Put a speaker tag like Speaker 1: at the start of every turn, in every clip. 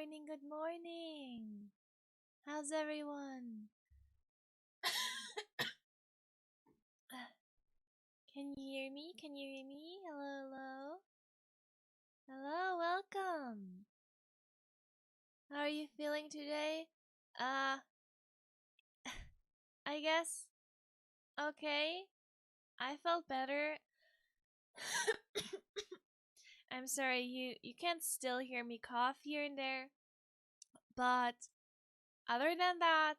Speaker 1: morning, good morning. How's everyone? Can you hear me? Can you hear me? Hello, hello. Hello, welcome. How are you feeling today? I guess. Okay. I felt better. I'm sorry, you can't still hear me cough here and there. But other than that,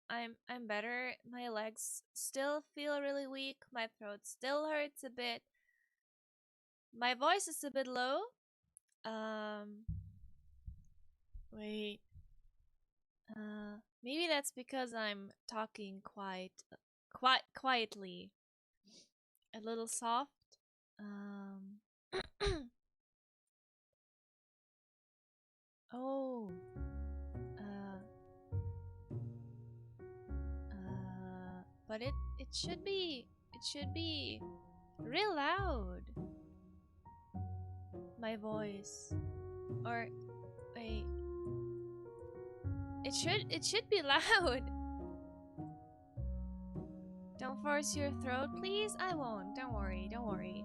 Speaker 1: I'm better. My legs still feel really weak. My throat still hurts a bit. My voice is a bit low. Wait. Maybe that's because I'm talking quite quietly. A little soft. Oh. But it should be real loud. My voice. Or wait. It should be loud. Don't force your throat, please. I won't. Don't worry. Don't worry.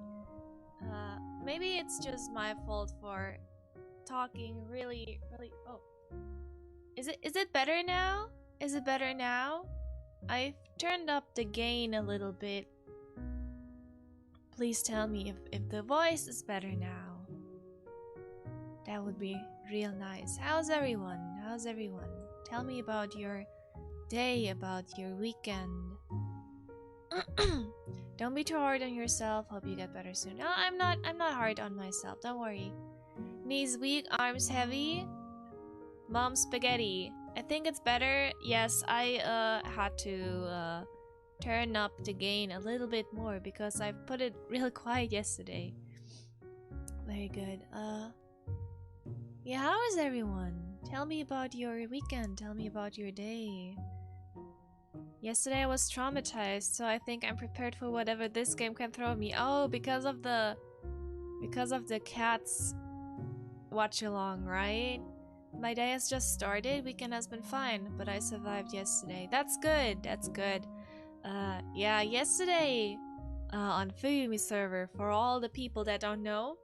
Speaker 1: Maybe it's just my fault for talking really. Oh, is it better now? Is it better now? I've turned up the gain a little bit. Please tell me if the voice is better now. That would be real nice. How's everyone? How's everyone? Tell me about your day, about your weekend. Don't be too hard on yourself. Hope you get better soon. No, I'm not hard on myself. Don't worry. Knees weak, arms heavy. Mom spaghetti. I think it's better. Yes, I had to turn up the gain a little bit more because I put it really quiet yesterday. Very good. Yeah, how is everyone? Tell me about your weekend. Tell me about your day. Yesterday I was traumatized, so I think I'm prepared for whatever this game can throw me. Oh, because of the cats watch along, right? My day has just started. Weekend has been fine, but I survived yesterday. That's good. That's good. Yeah, yesterday on Fuyumi server, for all the people that don't know,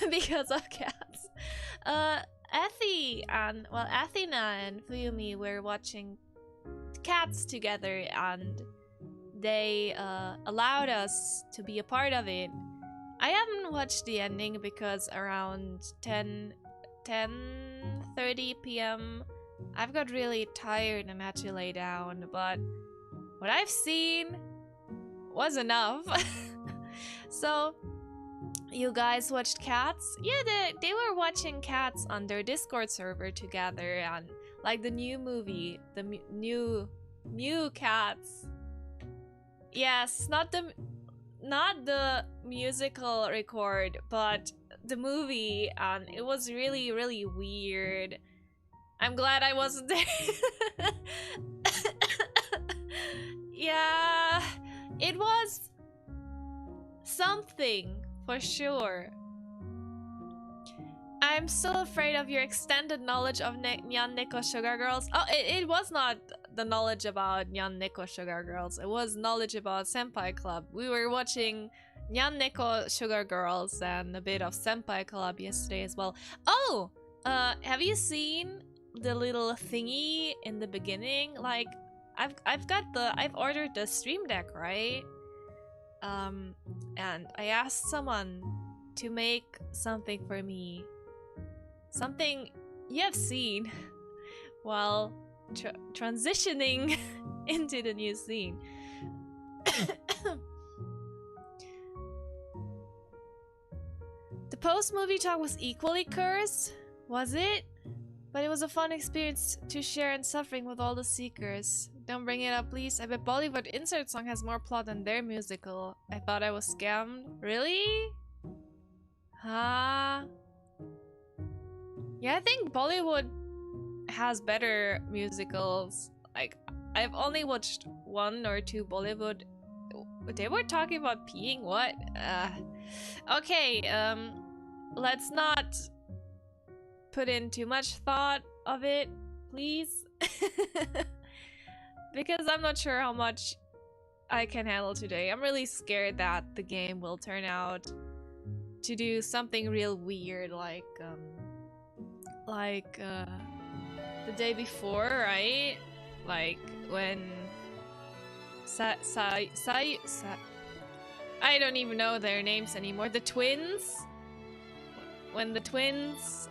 Speaker 1: because of cats, Athena and Fuyumi were watching cats together, and they allowed us to be a part of it. I haven't watched the ending because around 10:30 p.m. I've got really tired and had to lay down, but what I've seen was enough. So you guys watched Cats? Yeah, they were watching Cats on their Discord server together, and like the new movie, the new Cats. Yes, not the musical record, but the movie, and it was really weird. I'm glad I wasn't there. Yeah, it was something for sure. I'm still afraid of your extended knowledge of Nyan Neko Sugar Girls. Oh, it was not the knowledge about Nyan Neko Sugar Girls. It was knowledge about Senpai Club. We were watching Nyan Neko Sugar Girls and a bit of Senpai Club yesterday as well. Oh, have you seen the little thingy in the beginning? Like, I've ordered the Stream Deck, right? And I asked someone to make something for me. Something you have seen while transitioning into the new scene. The post-movie talk was equally cursed, was it? But it was a fun experience to share in suffering with all the seekers. Don't bring it up, please. I bet Bollywood insert song has more plot than their musical. I thought I was scammed. Really? Huh? Yeah, I think Bollywood has better musicals. Like, I've only watched 1 or 2 Bollywood. They were talking about peeing? What? Okay, let's not put in too much thought of it, please. Because I'm not sure how much I can handle today. I'm really scared that the game will turn out to do something real weird, like the day before, right? Like when I don't even know their names anymore. The twins? When the twins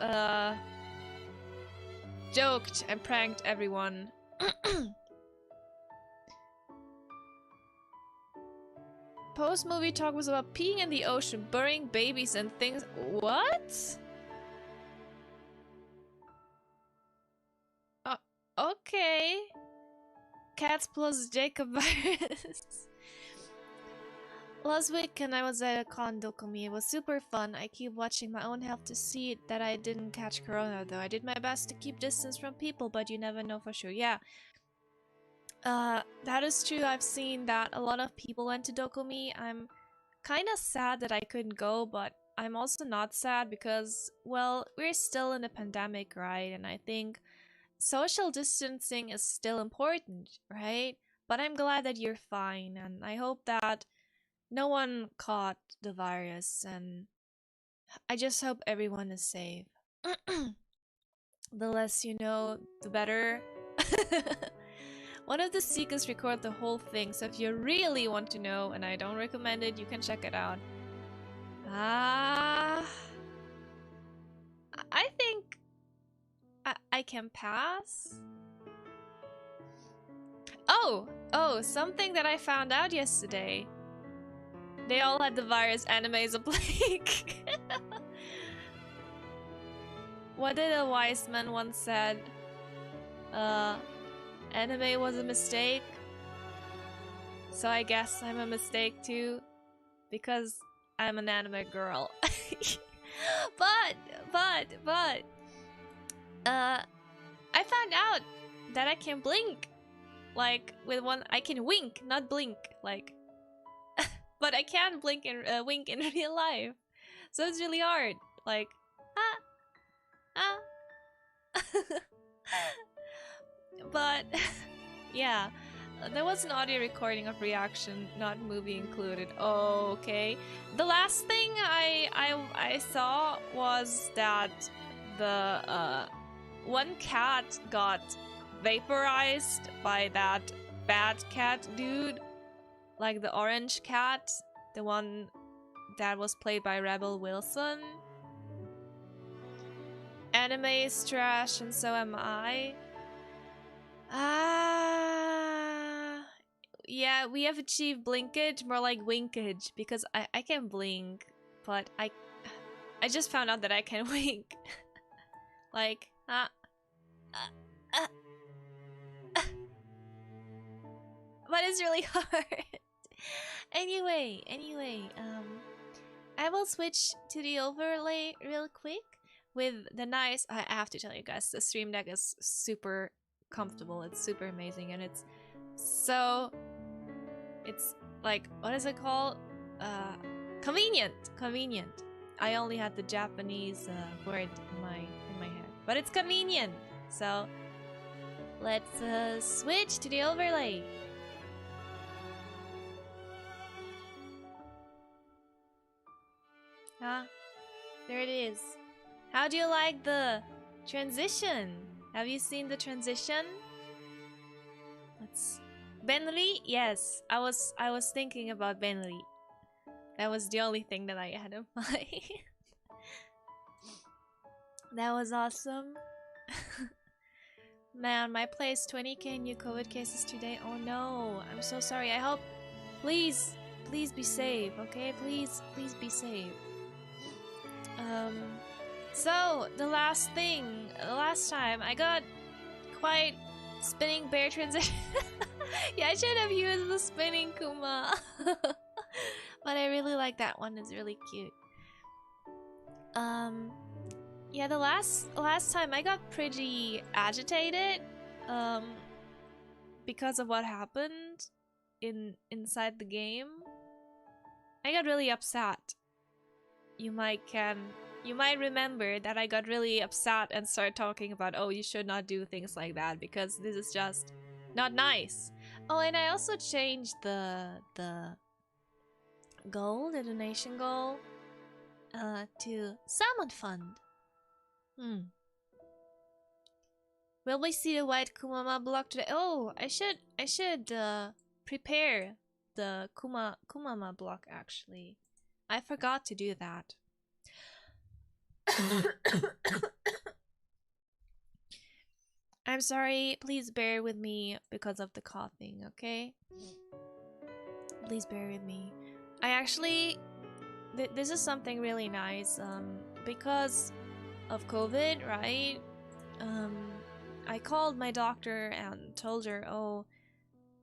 Speaker 1: joked and pranked everyone. Post-movie talk was about peeing in the ocean, burying babies and things. What? Okay. Cats plus Jacob virus. Last weekend I was at a con dokumi. It was super fun. I keep watching my own health to see that I didn't catch corona though. I did my best to keep distance from people, but you never know for sure. Yeah. That is true. I've seen that a lot of people went to dokumi. I'm kind of sad that I couldn't go, but I'm also not sad because, well, we're still in a pandemic, right? And I think social distancing is still important, right? But I'm glad that you're fine, and I hope that no one caught the virus, and I just hope everyone is safe. The less you know, the better. One of the seekers record the whole thing, so if you really want to know, and I don't recommend it, you can check it out. I think I can pass. Oh, something that I found out yesterday. They all had the virus. Anime is a plague. What did a wise man once said? Anime was a mistake. So I guess I'm a mistake too. Because I'm an anime girl. But I found out that I can blink. Like with one, I can wink, not blink. Like, but I can blink and wink in real life, so it's really hard. Like, but yeah, there was an audio recording of reaction, not movie included. Oh, okay. The last thing I saw was that the one cat got vaporized by that bad cat dude, like the orange cat, the one that was played by Rebel Wilson. Anime is trash and so am I. Yeah, we have achieved blinkage, more like winkage, because I can blink, but I just found out that I can wink. Like, but it's really hard. Anyway, I will switch to the overlay real quick with the nice. I have to tell you guys, the Stream Deck is super comfortable. It's super amazing, and it's like, what is it called? Convenient. I only had the Japanese word in my head, but it's convenient. So let's switch to the overlay. There it is. How do you like the transition? Have you seen the transition? Let's... Benri? Yes, I was thinking about Benri. That was the only thing that I had in mind. That was awesome. Man, my place 20k new COVID cases today. Oh no, I'm so sorry. I hope, please be safe, okay? Please be safe. So the last time I got quite spinning bear transition. Yeah, I should have used the spinning Kuma. But I really like that one. It's really cute. Yeah, the last time I got pretty agitated because of what happened inside the game. I got really upset. You might can you might remember that I got really upset and started talking about, oh, you should not do things like that because this is just not nice. Oh, and I also changed the goal, the donation goal, to Salmon Fund. Will we see the white Kumama block today? Oh, I should prepare the Kumama block actually. I forgot to do that. I'm sorry, please bear with me because of the coughing, okay? Please bear with me. I actually this is something really nice because of COVID, right? I called my doctor and told her, oh,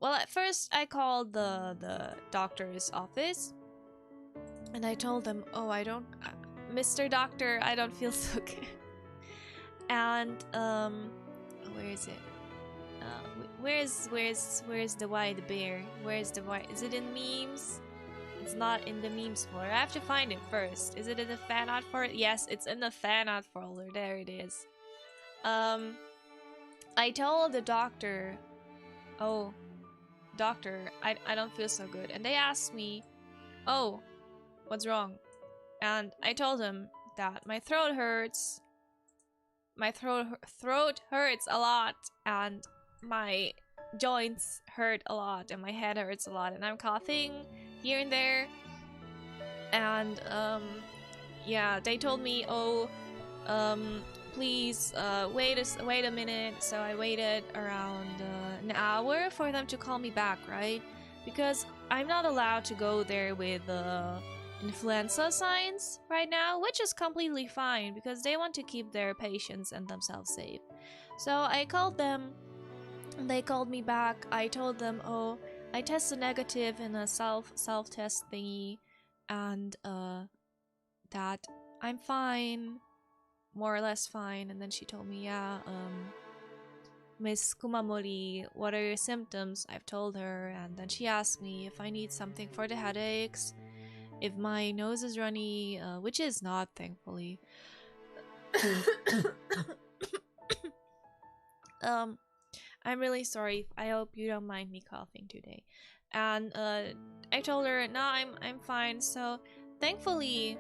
Speaker 1: well, at first I called the doctor's office and I told them, oh, I don't Mr. Doctor, I don't feel so good. And where is it? Where's the white bear? Where's the white? Is it in memes? It's not in the memes folder. I have to find it first. Is it in the fan art folder? Yes, it's in the fan art folder. There it is. I told the doctor, oh, doctor, I don't feel so good. And they asked me, oh, what's wrong? And I told them that my throat hurts. My throat hurts a lot, and my joints hurt a lot, and my head hurts a lot, and I'm coughing here and there. And yeah, they told me, oh, please wait a minute. So I waited around an hour for them to call me back, right? Because I'm not allowed to go there with influenza signs right now, which is completely fine because they want to keep their patients and themselves safe. So I called them, and they called me back. I told them, oh, I tested negative in a self-test thingy, and that I'm fine, more or less fine. And then she told me, yeah, Miss Kumamori, what are your symptoms? I've told her, and then she asked me if I need something for the headaches, if my nose is runny, which is not, thankfully. I'm really sorry. I hope you don't mind me coughing today. And I told her, no, I'm fine. So thankfully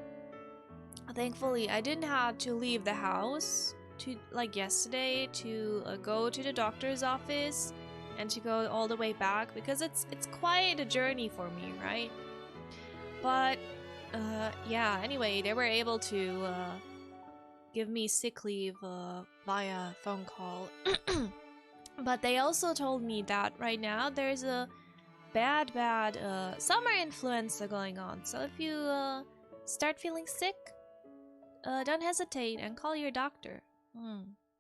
Speaker 1: I didn't have to leave the house to like yesterday to go to the doctor's office and to go all the way back because it's quite a journey for me, right? But yeah, anyway, they were able to give me sick leave via phone call. But they also told me that right now there's a bad summer influenza going on. So if you start feeling sick, don't hesitate and call your doctor.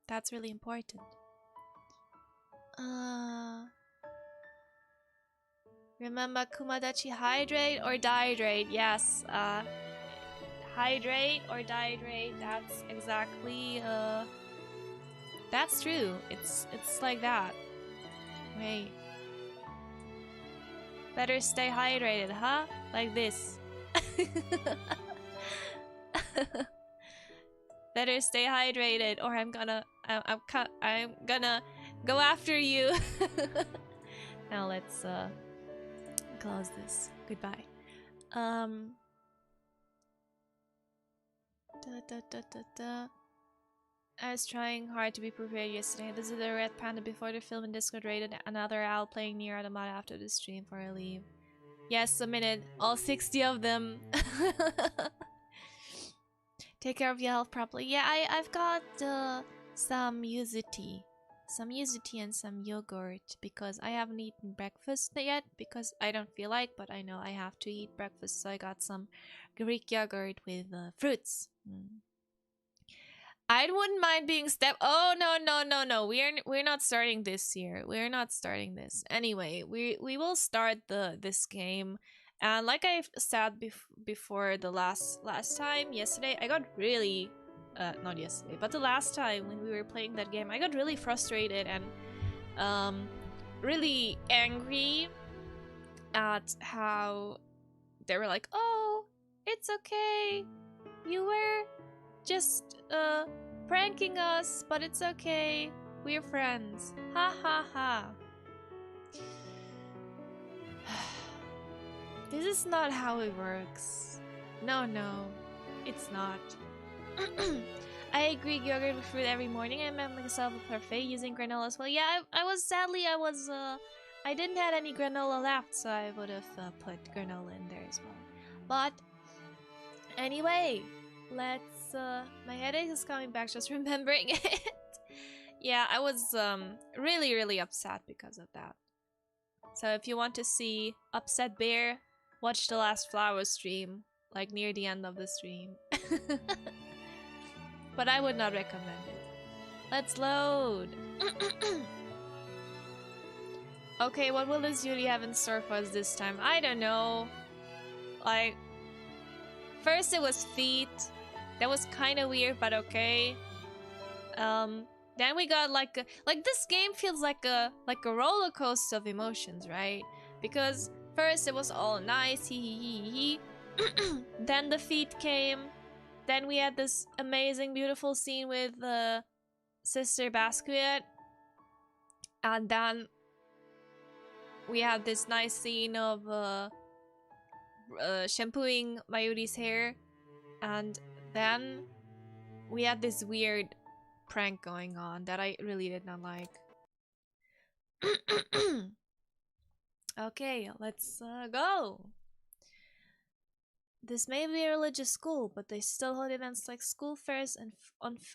Speaker 1: That's really important. Remember Kumadachi, hydrate or dehydrate? Yes, hydrate or dehydrate. That's exactly that's true. It's like that. Wait. Better stay hydrated, huh? Like this. Better stay hydrated, or I'm gonna go after you. Now let's close this. Goodbye. I was trying hard to be prepared yesterday. I visited a red panda before the film and Discord rated another owl playing near Automata after the stream for a leave. Yes, a minute. All 60 of them. Take care of your health properly. Yeah, I've got some yuzu tea. Some yuzu tea and some yogurt because I haven't eaten breakfast yet because I don't feel like, but I know I have to eat breakfast, so I got some Greek yogurt with fruits. I wouldn't mind being Oh no. We're not starting this year. We're not starting this. Anyway, we will start this game. And like I said before the last time, yesterday, I got really not yesterday, but the last time when we were playing that game, I got really frustrated and really angry at how they were like, "Oh, it's okay. You were just pranking us, but it's okay. We're friends. Ha ha ha. This is not how it works. No, it's not. I agree, yogurt with fruit every morning. I made myself a parfait using granola as well. Yeah, I didn't have any granola left, so I would have put granola in there as well. But anyway, let's. My headache is coming back just remembering it. Yeah, I was really, really upset because of that. So if you want to see Upset Bear, watch the last flower stream, like near the end of the stream. But I would not recommend it. Let's load. Okay, what will this Yuri have in store for us this time? I don't know. Like, first it was feet. That was kind of weird, but okay. Then we got like this game feels like a roller coaster of emotions, right? Because first it was all nice, hee. Then the feet came. Then we had this amazing, beautiful scene with Sister Basquiat, and then we had this nice scene of shampooing Mayuri's hair, and then we had this weird prank going on that I really did not like. Okay, let's go. This may be a religious school, but they still hold events like school fairs and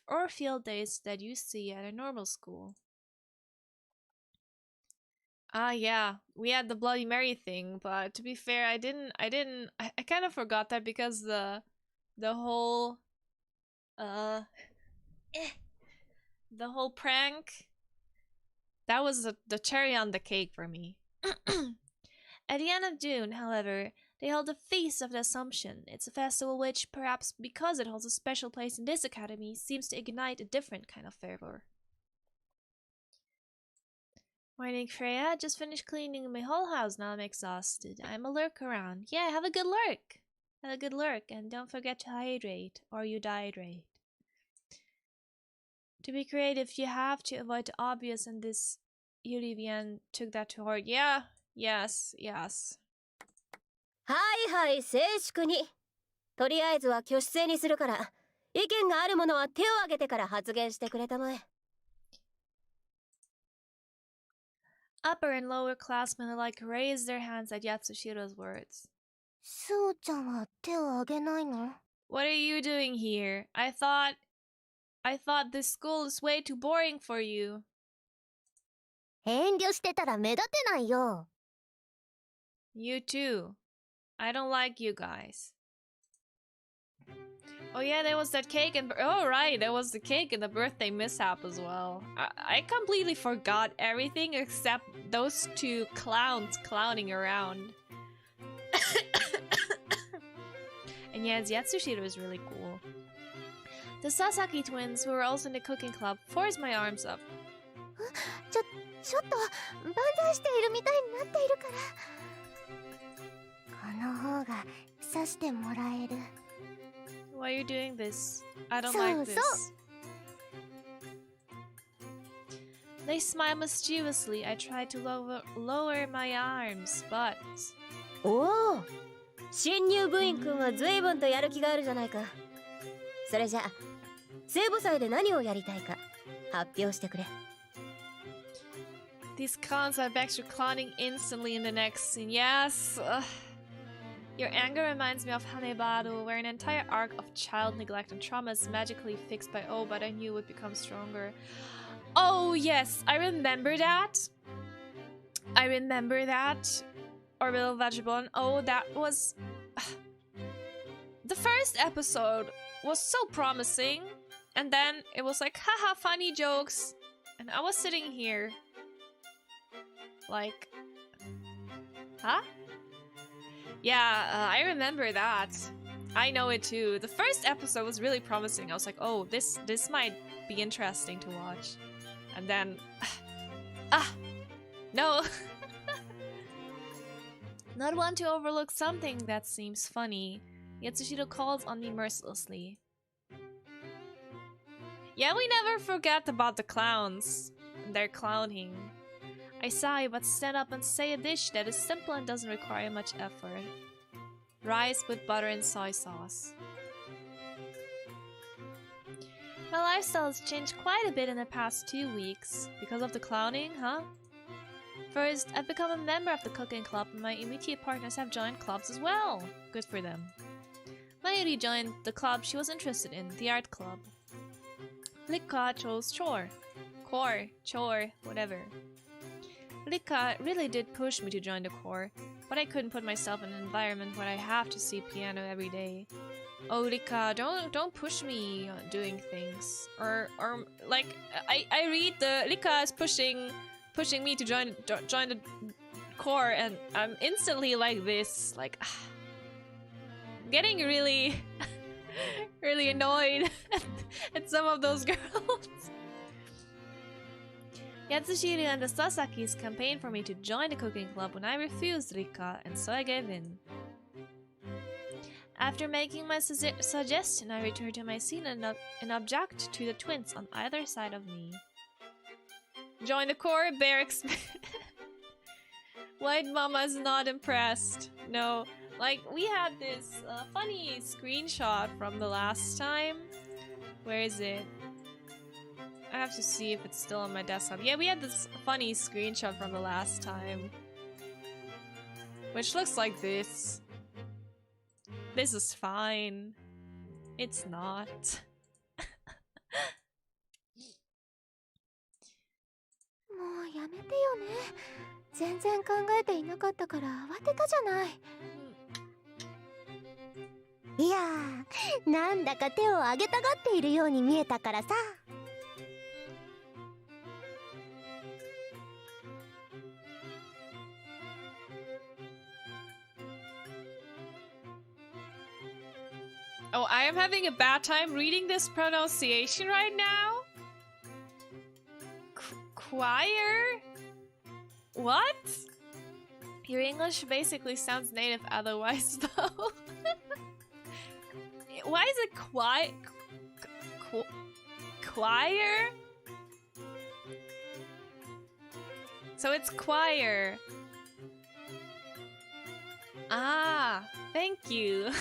Speaker 1: or field days that you see at a normal school. Ah, yeah, we had the Bloody Mary thing, but to be fair, I kind of forgot that because the whole the whole prank, that was the cherry on the cake for me. At the end of June, however, they hold a Feast of the Assumption. It's a festival which, perhaps because it holds a special place in this academy, seems to ignite a different kind of fervor. Morning, Freya. Just finished cleaning my whole house. Now I'm exhausted. I'm a lurk around. Yeah, have a good lurk. Have a good lurk, and don't forget to hydrate, or you dehydrate. To be creative, you have to avoid the obvious, and this Yurivian took that to heart. Yeah, yes.
Speaker 2: はいはい、静粛に。とりあえずは挙手制にするから、意見がある者は手を挙げてから発言してくれたまえ。
Speaker 1: Upper and lower classmen alike raised their hands at Yatsushiro's words.
Speaker 2: そうちゃんは手を挙げないの?
Speaker 1: What are you doing here? I thought this school is way too boring for you.
Speaker 2: 遠慮してたら目立てないよ。
Speaker 1: You too. I don't like you guys. Oh yeah, there was that cake and oh right, there was the cake and the birthday mishap as well. I completely forgot everything except those two clowns clowning around. And yes, Yatsushiro is really cool. The Sasaki twins, who were also in the cooking club, forced my arms up.
Speaker 2: ちょっと万歳しているみたいになっているから。この方が刺してもらえる。
Speaker 1: Why are you doing this? I don't like this. They smiled mischievously. I tried to lower my arms, but...
Speaker 2: おお、新入部員くんは随分とやる気があるじゃないか。それじゃあ、聖母祭で何をやりたいか発表してくれ。
Speaker 1: These clowns are back to clowning instantly in the next scene. Yes! Your anger reminds me of Hanebado, where an entire arc of child neglect and trauma is magically fixed by oh, but I knew it would become stronger. Oh yes, I remember that. Orbital Vagabond. Oh, that was... The first episode was so promising, and then it was like, haha, funny jokes. And I was sitting here like, huh? Yeah, I remember that. I know it too. The first episode was really promising. I was like, oh, this might be interesting to watch. And then, no. Not one to overlook something that seems funny. Yatsushiro calls on me mercilessly. Yeah, we never forget about the clowns. They're clowning. I sigh, but stand up and say a dish that is simple and doesn't require much effort. Rice with butter and soy sauce. My lifestyle has changed quite a bit in the past 2 weeks. Because of the clowning, huh? First, I've become a member of the cooking club and my immediate partners have joined clubs as well. Good for them. Mayuri joined the club she was interested in, the art club. Rika chose chore, whatever. Rika really did push me to join the corps, but I couldn't put myself in an environment where I have to see piano every day. Oh, Rika, don't push me on doing things. Or like I read the Rika is pushing me to join the corps, and I'm instantly like this, like getting really really annoyed at some of those girls. Yatsushiro and the Sasakis campaigned for me to join the cooking club when I refused Rika, and so I gave in. After making my suggestion, I returned to my seat and object to the twins on either side of me. Join the corps, barracks. White Mama's not impressed. No, like we had this funny screenshot from the last time. Where is it? I have to see if it's still on my desktop. Yeah, we had this funny screenshot from the last time. Which looks like this. This is fine. It's not.
Speaker 2: もうやめてよね。全然考えていなかったから慌てたじゃない。いやー、なんだか手を挙げたがっているように見えたからさ。
Speaker 1: Oh, I am having a bad time reading this pronunciation right now? Choir? What? Your English basically sounds native otherwise, though. Why is it choir? So it's choir. Ah, thank you.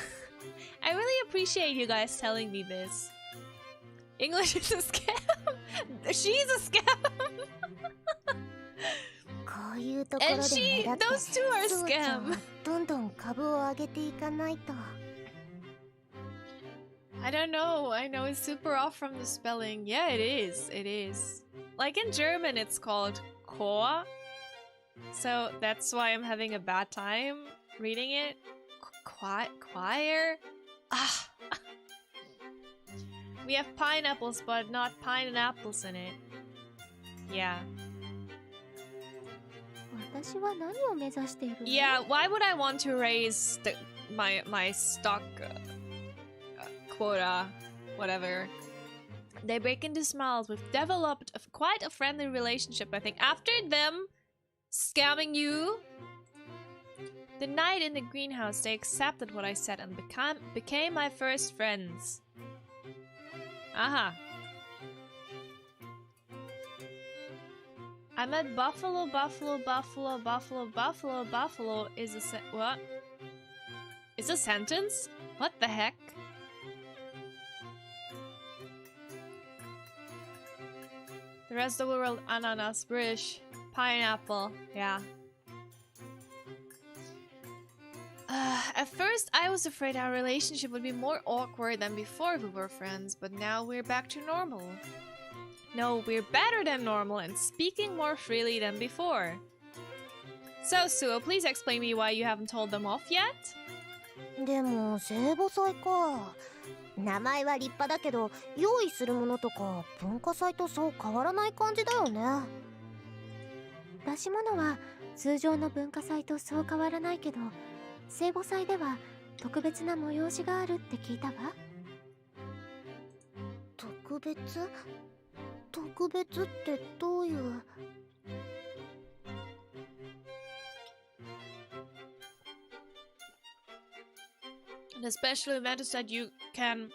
Speaker 1: I really appreciate you guys telling me this. English is a scam. She's a scam. And those two are a scam.
Speaker 2: どんどん株を上げていかないと。
Speaker 1: I don't know. I know it's super off from the spelling. Yeah, it is. It is. Like in German, it's called Chor. So that's why I'm having a bad time reading it. Choir? Ah. We have pineapples, but not pine and apples in it. Yeah. Yeah, why would I want to raise my stock quota? Whatever. They break into smiles. We've developed quite a friendly relationship, I think. After them scamming you, the night in the greenhouse, they accepted what I said and became my first friends. Aha. I met Buffalo is a what? Is a sentence? What the heck? The rest of the world, ananas, British, pineapple, yeah. At first, I was afraid our relationship would be more awkward than before we were friends, but now we're back to normal. No, we're better than normal and speaking more freely than before. So, Suo, please explain me why you haven't told them off yet?
Speaker 2: でも聖母祭か。名前は立派だけど、用意するものとか文化祭とそう変わらない感じだよね。出し物は通常の文化祭とそう変わらないけど、聖母祭では特別な催しがあるって聞いたわ。特別？特別ってどういう？
Speaker 1: The special event is that you can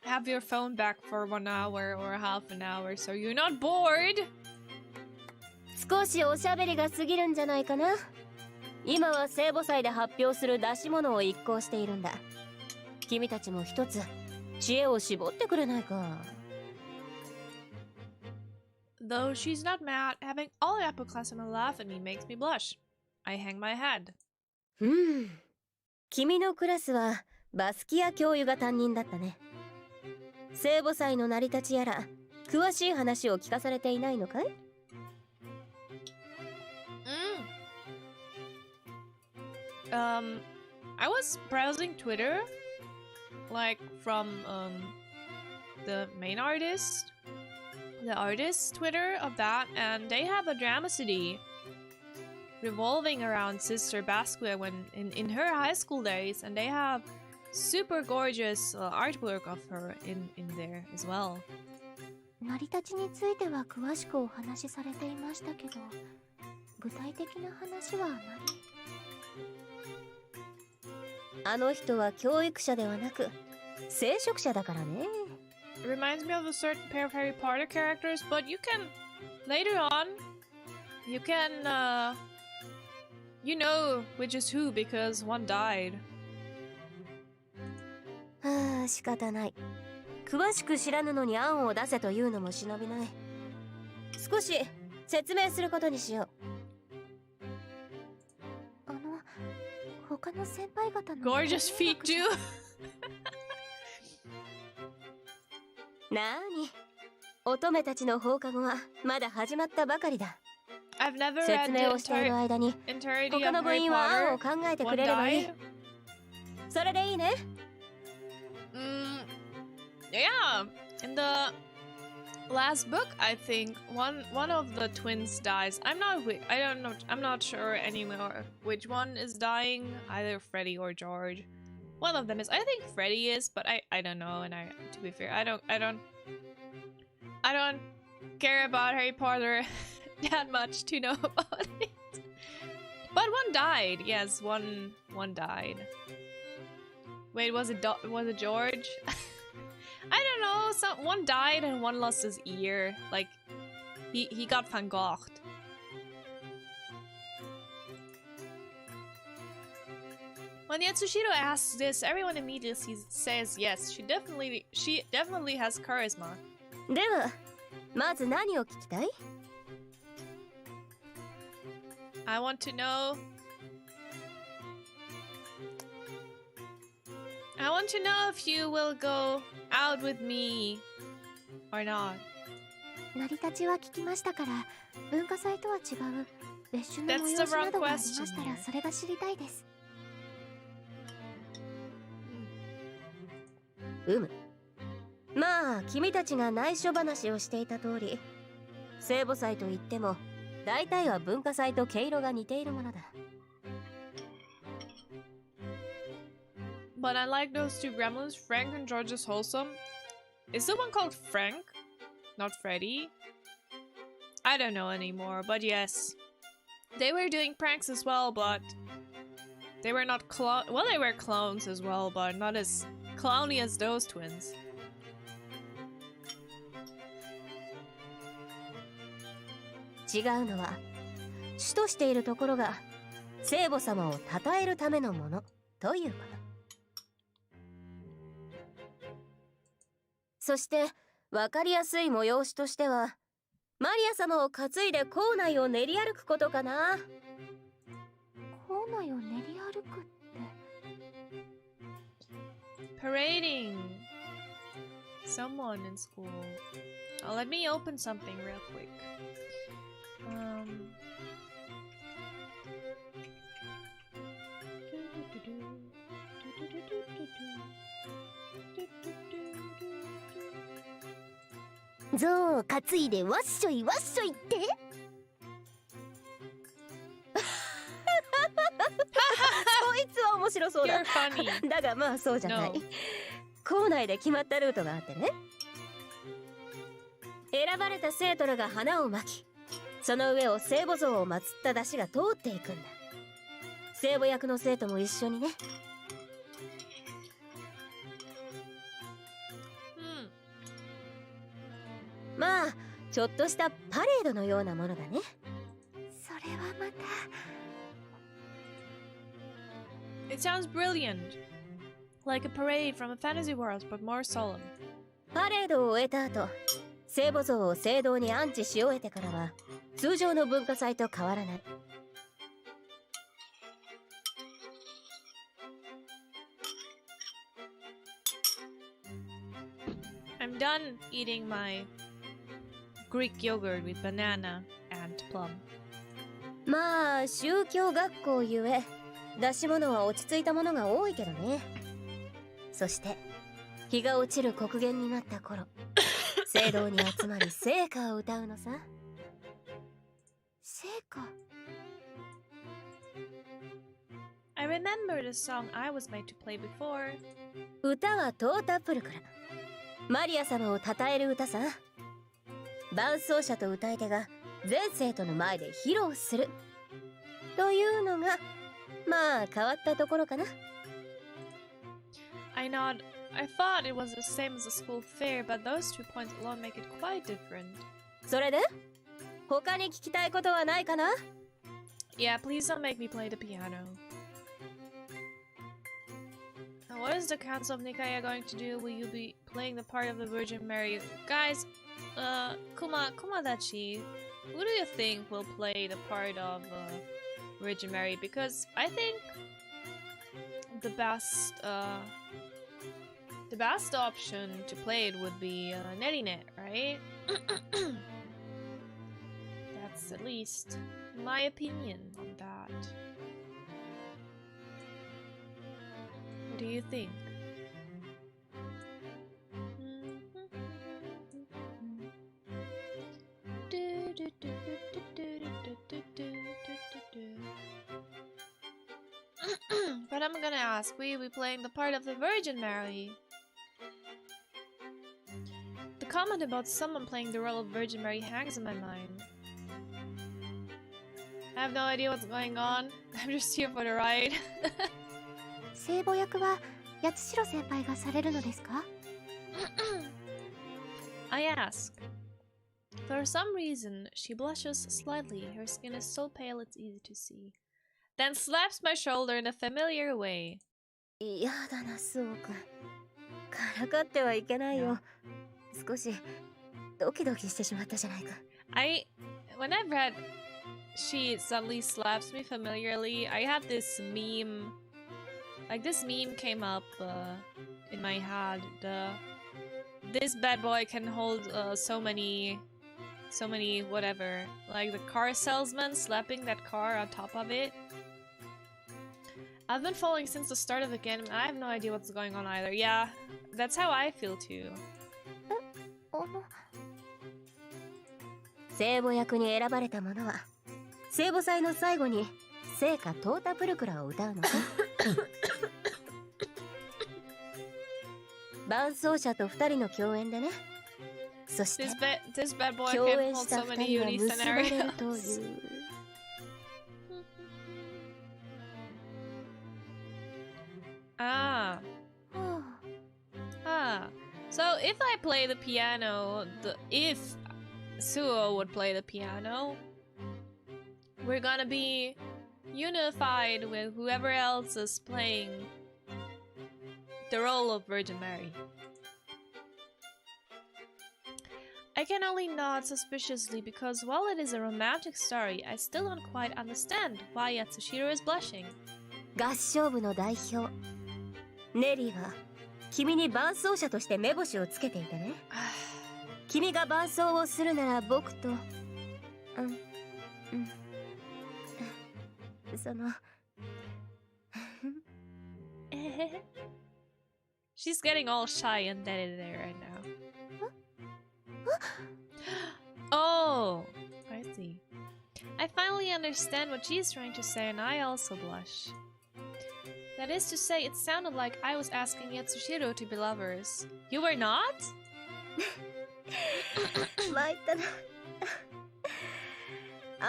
Speaker 1: have your phone back for 1 hour or half an hour so you're not bored.
Speaker 3: 少しおしゃべりが過ぎるんじゃないかな。今は聖母祭で発表する出し物を一行しているんだ。君たちも一つ知恵を絞ってくれないか。
Speaker 1: Though she's not mad, having all the upperclassmen laugh at me makes me blush. I hang my head.
Speaker 3: 君のクラスはバスキア教諭が担任だったね。聖母祭の成り立ちやら詳しい話を聞かされていないのかい？I
Speaker 1: was browsing Twitter, like from the main artist, the artist's Twitter of that, and they have a dramacity revolving around Sister Basque when in her high school days, and they have super gorgeous artwork of her in there as well.
Speaker 2: 成り立ちについては詳しくお話しされていましたけど、具体的な話は何？
Speaker 3: あの人は教育者ではなく聖職者だからね。
Speaker 1: It reminds me of a certain pair of Harry Potter characters, but you can later on you can you know which is who because one died.
Speaker 3: はあ、仕方ない。詳しく知らぬのに案を出せというのも忍びない。少し説明することにしよう。
Speaker 2: 他の先輩方の
Speaker 1: Gorgeous feet too.
Speaker 3: なーに、乙女たちの放課後はまだ始まったばかりだ。
Speaker 1: I've never
Speaker 3: 説
Speaker 1: read
Speaker 3: 明をしている間に
Speaker 1: entirety
Speaker 3: 他
Speaker 1: of
Speaker 3: の部
Speaker 1: Harry
Speaker 3: 員は案
Speaker 1: Potter.
Speaker 3: を考えてく
Speaker 1: One
Speaker 3: れればいい。
Speaker 1: died.
Speaker 3: それでいいね。
Speaker 1: Yeah. In the last book, I think one of the twins dies. I don't know. I'm not sure anymore which one is dying. Either Freddy or George. One of them is. I think Freddy is, but I don't know. And to be fair, I don't care about Harry Potter that much to know about it. But one died. Yes, one died. Wait, was it George? I don't know. One died and one lost his ear. Like, he got Van Gogh. When Yatsushiro asks this, everyone immediately says yes. She definitely has charisma.
Speaker 3: では、まず何を聞きたい？
Speaker 1: I want to know if you will go out with me or not.
Speaker 2: 成り立ちは聞きましたから、文化祭とは違う別種の催しなどがありましたらそれが知りたいです。
Speaker 3: まあ、君たちが内緒話をしていた通り、聖母祭といっても大体は文化祭と毛色が似ているものだ。
Speaker 1: But I like those two gremlins. Frank and George is wholesome. Is the one called Frank? Not Freddy? I don't know anymore, but yes. They were doing pranks as well, but they were not well, they were clones as well, but not as clowny as those twins.
Speaker 3: 違うのは、主としているところが聖母様を称えるためのものということ。そして分かりやすい催しとしては、マリア様を担いで校内を練り歩くことかな。
Speaker 2: 校内を練り歩くって。
Speaker 1: Parading someone in school. Oh, let me open something real quick.
Speaker 2: 「ゾウ担いでわっしょいわっしょい」って
Speaker 3: そいつは面白そうだ。
Speaker 1: You're funny.
Speaker 3: だがまあそうじゃない。
Speaker 1: No.
Speaker 3: 校内で決まったルートがあってね。選ばれた生徒らが花をまき、その上を聖母像を祀った出汁が通っていくんだ。聖母役の生徒も一緒にね。まあちょっとしたパレードのようなものだね。
Speaker 2: それはまた。
Speaker 1: It sounds brilliant. Like a parade from a fantasy world, but more solemn.
Speaker 3: パレードを終えた後、聖母像を聖堂に安置し終えてからは通常の文化祭と変わらない。
Speaker 1: I'm done eating my Greek yogurt with banana and plum.
Speaker 3: まあ宗教学校ゆえ出し物は落ち着いたものが多いけどね。そして日が落ちる刻限になった頃聖堂に集まり聖歌を歌うのさ。
Speaker 2: 聖歌。
Speaker 1: I remember the song I was made to play before.
Speaker 3: 歌はトータプルクラ、マリア様を称える歌さ。伴奏者と歌い手が全生徒の前で披露するというのがまあ変わったところかな。
Speaker 1: I nod. I thought it was the same as a school fair, but those 2 points alone make it quite different.
Speaker 3: それで他に聞きたいことはないかな？
Speaker 1: Yeah, please don't make me play the piano. Now, what is the Council of Nicaea going to do? Will you be playing the part of the Virgin Mary? Guys, Kumadachi, who do you think will play the part of Virgin Mary? Because I think the best option to play it would be Nerinet, right? That's at least my opinion on that. What do you think? But I'm gonna ask, will you be playing the part of the Virgin Mary? The comment about someone playing the role of Virgin Mary hangs in my mind. I have no idea what's going on. I'm just here for the ride.
Speaker 2: 聖母役は八代先輩がされるのですか？
Speaker 1: I ask. For some reason, she blushes slightly. Her skin is so pale it's easy to see. Then slaps my shoulder in a familiar way.
Speaker 3: 嫌だな、そうか。からかってはいけないよ。少しドキドキしてしまったじゃないか。
Speaker 1: When I read she suddenly slaps me familiarly, I had this meme. Like this meme came up in my head. This bad boy can hold so many whatever. Like the car salesman slapping that car on top of it. I've been following since the start of the game and I have no idea what's going on either. Yeah, that's how I feel too.
Speaker 3: 聖母役に選ばれた者は聖母祭の最後に聖歌トータプルクラを歌うのね。伴奏者と2人の共演でね。そして
Speaker 1: This bad boy
Speaker 3: 共
Speaker 1: can
Speaker 3: 演
Speaker 1: hold
Speaker 3: した
Speaker 1: so
Speaker 3: 2
Speaker 1: many
Speaker 3: 人が
Speaker 1: unique
Speaker 3: 結ばれる
Speaker 1: scenarios.
Speaker 3: という。
Speaker 1: Ah. Ah. So if I play the piano, if Suo would play the piano, we're gonna be unified with whoever else is playing the role of Virgin Mary. I can only nod suspiciously because while it is a romantic story, I still don't quite understand why Yatsushiro is blushing.
Speaker 3: 合唱部の代表ネリーは君に伴奏者として目星をつけていてね。君が伴奏をするなら僕とその
Speaker 1: She's getting all shy and dead there right now. Oh, I see. I finally understand what she's trying to say and I also blush. That is to say, it sounded like I was asking Yatsushiro to be lovers. You were not?
Speaker 3: 参ったな。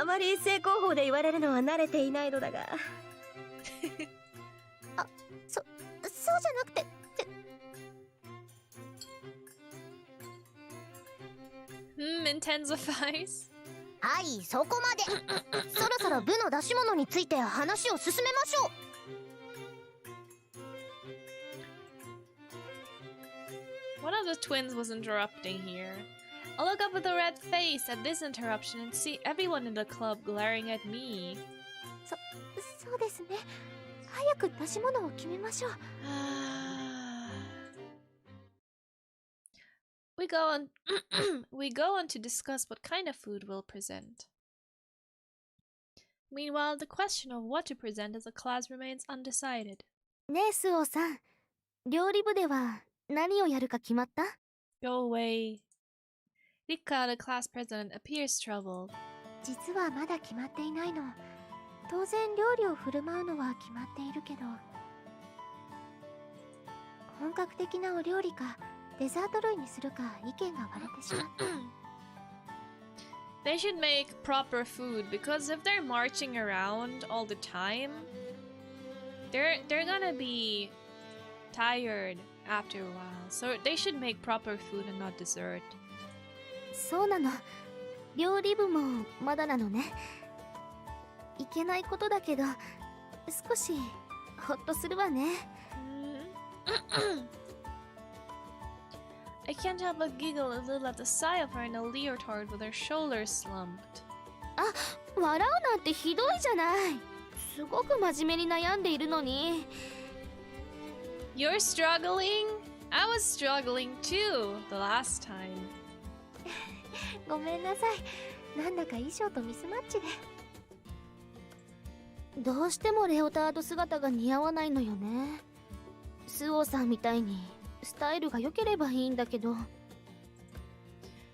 Speaker 3: あまり正攻法で言われるのは慣れていないのだが。
Speaker 2: そうじゃなくて。
Speaker 1: intensifies.
Speaker 2: はい、そこまで。そろそろ部の出し物について話を進めましょう。
Speaker 1: One of the twins was interrupting here. I look up with a red face at this interruption and see everyone in the club glaring at me.
Speaker 2: そうですね。早く出し物を決めましょう。
Speaker 1: We go on to discuss what kind of food we'll present. Meanwhile, the question of what to present as a class remains undecided.
Speaker 2: ねえ、スオさん。料理部では何をやるか決まった？
Speaker 1: Go away. Rika, the class president, appears troubled.
Speaker 2: 実はまだ決まっていないの。当然料理を振る舞うのは決まっているけど、本格的なお料理かデザート類にするか意見が割れてしまった。
Speaker 1: They should make proper food because if they're marching around all the time, they're gonna be tired after a while. So they should make proper food and not dessert.
Speaker 2: そうなの。料理部もまだなのね。いけないことだけど、少しほっとするわね。
Speaker 1: I can't help but giggle a little at the sight of her in a leotard with her shoulders slumped.
Speaker 2: あ、笑うなんてひどいじゃない。すごく真面目に悩んでいるのに。
Speaker 1: You're struggling? I was struggling too the last time.
Speaker 2: ごめんなさい。なんだか衣装とミスマッチで。どうしてもレオタード姿が似合わないのよね。スオさんみたいにスタイルが良ければいいんだけど。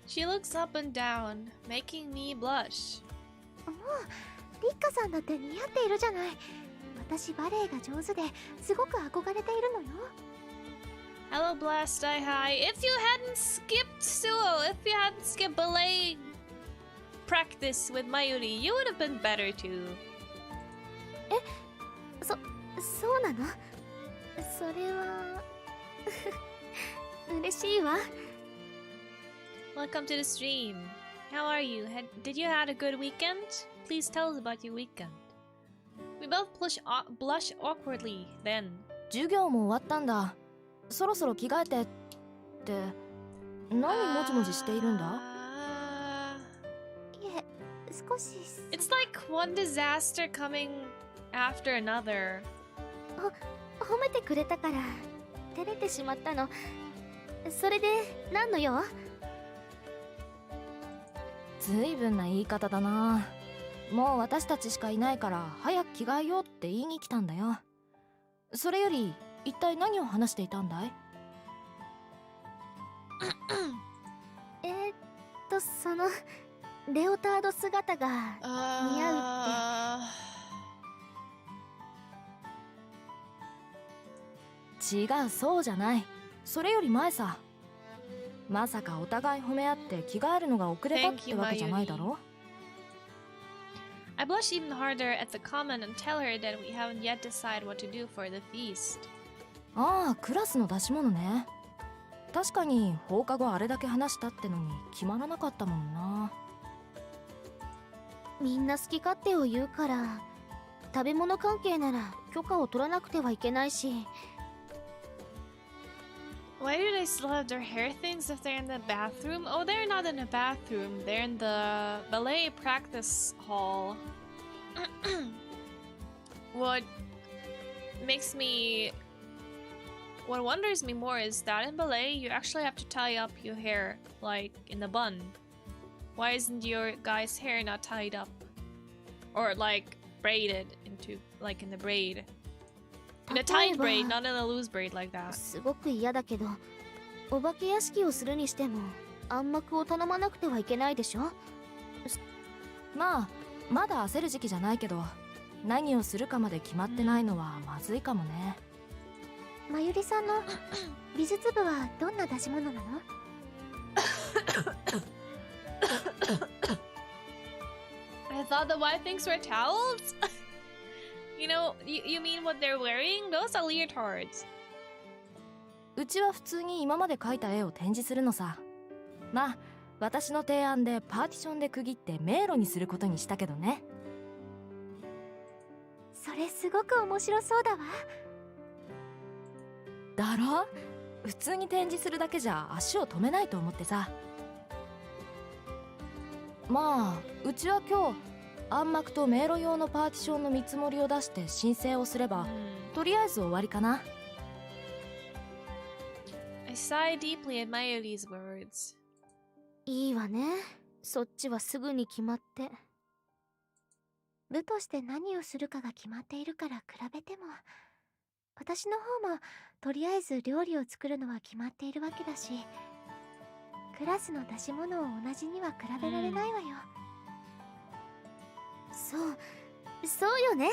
Speaker 1: She looks up and down, making me blush.
Speaker 2: もうリッカさんだって似合っているじゃない。私バレエが上手ですごく憧れているのよ。
Speaker 1: Hello, Blast Eye High. If you hadn't skipped ballet practice with Mayuri, you would have been better too.
Speaker 2: そうなの？それは嬉しいわ。
Speaker 1: Welcome to the stream. How are you? Did you have a good weekend? Please tell us about your weekend. We both blush awkwardly then.
Speaker 4: 授業も終わったんだ。そろそろ着替えてって何もじもじしているんだ？
Speaker 2: いえ、少し。
Speaker 1: It's like one disaster coming after another.
Speaker 2: 褒めてくれたから照れてしまったの。それで何の用？
Speaker 4: ずいぶんな言い方だな。もう私たちしかいないから早く着替えようって言いに来たんだよ。それより一体何を話していたんだい？
Speaker 2: そのレオタード姿が似合うって。
Speaker 4: 違う、そうじゃない。それより前さ。まさかお互い褒め合って着替えるのが遅れたってわけじゃないだろ？
Speaker 1: I blush even harder at the comment and tell her that we haven't yet decided what to do for the feast.
Speaker 4: ああ、クラスの出し物ね。確かに放課後あれだけ話したってのに決まらなかったもんな。
Speaker 2: みんな好き勝手を言うから、食べ物関係なら許可を取らなくてはいけないし。
Speaker 1: Why do they still have their hair things if they're in the bathroom? Oh, they're not in the bathroom. They're in the ballet practice hall. What wonders me more is that in ballet, you actually have to tie up your hair, like, in a bun. Why isn't your guy's hair not tied up? Or, like, braided into, like, in the braid. In a tight braid, not in a loose braid like that.
Speaker 2: すごく嫌だけど、お化け屋敷をするにしても暗幕を頼まなくてはいけないでしょ。
Speaker 4: まあ、まだ焦る時期じゃないけど、何をするかまで決まってないのはまずいかもね。
Speaker 2: まゆりさんの美術部はどんな出し物なの？I
Speaker 1: thought the white things were towels? You know, you mean what they're wearing? Those are leotards.
Speaker 4: うちは普通に今まで描いた絵を展示するのさ。まあ、私の提案でパーティションで区切って迷路にすることにしたけどね。
Speaker 2: それすごく面白そうだわ。
Speaker 4: だろ？普通に展示するだけじゃ足を止めないと思ってさ。まあうちは今日暗幕と迷路用のパーティションの見積もりを出して申請をすれば、とりあえず終わりかな。
Speaker 1: I sigh deeply at Mayuri's words.
Speaker 2: いいわね。そっちはすぐに決まって。部として何をするかが決まっているから比べても、私の方もとりあえず料理を作るのは決まっているわけだし、クラスの出し物を同じには比べられないわよ。そうよね。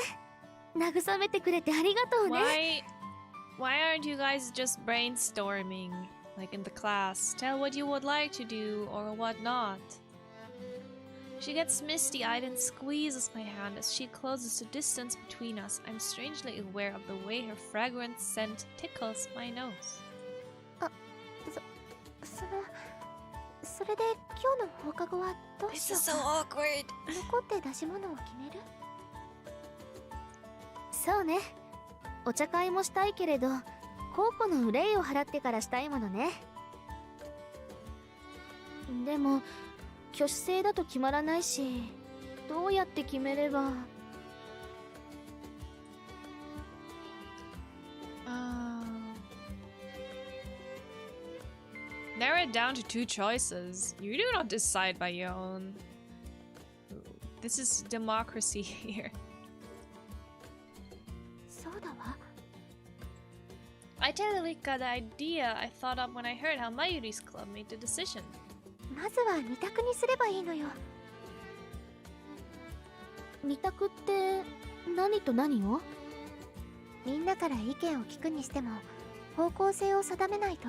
Speaker 2: 慰めてくれてありがとうね。
Speaker 1: Why aren't you guys just brainstorming, like in the class? Tell what you would like to do or what not. She gets misty-eyed and squeezes my hand as she closes the distance between us. I'm strangely aware of the way her fragrant scent tickles my nose.
Speaker 2: それで今日の放課後はどうしようか。
Speaker 1: This is so awkward.
Speaker 2: 残って出し物を決める？そうね。お茶会もしたいけれど、孝行の憂いを払ってからしたいものね。でも挙手制だと決まらないし、どうやって決めれば。
Speaker 1: Narrow it down to 2 choices. You do not decide by your own. This is democracy here.
Speaker 2: そうだわ。
Speaker 1: I tell Rika the idea I thought up when I heard how Mayuri's club made the decision.
Speaker 2: まずは2択にすればいいのよ。2択って何と何を？みんなから意見を聞くにしても、方向性を定めないと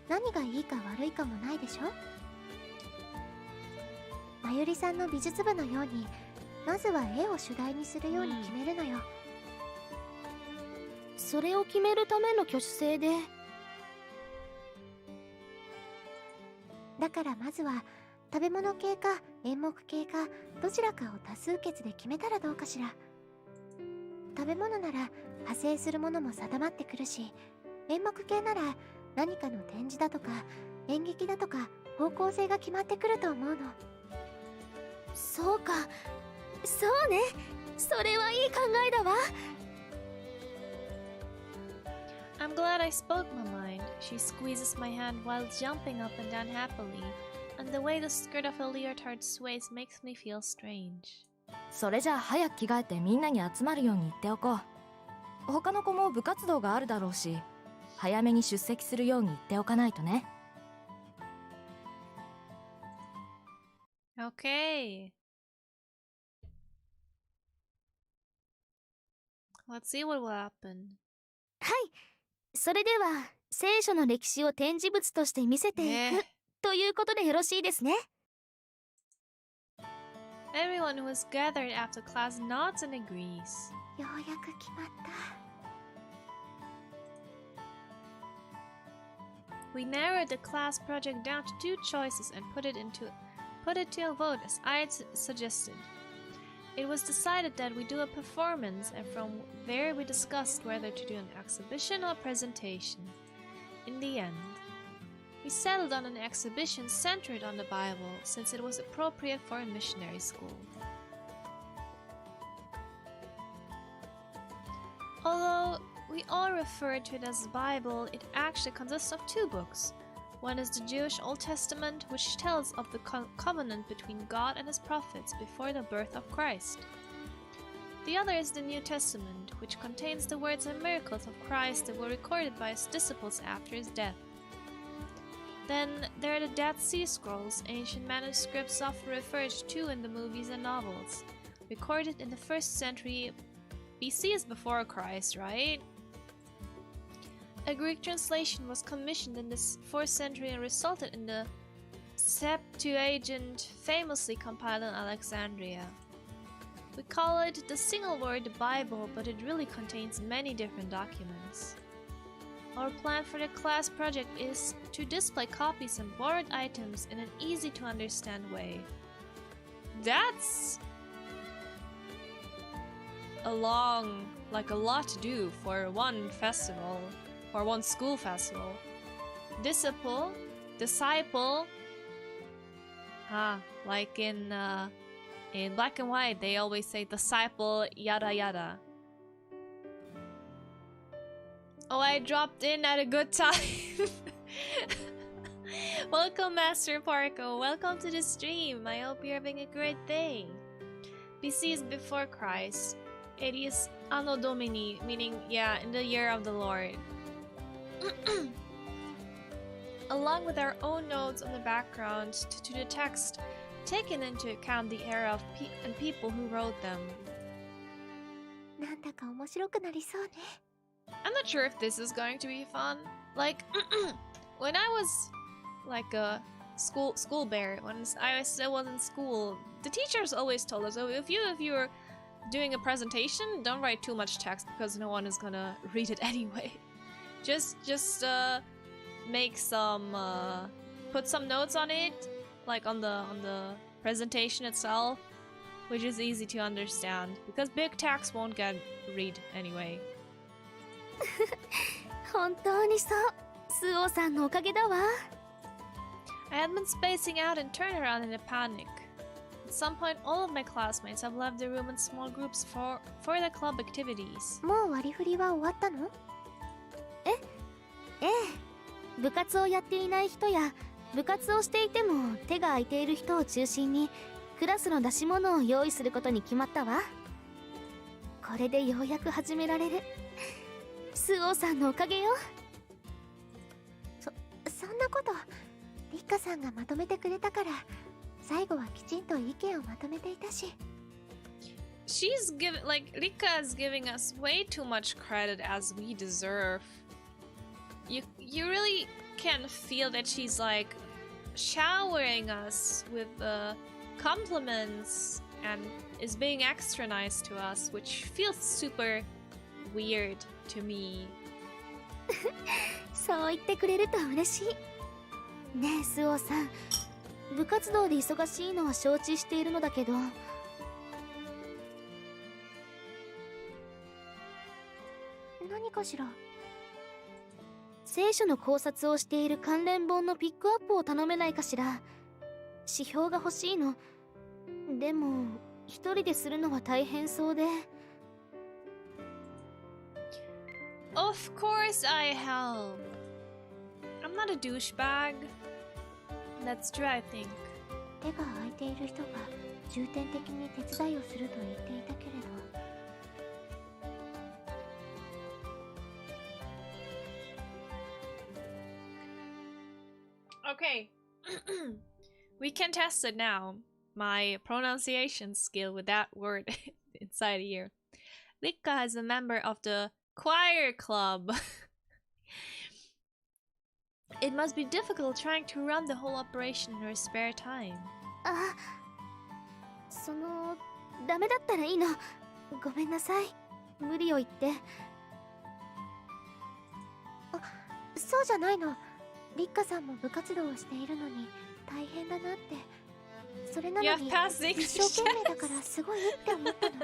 Speaker 2: 何がいいか悪いかもないでしょ。まゆりさんの美術部のように、まずは絵を主題にするように決めるのよ。それを決めるための挙手制で。だからまずは食べ物系か演目系かどちらかを多数決で決めたらどうかしら。食べ物なら派生するものも定まってくるし、演目系なら何かの展示だとか演劇だとか方向性が決まってくると思うの。そうか、そうね。それはいい考えだわ。
Speaker 1: I'm glad I spoke my mind. She squeezes my hand while jumping up and down happily, and the way the skirt of her leotard sways makes me feel strange.
Speaker 4: それじゃあ早く着替えてみんなに集まるように言っておこう。他の子も部活動があるだろうし、早めに出席するように言っておかないとね。
Speaker 1: Okay. Let's see what will happen.
Speaker 2: はい。それでは聖書の歴史を展示物として見せていく、ということでよろしいですね。
Speaker 1: Everyone who is gathered after class nods and agrees.
Speaker 2: ようやく決まった。
Speaker 1: We narrowed the class project down to 2 choices and put it to a vote as I had suggested. It was decided that we do a performance, and from there we discussed whether to do an exhibition or presentation. In the end, we settled on an exhibition centered on the Bible, since it was appropriate for a missionary school. Although we all refer to it as the Bible, it actually consists of 2 books. One is the Jewish Old Testament, which tells of the covenant between God and his prophets before the birth of Christ. The other is the New Testament, which contains the words and miracles of Christ that were recorded by his disciples after his death. Then there are the Dead Sea Scrolls, ancient manuscripts often referred to in the movies and novels. Recorded in the 1st century BC is before Christ, right? A Greek translation was commissioned in the 4th century and resulted in the Septuagint, famously compiled in Alexandria. We call it the single word Bible, but it really contains many different documents. Our plan for the class project is to display copies and borrowed items in an easy to understand way. That's a lot to do for one festival, or one school festival. Disciple, like in black and white, they always say disciple, yada yada. Oh, I dropped in at a good time. Welcome, Master Parko. Welcome to the stream. I hope you're having a great day. BC is before Christ. It is Anno Domini, meaning, yeah, in the year of the Lord. Along with our own notes on the background to the text, taking into account the era of and people who wrote them. I'm not sure if this is going to be fun. Like, when I was like a school bear, when I still was in school, the teachers always told us, oh, if you're doing a presentation, don't write too much text because no one is gonna read it anyway. Just make some put some notes on it, like on the presentation itself, which is easy to understand because big text won't get read anyway.
Speaker 2: 本当にそう。スオさんのおかげだわ。
Speaker 1: I had been spacing out and turned around in a panic. At some point, all of my classmates have left the room in small groups for the club activities.
Speaker 2: もう割り振りは終わったの？ええ。部活をやっていない人や部活をしていても手が空いている人を中心にクラスの出し物を用意することに決まったわ。これでようやく始められる。スオさんのおかげよ。そんなことリッカさんがまとめてくれたから最後はきちんと意見をまとめていたし。
Speaker 1: She's giving, like, Rika is giving us way too much credit as we deserve. You really can feel that she's like showering us with compliments and is being extra nice to us, which feels super weird to me.
Speaker 2: そう言ってくれると嬉しい。ねえスオさん、部活動で忙しいのは承知しているのだけど。何かしら。聖書の考察をしている関連本のピックアップを頼めないかしら。指標が欲しいの。でも一人でするのは大変そうで。
Speaker 1: Of course I help. I'm not a douchebag. That's true, I think.
Speaker 2: 手が空いている人が重点的に手伝いをすると言っていたけれど。
Speaker 1: Okay. We can test it now. My pronunciation skill with that word inside here. Rika is a member of the choir club. It must be difficult trying to run the whole operation in her spare time.
Speaker 2: あ、ダメだったらいいの。ごめんなさい。無理を言って。あ、そうじゃないの。リッカさんも部活動をしているのに大変だなって。それなのに一生懸命だからすごいって思ったの。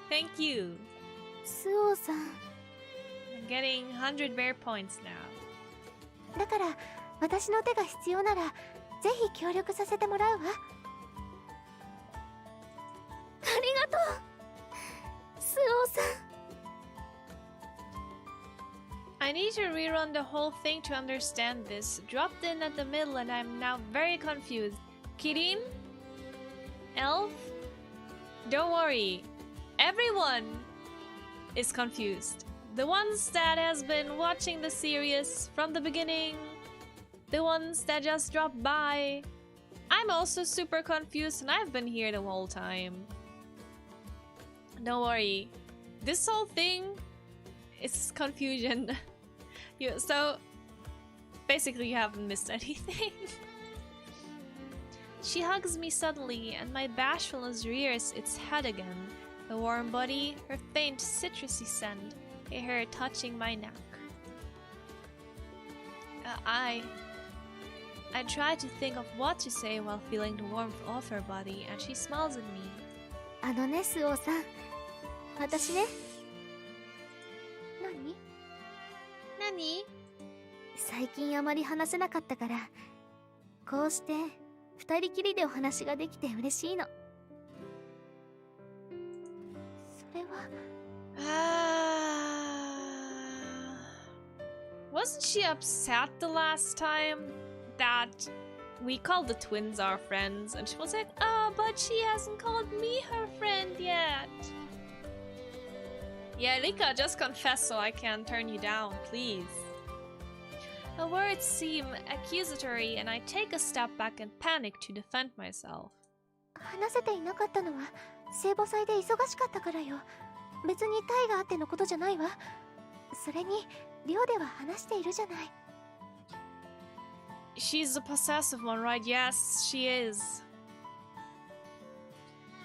Speaker 1: Thank you.
Speaker 2: スオさん。
Speaker 1: I'm getting 100 bear points now.
Speaker 2: だから私の手が必要ならぜひ協力させてもらうわ。ありがとう。スオさん。
Speaker 1: I need to rerun the whole thing to understand this. Dropped in at the middle and I'm now very confused. Kirin? Elf? Don't worry. Everyone is confused. The ones that has been watching the series from the beginning. The ones that just dropped by. I'm also super confused and I've been here the whole time. Don't worry. This whole thing is confusion. So basically you haven't missed anything. She hugs me suddenly and my bashfulness rears its head again. The warm body, her faint citrusy scent, Her touching my neck. I try to think of what to say while feeling the warmth of her body, and she smiles at me.
Speaker 2: あのね、スオさん。私ね。何？
Speaker 1: 何？
Speaker 2: 最近あまり話せなかったから、こうして二人きりでお話ができて嬉しいの。それは。
Speaker 1: Wasn't she upset the last time that we called the twins our friends? And she was like, oh, but she hasn't called me her friend yet. Yeah, Rika, just confess so I can turn you down, please. Her words seem accusatory, and I take a step back and panic to defend myself.
Speaker 2: 話せていなかったのは聖母祭で忙しかったからよ。別にタイがあってのことじゃないわ。それに寮では話しているじゃない。
Speaker 1: She's the possessive one, right? Yes, she is.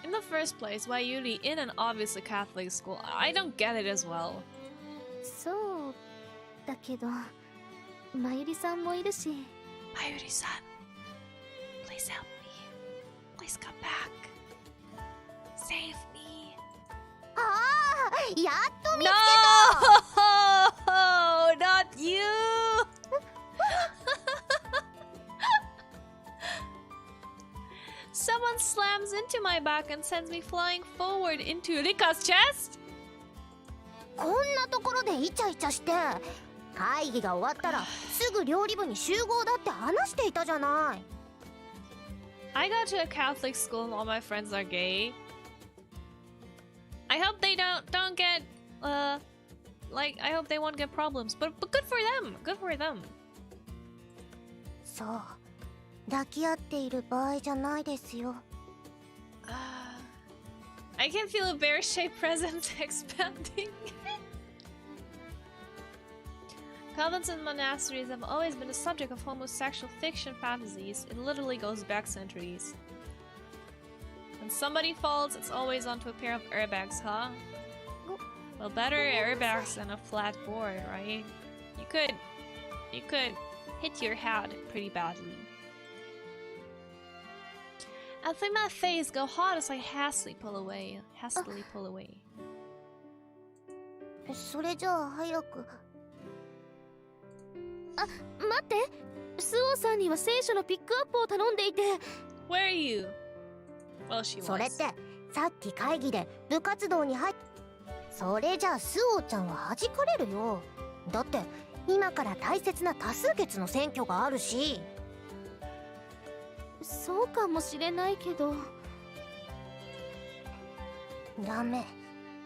Speaker 1: In the first place, why Yuri in an obviously Catholic school? I don't get it as well.
Speaker 2: そうだけど、まゆりさんもいるし。
Speaker 1: まゆりさん、please help me. Please come back. Save me.
Speaker 2: ああ、やっと見つけた。
Speaker 1: No, not you. Someone slams into my back and sends me flying forward into Rika's chest.
Speaker 2: こんなところでイチャイチャして。会議が終わったらすぐ料理部に集合だって話していたじゃない。
Speaker 1: I go to a Catholic school and all my friends are gay. I hope they don't get like I hope they won't get problems. But good for them. Good for them.
Speaker 2: そう。抱き合っている場合じゃないですよ。
Speaker 1: I can feel a bear-shaped presence expanding. Convents and monasteries have always been the subject of homosexual fiction fantasies. It literally goes back centuries. When somebody falls, it's always onto a pair of airbags, huh? Well, better airbags than a flat board, right? You could hit your head pretty badly. I feel my face go hot as I hastily pull away.
Speaker 2: それじゃあ早く。あ、待って。スオさんには聖書のピックアップを頼んでいて。
Speaker 1: Where are you? Well, she was.
Speaker 2: それってさっき会議で部活動に入っ。それじゃあスオちゃんは弾かれるよ。だって今から大切な多数決の選挙があるし。そうかもしれないけど。ダメ。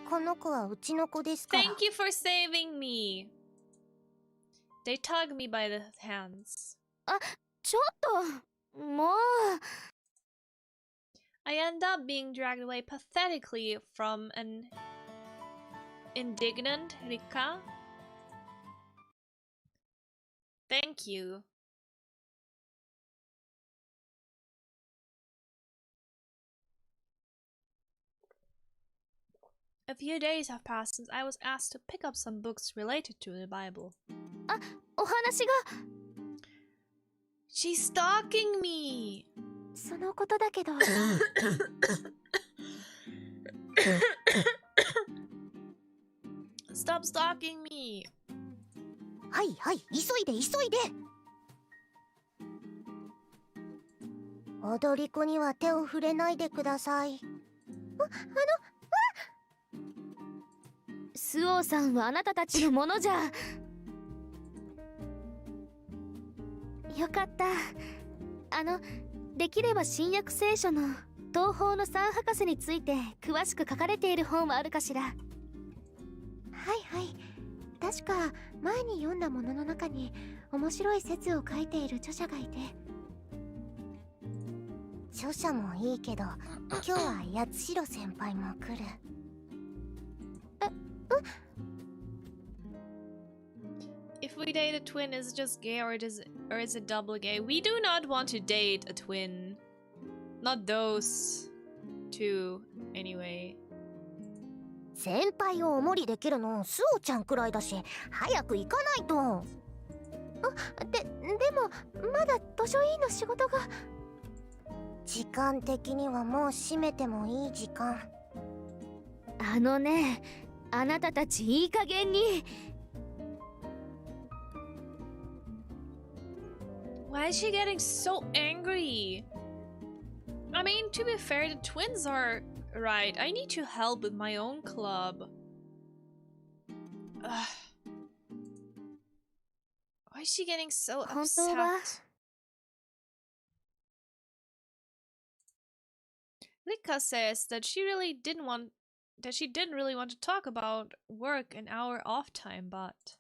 Speaker 2: この子はうちの子ですから。
Speaker 1: Thank you for saving me. They tug me by the hands.
Speaker 2: あ、ちょっと。もう。
Speaker 1: I end up being dragged away pathetically from an indignant Rika. Thank you. A few days have passed since I was asked to pick up some books related to the Bible.
Speaker 2: あ、お話が。
Speaker 1: She's stalking me!
Speaker 2: そのことだけど。
Speaker 1: Stop stalking me!
Speaker 2: はいはい、急いで急いで。踊り子には手を触れないでください。スオさんはあなたたちのものじゃ。よかった。できれば新約聖書の東方の三博士について詳しく書かれている本はあるかしら。はいはい。確か前に読んだものの中に面白い説を書いている著者がいて。著者もいいけど、今日は八代先輩も来る。
Speaker 1: If we date a twin, is it just gay or is it double gay? We do not want to date a twin. Not those two, anyway.
Speaker 2: 先輩をお守りできるのスオちゃんくらいだし、早く行かないと。でもまだ図書委員の仕事が。時間的にはもう閉めてもいい時間。
Speaker 3: あのね、あなたたちいい加減に。
Speaker 1: Why is she getting so angry? I mean, to be fair, the twins are right. I need to help with my own club. Ugh. Why is she getting so
Speaker 3: 本当は
Speaker 1: upset? Rika says that she didn't really want to talk about work in our off time, but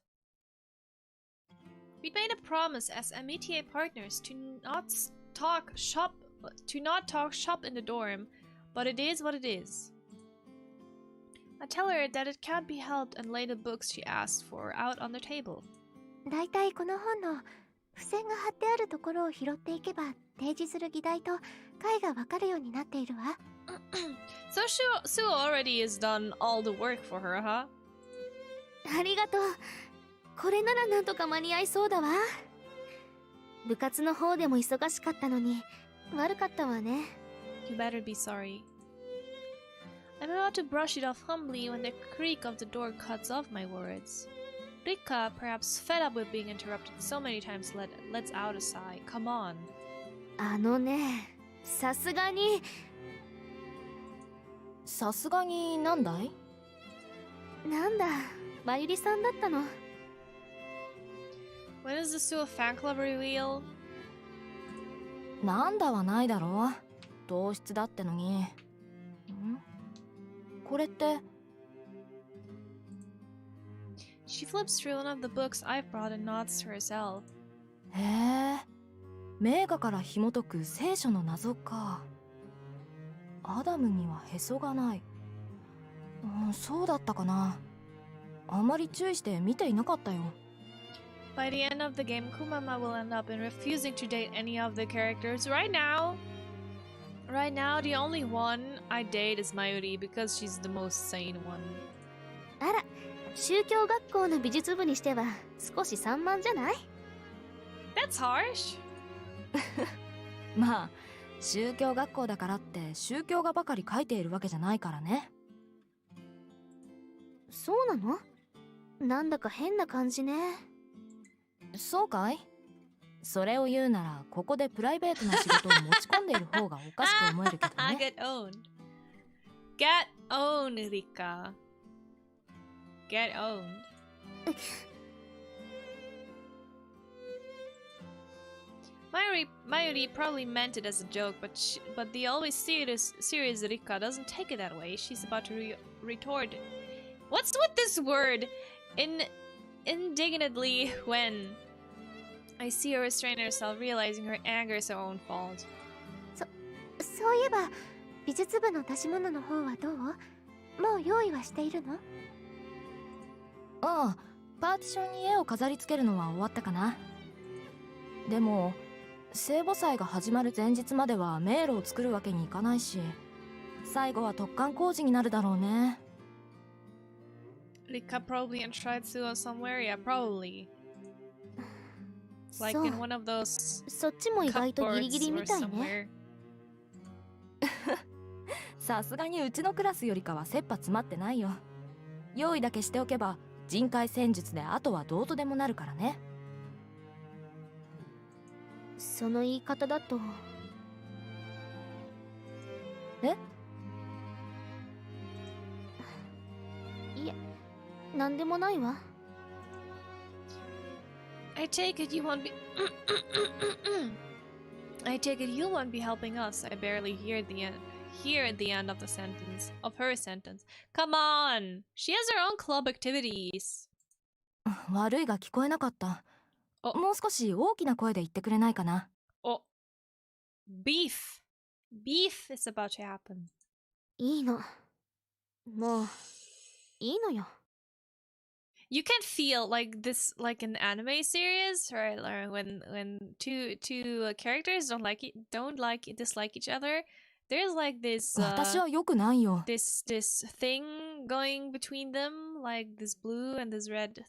Speaker 1: we made a promise as MBTA partners to not talk shop in the dorm, but it is what it is. I tell her that it can't be helped and lay the books she asked for out on the table.
Speaker 2: だいたいこの本の付箋が貼ってあるところを拾っていけば提示する議題と解がわかるようになっているわ。
Speaker 1: So Sue already has done all the work for her, huh?
Speaker 3: ありがとう。これならなんとか間に合いそうだわ。部活の方でも忙しかったのに悪かったわね。
Speaker 1: You better be sorry. I'm about to brush it off humbly when the creak of the door cuts off my words. Rika, perhaps fed up with being interrupted so many times, lets out a sigh. Come on.
Speaker 3: あのね、さすがに
Speaker 4: なんだい？
Speaker 3: なんだ、まゆりさんだったの。
Speaker 1: When is the Sue fan club reveal?
Speaker 4: なんだはないだろう。同室だってのに。ん？これって。
Speaker 1: She flips through one of the books I've brought and nods to herself.
Speaker 4: へえ、名画から紐解く聖書の謎か。アダムにはへそがない。そうだったかな。あまり注意して見ていなかったよ。
Speaker 1: By the end of the game, Kumama will end up in refusing to date any of the characters. Right now, the only one I date is Mayuri because she's the most sane one.
Speaker 3: あら、宗教学校の美術部にしては少し散漫じゃない？
Speaker 1: That's harsh.
Speaker 4: まあ、宗教学校だからって宗教画ばかり描いているわけじゃないからね。
Speaker 3: そうなの？なんだか変な感じね。
Speaker 4: そうかい？それを言うならここでプライベートな仕事を持ち込んでいる方がおかしく思えるけどね。
Speaker 1: Get owned. Get owned, Rika. Get owned. Mayuri probably meant it as a joke, but the always serious Rika doesn't take it that way. She's about to retort. What's with this word? Indignantly when I see her restrain herself, realizing her anger is her own fault.
Speaker 2: そういえば美術部の出し物の方はどう？もう用意はしているの？
Speaker 4: ああ、パーティションに絵を飾り付けるのは終わったかな。でも聖母祭が始まる前日までは迷路を作るわけにいかないし、最後は突貫工事になるだろうね。
Speaker 1: Rika probably tried Suo somewhere, yeah, probably. Like in one of those
Speaker 3: そっちも意外とギリギリみたいね。
Speaker 4: さすがにうちのクラスよりかは切羽詰まってないよ。用意だけしておけば人海戦術であとはどうとでもなるからね。
Speaker 3: その言い方だと。
Speaker 4: え？
Speaker 3: いえ、なんでもないわ。
Speaker 1: I take it you won't be I take it you won't be helping us. I barely hear the end of her sentence. Come on! She has her own club activities.
Speaker 4: 悪いが聞こえなかった。もう少し大きな声で言ってくれないかな。
Speaker 1: Beef is about to happen.
Speaker 3: いいの。もういいのよ。
Speaker 1: You can feel like this, like an anime series, right? When two characters dislike each other, there's like this
Speaker 4: 私は良くないよ。
Speaker 1: this thing going between them, like this blue and this red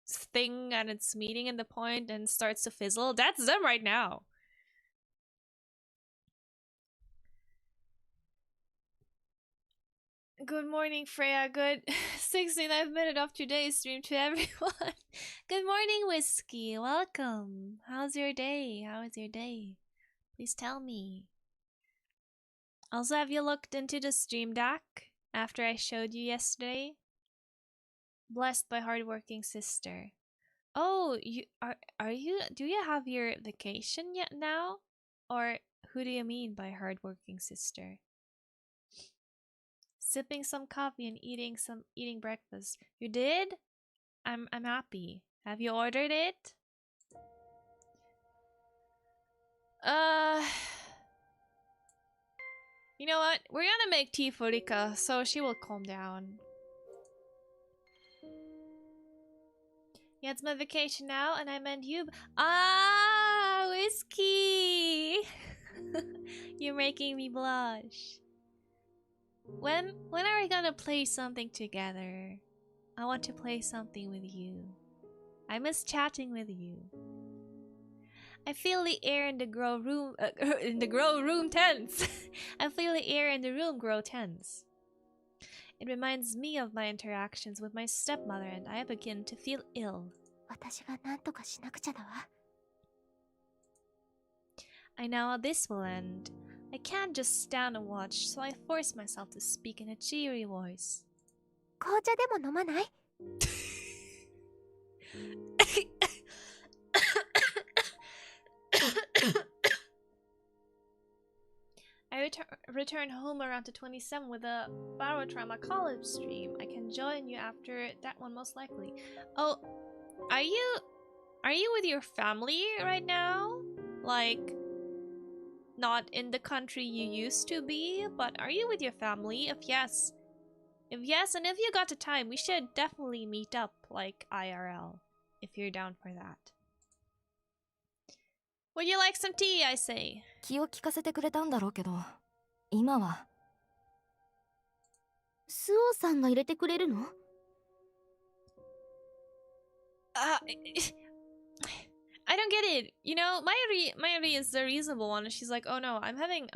Speaker 1: thing, and it's meeting in the point and starts to fizzle. That's them right now. Good morning, Freya. Good 69th minute of today's stream to everyone. Good morning, Whiskey. Welcome. How's your day? How is your day? Please tell me. Also, have you looked into the stream deck after I showed you yesterday? Blessed by hardworking sister. Oh, you are you? Do you have your vacation yet now? Or who do you mean by hardworking sister? Sipping some coffee and eating breakfast. You did? I'm happy. Have you ordered it? You know what? We're gonna make tea for Rika so she will calm down. Yeah, it's my vacation now, and I meant you. Ah, Whiskey! You're making me blush. When are we gonna play something together? I want to play something with you. I miss chatting with you. I feel the air in the grow room tense. I feel the air in the room grow tense. It reminds me of my interactions with my stepmother, and I begin to feel ill.
Speaker 2: 私が何とかしなくちゃだわ。
Speaker 1: I know how this will end. I can't just stand and watch, so I force myself to speak in a cheery voice.
Speaker 2: 紅茶でも飲まない？
Speaker 1: I return home around to 27 with a Barotrauma college stream. I can join you after that one most likely. Oh, are you with your family right now? Like, not in the country you used to be, but are you with your family? If yes, and if you got the time, we should definitely meet up, like IRL, if you're down for that. Would you like some tea, I say?
Speaker 4: 気を利かせてくれたんだろうけど、今は。
Speaker 2: スオさんが入れてくれるの？
Speaker 1: I don't get it. You know, Mayuri is the reasonable one. She's like, oh no, I'm having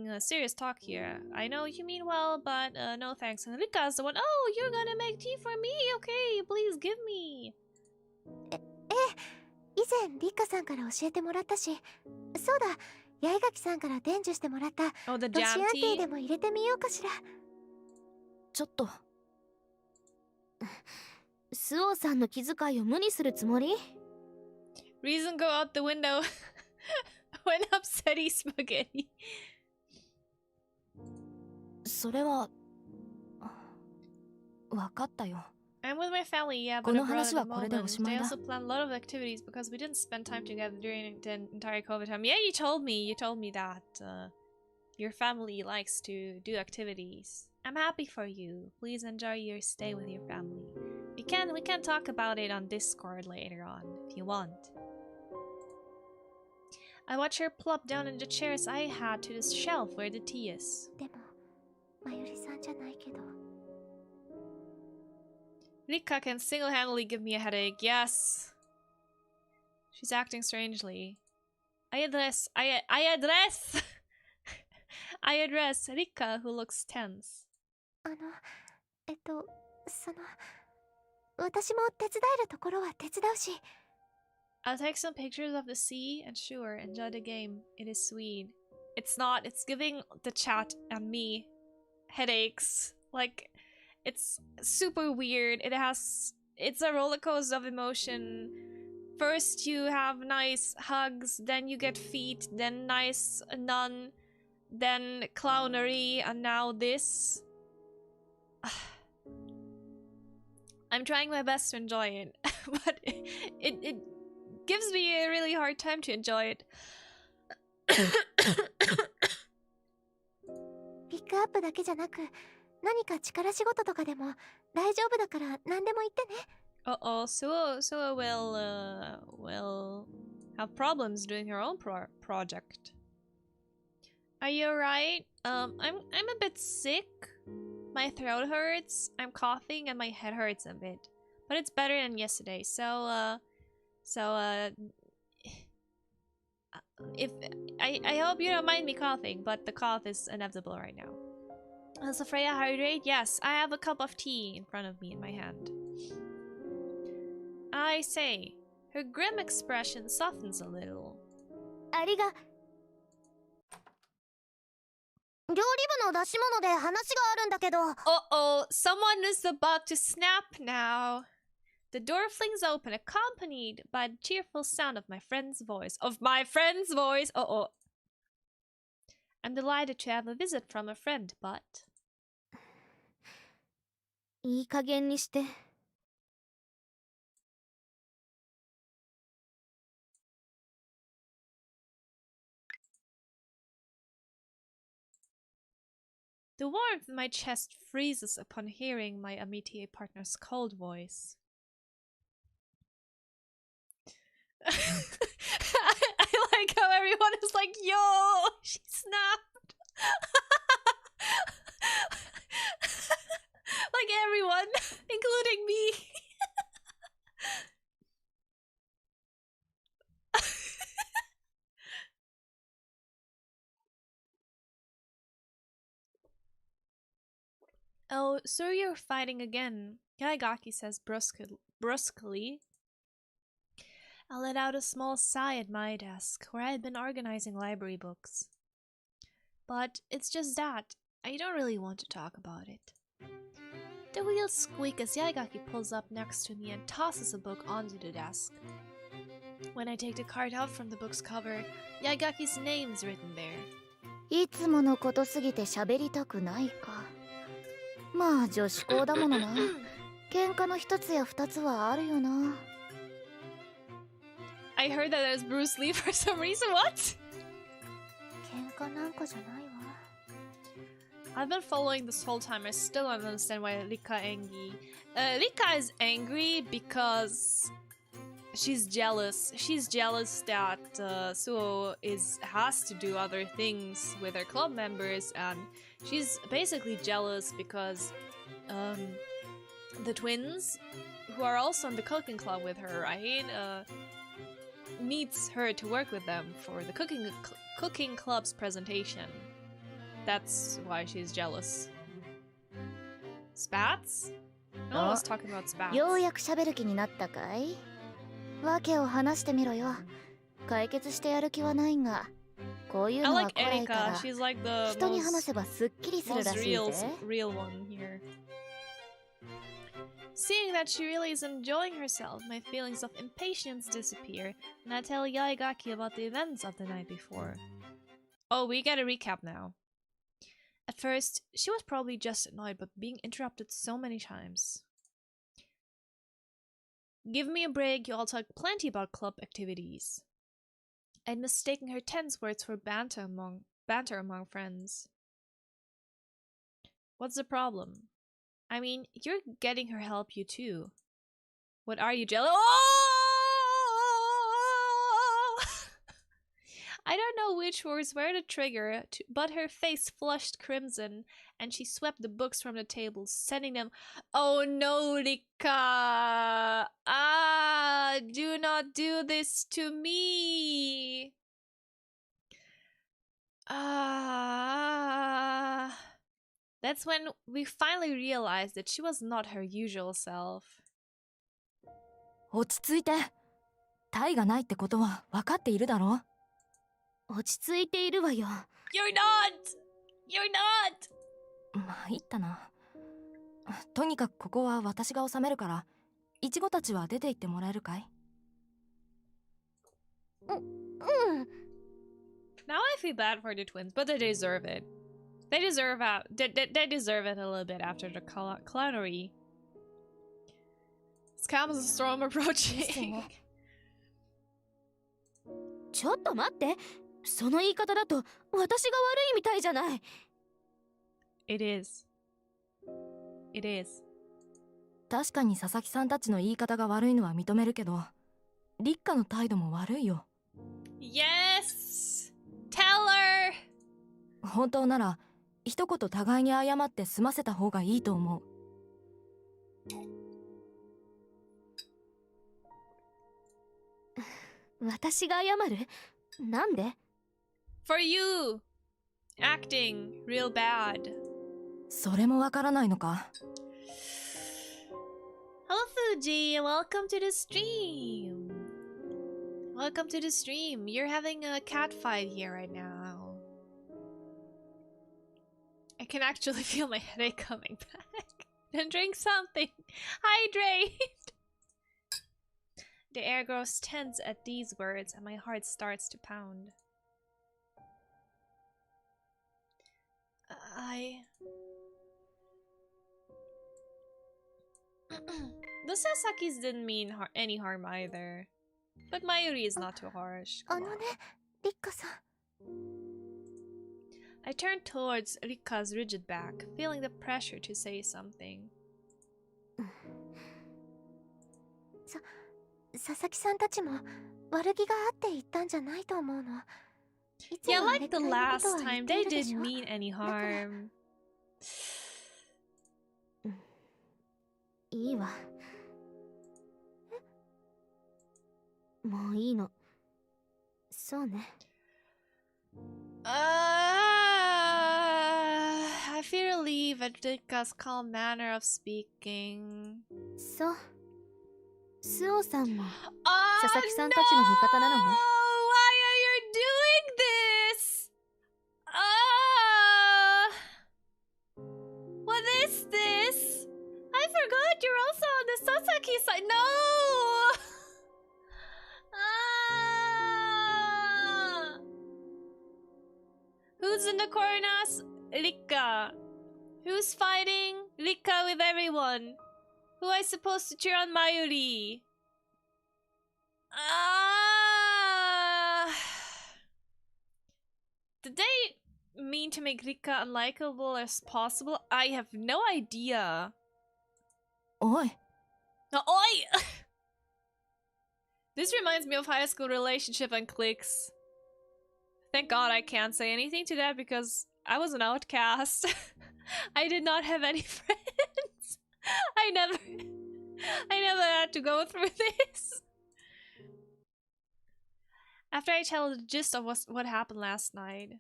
Speaker 1: a serious talk here. I know you mean well, but no thanks. And Rika's the one, oh, you're gonna make tea for me? Okay, please give me.
Speaker 2: 以前リカさんから教えてもらったし、そうだ、八重垣さんから伝授してもらった
Speaker 1: Oh, the
Speaker 2: ロシア
Speaker 1: jam
Speaker 2: ンティー
Speaker 1: tea?
Speaker 2: でも入れてみようかしら。
Speaker 4: ちょっと。
Speaker 2: スオさんの気遣いを無にするつもり？
Speaker 1: Reason go out the window. When upsetty spaghetti.
Speaker 4: それは。わかったよ。
Speaker 1: I'm with my family, yeah, but
Speaker 4: この
Speaker 1: abroad
Speaker 4: 話
Speaker 1: at
Speaker 4: は
Speaker 1: the
Speaker 4: これでお
Speaker 1: moment.
Speaker 4: しまい
Speaker 1: They
Speaker 4: だ。
Speaker 1: also plan a lot of activities because we didn't spend time together during the entire COVID time. Yeah, you told me that your family likes to do activities. I'm happy for you. Please enjoy your stay with your family. We can talk about it on Discord later on if you want. I watch her plop down in the chairs I had to the shelf where the tea is.
Speaker 2: でも、まゆりさんじゃないけど。
Speaker 1: Rika can single-handedly give me a headache, yes. She's acting strangely. I address Rika, who looks tense.
Speaker 2: 私も手伝えるところは手伝うし。
Speaker 1: I'll take some pictures of the sea and sure, enjoy the game. It is sweet. It's giving the chat and me headaches. Like, it's super weird. It's a roller coaster of emotion. First you have nice hugs, then you get feet, then nice nun, then clownery, and now this. I'm trying my best to enjoy it, but it gives me a really hard time to enjoy it.
Speaker 2: ピックアップだけじゃなく、何か力仕事とかでも大丈夫だから何でも言ってね。
Speaker 1: Uh-oh, Sua will have problems doing her own project. Are you alright? I'm a bit sick. My throat hurts, I'm coughing, and my head hurts a bit. But it's better than yesterday, if I hope you don't mind me coughing, but the cough is inevitable right now. So Freya, hydrate? Yes, I have a cup of tea in front of me in my hand. I say, her grim expression softens a little.
Speaker 2: ありが。料理部の出し物で話があるんだけど。
Speaker 1: Uh-oh, someone is about to snap now. The door flings open, accompanied by the cheerful sound of my friend's voice. Uh-oh. I'm delighted to have a visit from a friend, but...
Speaker 2: いい加減にして。
Speaker 1: The warmth in my chest freezes upon hearing my amitié partner's cold voice. I like how everyone is like, yo, she snapped. Like everyone, including me. Oh, so you're fighting again, Yaigaki says brusquely. I let out a small sigh at my desk, where I had been organizing library books. But it's just that, I don't really want to talk about it. The wheels squeak as Yaigaki pulls up next to me and tosses a book onto the desk. When I take the card out from the book's cover, Yaigaki's name is written there.
Speaker 2: いつものことすぎて喋りたくないか。まあ女子校だものな。喧嘩の一つや二つはあるよな。
Speaker 1: I heard that it was Bruce Lee for some reason. What?
Speaker 2: 喧嘩なんかじゃないわ。
Speaker 1: I've been following this whole time. I still don't understand why Rika angry. Rika is angry because she's jealous. She's jealous that Suo has to do other things with her club members, and she's basically jealous because the twins, who are also in the cooking club with her, right? Needs her to work with them for the cooking club's presentation. That's why she's jealous. Spats? No one was talking about spats.
Speaker 2: ようやく喋る気になったかい？訳を話してみろよ。解決してやる気はないが、こういうのは怖いから、人に話せばすっきりするらしいぜ。
Speaker 1: Real one here. Seeing that she really is enjoying herself, my feelings of impatience disappear, and I tell Yaigaki about the events of the night before. Oh, we get a recap now. At first, she was probably just annoyed by being interrupted so many times. Give me a break, you all talk plenty about club activities. I'd mistaken her tense words for banter among friends. What's the problem? I mean, you're getting her help you too. What are you jealous? Oh! I don't know which words were the trigger, but her face flushed crimson, and she swept the books from the table, sending them. Oh no, Rika! Ah, do not do this to me! Ah. That's when we finally realized that she was not her usual self.
Speaker 4: 落ち着いて。タイがないってことは分かっているだろう。
Speaker 2: 落ち着いているわよ。
Speaker 1: You're not! You're not!
Speaker 4: まあいったな。とにかくここは私が収めるから、イチゴたちは出て行ってもらえるかい？
Speaker 2: うん。
Speaker 1: Now I feel bad for the twins, but they deserve it. They deserve it a little bit after the clownery. Scam is a storm approaching.
Speaker 2: ちょっと待って。その言い方だと私が悪いみたいじゃない。
Speaker 1: It is. It is.
Speaker 4: 確かに佐々木さんたちの言い方が悪いのは認めるけど、立花の態度も悪いよ。
Speaker 1: Yes! Tell her!
Speaker 4: 本当なら一言互いに謝って済ませた方がいいと思う。
Speaker 3: 私が謝る？なんで？
Speaker 1: For you! Acting real bad.
Speaker 4: それもわからないのか。
Speaker 1: Hello Fuji, welcome to the stream. Welcome to the stream. You're having a cat fight here right now. I can actually feel my headache coming back. Then drink something. Hydrate! The air grows tense at these words and my heart starts to pound. The Sasakis didn't mean any harm either. But Mayuri is not too harsh. Come on.
Speaker 2: リッカさん。
Speaker 1: I turned towards Rikka's rigid back, feeling the pressure to say something.
Speaker 2: 佐々木さんたちも悪気があって言ったんじゃないと思うの。
Speaker 1: Yeah, like the last time, they didn't mean any harm.
Speaker 2: いいわ。もういいの。そうね。
Speaker 1: I feel relief at Rikka's calm manner of speaking.
Speaker 2: そう。スオさんも
Speaker 1: Oh,
Speaker 2: 佐々木さんたちの味方なのね。
Speaker 1: Why are you doing this? What is this? I forgot you're also on the Sasaki side. No! Who's in the corners? Rikka. Who's fighting? Rikka with everyone. Who I supposed to cheer on? Mayuri. Did they mean to make Rikka unlikable as possible? I have no idea.
Speaker 4: おい。
Speaker 1: Oi! This reminds me of high school relationship and cliques. Thank God I can't say anything to that because I was an outcast. I did not have any friends. I never had to go through this. After I tell the gist of what happened last night.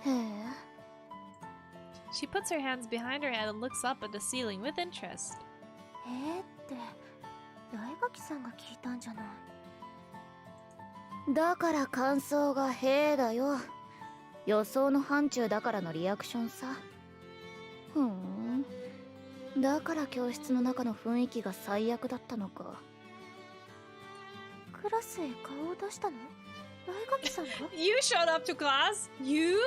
Speaker 2: へえ。
Speaker 1: She puts her hands behind her head and looks up at the ceiling with interest.
Speaker 2: へえって大垣さんが聞いたんじゃない。だから感想がへえだよ。予想の範疇だからのリアクションさ。ふん。だから教室の中の雰囲気が最悪だったのか。クラスへ顔を出したの？大垣さんが？
Speaker 1: You showed up to class? You?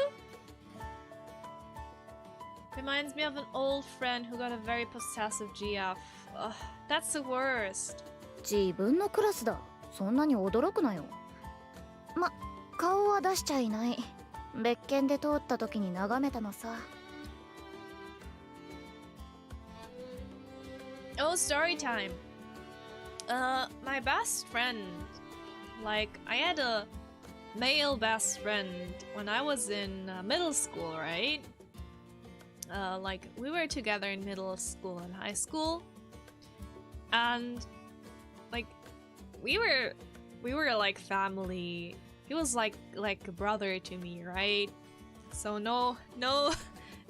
Speaker 1: Reminds me of an old friend who got a very possessive GF. Ugh, that's the worst.
Speaker 2: 自分のクラスだ。そんなに驚くなよ。ま、顔は出しちゃいない。別件で通った時に眺めたのさ。
Speaker 1: Oh, story time. My best friend. Like, I had a male best friend when I was in middle school, right? Like, we were together in middle school and high school. And, like, we were like family. He was like a brother to me, right? So no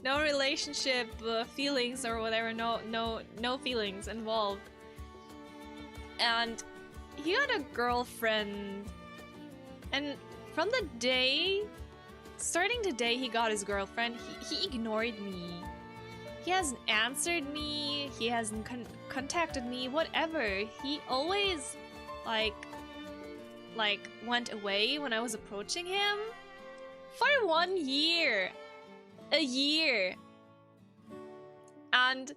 Speaker 1: relationship feelings or whatever, no feelings involved. And he had a girlfriend, and from the day, starting the day he got his girlfriend, he ignored me. He hasn't answered me, he hasn't contacted me, whatever. He always like went away when I was approaching him for 1 year. A year. And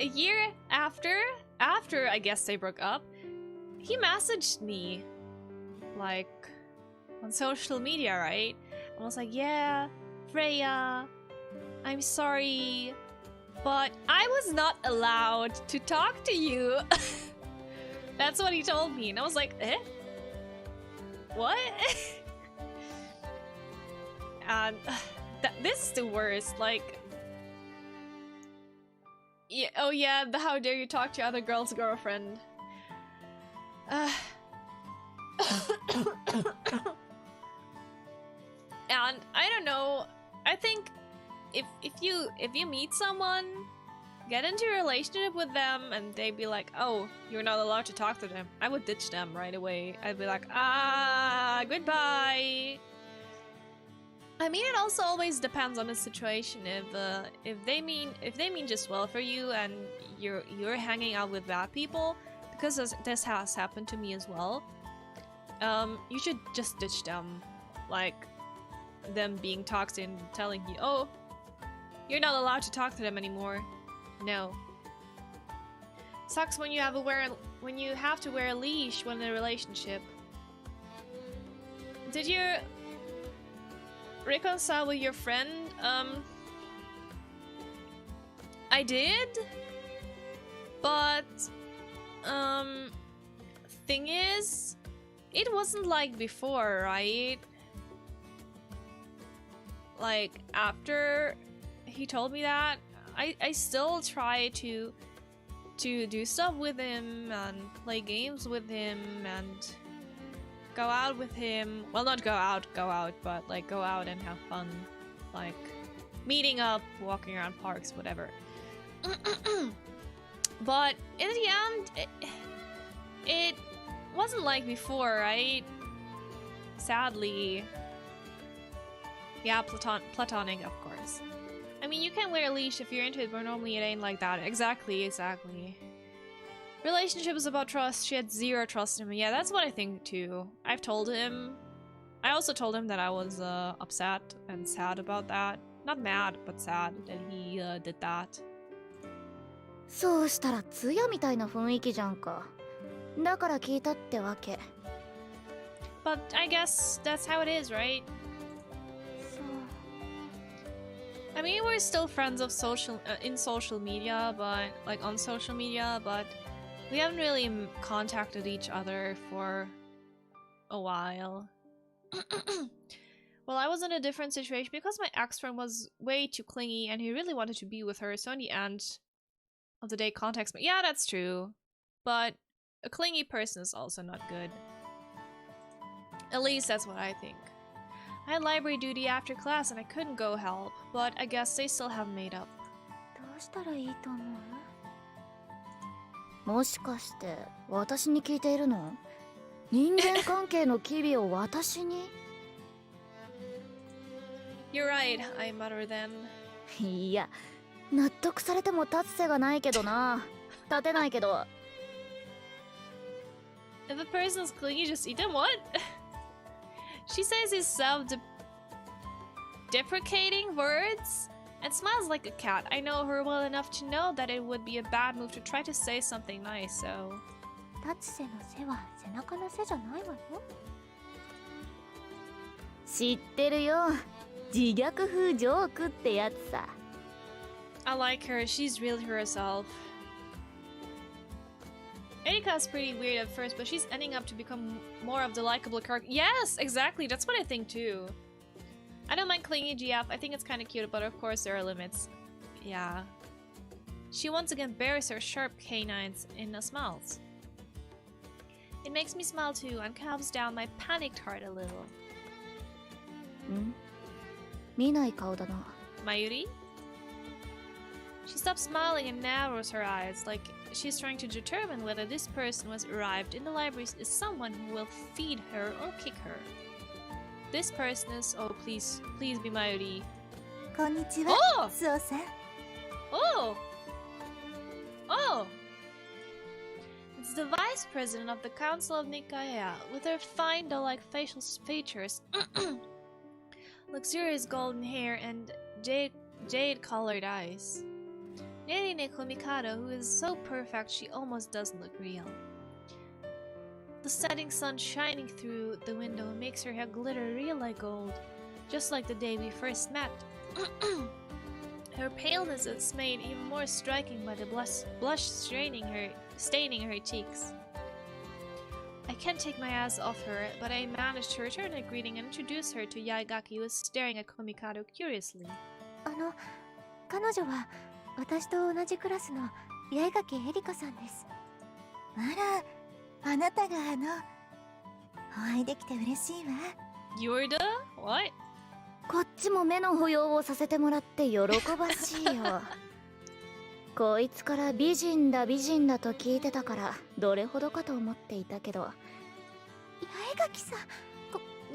Speaker 1: a year after I guess they broke up, he messaged me like on social media, right? And I was like, yeah, Freya, I'm sorry, but I was not allowed to talk to you. That's what he told me, and I was like, eh? What? And this is the worst. Like, yeah, oh yeah, the how dare you talk to your other girl's girlfriend. And I don't know. I think if you meet someone, get into a relationship with them, and they'd be like, "Oh, you're not allowed to talk to them," I would ditch them right away. I'd be like, goodbye. I mean, it also always depends on the situation. If they mean just well for you, and you're hanging out with bad people, because this has happened to me as well. You should just ditch them, like them being toxic and telling you, "Oh, you're not allowed to talk to them anymore." No. Sucks when you have to wear a leash when in a relationship. Did you reconcile with your friend? I did, but thing is, it wasn't like before, right? Like after he told me that, I still try to do stuff with him and play games with him and go out with him. Well, not go out, but like go out and have fun, like meeting up, walking around parks, whatever. But in the end, it wasn't like before, right? Sadly. Yeah, platonic, of course. I mean, you can wear a leash if you're into it, but normally it ain't like that. Exactly. Relationship is about trust. She had zero trust in me. Yeah, that's what I think too. I've told him. I also told him that I was upset and sad about that. Not mad, but sad that he did that.
Speaker 2: そうしたら通夜みたいな雰囲気じゃんか。だから聞いたってわけ。
Speaker 1: But I guess that's how it is, right? I mean, we're still friends of in social media, but like on social media, but we haven't really contacted each other for a while. Well, I was in a different situation because my ex-friend was way too clingy and he really wanted to be with her, so in the end of the day contacts me. Yeah, that's true. But a clingy person is also not good. At least that's what I think. I had library duty after class and I couldn't go help, but I guess they still haven't made up.
Speaker 2: どうしたらいいと思う？もしかして私に聞いているの？人間関係の機微を私に？
Speaker 1: You're right, I mutter then.
Speaker 2: いや、納得されても立つ瀬がないけどな。立てないけど。
Speaker 1: If a person's clingy, just eat them. What? She says these self-deprecating words and smiles like a cat. I know her well enough to know that it would be a bad move to try to say something nice, so...
Speaker 2: 立つ瀬の瀬は背中の瀬じゃないわよ。知ってるよ。自虐風ジョークってやつさ。
Speaker 1: I like her. She's really herself. Erika's pretty weird at first, but she's ending up to become more of the likable character. Yes, exactly. That's what I think too. I don't mind clingy GF. I think it's kind of cute, but of course there are limits. Yeah. She once again bares her sharp canines in a smiles. It makes me smile too and calms down my panicked heart a little.
Speaker 2: 見ない顔だな。
Speaker 1: Mayuri? She stops smiling and narrows her eyes, like she's trying to determine whether this person who has arrived in the library is someone who will feed her or kick her. This person is... Oh, please be Mayuri.
Speaker 2: こんにちは。
Speaker 1: Oh!
Speaker 2: スオさん。
Speaker 1: Oh! Oh! It's the vice president of the Council of Nikaya, with her fine doll-like facial features, luxurious golden hair, and jade-colored eyes. Nerine Komikado, who is so perfect she almost doesn't look real. The setting sun shining through the window makes her hair glitter real like gold, just like the day we first met. Her paleness is made even more striking by the blush staining her cheeks. I can't take my eyes off her, but I managed to return her greeting and introduce her to Yaegaki, who was staring at Komikado curiously.
Speaker 2: 彼女は私と同じクラスの八重垣エリカさんです。あら、あなたがお会いできて嬉しいわ。
Speaker 1: You're the what?
Speaker 3: こっちも目の保養をさせてもらって喜ばしいよ。こいつから美人だ美人だと聞いてたからどれほどかと思っていたけど。
Speaker 2: 八重垣さん、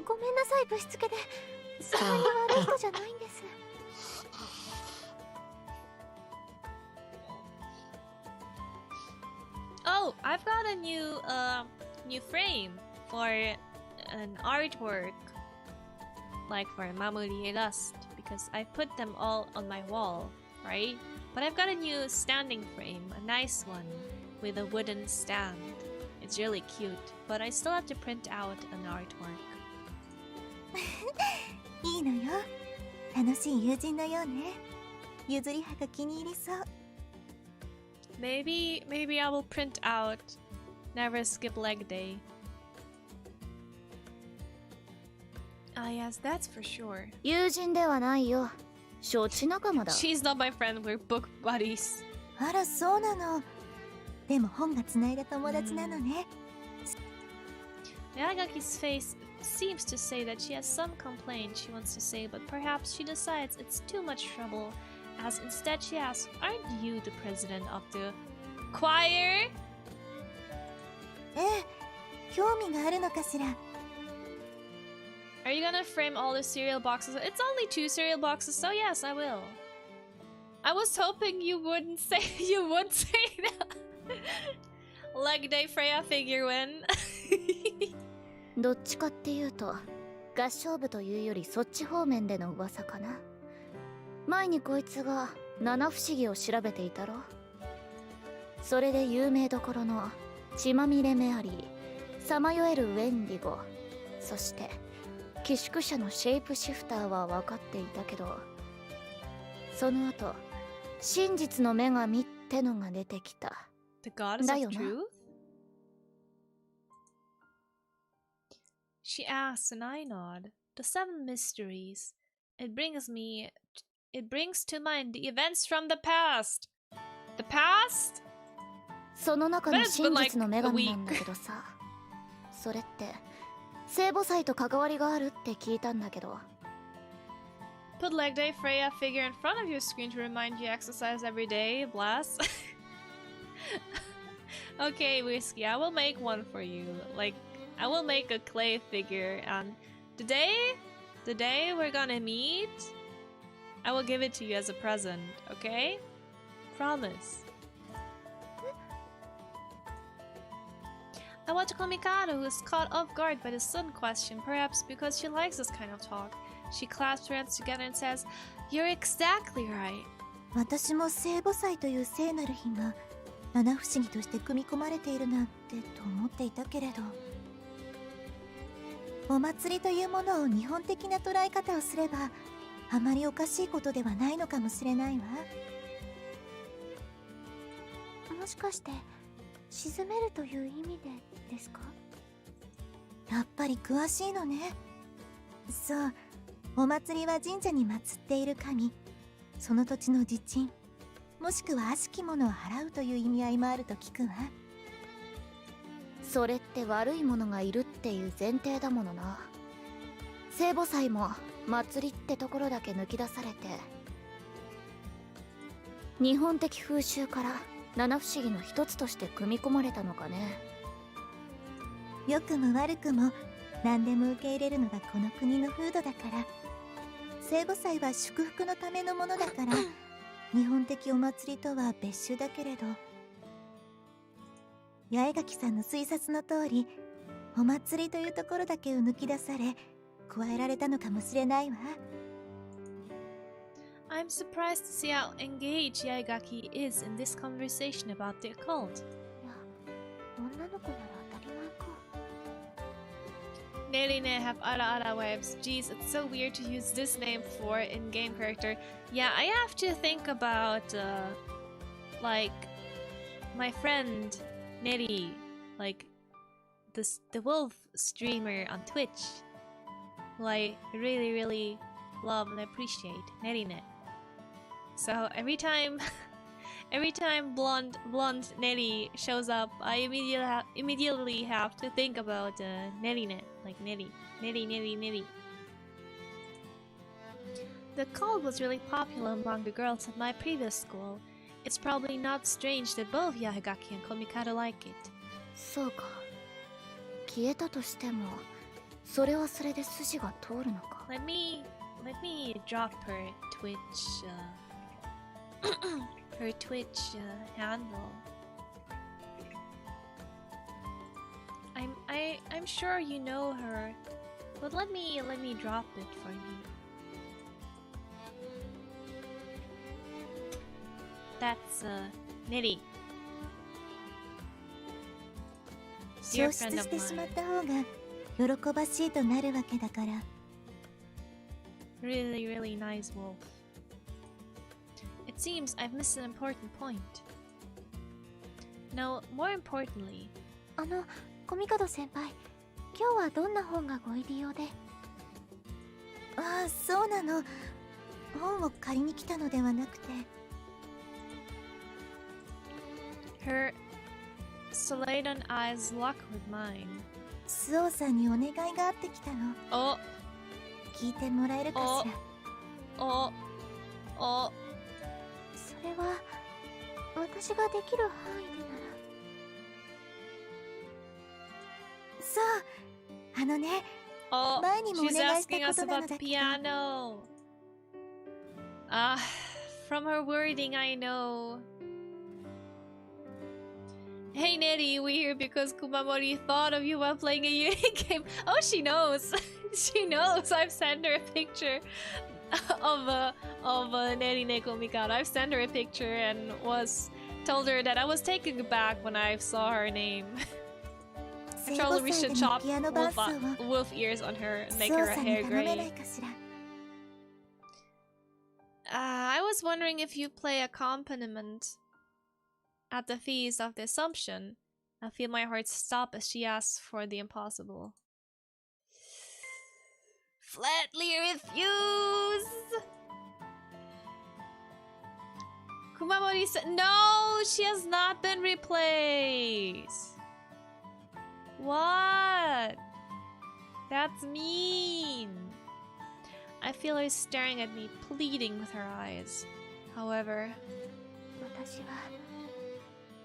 Speaker 2: ごめんなさい、ぶしつけで。そんなに悪い人じゃないんです。
Speaker 1: Oh, I've got a new frame for an artwork, like for Mamorillust, because I put them all on my wall, right? But I've got a new standing frame, a nice one, with a wooden stand. It's really cute, but I still have to print out an artwork.
Speaker 2: いいのよ。楽しい友人のようね。譲り葉が気に入りそう。
Speaker 1: Maybe I will print out Never Skip Leg Day. Ah yes, that's for sure.
Speaker 3: 友人ではないよ。承知仲間だ。
Speaker 1: She's not my friend, we're book buddies.
Speaker 2: あら、そうなの。でも本がつないだ友達なのね。
Speaker 1: Yagaki's face seems to say that she has some complaint she wants to say, but perhaps she decides it's too much trouble, as instead she asks, aren't you the president of the choir?
Speaker 2: ええ、興味があるのかしら。
Speaker 1: Are you gonna frame all the cereal boxes? It's only 2 cereal boxes, so yes, I will. I was hoping you would say that. Leg day Freya figure win.
Speaker 3: どっちかっていうと合唱部というよりそっち方面での噂かな。前にこいつが七不思議を調べていたろ。それで有名どころの血まみれメアリー、さまよえるウェンディゴ、そして寄宿舎のシェイプシフターは分かっていたけど、その後真実の女神ってのが出てきた。
Speaker 1: The goddess of truth? She asks and I nod. The 7 mysteries. It brings to mind the events from the past. The past?
Speaker 3: その中の真実の女神なんだけどさ、それって聖母祭と関わりがあるって聞いたんだけど。
Speaker 1: Put leg day Freya figure in front of your screen to remind you exercise every day. Blast. Okay, Whiskey, I will make one for you. Like, I will make a clay figure, and the day we're gonna meet, I will give it to you as a present, okay? Promise. I watch Komikado, who is caught off guard by the sudden question, perhaps because she likes this kind of talk. She clasps her hands together and says, "You're exactly right."
Speaker 2: 私も聖母祭という聖なる日が七不思議として組み込まれているなんてと思っていたけれど、お祭りというものを日本的な捉え方をすればあまりおかしいことではないのかもしれないわ。もしかして沈めるという意味でですか？やっぱり詳しいのね。そう、お祭りは神社に祀っている神、その土地の自鎮、もしくは悪しきものを払うという意味合いもあると聞くわ。
Speaker 3: それって悪いものがいるっていう前提だものな。聖母祭も祭りってところだけ抜き出されて、日本的風習から七不思議の一つとして組み込まれたのかね。
Speaker 2: 良くも悪くも何でも受け入れるのがこの国の風土だから。聖母祭は祝福のためのものだから日本的お祭りとは別種だけれど、八重垣さんの推察の通り、お祭りというところだけを抜き出され加えられたのかもしれないわ。
Speaker 1: I'm surprised to see how engaged Yaegaki is in this conversation about the occult.
Speaker 2: いや、女の子なら当たり前か。
Speaker 1: Nerine have ara waves. Geez, it's so weird to use this name for in-game character. Yeah, I have to think about, like, my friend Neri. Like, the wolf streamer on Twitch, who I really love and appreciate, Nerine. So every time blonde Neri shows up, I immediately have to think about Nerine, like Neri. The cult was really popular among the girls at my previous school. It's probably not strange that both Yahagaki and Komikado like it.
Speaker 2: そうか。消えたとしても、それはそれで筋が通るのか。
Speaker 1: Let me drop her Twitch her Twitch handle. I'm sure you know her, but let me drop it for you. That's Nitty.
Speaker 2: 消失してしまった方が喜ばしいとなるわけだから。
Speaker 1: Really nice wolf. It seems I've missed an important point. Now, more importantly,
Speaker 2: コミカド先輩、今日はどんな本がご入り用で？ああ、そうなの。本を借りに来たのではなくて。
Speaker 1: her Celadon eyes lock with mine.
Speaker 2: スオさんにお願いがあってきたの。
Speaker 1: お、
Speaker 2: 聞いてもらえるかしら。
Speaker 1: お、
Speaker 2: それは私ができる範囲でなら。そう、ね、
Speaker 1: oh,
Speaker 2: 前にもお
Speaker 1: she's
Speaker 2: 願いし
Speaker 1: asking
Speaker 2: たこ
Speaker 1: us
Speaker 2: とな
Speaker 1: about
Speaker 2: の
Speaker 1: the
Speaker 2: だけど。
Speaker 1: piano. From her wording, I know. Hey Nettie, we're here because Kumamori thought of you while playing a unique game. Oh, she knows. She knows. I've sent her a picture of Nettie Neko Mikado. I've sent her a picture and told her that I was taken aback when I saw her name. I told her we should chop wolf ears on her and make her hair gray. I was wondering if you play accompaniment at the Feast of the Assumption. I feel my heart stop as she asks for the impossible. Flatly refuse! Kumamori said, no, she has not been replaced. What? That's mean. I feel her staring at me, pleading with her eyes. However,
Speaker 2: 私は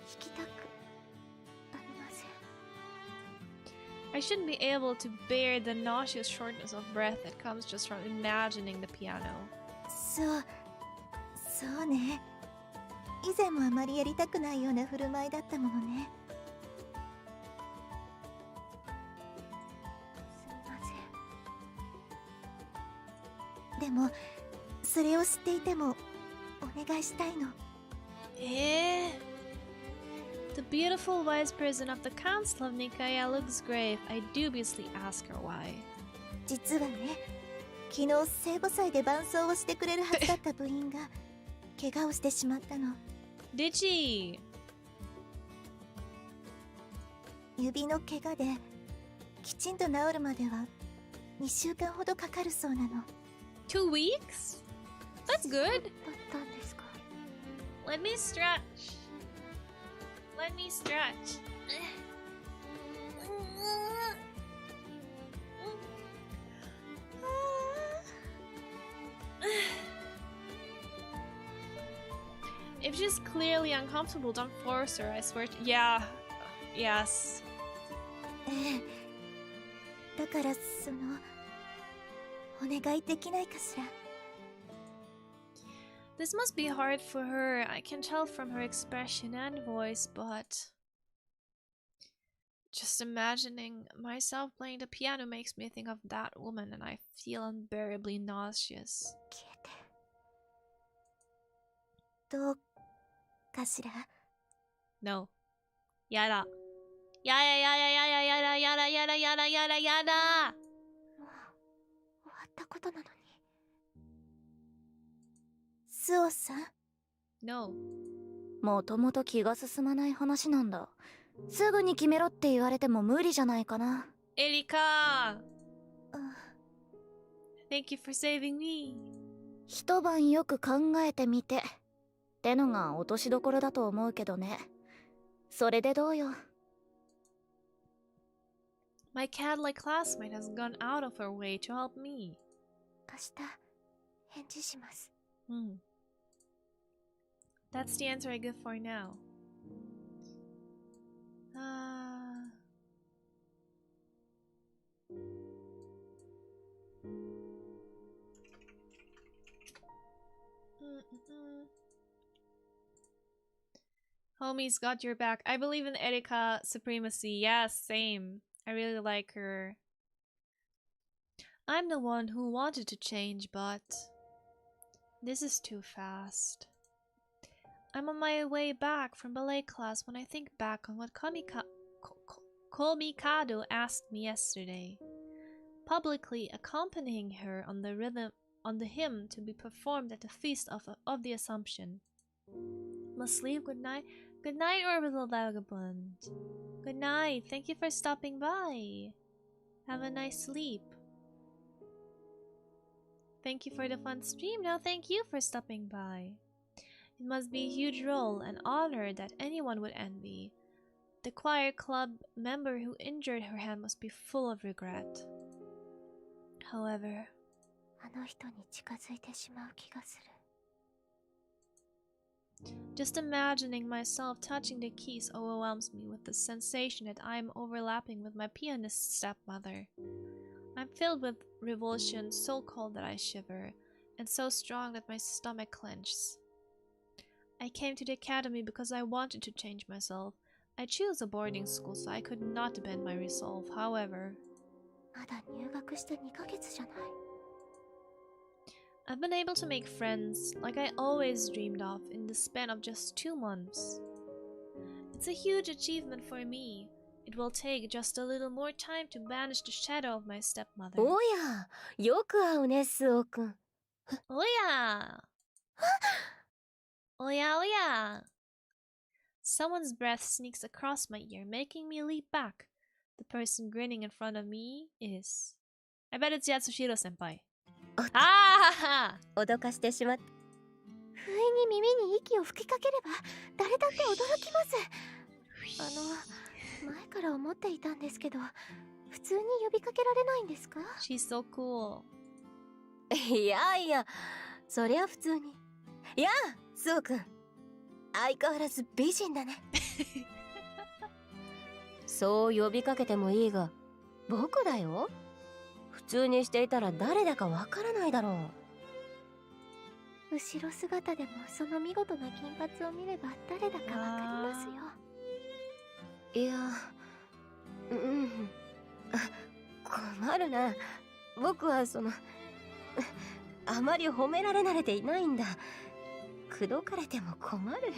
Speaker 2: 引きたくありません。
Speaker 1: I shouldn't be able to bear the nauseous shortness of breath that comes just from imagining the piano.
Speaker 2: そうね。以前もあまりやりたくないような振る舞いだったものね。すみません。でも、それを知っていてもお願いしたいの。
Speaker 1: The beautiful wise person of the Council of Nikaya looks grave. I dubiously ask her why.
Speaker 2: 実はね、昨日聖母祭で伴奏をしてくれるはずだった部員が怪我をしてしまったの。
Speaker 1: Did she?
Speaker 2: 指の怪我できちんと治るまでは2週間ほどかかるそうなの。
Speaker 1: 2 weeks? That's good.
Speaker 2: だったんですか。
Speaker 1: Let me stretch. Let me stretch. If she's clearly uncomfortable, don't force her, I swear to— Yeah. Yes.
Speaker 2: だからお願いできないかしら。
Speaker 1: This must be hard for her. I can tell from her expression and voice, but just imagining myself playing the piano makes me think of that woman and I feel unbearably nauseous.
Speaker 2: どうかしら。
Speaker 1: No. Yada. Yada yada yada yada yada yada yada yada yada.
Speaker 2: もう終わったことなのに。スオさん。
Speaker 1: No.
Speaker 3: もともと気が進まない話なんだ。
Speaker 2: すぐに決めろって言われても無理じゃないかな。
Speaker 1: エリカ Thank you for saving me.
Speaker 2: 一晩よく考えてみてってのが落としどころだと思うけどね。それでどうよ。
Speaker 1: My cat-like classmate has gone out of her way to help me.
Speaker 2: 明日返事します。
Speaker 1: That's the answer I give for now. Homie's got your back. I believe in Erika supremacy. Yes, same. I really like her. I'm the one who wanted to change, but this is too fast. I'm on my way back from ballet class when I think back on what Komikado asked me yesterday. Publicly accompanying her on the hymn to be performed at the feast of the Assumption. Must leave. Good night. Good night, orbital vagabond. Good night. Thank you for stopping by. Have a nice sleep. Thank you for the fun stream. Now thank you for stopping by. It must be a huge role and honor that anyone would envy. The choir club member who injured her hand must be full of regret. However,
Speaker 2: あの人に近づいてしまう気がする。
Speaker 1: just imagining myself touching the keys overwhelms me with the sensation that I am overlapping with my pianist stepmother. I'm filled with revulsion, so cold that I shiver, and so strong that my stomach clenches. I came to the academy because I wanted to change myself. I chose a boarding school, so I could not bend my resolve. However,
Speaker 2: まだ入学して2ヶ月じゃない。
Speaker 1: I've been able to make friends, like I always dreamed of, in the span of just 2 months. It's a huge achievement for me. It will take just a little more time to banish the shadow of my stepmother.
Speaker 3: おや、よく会うね、スオくん。
Speaker 1: おやおやおや Someone's breath sneaks across my ear, making me leap back. The person grinning in front of me is... I bet it's Yatsushiro senpai. ああ
Speaker 3: 脅かしてしまった。
Speaker 2: 不意に耳に息を吹きかければ誰だって驚きます。前から思っていたんですけど、普通に呼びかけられないんですか？
Speaker 1: She's so cool.
Speaker 3: いやいや、そりゃ普通に。いやあ、スオくん。相変わらず美人だね。そう呼びかけてもいいが、僕だよ。普通にしていたら誰だかわからないだろう。
Speaker 2: 後ろ姿でもその見事な金髪を見れば誰だかわかりますよ。
Speaker 3: いや、困るな。僕はあまり褒められ慣れていないんだ。口説かれても困るよ。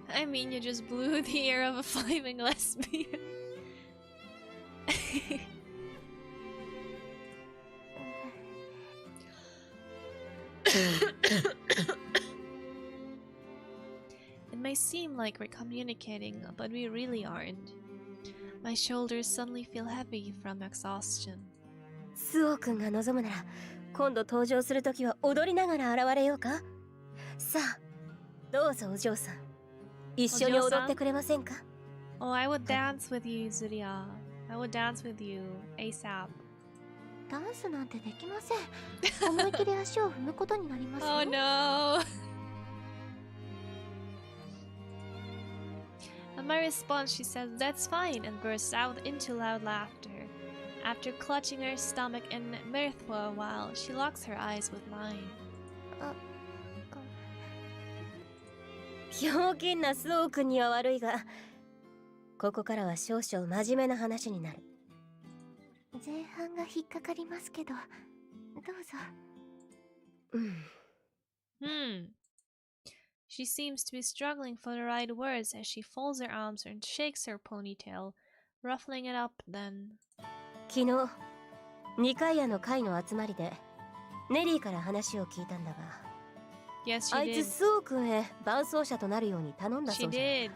Speaker 1: I mean, you just blew the air of a flaming lesbian. It may seem like we're communicating, but we really aren't. My shoulders suddenly feel heavy from exhaustion.
Speaker 3: スオ君が望むなら、今度登場するときは踊りながら現れようか。さあ、どうぞお嬢さん。一緒に踊ってくれませんか？
Speaker 1: Oh, I would dance with you, Zuria. I would dance with you ASAP.
Speaker 2: ダンスなんてできません。思い切り足を踏むことになりますよ。
Speaker 1: Oh no! At my response, she says, "That's fine," and bursts out into loud laughter. After clutching her stomach in mirth for a while, she locks her eyes with mine.
Speaker 3: ひょうきんなスオ君には悪いが、ここからは少々真面目な話になる。
Speaker 2: 前半が引っかかりますけど、どうぞ。
Speaker 1: She seems to be struggling for the right words as she folds her arms and shakes her ponytail, ruffling it up then.
Speaker 3: 昨日、2階屋の会の集まりで、ネリーから話を聞いたんだが、
Speaker 1: Yes, she
Speaker 3: あいつ
Speaker 1: did.
Speaker 3: スオ君へ伴奏者となるように頼んだそ
Speaker 1: She
Speaker 3: うじゃない
Speaker 1: did.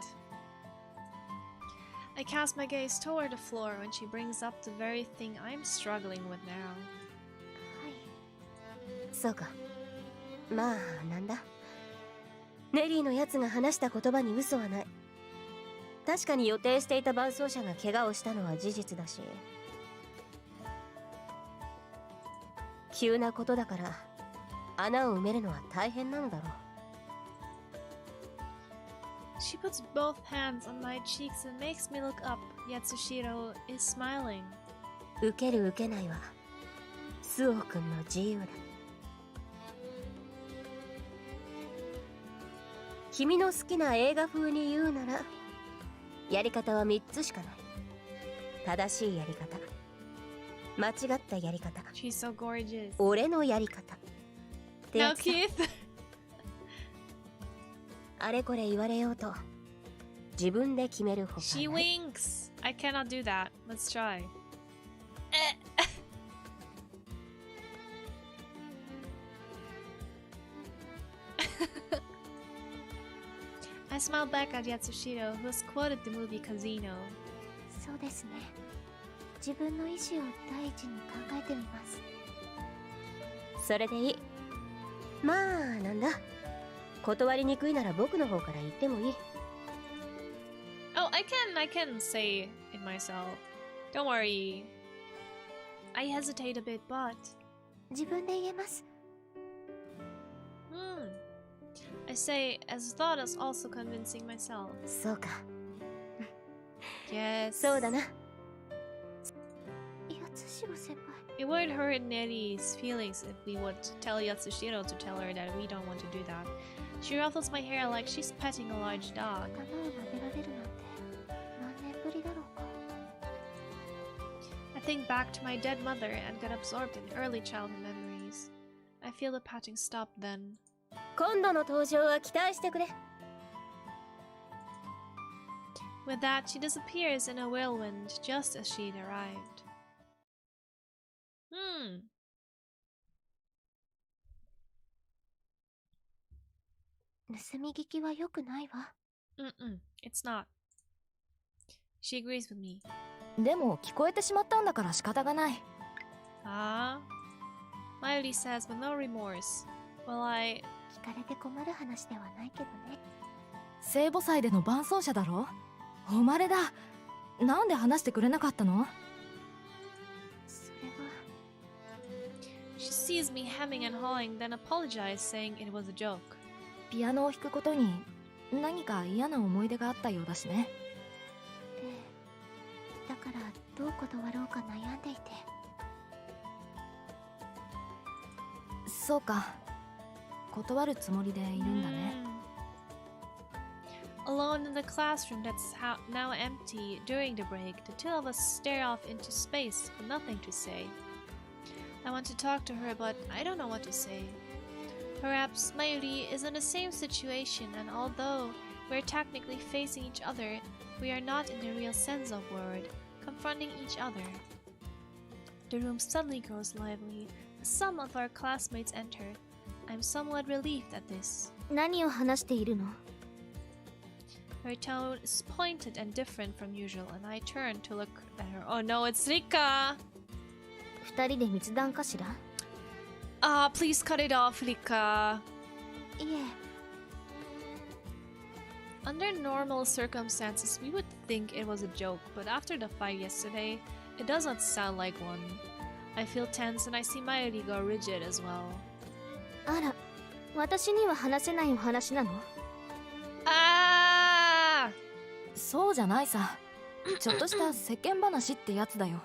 Speaker 1: I cast my gaze toward the floor when she brings up the very thing I'm struggling with now.
Speaker 3: そうか。まあなんだ。ネリーのやつが話した言葉に嘘はない。確かに予定していた伴奏者が怪我をしたのは事実だし、急なことだから穴を埋めるのは大変なのだろう。
Speaker 1: She puts both hands on my cheeks and makes me look up. Yatsushiro is smiling.
Speaker 3: 受ける受けないはスオ君の自由だ。君の好きな映画風に言うなら、やり方は3つしかない。正しいやり方、間違ったやり方、
Speaker 1: She's so gorgeous.
Speaker 3: 俺のやり方ってや
Speaker 1: Now,
Speaker 3: つだ。
Speaker 1: Keith.
Speaker 3: あれこれ言われようと自分で決めるほか
Speaker 1: She
Speaker 3: ない。
Speaker 1: winks. I cannot do that. Let's try. I smile back at Yatsushiro, who has quoted the movie Casino.
Speaker 2: そうですね。自分の意思を第一に考えてみます。
Speaker 3: それでいい。まあなんだ、断りにくいなら僕の方から言ってもいい。
Speaker 1: Oh, I can say it myself. Don't worry. I hesitate a bit, but
Speaker 2: 自分で言えます。
Speaker 1: I say as thought as also convincing myself.
Speaker 3: そうか。
Speaker 1: Yes.
Speaker 3: そうだな。
Speaker 2: 八代先輩。
Speaker 1: It would hurt Neri's feelings if we would tell Yatsushiro to tell her that we don't want to do that. She ruffles my hair like she's petting a large dog.
Speaker 2: 頭を撫でられるなんて何年ぶりだろうか。
Speaker 1: I think back to my dead mother and get absorbed in early childhood memories. I feel the patting stop then.
Speaker 3: 今度の登場は期待してくれ。
Speaker 1: With that, she disappears in a whirlwind just as she'd arrived. Hmm.
Speaker 2: 盗み聞きは良くないわ。
Speaker 1: It's not. She agrees with me.
Speaker 4: でも聞こえてしまったんだから仕方がない。
Speaker 1: Ah. Miley says with no remorse. Well, I...
Speaker 2: 聞かれて困る話ではないけどね。
Speaker 4: 聖母祭での伴奏者だろ。誉れだ。なんで話してくれなかったの？
Speaker 2: それは。
Speaker 1: She sees me hemming and hawing, then apologized, saying it was a joke.
Speaker 4: ピアノを弾くことに何か嫌な思い出があったようだしね。
Speaker 2: ええ。だからどう断ろうか悩んでいて。
Speaker 4: そうか。断るつもりでいるんだね。
Speaker 1: Alone in the classroom that's now empty during the break, the two of us stare off into space with nothing to say. I want to talk to her, but I don't know what to say. Perhaps Mayuri is in the same situation, and although we're technically facing each other, we are not in the real sense of word, confronting each other. The room suddenly grows lively. Some of our classmates enter. I'm somewhat relieved at this.
Speaker 2: 何を話しているの？
Speaker 1: Her tone is pointed and different from usual, and I turn to look at her. Oh no, it's Rika!
Speaker 2: 二人で密談かしら？
Speaker 1: Ah, please cut it off, Rika.
Speaker 2: いえ。
Speaker 1: Under normal circumstances, we would think it was a joke, but after the fight yesterday, it does not sound like one. I feel tense and I see Mayuri go rigid as well.
Speaker 2: あら、私には話せないお話なの？
Speaker 1: Ah!
Speaker 4: そうじゃないさ。ちょっとした世間話ってやつだよ。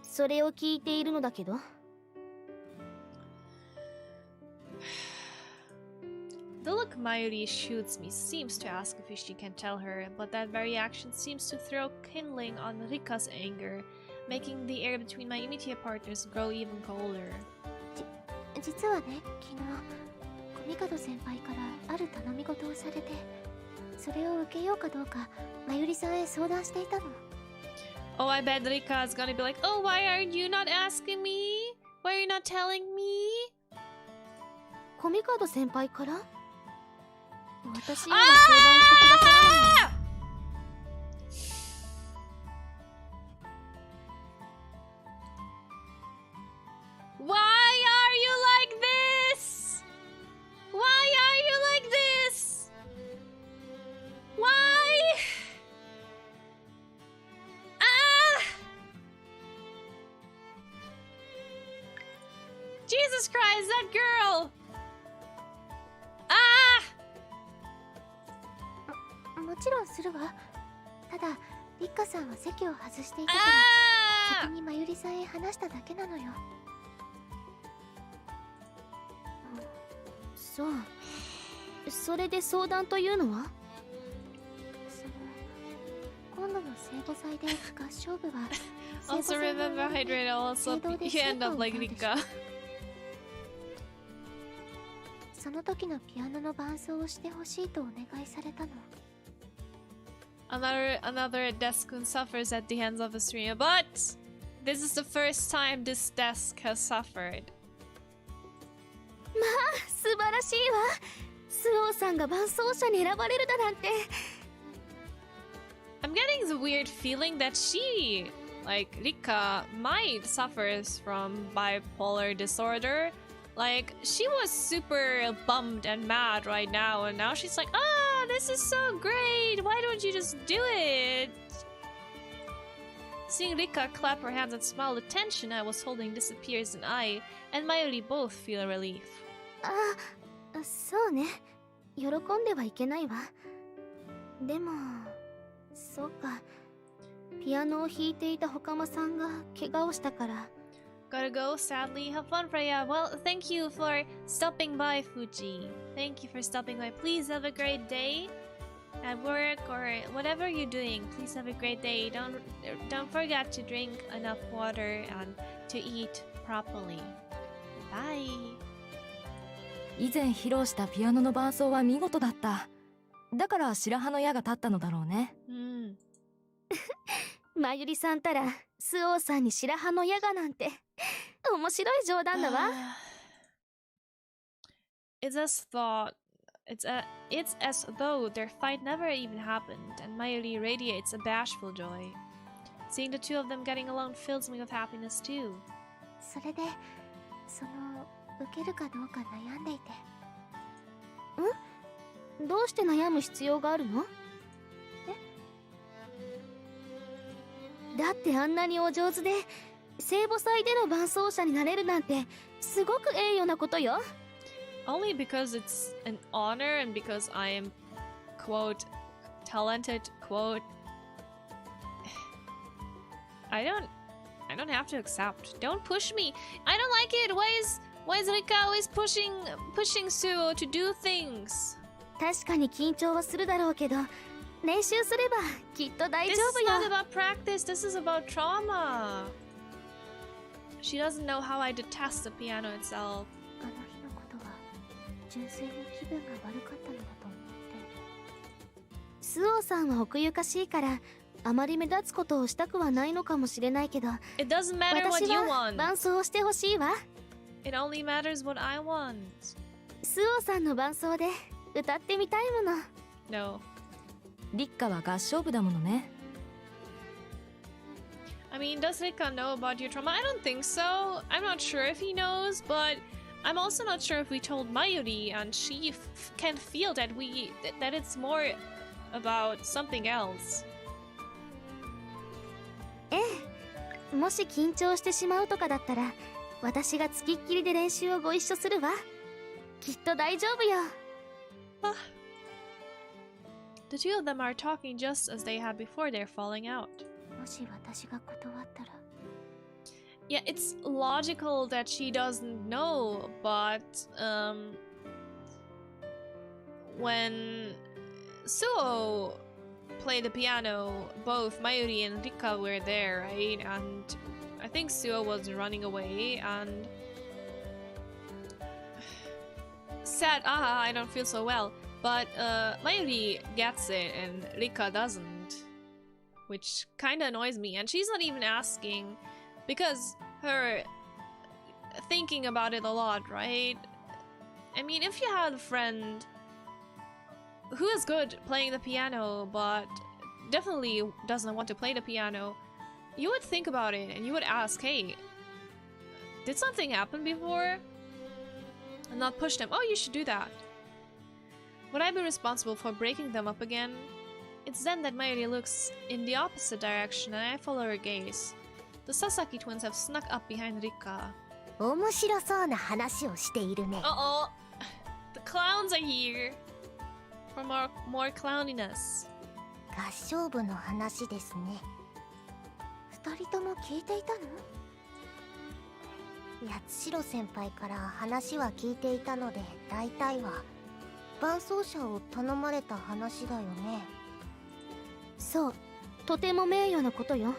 Speaker 2: それを聞いているのだけど。
Speaker 1: The look Mayuri shoots me seems to ask if she can tell her, but that very action seems to throw kindling on Rika's anger, making the air between my immediate partners grow even colder.
Speaker 2: 実はね、昨日コミカド先輩からある頼み事をされて、それを受けようかどうかまゆりさんへ相談していたの。
Speaker 1: Oh, I bet Rika is gonna be like, oh, why are you not asking me? Why are you not telling me?
Speaker 2: コミカド先輩から？私には相談してくださらないの？
Speaker 1: Jesus Christ, that girl! Ah!
Speaker 2: もちろんするわ。ただリッカさんは席を外していたから
Speaker 1: Ah!
Speaker 2: 先にまゆりさんへ話しただけなのよ。
Speaker 3: そう。それで相談というのは？
Speaker 2: 今度の聖母祭で合唱部は
Speaker 1: Also remember hydrate also you end up like Rika.
Speaker 2: その時のピアノの伴奏をしてほしいとお願いされたの。
Speaker 1: Another Deskun suffers at the hands of a streamer, but this is the first time this desk has suffered.
Speaker 3: まあ素晴らしいわ。スオーさんが伴奏者に選ばれるだなんて。
Speaker 1: I'm getting the weird feeling that she, like Rika, might suffers from bipolar disorder. Like, she was super bummed and mad right now, and now she's like, ah, this is so great! Why don't you just do it? Seeing Rika clap her hands and smile, the tension I was holding disappears, and I and Mayuri both feel relief.
Speaker 3: そうね。喜んではいけないわ。でも、そうか。ピアノを弾いていたほかまさんが怪我をしたから。
Speaker 1: Gotta go, sadly. Have fun, Freya. Well, thank you for stopping by, Fuji. Thank you for stopping by. Please have a great day at work or whatever you're doing. Please have a great day. Don't forget to drink enough water and to eat properly. Bye.
Speaker 4: 以前披露したピアノの伴奏は見事だった。だから白羽の矢が立ったのだろうね。
Speaker 3: まゆりさんたらスオーさんに白羽の矢がなんて面白い冗談だわ。
Speaker 1: It's as though their fight never even happened, and Mayuri radiates a bashful joy. Seeing the two of them getting along fills me with happiness too.
Speaker 2: それでその受けるかどうか悩んでいて。
Speaker 3: どうして悩む必要があるの？だってあんなにお上手で聖母祭での伴奏者になれるなんてすごく栄誉なことよ。
Speaker 1: Only because it's an honor and because I am, quote, talented, quote. I don't have to accept. Don't push me. I don't like it. Why is Rika always pushing Suo to do things?
Speaker 3: 確かに緊張はするだろうけど、練習すればきっと大丈
Speaker 1: This
Speaker 3: 夫
Speaker 1: is
Speaker 3: よ。
Speaker 1: not about practice. This is about trauma. She doesn't know how I detest the piano itself.
Speaker 2: あの日のことは純粋に気分が悪かったのだと思って。
Speaker 3: スオーさんは奥ゆかしいからあまり目立つことをしたくはないのかもしれないけど、
Speaker 1: It doesn't matter what
Speaker 3: 私
Speaker 1: you
Speaker 3: は
Speaker 1: want.
Speaker 3: 伴奏をしてほしいわ。
Speaker 1: It only matters what I want.
Speaker 3: スオーさんの伴奏で歌ってみたいもの。
Speaker 1: No.
Speaker 4: リッカは合唱部だものね。
Speaker 1: I mean, does Rika know about your trauma? I don't think so. I'm not sure if he knows, but I'm also not sure if we told Mayuri, and she can feel that that it's more about something else.
Speaker 3: もし緊張してしまうとかだったら、私がつきっきりで練習をご一緒するわ。きっと大丈夫よ。
Speaker 1: The two of them are talking just as they had before their falling out.
Speaker 2: もし私が断ったら
Speaker 1: Yeah, it's logical that she doesn't know, but when Suo played the piano, both Mayuri and Rika were there, right? And I think Suo was running away and said, I don't feel so well. But Mayuri gets it and Rika doesn't, which kinda annoys me. And she's not even asking because her thinking about it a lot, right? I mean, if you had a friend who is good playing the piano but definitely doesn't want to play the piano, you would think about it and you would ask, hey, did something happen before? And not push them, oh, you should do that. Would I be responsible for breaking them up again? It's then that Mayuri looks in the opposite direction and I follow her gaze. The Sasaki twins have snuck up behind Rika.
Speaker 2: 面白そうな話をしているね。
Speaker 1: Uh-oh. The clowns are here. For more clowniness.
Speaker 2: 合唱部の話ですね。二人とも聞いていたの？八代先輩から話は聞いていたので、大体は伴奏者を頼まれた話だよね。
Speaker 5: そう、とても名誉なことよ。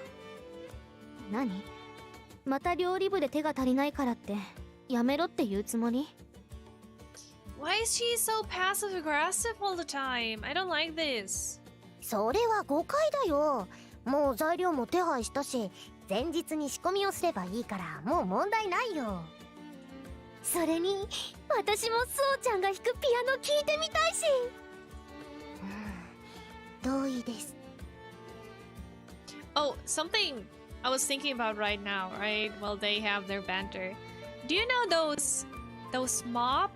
Speaker 5: 何？また料理部で手が足りないからってやめろって言うつもり？
Speaker 1: Why is she so passive aggressive all the time? I don't like this.
Speaker 2: それは誤解だよ。もう材料も手配したし、前日に仕込みをすればいいからもう問題ないよ。それに私もスオちゃんが弾くピアノ聞いてみたいし。同意です。
Speaker 1: Oh, something I was thinking about right now, right? While they have their banter. Do you know those mop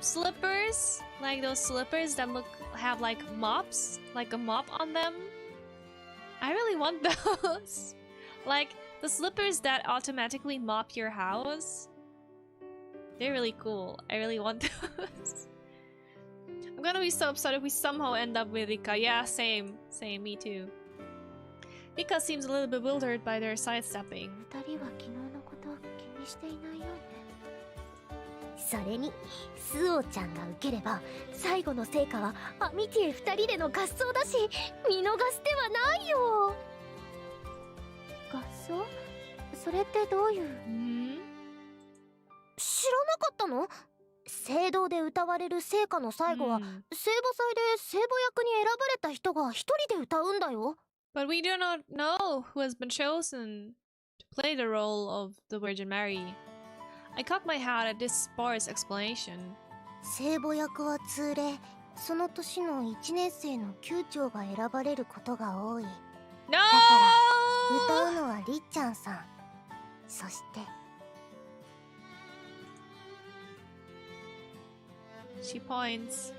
Speaker 1: slippers? Like those slippers that have like mops, like a mop on them? I really want those. Like the slippers that automatically mop your house. They're really cool. I really want those. I'm gonna be so upset if we somehow end up with Rika. Yeah, same, me too. Rika seems a little bewildered by their sidestepping.
Speaker 2: 二人は昨日のことを気にしていないようね。それにスオちゃんが受ければ最後の成果はアミティエ二人での合奏だし、見逃す手はないよ。合奏？それってどういう？知らなかったの？聖堂で歌われる聖歌の最後は、聖母祭で聖母役に選ばれた人が一人で歌うんだよ。
Speaker 1: But we do not know who has been chosen to play the role of the Virgin Mary. I cocked my hat at this sparse explanation.
Speaker 2: 聖母役は通例、その年の1年生の級長が選ばれることが多い。
Speaker 1: No!
Speaker 2: だから歌うのはりっちゃんさん。そして
Speaker 1: She points.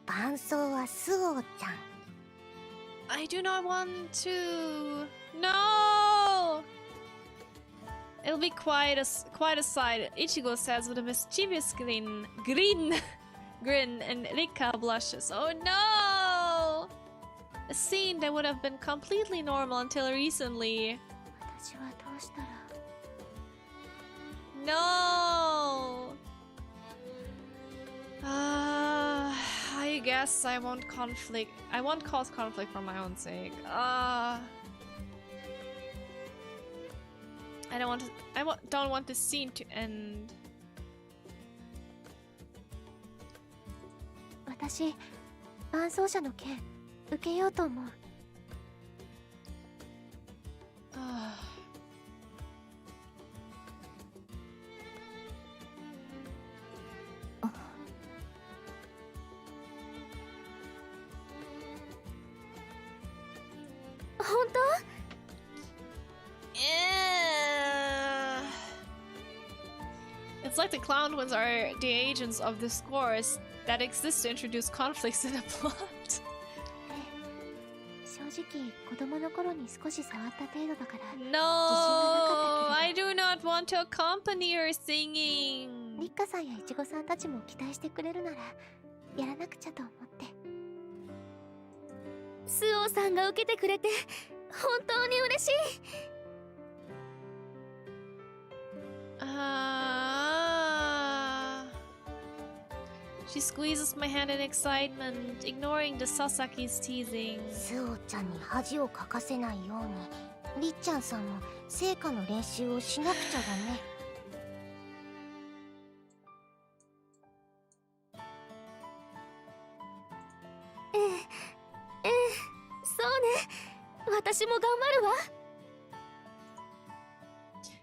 Speaker 2: 伴奏はスオちゃん。
Speaker 1: I do not want to. No! It'll be quite a sight, Ichigo says with a mischievous grin, and Rika blushes. Oh no! A scene that would have been completely normal until recently.
Speaker 2: 私はどうしたら。
Speaker 1: No! I guess I won't conflict. I won't cause conflict for my own sake. I don't want this scene to end.
Speaker 2: 私、伴奏者の件受けようと思う。本当？It's
Speaker 1: like the clown ones are the agents of the scores that exist to introduce conflicts in the plot.
Speaker 2: 正直子供の頃に少し触った程度だから。
Speaker 1: No, I do not want to accompany her singing.
Speaker 2: リッカさんやイチゴさんたちも期待してくれるならやらなくちゃと思って。
Speaker 5: スオさんが受けてくれて本当に嬉しい。
Speaker 1: She squeezes my hand in excitement, ignoring the Sasaki's teasing.
Speaker 2: スオちゃんに恥をかかせないように、りっちゃんさんも聖歌の練習をしなくちゃだね。
Speaker 5: そうね、私も頑張るわ。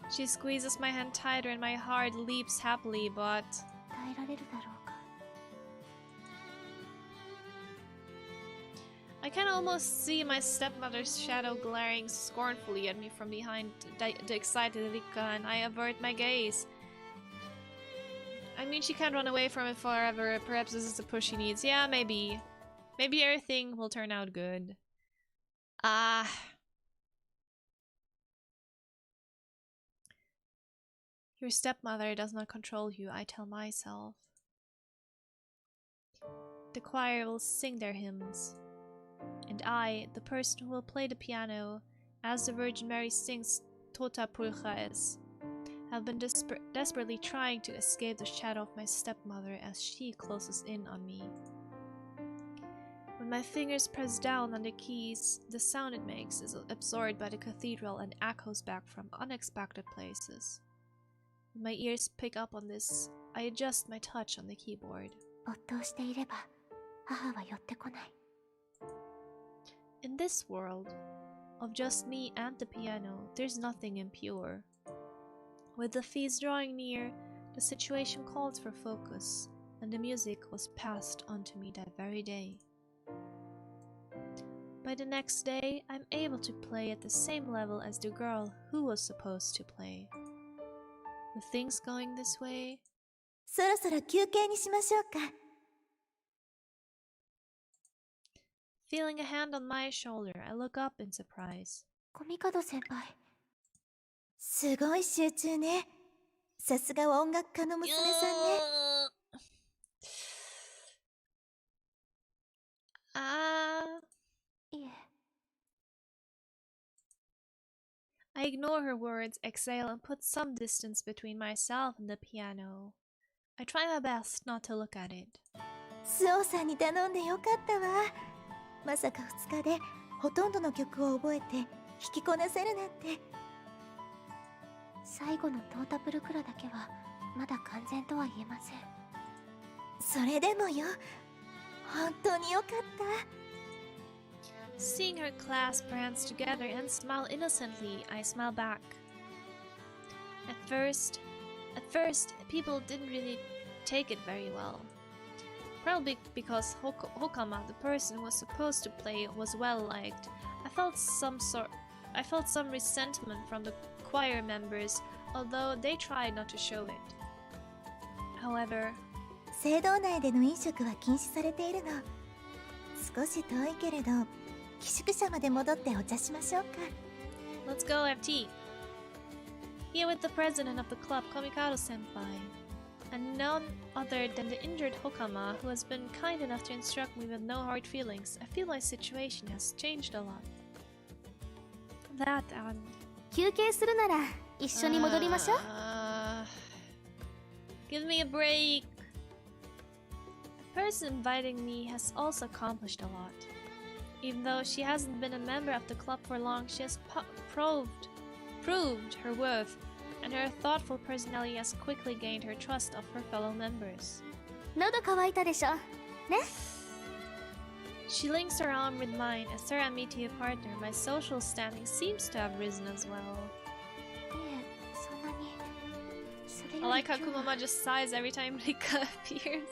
Speaker 1: She squeezes my hand tighter and my heart leaps happily, but
Speaker 2: 耐えられるだろうか。
Speaker 1: I can almost see my stepmother's shadow glaring scornfully at me from behind the excited Rika, and I avert my gaze. I mean, she can't run away from it forever. Perhaps this is the push she needs. Yeah, maybe. Maybe everything will turn out good. Your stepmother does not control you, I tell myself. The choir will sing their hymns. And I, the person who will play the piano, as the Virgin Mary sings Tota Pulchaes, have been desperately trying to escape the shadow of my stepmother as she closes in on me. When my fingers press down on the keys, the sound it makes is absorbed by the cathedral and echoes back from unexpected places. When my ears pick up on this, I adjust my touch on the keyboard.
Speaker 2: 没頭していれば母は寄ってこない。
Speaker 1: In this world, of just me and the piano, there's nothing impure. With the feast drawing near, the situation called for focus, and the music was passed on to me that very day. By the next day, I'm able to play at the same level as the girl who was supposed to play. With things going this way,
Speaker 2: そろそろ休憩にしましょうか。
Speaker 1: feeling a hand on my shoulder, I look up in surprise.
Speaker 2: コミカド先輩。すごい集中ね。さすがは音楽家の娘さんね。いえ。
Speaker 1: I ignore her words, exhale, and put some distance between myself and the piano. I try my best not to look at it.
Speaker 2: スオさんに頼んでよかったわ。まさか2日でほとんどの曲を覚えて弾きこなせるなんて。最後のトータプルクラだけはまだ完全とは言えません。それでもよ、本当によかった。
Speaker 1: Seeing her clasp her hands together and smile innocently, I smile back. At first, people didn't really take it very well. Probably because Hokama, the person who was supposed to play, was well liked. I felt some resentment from the choir members, although they tried not to show it. However,
Speaker 2: 聖堂内での飲食は禁止されているの。少し遠いけれど、寄宿舎まで戻ってお茶しましょうか。
Speaker 1: let's go have tea. Here with the president of the club, Komikado-senpai, and none other than the injured Hokama, who has been kind enough to instruct me with no hard feelings. I feel my situation has changed a lot. That and
Speaker 5: 休憩するなら一緒に戻りましょう。
Speaker 1: give me a break. The person inviting me has also accomplished a lot. Even though she hasn't been a member of the club for long, she has proved her worth, and her thoughtful personality has quickly gained her trust of her fellow members.
Speaker 5: 喉乾いたでしょ。ね。
Speaker 1: She links her arm with mine as her amitié partner. My social standing seems to have risen as well.
Speaker 2: いえ、そんなに。それ
Speaker 1: I
Speaker 2: より
Speaker 1: like how
Speaker 2: 今日は
Speaker 1: Kumama just sighs every time Rika appears.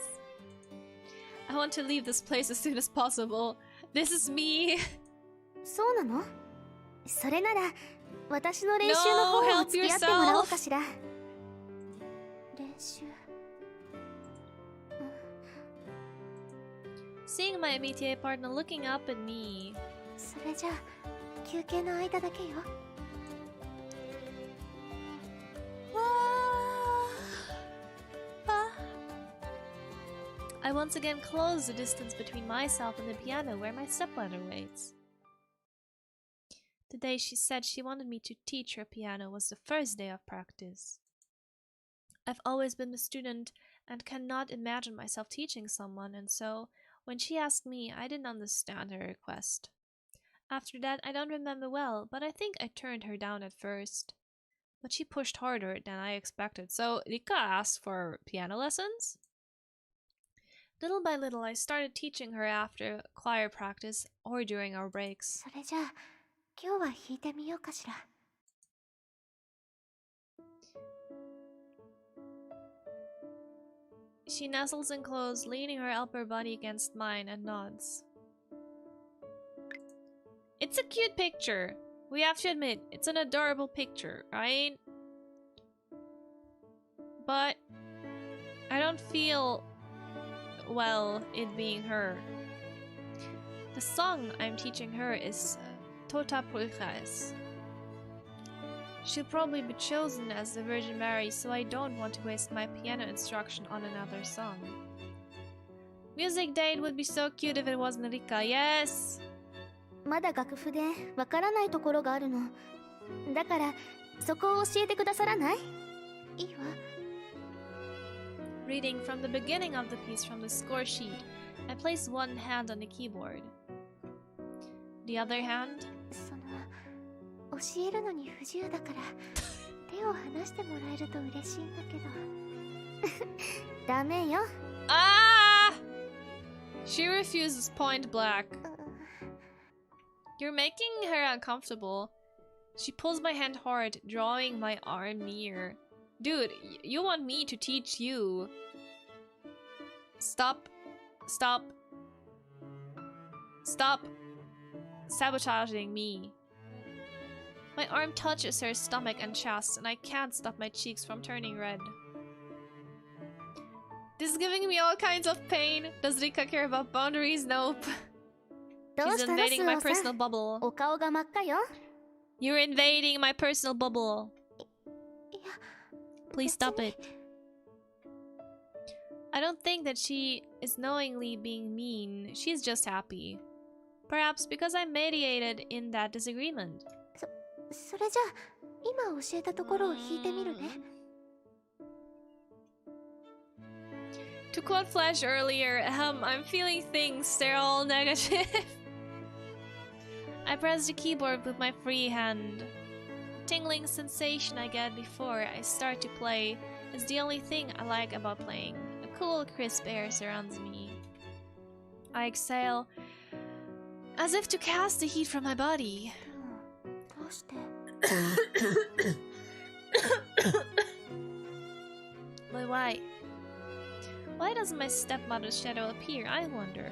Speaker 1: I want to leave this place as soon as possible. This is me.
Speaker 5: そうなの？それなら私の練習の方
Speaker 1: No,
Speaker 5: を
Speaker 1: help
Speaker 5: 付き合ってもらおう
Speaker 1: yourself.
Speaker 5: かしら。
Speaker 2: 練習。
Speaker 1: Seeing my amitié partner looking up at me.
Speaker 2: それじゃあ休憩の間だけよ。
Speaker 1: I once again close the distance between myself and the piano where my stepmother waits. The day she said she wanted me to teach her piano was the first day of practice. I've always been a student and cannot imagine myself teaching someone, and so when she asked me, I didn't understand her request. After that, I don't remember well, but I think I turned her down at first. But she pushed harder than I expected, so Rika asked for piano lessons? Little by little, I started teaching her after choir practice or during our breaks.
Speaker 2: それじゃあ今日は弾いてみようかしら。
Speaker 1: She nestles in close, leaning her upper body against mine and nods. It's a cute picture. We have to admit, it's an adorable picture, right? But I don't feel well it being her. The song I'm teaching her is Tota Pulchaes. She'll probably be chosen as the Virgin Mary, so I don't want to waste my piano instruction on another song. Music date would be so cute if it wasn't Rika. Yes!
Speaker 5: まだ楽譜でわからないところがあるの。だからそこを教えてくださらない？いいわ。
Speaker 1: Reading from the beginning of the piece from the score sheet, I place one hand on the keyboard. The other hand?
Speaker 5: その教えるのに不自由だから手を離してもらえると嬉しいんだけど。ダメよ。
Speaker 1: Ah! She refuses point blank. You're making her uncomfortable. She pulls my hand hard, drawing my arm near. Dude, you want me to teach you. Stop. Stop. Stop sabotaging me. My arm touches her stomach and chest, and I can't stop my cheeks from turning red. This is giving me all kinds of pain. Does Rika care about boundaries? Nope.
Speaker 5: どう
Speaker 1: She's
Speaker 5: したの
Speaker 1: invading my
Speaker 5: スオさ
Speaker 1: personal
Speaker 5: ん。
Speaker 1: bubble.
Speaker 5: お顔が真っ赤よ。
Speaker 1: You're invading my personal bubble.
Speaker 5: いや、
Speaker 1: Please stop it. I don't think that she is knowingly being mean. She's just happy. Perhaps because I mediated in that disagreement.
Speaker 5: それじゃあ今教えたところを弾いてみるね。
Speaker 1: To quote Flash earlier, I'm feeling things, they're all negative. I press the keyboard with my free hand. Tingling sensation I get before I start to play is the only thing I like about playing. A cool, crisp air surrounds me. I exhale, as if to cast the heat from my body.
Speaker 5: どうして？
Speaker 1: But why? Why doesn't my stepmother's shadow appear, I wonder?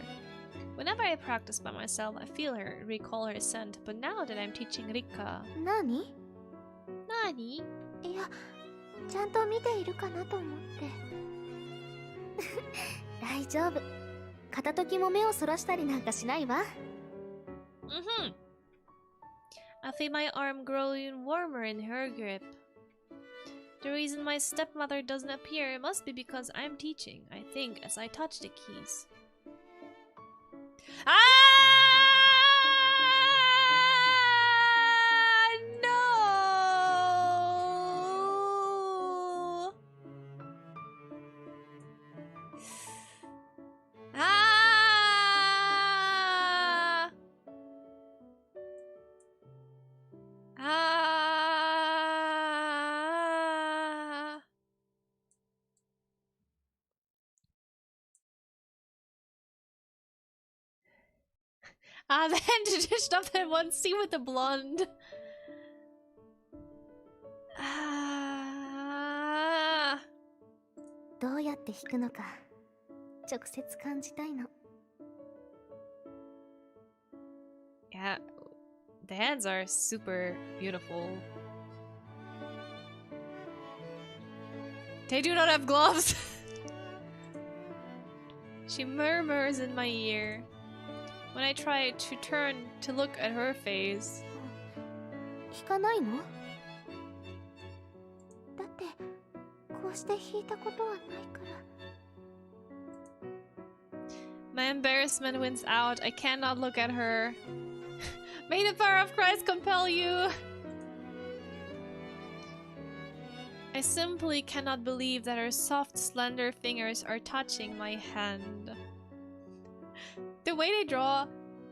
Speaker 1: Whenever I practice by myself, I feel her, recall her scent, but now that I'm teaching Rika...
Speaker 5: 何？
Speaker 1: Nani?
Speaker 5: いや、ちゃんと見ているかなと思って。大丈夫。片時も目をそらしたりなんかしないわ。
Speaker 1: Mm-hmm. I feel my arm growing warmer in her grip. The reason my stepmother doesn't appear must be because I'm teaching, I think, as I touch the keys. Ah! No! Ah! Ah! Ah, the hand dished up that one scene with the blonde. Ah.
Speaker 5: どうやって弾くのか直接感じたいの。
Speaker 1: Yeah, the hands are super beautiful. They do not have gloves. She murmurs in my ear. When I try to turn to look at her face.
Speaker 5: 弾かないの？だってこうして弾いたことはないから。
Speaker 1: My embarrassment wins out. I cannot look at her. May the power of Christ compel you. I simply cannot believe that her soft, slender fingers are touching my hand. The way they draw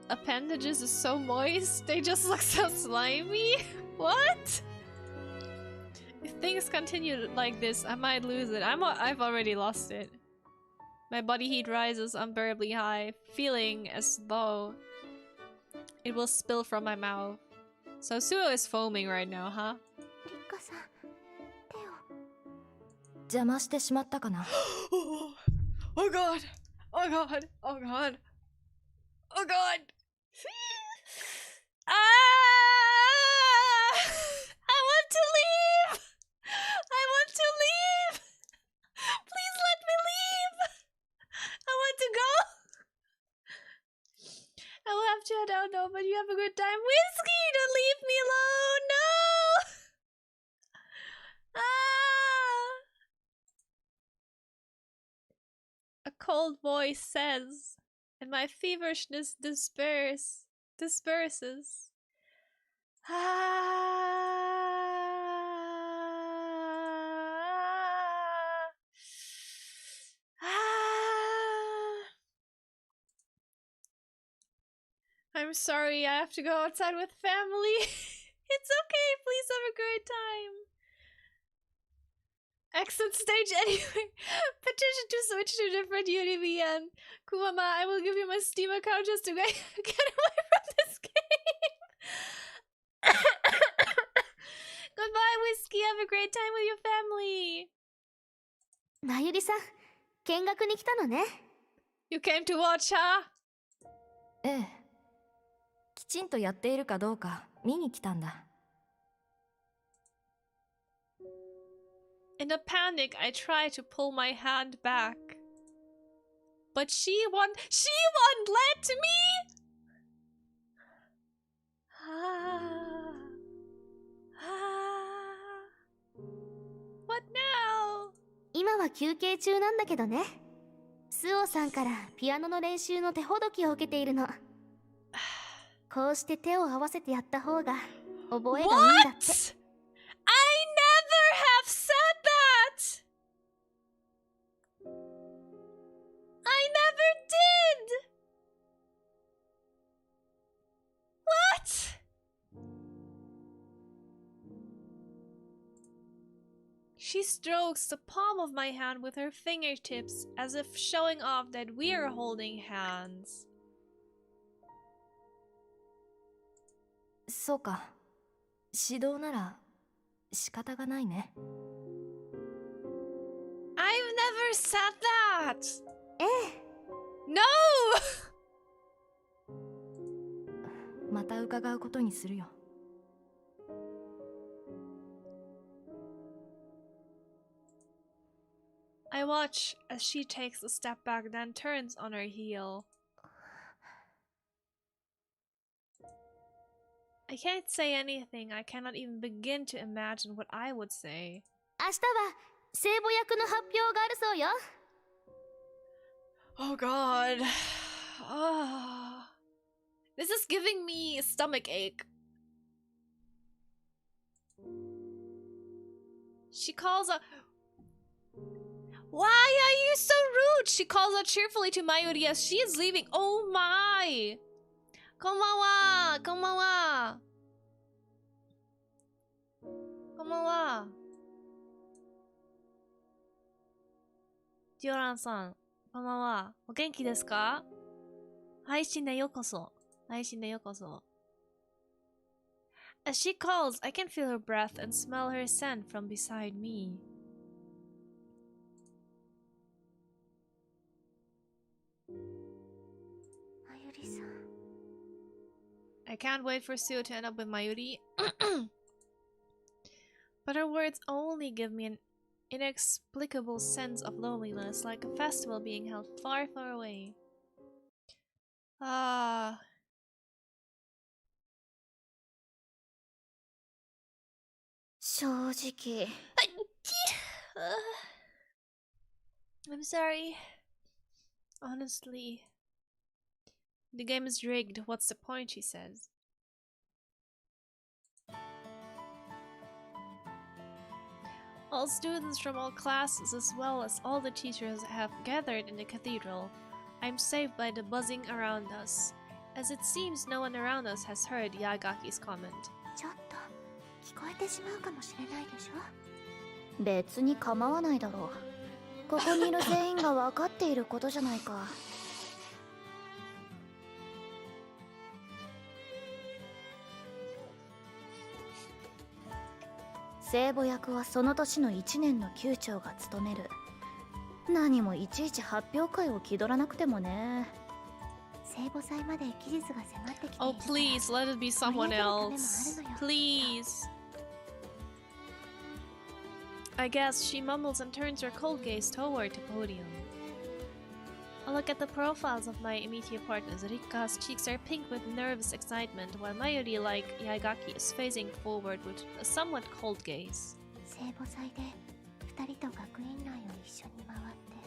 Speaker 1: appendages is so moist. They just look so slimy. What? If things continue like this, I might lose it. I've already lost it. My body heat rises unbearably high, feeling as though it will spill from my mouth. So Suo is foaming right now, huh?
Speaker 5: リカさん、手を。
Speaker 4: 邪魔してしまったかな。
Speaker 1: Oh god! Oh god! Oh god! Oh god! Ah! I want to leave! I want to leave! Please let me leave! I want to go! I will have to head out now, but you have a good time. Whiskey! Don't leave me alone! No! a cold voice says, and my feverishness disperses. I'm sorry, I have to go outside with family. It's okay, please have a great time. Exit stage anyway. Petition to switch to different UDVN. Kumama, I will give you my Steam account just to get away from this game. Goodbye, Whiskey. Have a great time with your family.
Speaker 5: まゆりさん、見学に来たのね。
Speaker 1: You came to watch, huh?
Speaker 4: ええ。きちんとやっているかどうか見に来たんだ。
Speaker 1: In a panic, I try to pull my hand back. But she won't let me! What now?
Speaker 5: 今は休憩中なんだけどね。スオさんからピアノの練習の手ほどきを受けているの。こうして手を合わせてやった方が覚えがいいんだって。
Speaker 1: What? I never have said that! I never did! What? She strokes the palm of my hand with her fingertips as if showing off that we're holding hands.
Speaker 4: そうか。指導なら仕方がないね。
Speaker 1: I've never said that!
Speaker 5: ええ。
Speaker 1: No!
Speaker 4: また伺うことにするよ。
Speaker 1: I watch as she takes a step back, then turns on her heel. I can't say anything. I cannot even begin to imagine what I would say.
Speaker 5: 明日は聖母役の発表があるそうよ。
Speaker 1: Oh god. Oh. This is giving me a stomach ache. She calls out... Why are you so rude? She calls out cheerfully to Mayuri as she is leaving. Oh my! Konbanwa! Konbanwa! Konbanwa! Dioran-san, konbanwa. お元気ですか? 配信でようこそ. 配信でようこそ. As she calls, I can feel her breath and smell her scent from beside me. I can't wait for Suo to end up with Mayuri. But her words only give me an inexplicable sense of loneliness, like a festival being held far, far away. Ah. I'm sorry. Honestly. The game is rigged. What's the point, she says. All students from all classes, as well as all the teachers, have gathered in the cathedral. I'm saved by the buzzing around us, as it seems no one around us has heard Yagaki's comment.
Speaker 5: ちょっと聞こえてしまうかもしれないでしょ。別に構わないだろう。ここにいる全員が分かっていることじゃないか。聖母役はその年の1年の級長が務める。何もいちいち発表会を気取らなくてもね。聖母祭まで期日が迫ってきている。
Speaker 1: Oh, please, let it be someone else. Please. I guess she mumbles and turns her cold gaze toward the podium. I look at the profiles of my immediate partners. Rika's cheeks are pink with nervous excitement, while Mayuri, like Yaigaki, is facing forward with a somewhat cold gaze.
Speaker 5: 聖母祭で2人と学院内を一緒に回って。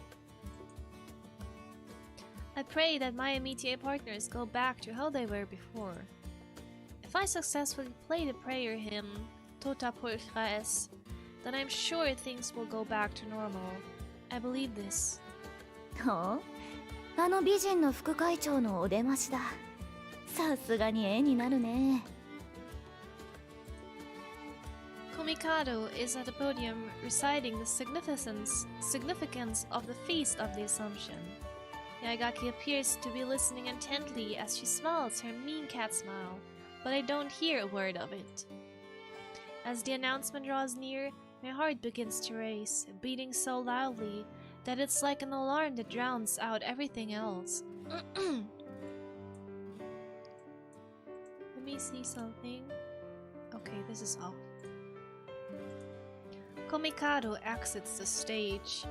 Speaker 1: I pray that my immediate partners go back to how they were before. If I successfully play the prayer hymn, Tota Purchaes, then I'm sure things will go back to normal. I believe this.
Speaker 5: ほう、あの美人の副会長のお出ましだ。さすがに絵になるね。
Speaker 1: Komikado is at the podium reciting the significance of the Feast of the Assumption. Yaigaki appears to be listening intently as she smiles her mean cat smile, but I don't hear a word of it. As the announcement draws near, my heart begins to race, beating so loudly that it's like an alarm that drowns out everything else. Let me see something. Okay, this is off. Komikado exits the stage,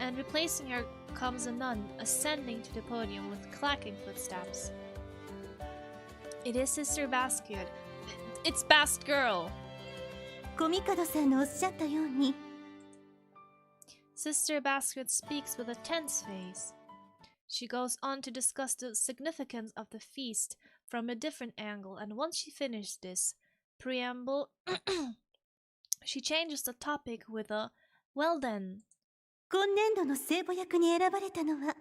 Speaker 1: and replacing her comes a nun ascending to the podium with clacking footsteps. It is Sister Basket. It's Bast Girl!
Speaker 5: コミカドさんのおっしゃったように。
Speaker 1: Sister Basket speaks with a tense face. She goes on to discuss the significance of the feast from a different angle, and once she finished this preamble, she changes the topic with a, "Well then."
Speaker 5: 今年度の聖母役に選ばれたのは。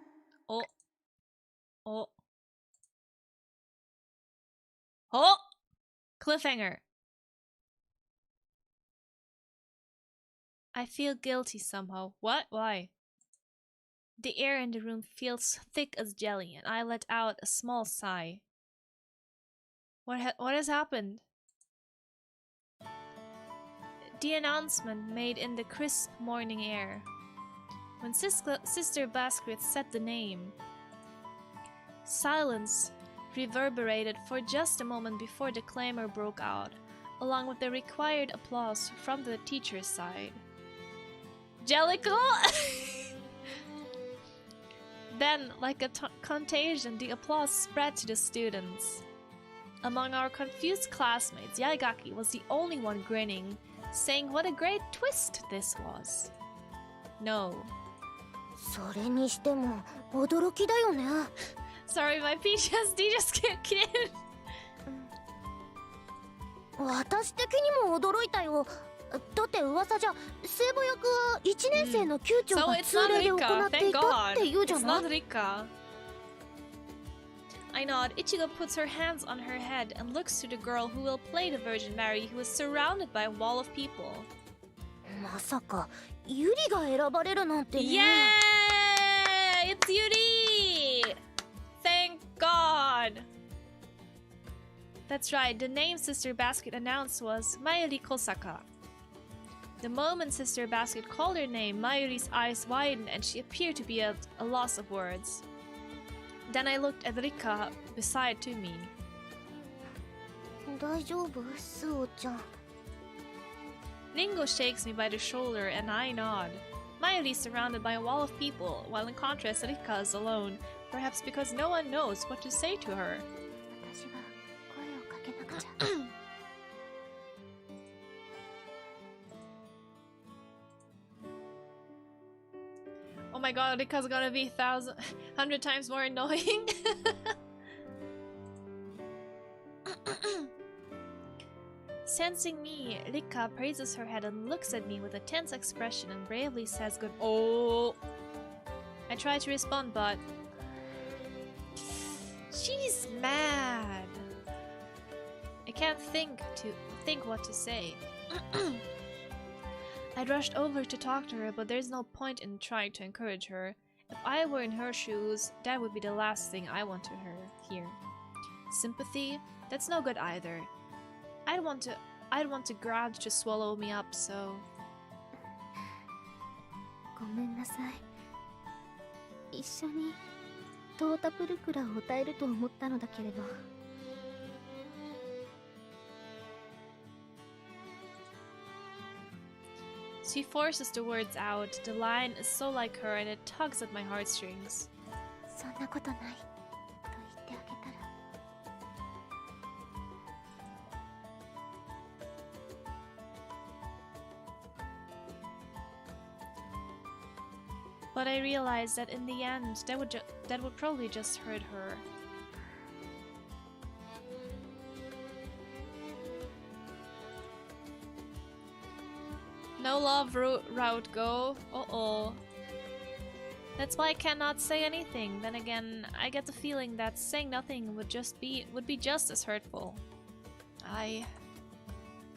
Speaker 1: Oh. Cliffhanger. I feel guilty somehow. What? Why? The air in the room feels thick as jelly, and I let out a small sigh. What has happened? The announcement made in the crisp morning air. When Sister Basket said the name, silence reverberated for just a moment before the clamor broke out, along with the required applause from the teacher's side. Jellicle! Then, like a contagion, the applause spread to the students. Among our confused classmates, Yaigaki was the only one grinning, saying what a great twist this was. No.
Speaker 2: それにしても驚きだよね。
Speaker 1: Sorry, my PTSD just kicked in.
Speaker 2: 私的にも驚いたよ。だって噂じゃ聖母役は1年生の級長が通例で行っていたって言うじゃない？
Speaker 1: It's not Rika. I nod. Ichigo puts her hands on her head and looks to the girl who will play the Virgin Mary, who is surrounded by a wall of people.
Speaker 2: まさかユリが選ばれるなんてね。
Speaker 1: Yay! It's Yuri! Thank God! That's right, the name Sister Basket announced was Mayuri Kosaka. The moment Sister Basket called her name, Mayuri's eyes widened and she appeared to be at a loss of words. Then I looked at Rika beside to me.
Speaker 2: 大丈夫？スオちゃん。
Speaker 1: Ringo shakes me by the shoulder and I nod. Mayuri is surrounded by a wall of people, while in contrast Rika is alone, perhaps because no one knows what to say to her.
Speaker 2: 私が声をかけなくちゃ。
Speaker 1: Oh my god, Rika's gonna be 100 times more annoying. Sensing me, Rika raises her head and looks at me with a tense expression and bravely says good. Oh! I try to respond, but she's mad. I can't think what to say. I rushed over to talk to her, but there's no point in trying to encourage her. If I were in her shoes, that would be the last thing I want to hear. Sympathy? That's no good either. I'd want the grudge to swallow me up, so...
Speaker 5: ごめんなさい。一緒にトータプルクラを歌えると思ったのだけれど。
Speaker 1: She forces the words out. The line is so like her and it tugs at my heartstrings.
Speaker 5: そんなことないと言ってあげたら。
Speaker 1: But I realized that in the end, that would probably just hurt her. No love route go. Uh-oh. That's why I cannot say anything. Then again, I get the feeling that saying nothing would be just as hurtful.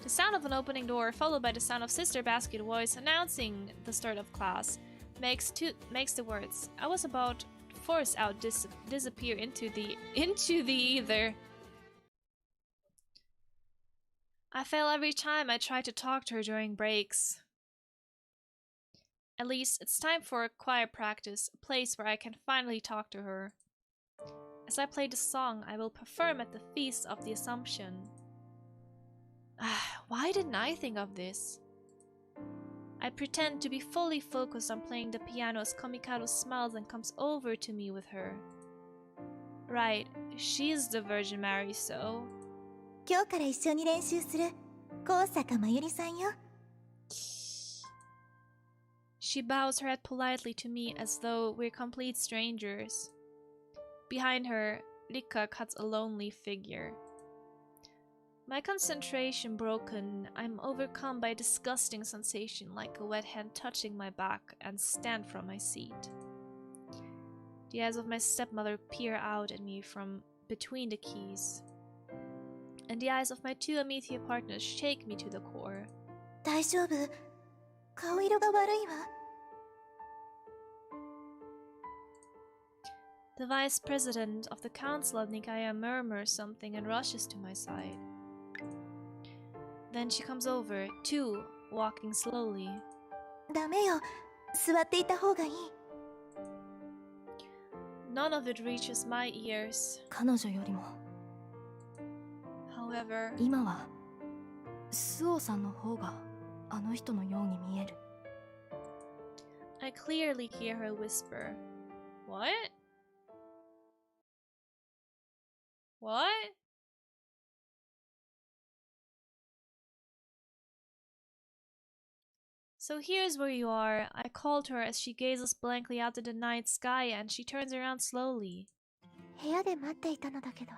Speaker 1: The sound of an opening door, followed by the sound of Sister Basket voice announcing the start of class, makes the words I was about to force out disappear into the ether. I fail every time I try to talk to her during breaks. At least it's time for a choir practice, a place where I can finally talk to her. As I play the song I will perform at the Feast of the Assumption. Why didn't I think of this? I pretend to be fully focused on playing the piano as Komikado smiles and comes over to me with her. Right, she's the Virgin Mary, so...
Speaker 2: 今日から一緒に練習する高坂まゆりさんよ。
Speaker 1: She bows her head politely to me as though we're complete strangers. Behind her, Rika cuts a lonely figure. My concentration broken, I'm overcome by a disgusting sensation like a wet hand touching my back and stand from my seat. The eyes of my stepmother peer out at me from between the keys. And the eyes of my two Amicia partners shake me to the core.
Speaker 2: 大丈夫？顔色が悪いわ。
Speaker 1: The vice president of the council of Nikaya murmurs something and rushes to my side. Then she comes over, too, walking slowly.
Speaker 2: ダメよ。座っていた方がいい。
Speaker 1: None of it reaches my ears.
Speaker 4: 彼女よりも
Speaker 1: However,
Speaker 4: 今はスオさんの方があの人のように見える。
Speaker 1: I clearly hear her whisper. What? What? So here's where you are. I called her as she gazes blankly out at the night sky and she turns around slowly.
Speaker 2: 部屋で待っていたのだけど、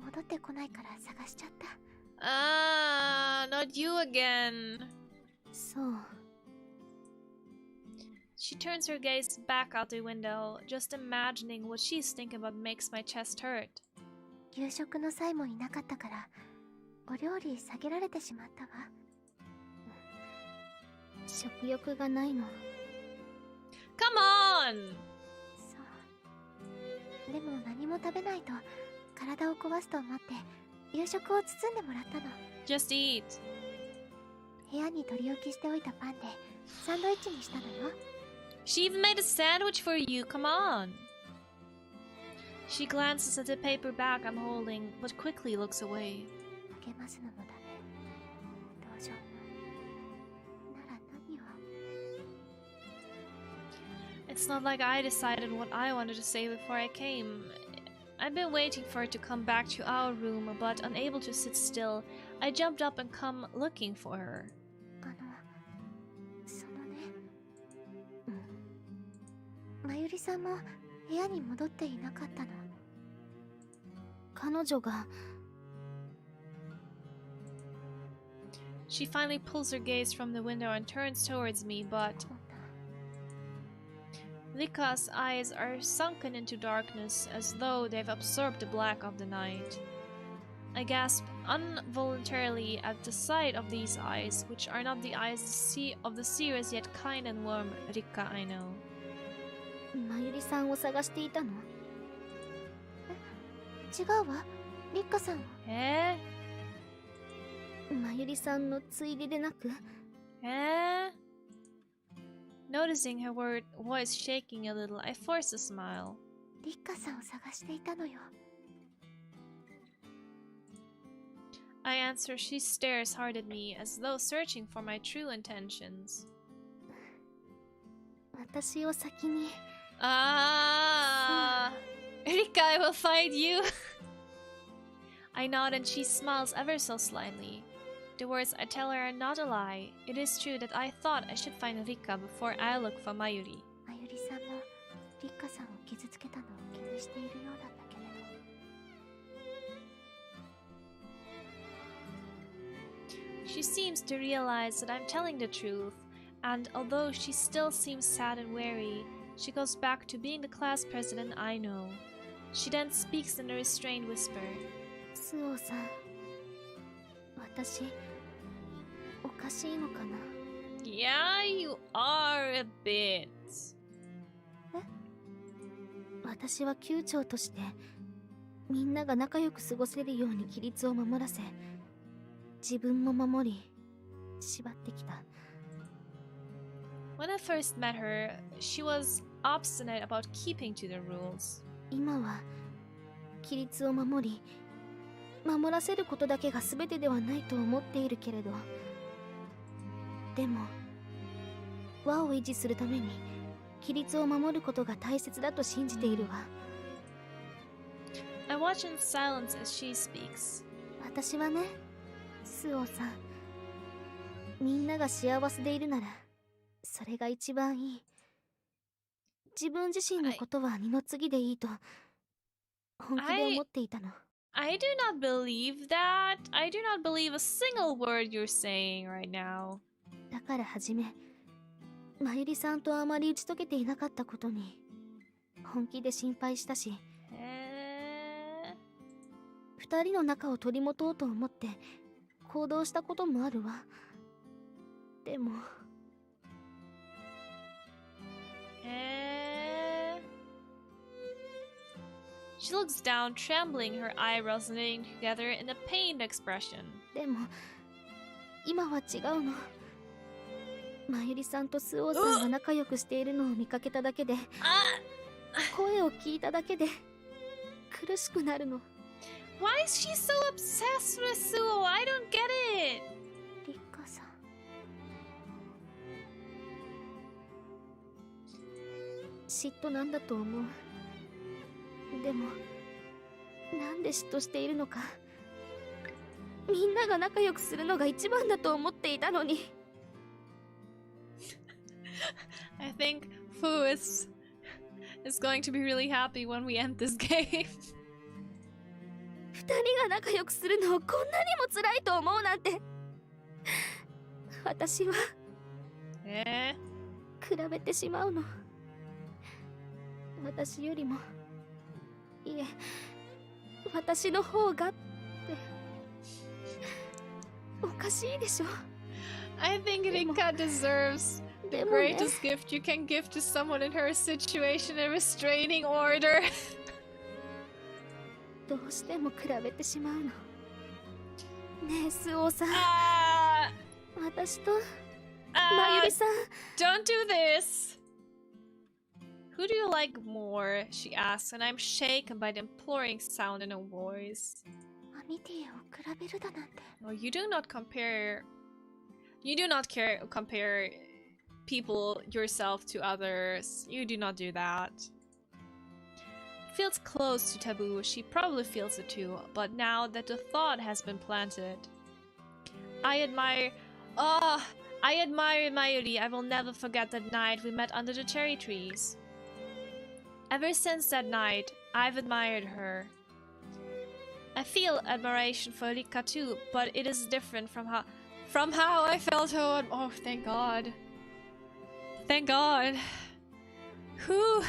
Speaker 2: 戻ってこないから探しちゃった。
Speaker 1: Ah, not you again.
Speaker 2: そう。
Speaker 1: She turns her gaze back out the window. Just imagining what she's thinking about makes my chest hurt.
Speaker 2: 夕食の際もいなかったから、お料理下げられてしまったわ。
Speaker 5: 食欲がないの。
Speaker 1: Come on!
Speaker 2: そう。でも何も食べないと体を壊すと思って夕食を包んでもらったの。
Speaker 1: Just eat.
Speaker 2: 部屋に取り置きしておいたパンでサンドイッチにしたのよ。
Speaker 1: She even made a sandwich for you. Come on. She glances at the paper bag I'm holding, but quickly looks away.
Speaker 2: 励ますのもダメ。同情も。なら何を。
Speaker 1: It's not like I decided what I wanted to say before I came. I've been waiting for her to come back to our room, but unable to sit still, I jumped up and come looking for her.
Speaker 2: そのね。まゆりさんも部屋に戻っていなかったの。
Speaker 5: 彼女が
Speaker 1: She finally pulls her gaze from the window and turns towards me, but Rika's eyes are sunken into darkness as though they've absorbed the black of the night. I gasp involuntarily at the sight of these eyes, which are not the eyes of the serious yet kind and warm Rika I know.
Speaker 5: まゆりさんを探していたの？
Speaker 2: 違うわ。リッカさんを。
Speaker 5: まゆりさんのついででなく？
Speaker 1: Noticing her voice shaking a little, I force a smile.
Speaker 2: リッカさんを探していたのよ。
Speaker 1: I answer, she stares hard at me as though searching for my true intentions.
Speaker 5: 私を先に。
Speaker 1: Ah, Rika, I will find you. I nod and she smiles ever so slightly. The words I tell her are not a lie. It is true that I thought I should find Rika before I look for Mayuri.
Speaker 2: まゆり
Speaker 5: りさんもリッカさんを傷つけたのを気にしているようなんだけれど。
Speaker 1: She seems to realize that I'm telling the truth, and although she still seems sad and weary, she goes back to being the class president I know. She then speaks in a restrained whisper.
Speaker 5: スオさん、私、おかしいのかな？
Speaker 1: Yeah, you are a bit.
Speaker 5: 私は級長としてみんなが仲良く過ごせるように規律を守らせ、自分も守り縛ってきた。
Speaker 1: When I first met her, she was obstinate about keeping to the rules.
Speaker 5: 今は規律を守り、守らせることだけが全てではないと思っているけれど、でも和を維持するために規律を守ることが大切だと信じているわ。
Speaker 1: I watch in silence as she speaks.
Speaker 5: 私はね、スオさん、みんなが幸せでいるならそれが一番いい。自分自身のことは二の次でいいと本気で思っていたの。
Speaker 1: I do not believe that. I do not believe a single word you're saying right now.
Speaker 5: だからはじめ、まゆりさんとあまり打ち解けていなかったことに本気で心配したし、二人の仲を取り持とうと思って行動したこともあるわ。でも
Speaker 1: She looks down, trembling, her eyebrows knitting together in a pained expression.
Speaker 5: でも今は違うの。まゆりさんとスオさんが仲良くしているのを見かけただけで、声を聞いただけで苦しくなるの。
Speaker 1: Why is she so obsessed with Suo? I don't get it.
Speaker 5: リッカさん、嫉妬なんだと思う。でもなんで嫉妬しているのか、みんなが仲良くするのが一番だと思っていたのに。
Speaker 1: I think Fu is going to be really happy when we end this game.
Speaker 5: 二人が仲良くするのをこんなにも辛いと思うなんて。私は比べてしまうの。私よりも、いえ、私の方がっておかしいでしょ。
Speaker 1: I think Rika deserves the greatest gift you can give to someone in her situation, a restraining order.
Speaker 5: どうしても比べてしまうの。ねえ、スオさん。私とまゆりさん。
Speaker 1: Don't do this. Who do you like more? She asks, and I'm shaken by the imploring sound in her voice.
Speaker 5: アミティを比べるだなんて。
Speaker 1: Oh, you do not compare. You do not compare people yourself to others. You do not do that. Feels close to taboo. She probably feels it too, but now that the thought has been planted, I admire Mayuri. I will never forget that night we met under the cherry trees. Ever since that night, I've admired her. I feel admiration for Rika too, but it is different from how I felt her. Oh, thank God. Thank God. Whew.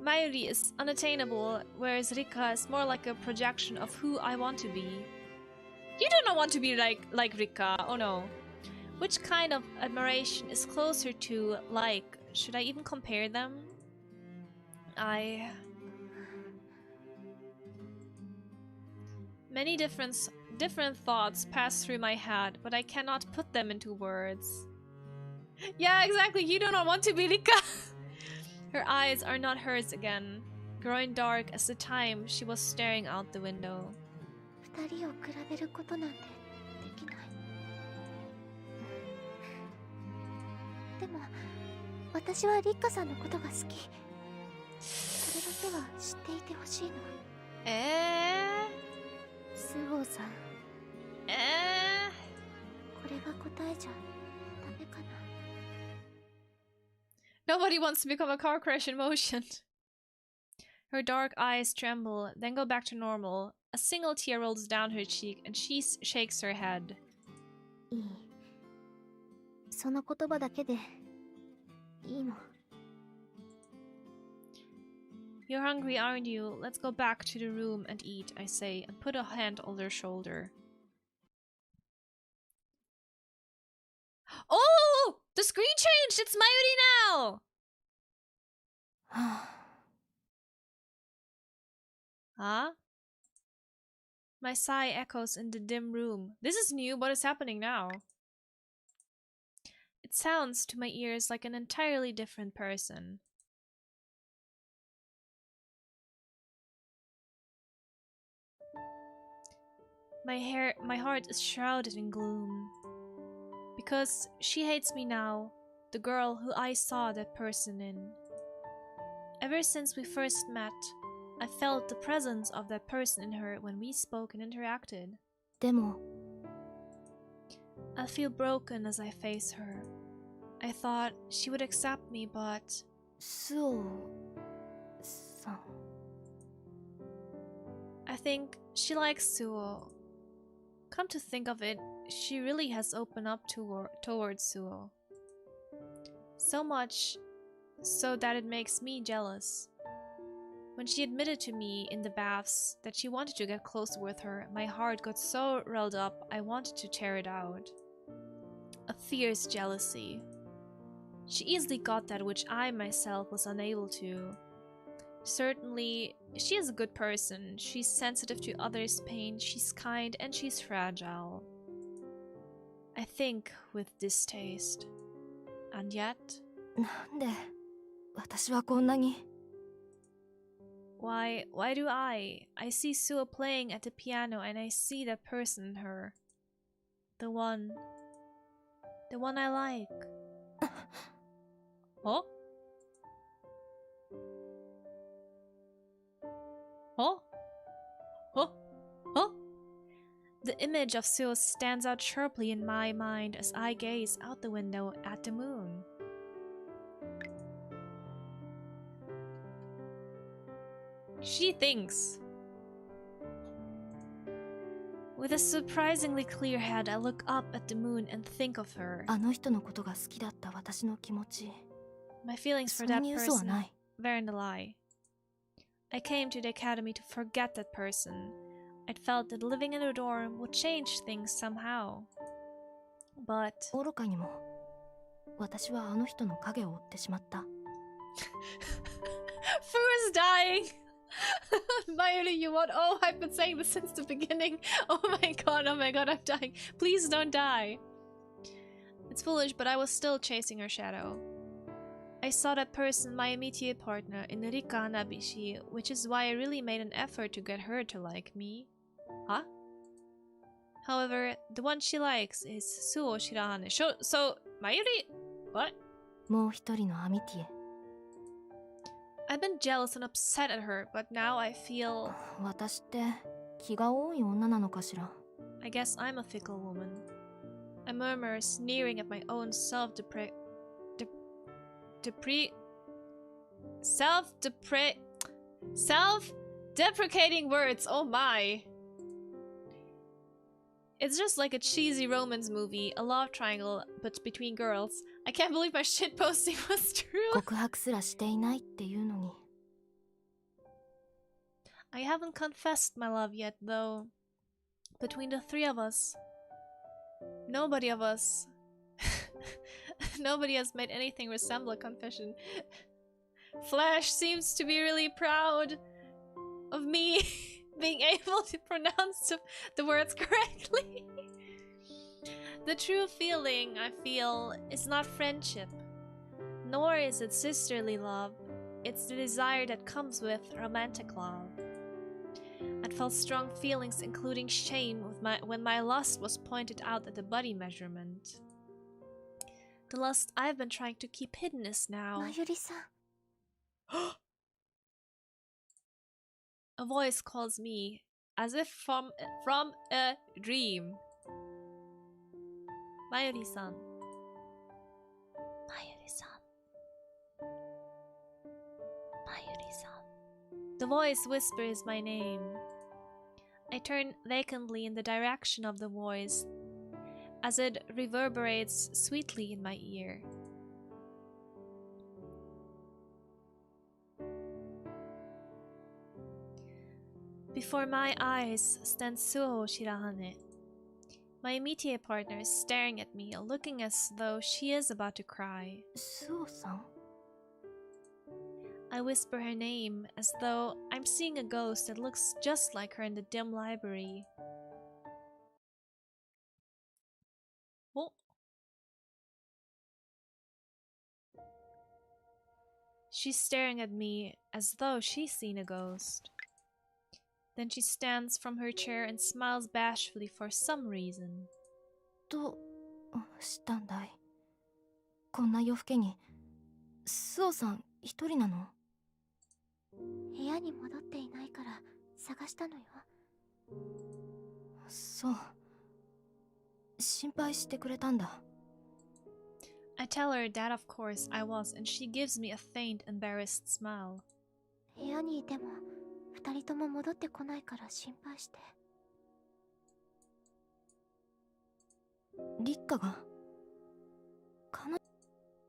Speaker 1: Mayuri is unattainable, whereas Rika is more like a projection of who I want to be. You do not want to be like Rika, oh no. Which kind of admiration is closer to like? Should I even compare them? Many different thoughts pass through my head, but I cannot put them into words. Yeah, exactly, you do not want to be Rika! Her eyes are not hers again, growing dark as the time she was staring out the window.
Speaker 5: 二人を比べることなんてできない。でも私はリッカさんのことが好き。それだけは知っていてほしいの。スオさん。これが答えじゃダメかな。
Speaker 1: Nobody wants to become a car crash in motion. Her dark eyes tremble, then go back to normal. A single tear rolls down her cheek, and she shakes her head.
Speaker 5: いい。その言葉だけでいいの。
Speaker 1: You're hungry, aren't you? Let's go back to the room and eat, I say, and put a hand on her shoulder. Oh! The screen changed! It's Mayuri now! Huh? My sigh echoes in the dim room. This is new. What is happening now? It sounds to my ears like an entirely different person. My heart is shrouded in gloom. Because she hates me now, the girl who I saw that person in. Ever since we first met, I felt the presence of that person in her when we spoke and interacted.
Speaker 5: でも
Speaker 1: I feel broken as I face her. I thought she would accept me, but
Speaker 5: スオさん
Speaker 1: I think she likes Suo. Come to think of it, she really has opened up towards Suo. So much so that it makes me jealous. When she admitted to me in the baths that she wanted to get closer with her, my heart got so riled up I wanted to tear it out. A fierce jealousy. She easily got that which I myself was unable to. Certainly, she is a good person. She's sensitive to others' pain, she's kind, and she's fragile. I think with distaste. And yet...
Speaker 4: なんで私はこんなに
Speaker 1: Why do I see Suo playing at the piano and I see that person in her. The one I like. Huh? Huh? Huh? Huh? The image of Suo stands out sharply in my mind as I gaze out the window at the moon. She thinks. With a surprisingly clear head, I look up at the moon and think of her.
Speaker 4: あの人のことが好きだった私の気持ち
Speaker 1: My feelings for
Speaker 4: それ
Speaker 1: that
Speaker 4: に嘘は
Speaker 1: person
Speaker 4: ない
Speaker 1: weren't a lie. I came to the academy to forget that person. I'd felt that living in a dorm would change things somehow. But
Speaker 4: 愚かにも私はあの人の影を追ってしまった
Speaker 1: Fu's dying! Mayuri, you what? Oh, I've been saying this since the beginning. Oh my god, I'm dying. Please don't die. It's foolish, but I was still chasing her shadow. I saw that person, my immediate partner, in Rika Hanabishi, which is why I really made an effort to get her to like me. Huh? However, the one she likes is Suo Shirahane. So, Mayuri? What?
Speaker 4: もう一人のアミティエ
Speaker 1: I've been jealous and upset at her, but now I feel...
Speaker 4: 私って気が多い女なのかしら
Speaker 1: I guess I'm a fickle woman. I murmur, sneering at my own self-deprecating words. Oh my. It's just like a cheesy romance movie, a love triangle, but between girls. I can't believe my shit posting was true.
Speaker 4: 告白すらしていないっていうのに
Speaker 1: I haven't confessed my love yet, though. Between the three of us, nobody of us, nobody has made anything resemble a confession. Flash seems to be really proud of me being able to pronounce the words correctly. The true feeling I feel is not friendship, nor is it sisterly love. It's the desire that comes with romantic love. I felt strong feelings, including shame, when my lust was pointed out at the body measurement. The lust I've been trying to keep hidden is now.
Speaker 5: まゆりさん
Speaker 1: A voice calls me, as if from a dream. Mayuri-san. Mayuri-san. The voice whispers my name. I turn vacantly in the direction of the voice as it reverberates sweetly in my ear. Before my eyes stands Suo Shirahane. My immediate partner is staring at me, looking as though she is about to cry.
Speaker 4: スオさん
Speaker 1: I whisper her name as though I'm seeing a ghost that looks just like her in the dim library. Oh. She's staring at me as though she's seen a ghost. Then she stands from her chair and smiles bashfully for some reason.
Speaker 4: どうしたんだいこんな夜更けにスオさん一人なの
Speaker 5: 部屋に戻っていないから探したのよ。
Speaker 4: そう心配してくれたんだ
Speaker 1: I tell her that of course I was, and she gives me a faint, embarrassed smile.
Speaker 5: 部屋にいても二人とも戻ってこないから心配して。
Speaker 4: リッカが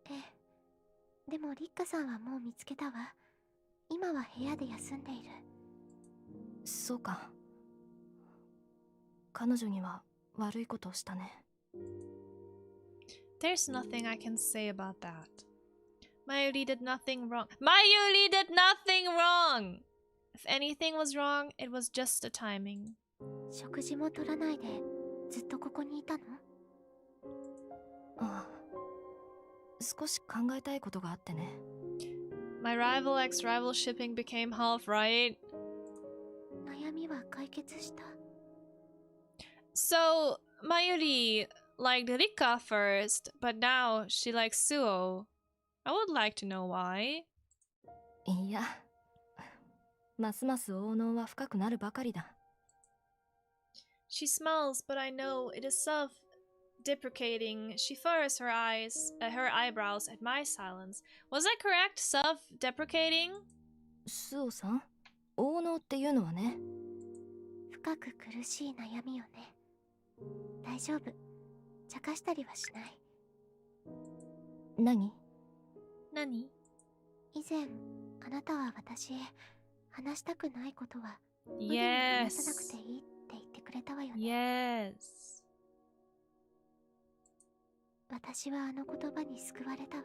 Speaker 5: ええ。でもリッカさんはもう見つけたわ。今は部屋で休んでいる。
Speaker 4: そうか彼女には悪いことをしたね
Speaker 1: There's nothing I can say about that. Mayuri did nothing wrong. Mayuri did nothing wrong! If anything was wrong, it was just the timing.
Speaker 5: 食事も取らないでずっとここにいたの？
Speaker 4: ああ少し考えたいことがあってね
Speaker 1: My rival ex-rival shipping became half right.
Speaker 5: 悩みは解決した？
Speaker 1: So, Mayuri liked Rika first, but now she likes Suo. I would like to know why.
Speaker 4: いやますます応能は深くなるばかりだ
Speaker 1: She smiles, but I know it is self-deprecating. She furrows her eyebrows at my silence. Was I correct? Self-deprecating?
Speaker 4: スオさん応能っていうのはね
Speaker 5: 深く苦しい悩みよね。大丈夫。茶化したりはしない。
Speaker 4: 何
Speaker 1: Nani?
Speaker 5: 以前あなたは私へ話したくないことは無理に
Speaker 1: Yes.
Speaker 5: 話さなくていいって言ってくれたわよね。
Speaker 1: Yes.
Speaker 5: 私はあの言葉に救われたわ。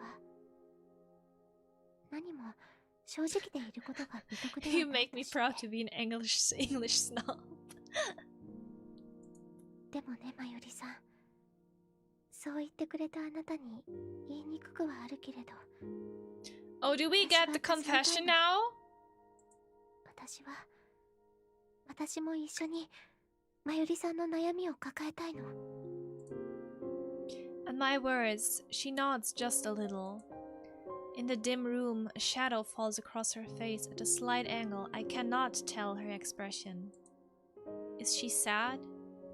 Speaker 5: 何も正直でいることが美徳では
Speaker 1: You
Speaker 5: ない
Speaker 1: make me
Speaker 5: と知って。
Speaker 1: proud to be an English snob.
Speaker 5: でもね、まゆりさん。そう言ってくれたあなたに言いにくくはあるけれど。
Speaker 1: Oh, do we get the confession now?
Speaker 5: 私も一緒にまゆりさんの悩みを抱えたいの。
Speaker 1: At my words, she nods just a little. In the dim room, a shadow falls across her face at a slight angle. I cannot tell her expression. Is she sad?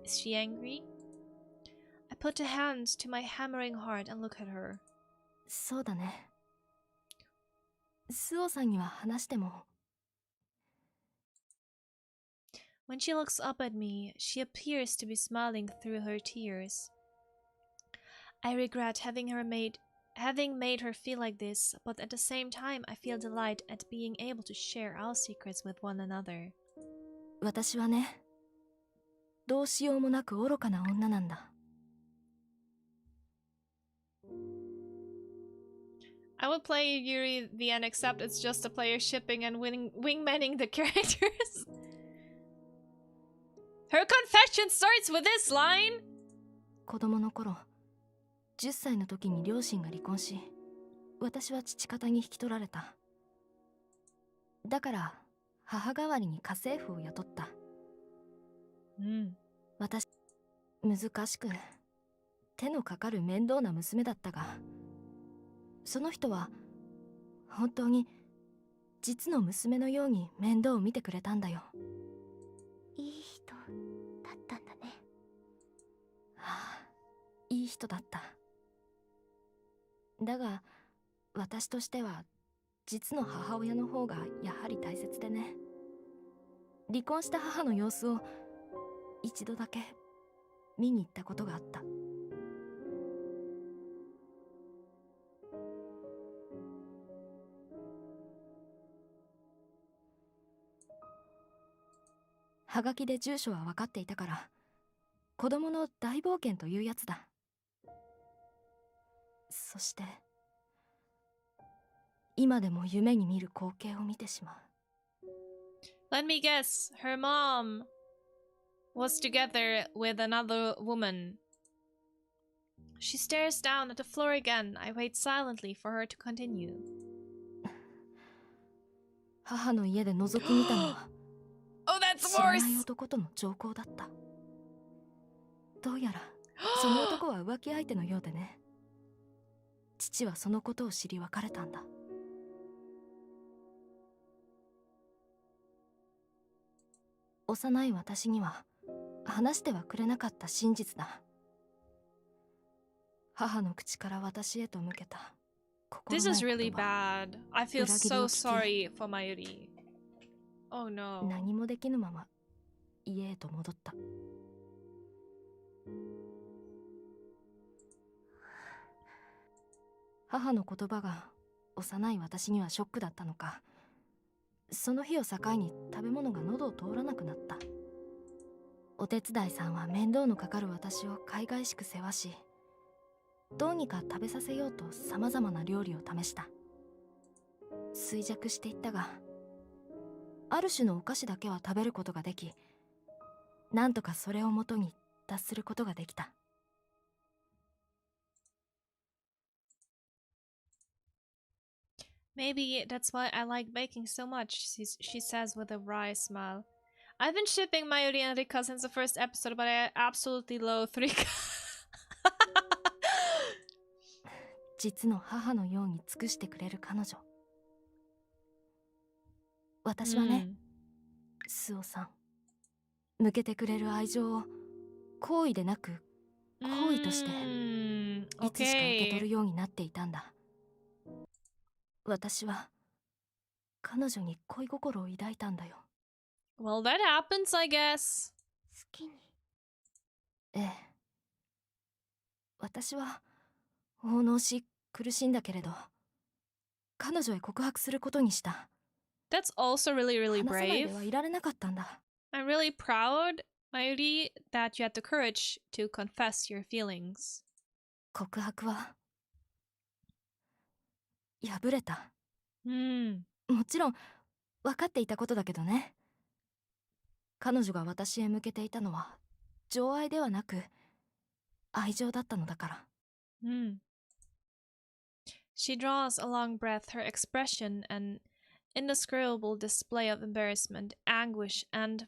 Speaker 1: Is she angry? I put a hand to my hammering heart and look at her.
Speaker 4: そうだねスオさんには話しても
Speaker 1: When she looks up at me, she appears to be smiling through her tears. I regret having made her feel like this, but at the same time I feel delight at being able to share our secrets with one another.
Speaker 4: 私はねどうしようもなく愚かな女なんだ
Speaker 1: I would play Yuri the end, except it's just a player shipping and wingmanning the characters. Her confession starts with this line.
Speaker 4: 子供の頃10歳の時に両親が離婚し私は父方に引き取られただから母代わりに家政婦を雇った私難しく手のかかる面倒な娘だったがその人は本当に実の娘のように面倒を見てくれたんだよ
Speaker 5: いい人だったんだね。
Speaker 4: はあいい人だっただが私としては実の母親の方がやはり大切でね離婚した母の様子を一度だけ見に行ったことがあった。はがきで住所は分かっていたから、子供の大冒険というやつだ。そして今でも夢に見る光景を見てしまう。
Speaker 1: Let me guess. Her mom was together with another woman. She stares down at the floor again. I wait silently for her to continue.
Speaker 4: 母の家で覗き見たのは
Speaker 1: Oh, that's
Speaker 4: 知らない
Speaker 1: worse!
Speaker 4: 男との兆候だった。どうやらその男は浮気相手のようでね。父はそのことを知り別れたんだ。幼い私には話してはくれなかった真実だ。母の口から私へと向けた心
Speaker 1: This
Speaker 4: ない
Speaker 1: is
Speaker 4: 言
Speaker 1: really
Speaker 4: 葉。
Speaker 1: bad. I feel
Speaker 4: 裏切り
Speaker 1: so
Speaker 4: を聞き
Speaker 1: sorry for Mayuri. Oh no.
Speaker 4: 何もできぬまま家へと戻った。母の言葉が幼い私にはショックだったのか、その日を境に食べ物が喉を通らなくなった。お手伝いさんは面倒のかかる私を海外しく世話し、どうにか食べさせようとさまざまな料理を試した。衰弱していったが、ある種のお菓子だけは食べることができ、なんとかそれをもとに脱することができた。
Speaker 1: Maybe that's why I like baking so much, she says with a wry smile. I've been shipping Mayuri and Rika since the first episode, but I absolutely loathe Rika.
Speaker 4: 実の母のように尽くしてくれる彼女。私はね、スオさん、向けてくれる愛情を好意でなく好意としていつしか受け取るようになっていたんだ。私は彼女に恋心を抱いたんだよ。
Speaker 1: Well, that happens, I guess.
Speaker 2: 好きに。
Speaker 4: ええ。私は奉納し苦しんだけれど、彼女へ告白することにした。
Speaker 1: That's also really, really
Speaker 4: 話さない
Speaker 1: brave.
Speaker 4: ではいられなかったんだ。
Speaker 1: I'm really proud, Mayuri, that you had the courage to confess your feelings.
Speaker 4: 告白は破れた。もちろん分かっていたことだけどね。彼女が私へ向けていたのは情愛ではなく愛情だったのだから。
Speaker 1: She draws a long breath, her expression an indescribable display of embarrassment, anguish, and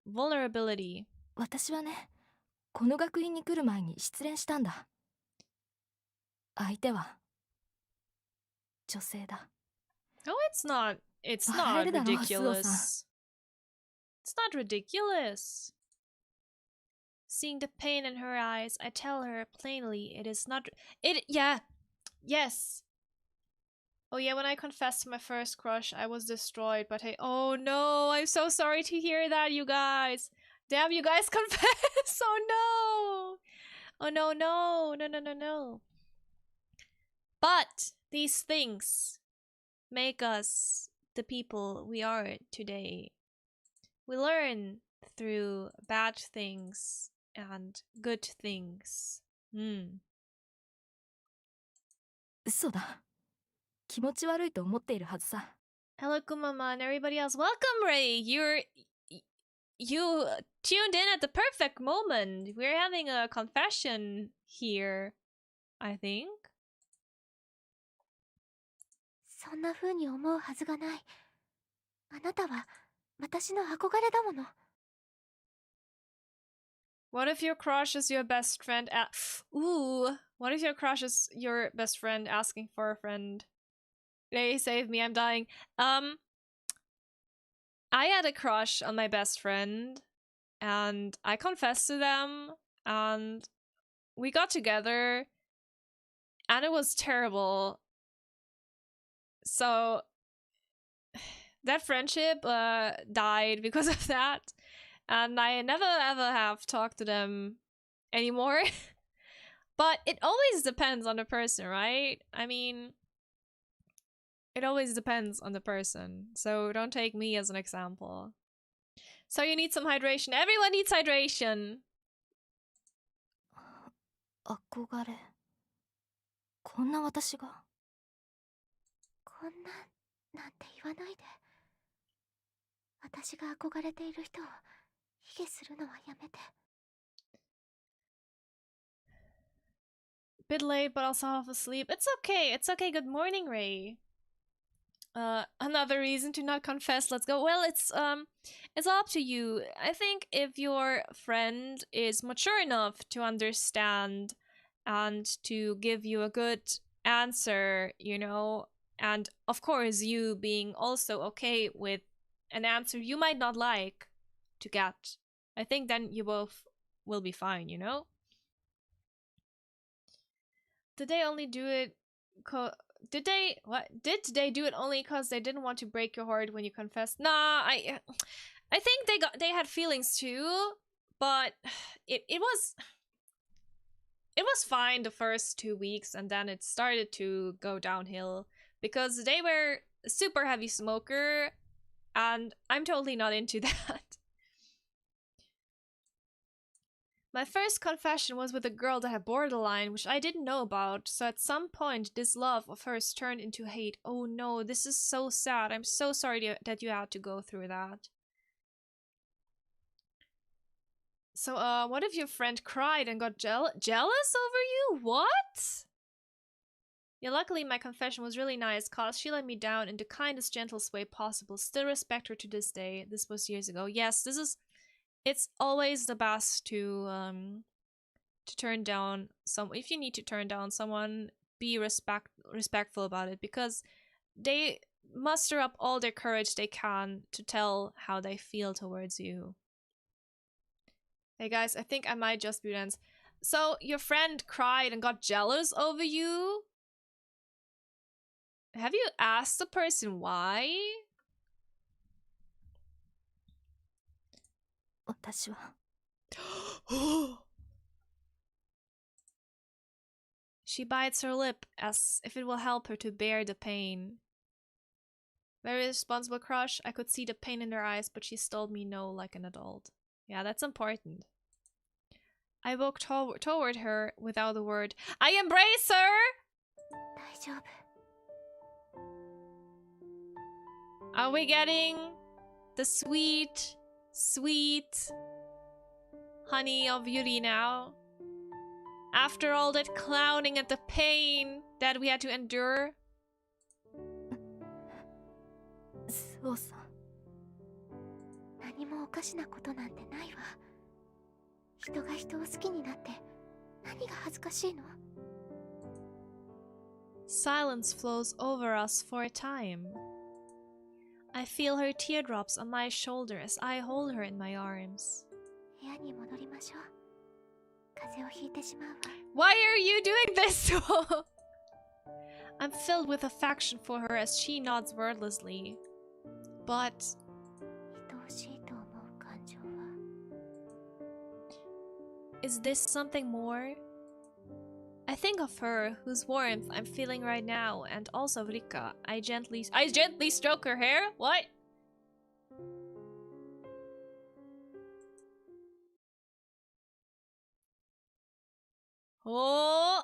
Speaker 1: vulnerability.
Speaker 4: 私はね、この学院に来る前に失恋したんだ。相手は女性だ。
Speaker 1: Oh, it's not ridiculous. It's not ridiculous. Seeing the pain in her eyes, I tell her plainly it is not. Yes. Oh yeah, when I confessed to my first crush, I was destroyed, but hey, oh no, I'm so sorry to hear that, you guys. Damn, you guys confess. Oh no. Oh no. But these things make us the people we are today. We learn through bad things and good things.
Speaker 4: 嘘だ。気持ち悪いと思っているはずさ。
Speaker 1: Hello, Kumama, and everybody else. Welcome, Ray. You tuned in at the perfect moment. We're having a confession here, I think.
Speaker 2: そんな風に思うはずがない。あなたは私の憧れだもの。
Speaker 1: What if your crush is your best friend? What if your crush is your best friend asking for a friend? Ray, save me, I'm dying. I had a crush on my best friend, and I confessed to them, and we got together, and it was terrible. So, that friendship died because of that. And I never ever have talked to them anymore. But it always depends on the person, right? I mean, it always depends on the person. So don't take me as an example. So you need some hydration. Everyone needs hydration.
Speaker 4: 憧れ。こんな私が。
Speaker 5: こんなんて言わないで。私が憧れている人を卑下するのはやめて。
Speaker 1: Bit late, but also half asleep. It's okay. It's okay. Good morning, Ray. Another reason to not confess. Let's go. Well, it's up to you. I think if your friend is mature enough to understand and to give you a good answer, you know, and of course you being also okay with an answer you might not like to get, I think then you both will be fine, you know? Did they only do it did they do it only because they didn't want to break your heart when you confessed? Nah, I think they had feelings too, but it was fine the first 2 weeks, and then it started to go downhill because they were a super heavy smoker, and I'm totally not into that. My first confession was with a girl that had borderline, which I didn't know about, so at some point this love of hers turned into hate. Oh no, this is so sad. I'm so sorry that you had to go through that. So, what if your friend cried and got jealous over you? What? Yeah, luckily my confession was really nice, cause she let me down in the kindest, gentlest way possible. Still respect her to this day. This was years ago. Yes, it's always the best to turn down if you need to turn down someone, be respectful about it, because they muster up all their courage they can to tell how they feel towards you. Hey guys, I think I might just be done. So your friend cried and got jealous over you? Have you asked the person why?
Speaker 4: 私は。
Speaker 1: She bites her lip as if it will help her to bear the pain. Very responsible crush. I could see the pain in her eyes, but she told me no like an adult. Yeah, that's important. I walked toward her without a word. I embrace her!
Speaker 5: 大丈夫。
Speaker 1: Are we getting the sweet, sweet honey of Yuri now? After all that clowning and the pain that we had to endure?
Speaker 4: そうさ。
Speaker 5: 何もおかしなことなんてないわ。人が人を好きになって何が恥ずかしいの？
Speaker 1: Silence flows over us for a time. I feel her teardrops on my shoulder as I hold her in my arms.
Speaker 5: 部屋に戻りましょう。風邪をひいてしまうわ。
Speaker 1: Why are you doing this? I'm filled with affection for her as she nods wordlessly. But
Speaker 5: 愛おしいと思う感情は
Speaker 1: is this something more? I think of her, whose warmth I'm feeling right now, and also of Rika. I gently stroke her hair? What? Oh!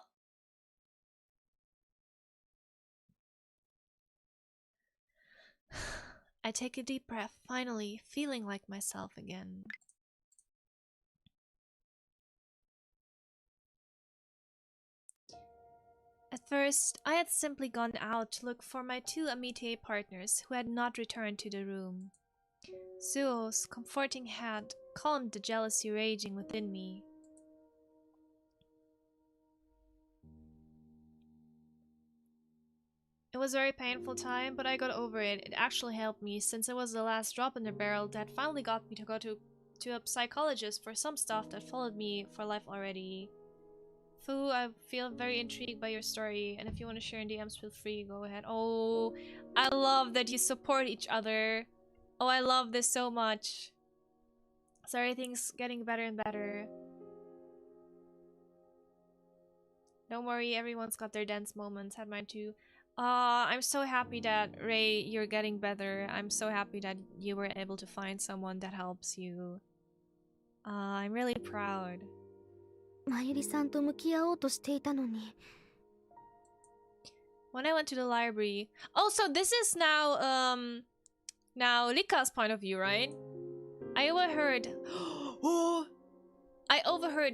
Speaker 1: I take a deep breath, finally feeling like myself again. At first, I had simply gone out to look for my 2 amitié partners who had not returned to the room. Suo's comforting hand calmed the jealousy raging within me. It was a very painful time, but I got over it. It actually helped me, since it was the last drop in the barrel that finally got me to go to a psychologist for some stuff that followed me for life already. Fu, I feel very intrigued by your story, and if you want to share in DMs, feel free, go ahead. Oh, I love that you support each other. Oh, I love this so much. So everything's getting better and better. Don't worry, everyone's got their dance moments. Had mine too. I'm so happy that Ray, you're getting better. I'm so happy that you were able to find someone that helps you. I'm really proud.
Speaker 5: まゆりさんと向き合おうとしていたのに。
Speaker 1: When I went to the library. Oh, so this is now Rika's point of view, right? I overheard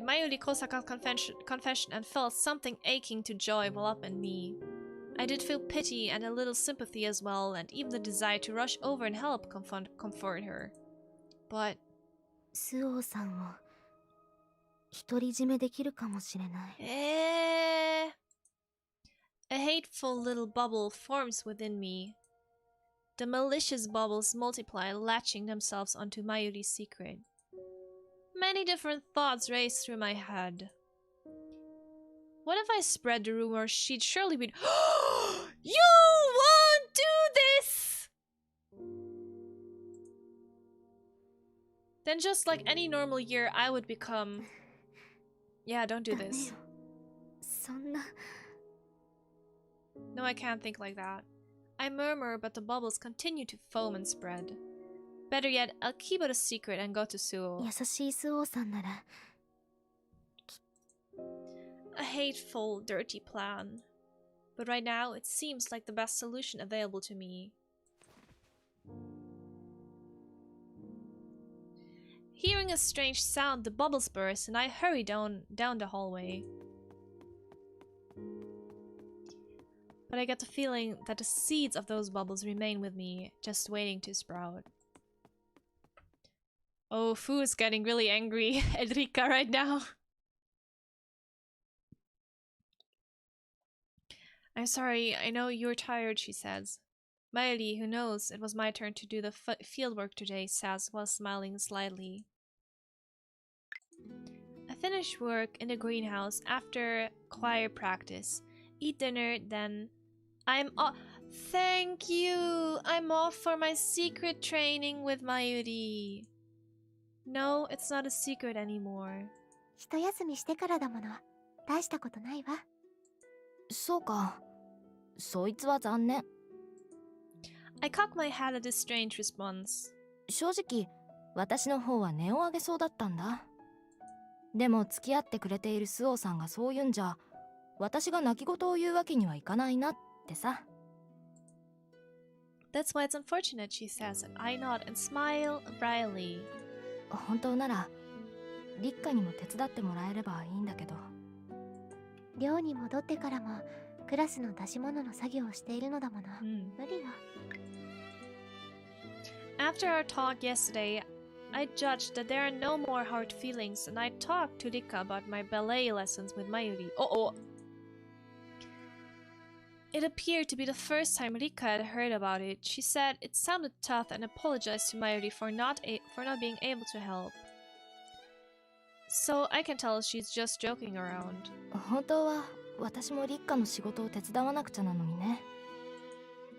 Speaker 1: Mayuri Kosaka's confession and felt something aching to joy well up in me. I did feel pity and a little sympathy as well, and even the desire to rush over and help comfort her. But
Speaker 5: スオーさんを独り占めできるかもしれない。
Speaker 1: a hateful little bubble forms within me. The malicious bubbles multiply, latching themselves onto Mayuri's secret. Many different thoughts race through my head. What if I spread the rumor she'd surely be— You won't do this! Then just like any normal year, I would become— Yeah, don't do
Speaker 5: ダメ
Speaker 1: this.
Speaker 5: よ。そんな。
Speaker 1: No, I can't think like that. I murmur, but the bubbles continue to foam and spread. Better yet, I'll keep it a secret and go to Suo.
Speaker 5: 優しいスオーさんなら。
Speaker 1: A hateful, dirty plan. But right now, it seems like the best solution available to me. Hearing a strange sound, the bubbles burst, and I hurry down the hallway. But I get the feeling that the seeds of those bubbles remain with me, just waiting to sprout. Oh, Fu is getting really angry at Rika right now. I'm sorry, I know you're tired, she says. Miley, who knows it was my turn to do the fieldwork today, says while smiling slightly. I finish work in the greenhouse after choir practice. Eat dinner, then I'm off. Thank you! I'm off for my secret training with Mayuri. No, it's not a secret anymore.
Speaker 2: 一休みしてからだもの。大したことないわ。
Speaker 4: そうか。そいつは残念。
Speaker 1: I cock my head at this strange response.
Speaker 4: 正直、私の方は音を上げそうだったんだ。でも付き合ってくれているスオさんがそう言うんじゃ、私が泣き言を言うわけにはいかないなってさ。
Speaker 1: That's why it's unfortunate, she says, and I nod and smile brightly.
Speaker 4: 本当なら、立花にも手伝ってもらえればいいんだけど。
Speaker 2: 寮に戻ってからもクラスの出し物の作業をしているのだもの。無理よ。
Speaker 1: After our talk yesterday, I judged that there are no more hard feelings, and I talked to Rika about my ballet lessons with Mayuri. It appeared to be the first time Rika had heard about it. She said it sounded tough and apologized to Mayuri for not being able to help. So I can tell she's just joking around.
Speaker 4: 本当は私も立花の仕事を手伝わなくちゃなのにね。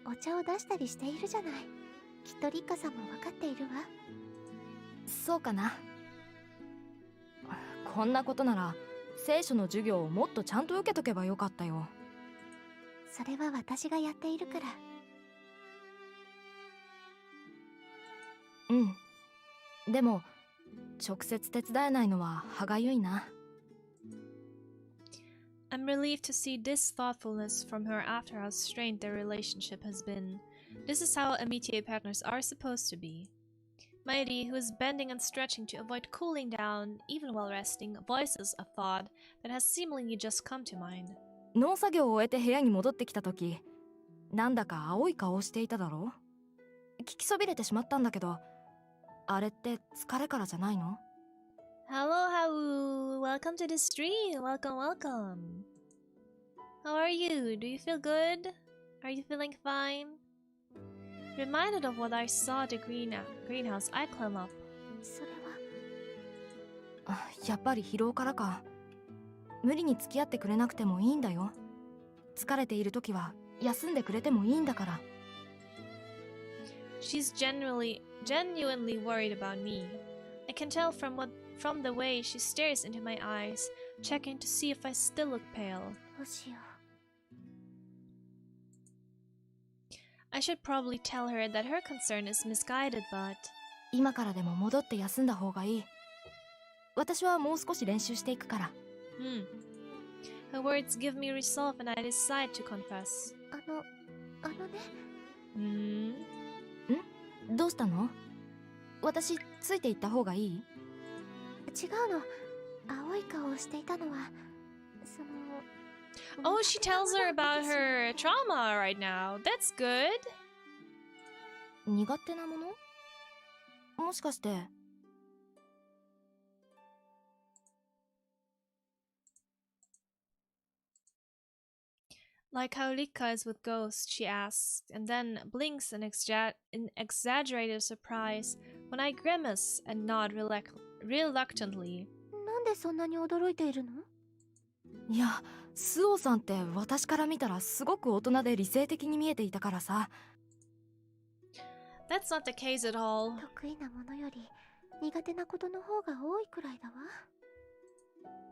Speaker 2: お茶を出したりしているじゃない。きっとリッカさんも分かっているわ。
Speaker 4: そうかな。こんなことなら聖書の授業をもっとちゃんと受けとけばよかったよ。
Speaker 2: それは私がやっているから。
Speaker 4: うん。でも直接手伝えないのは歯がゆいな。
Speaker 1: I'm relieved to see this thoughtfulness from her after how strained their relationship has been. This is how amitié partners are supposed to be. Mayuri, who is bending and stretching to avoid cooling down, even while resting, voices a thought that has seemingly just come to mind.
Speaker 4: 農作業を終えて部屋に戻ってきた時、なんだか青い顔をしていただろう。聞きそびれてしまったんだけど、あれって疲れからじゃないの？
Speaker 1: Hello, Hau! Welcome to the stream! Welcome, welcome! How are you? Do you feel good? Are you feeling fine? Reminded of what I saw at the greenhouse, I climb up.
Speaker 2: それは
Speaker 4: やっぱり疲労からか。無理に付き合ってくれなくてもいいんだよ。疲れている時は休んでくれてもいいんだから。
Speaker 1: She's genuinely worried about me. I can tell from the way she stares into my eyes, checking to see if I still look pale.
Speaker 2: どうしよ
Speaker 1: I should probably tell her that her concern is misguided, but
Speaker 4: 今からでも戻って休んだ方がいい。私はもう少し練習していくから。
Speaker 1: her words give me resolve and I decide to confess.
Speaker 2: う。あのね。
Speaker 4: どうしたの？私ついていった方がいい？
Speaker 2: 違うの。青い顔をしていたのは、その。
Speaker 1: Oh, she tells her about her trauma right now. That's good.
Speaker 4: 苦手なもの？もしかして。
Speaker 1: Like how Rika is with ghosts, she asks, and then blinks in exaggerated surprise when I grimace and nod reluctantly.
Speaker 2: なんでそんなに驚いているの？
Speaker 4: いや、スオさんって私から見たらすごく大人で理性的に見えていたからさ。
Speaker 1: That's not the case at all.
Speaker 2: 得意なものより苦手なことの方が多いくらいだわ。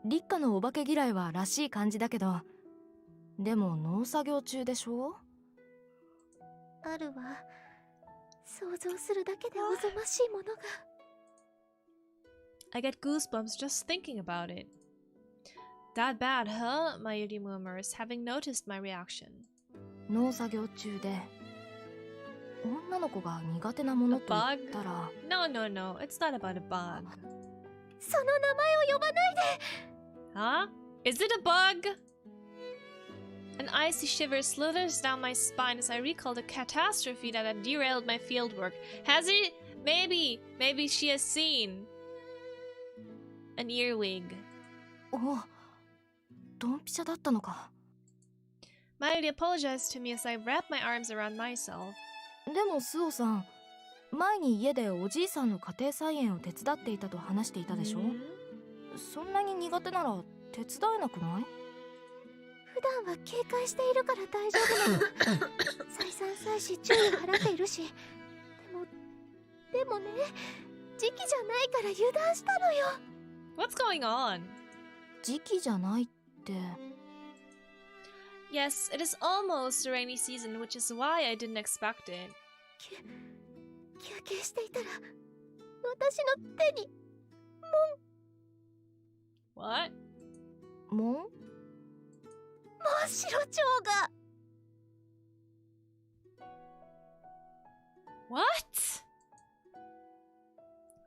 Speaker 4: 立花のお化け嫌いはらしい感じだけど、でも農作業中でしょ？
Speaker 2: あるわ。想像するだけでおぞましいものが。
Speaker 1: I get goosebumps just thinking about it. That bad, huh? Mayuri murmurs, having noticed my reaction.
Speaker 4: 農作業中で女の子が苦手なものと言ったら。
Speaker 1: No, it's not about a bug.
Speaker 2: その名前を呼ばないで。
Speaker 1: Huh? Is it a bug? An icy shiver slithers down my spine as I recall the catastrophe that had derailed my fieldwork. Has it? Maybe she has seen an earwig.
Speaker 4: お、ドンピシャだったのか。
Speaker 1: Mayuri apologized to me as I wrapped my arms around myself.
Speaker 4: でもスオさん、前に家でおじいさんの家庭菜園を手伝っていたと話していたでしょ？そんなに苦手なら手伝えなくない？
Speaker 2: 普段は警戒しているから大丈夫なの。再三再四注意を払っているし。でもね、時期じゃないから油断したのよ。
Speaker 1: What's going on?
Speaker 4: 時期じゃないって。
Speaker 1: Yes, it is almost the rainy season, which is why I didn't expect it.
Speaker 2: 休憩していたら、私の手に、
Speaker 1: What?
Speaker 4: もん？
Speaker 2: 真っ白蝶が。
Speaker 1: What?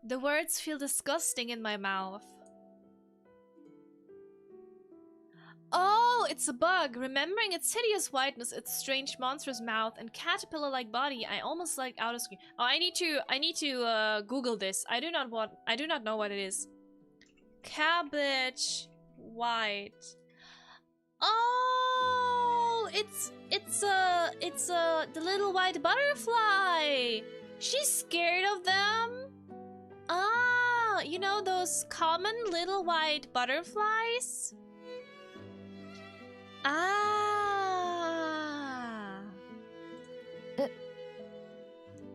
Speaker 1: The words feel disgusting in my mouth. Oh, it's a bug. Remembering its hideous whiteness, its strange monstrous mouth, and caterpillar-like body, I almost like out of screen. Oh, I need to Google this. I do not know what it is. Cabbage white. Oh, it's the little white butterfly. She's scared of them. Ah, you know those common little white butterflies? Ah.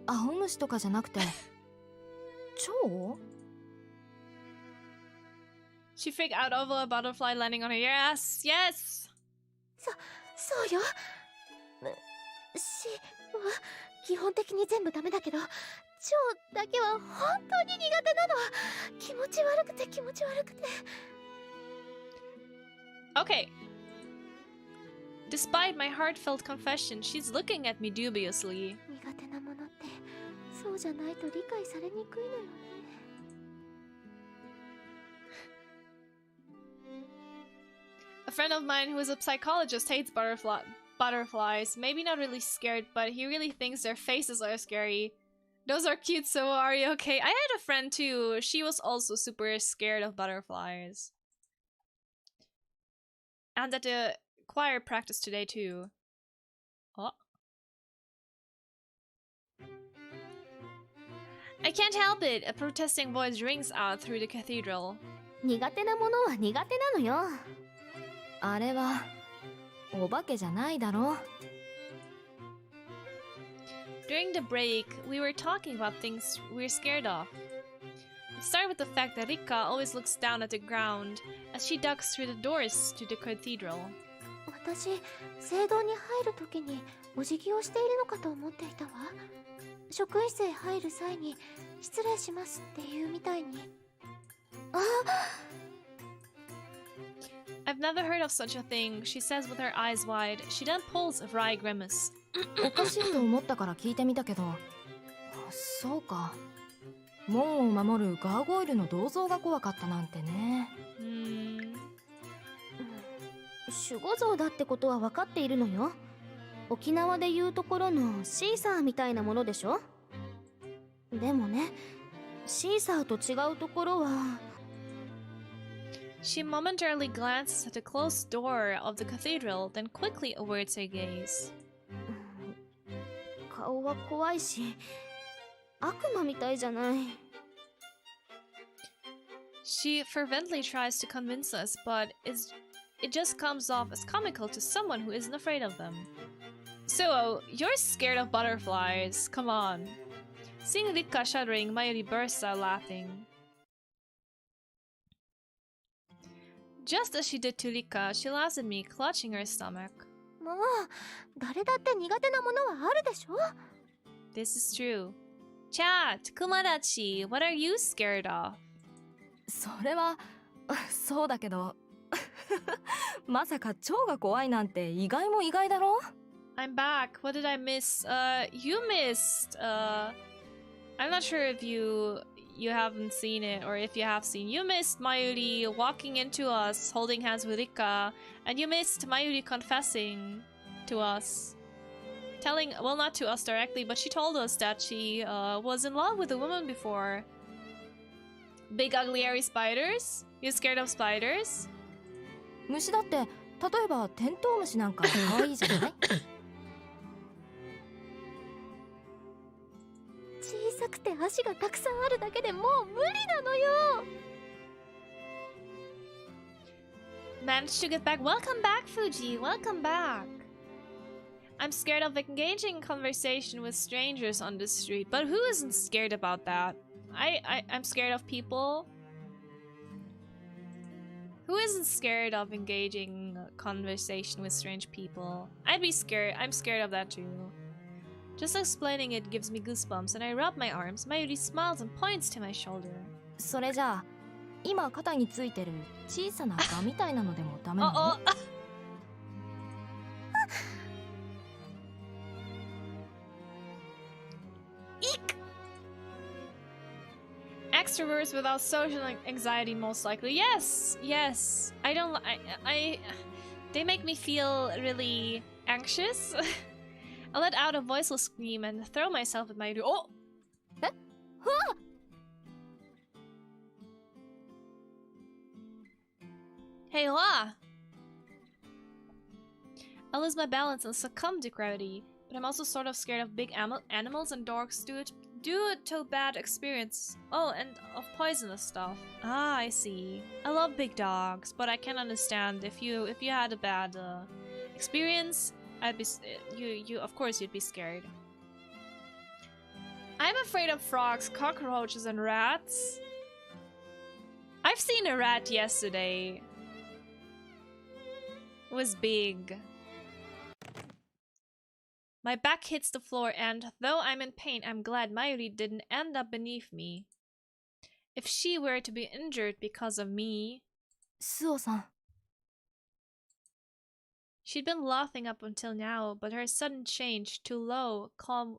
Speaker 4: 青虫とかじゃなくて蝶？
Speaker 1: She freaked out over a butterfly landing on her. Yes, yes.
Speaker 2: そうよ。は基本的に全部ダメだけど、蝶だけは本当に苦手なの。気持ち悪くて。
Speaker 1: Okay. Despite my heartfelt confession, she's looking at me dubiously.
Speaker 2: 苦手なものってそうじゃないと理解されにくいのよね。
Speaker 1: A friend of mine who is a psychologist hates butterflies. Maybe not really scared, but he really thinks their faces are scary. Those are cute, so are you okay? I had a friend too. She was also super scared of butterflies. And at the choir practice today too. Oh. I can't help it. A protesting voice rings out through the cathedral.
Speaker 5: 苦手なものは苦手なのよ。
Speaker 4: あれはお化けじゃないだろ。
Speaker 1: During the break, we were talking about things we're scared of. It started with the fact that Rika always looks down at the ground as she ducks through the doors to the cathedral.
Speaker 5: 私、聖堂に入るときにお辞儀をしているのかと思っていたわ。職員室へ入る際に失礼しますって言うみたいに。あ、
Speaker 1: I've never heard of such a thing, she says with her eyes wide. She then pulls a wry grimace.
Speaker 4: おかしいと思ったから聞いてみたけど、そうか。門を守るガーゴイルの銅像が怖かったなんてね。
Speaker 5: 守護像だってことは分かっているのよ。沖縄でいうところのシーサーみたいなものでしょ。でもね、シーサーと違うところは。
Speaker 1: She momentarily glances at the closed door of the cathedral, then quickly averts her gaze.
Speaker 5: 顔は怖いし、悪魔みたいじゃない。
Speaker 1: She fervently tries to convince us, but it just comes off as comical to someone who isn't afraid of them. So, you're scared of butterflies, come on. Seeing Rika shuddering, Mayuri bursts out laughing. Just as she did to Rika, she laughs at me, clutching her stomach.
Speaker 5: もう、誰だって苦手なものはあるでしょ。
Speaker 1: This is true. Chat, Kumadachi, what are you scared of?
Speaker 4: それはそうだけどまさか蝶が怖いなんて意外も意外だろ。
Speaker 1: I'm back. What did I miss? You missed. I'm not sure if you haven't seen it or if you have seen. You missed Mayuri walking into us, holding hands with Rika, and you missed Mayuri confessing to us. Telling, well, not to us directly, but she told us that she was in love with a woman before. Big ugly hairy spiders? You scared of spiders?
Speaker 4: 虫だって例えばテントウムシなんか可愛いじゃない
Speaker 5: 小さくて足がたくさんあるだけでもう無理なのよ。
Speaker 1: Managed to get back. Welcome back, Fuji. Welcome back. I'm scared of engaging in conversation with strangers on the street, but who isn't scared about that? I'm scared of people. Who isn't scared of engaging conversation with strange people? I'd be scared. I'm scared of that too. Just explaining it gives me goosebumps, and I rub my arms. Mayuri smiles and points to my shoulder.
Speaker 4: それじゃあ今肩についてる小さなガみたいなのでもダメなの？
Speaker 1: Eek! Extroverts without social anxiety, most likely. Yes, yes. They make me feel really anxious. I let out a voiceless scream and throw myself at my door. Oh! Hey, Hoa! I lose my balance and succumb to gravity, but I'm also sort of scared of big animals and dogs due to bad experience. Oh, and of poisonous stuff. Ah, I see. I love big dogs, but I can understand if you had a bad experience, I'd be of course you'd be scared. I'm afraid of frogs, cockroaches, and rats. I've seen a rat yesterday. It was big. My back hits the floor, and though I'm in pain, I'm glad Mayuri didn't end up beneath me. If she were to be injured because of me...
Speaker 4: スオさん。
Speaker 1: She'd been laughing up until now, but her sudden change to a low, calm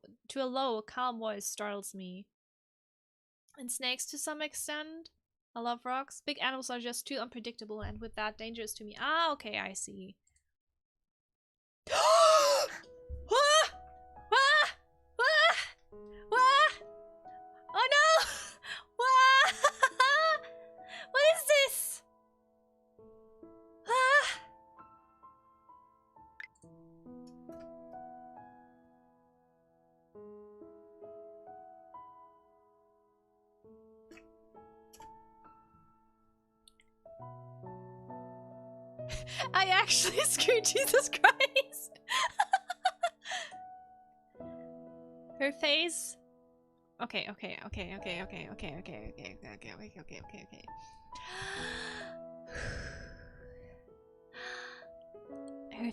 Speaker 1: voice startles me. And snakes to some extent? I love rocks. Big animals are just too unpredictable and with that dangerous to me. Ah, okay, I see. Oh no! What is this? I actually screwed Jesus Christ. Her face. Okay. Her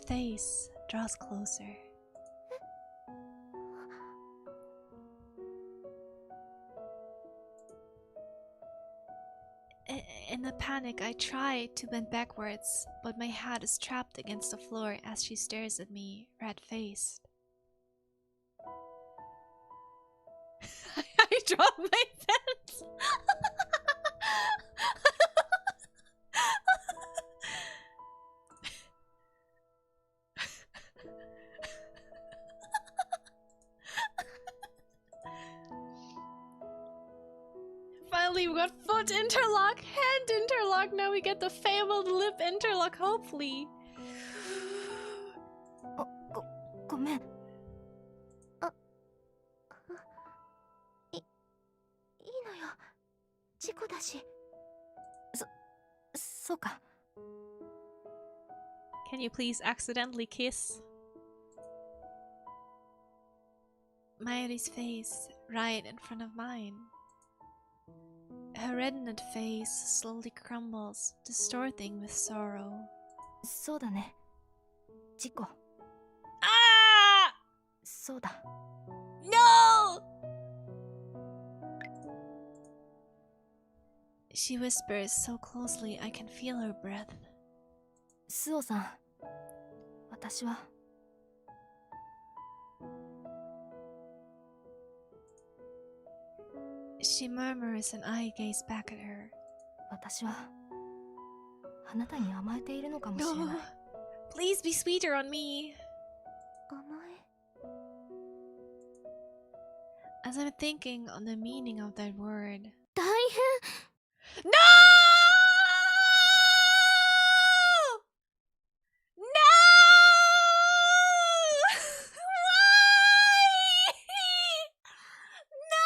Speaker 1: face draws closer. In a panic, I try to bend backwards, but my hat is trapped against the floor as she stares at me, red-faced. I dropped my pants. Finally, we got foot interlock, hand interlock. Now we get the fabled lip interlock, hopefully.
Speaker 4: ごめん。
Speaker 5: いいのよ。事故だし。
Speaker 4: そうか。
Speaker 1: Can you please accidentally kiss? Mayuri's face right in front of mine. Her reddened face slowly crumbles, distorting with sorrow.
Speaker 4: そうだね。事故。
Speaker 1: Ah!
Speaker 4: そうだ。
Speaker 1: No! She whispers so closely I can feel her breath.
Speaker 4: スオさん。私は。
Speaker 1: She murmurs and I gaze back at her.
Speaker 4: 私は。あなたに甘えているのかもしれ
Speaker 1: No!
Speaker 4: ない。
Speaker 1: Please be sweeter on me!
Speaker 5: 甘え。
Speaker 1: As I'm thinking on the meaning of that word.
Speaker 5: 大変。
Speaker 1: No! No! Why? No!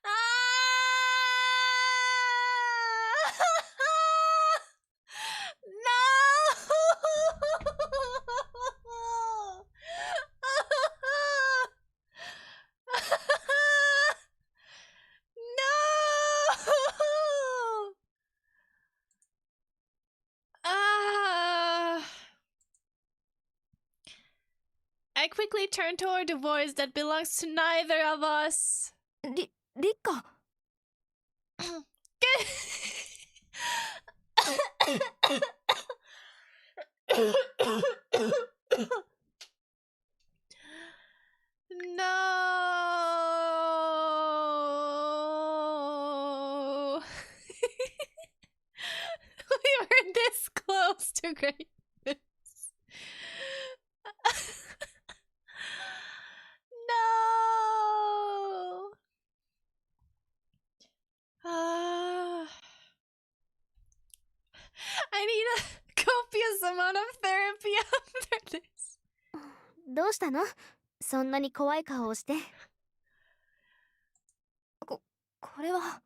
Speaker 1: Ah! No! I quickly turn toward the voice that belongs to neither of us.
Speaker 4: リカ。
Speaker 1: No. We were this close to greatness. No. I need a copious amount of therapy after this.
Speaker 5: どうしたの？そんなに怖い顔をして。
Speaker 4: これは。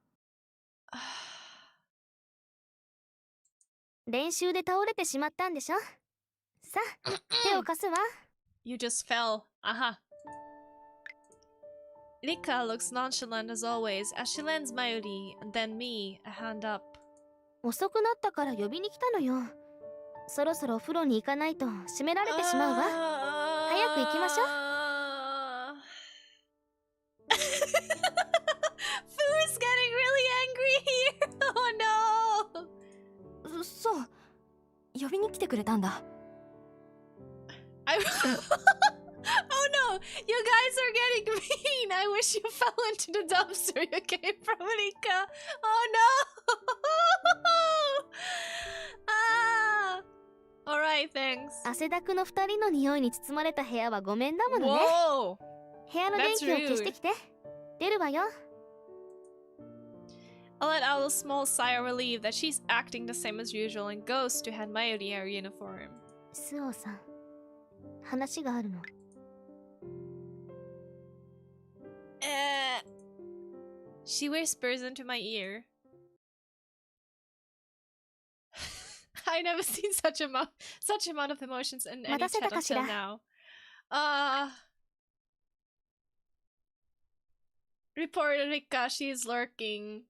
Speaker 5: 練習で倒れてしまったんでしょ？さあ、手を貸すわ。
Speaker 1: You just fell. Aha. Rika looks nonchalant as always as she lends Mayuri and then me a hand up.
Speaker 5: 遅くなったから呼びに来たのよ。そろそろお風呂に行かないと閉められてしまうわ。早く行きましょう。
Speaker 1: Fu's getting really angry here. Oh no.
Speaker 4: そう。呼びに来てくれたんだ。
Speaker 1: I oh no, you guys are getting mean. I wish you fell into the dumpster you came from, Rika. Oh no. Ah. Alright, thanks.
Speaker 5: 汗だくの2人の匂いに包まれた部屋はごめんだものね。
Speaker 1: Whoa.
Speaker 5: 部屋の電気を消してきて。出るわよ。
Speaker 1: I'll let out a small sigh of relief that she's acting the same as usual and goes to hand Mayuri her uniform.
Speaker 5: スオさん、話があるの。
Speaker 1: She whispers into my ear. I never seen such amount of emotions in any
Speaker 5: 待たせ
Speaker 1: chat
Speaker 5: たかし
Speaker 1: until
Speaker 5: ら。
Speaker 1: now. Report Rika, she's lurking.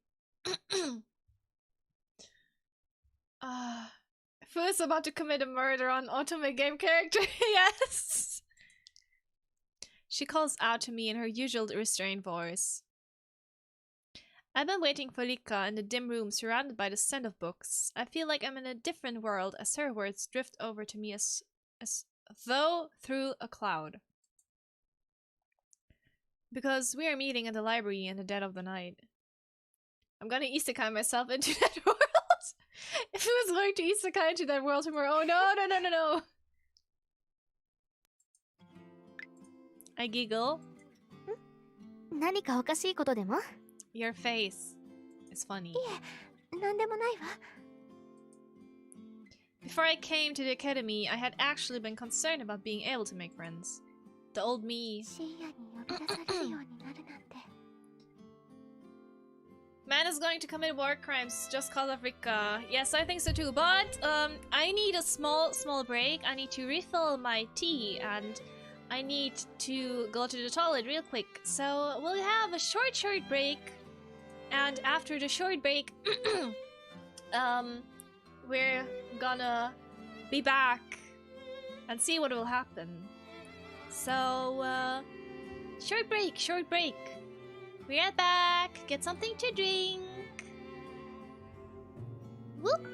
Speaker 1: Fu is about to commit a murder on ultimate game character. Yes. She calls out to me in her usual restrained voice. I've been waiting for Rika in the dim room surrounded by the scent of books. I feel like I'm in a different world as her words drift over to me as though through a cloud. Because we are meeting at the library in the dead of the night. I'm gonna isekai myself into that world. If I was going to isekai into that world tomorrow, oh no. I giggle.
Speaker 5: 何かおかしいことでも？
Speaker 1: Your face is funny.
Speaker 5: なんでもないわ。
Speaker 1: Before I came to the academy, I had actually been concerned about being able to make friends. The old me.
Speaker 5: 深夜に呼び出されるようになるなんて。
Speaker 1: Man is going to commit war crimes just cause of Rika. Yes, I think so too. But I need a small break. I need to refill my tea and I need to go to the toilet real quick. So we'll have a short break. And after the short break, we're gonna be back and see what will happen. So short break. We're right back. Get something to drink. Whoop.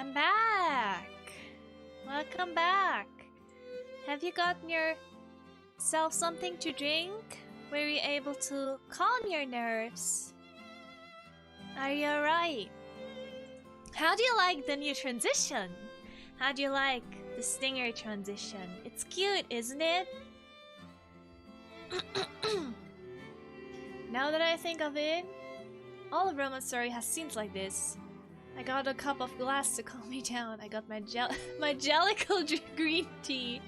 Speaker 1: I'm back! Welcome back! Have you gotten yourself something to drink? Were you able to calm your nerves? Are you alright? How do you like the new transition? How do you like the stinger transition? It's cute, isn't it? Now that I think of it, all of Romance Story has scenes like this. I got a cup of glass to calm me down. I got my Jellicle green tea.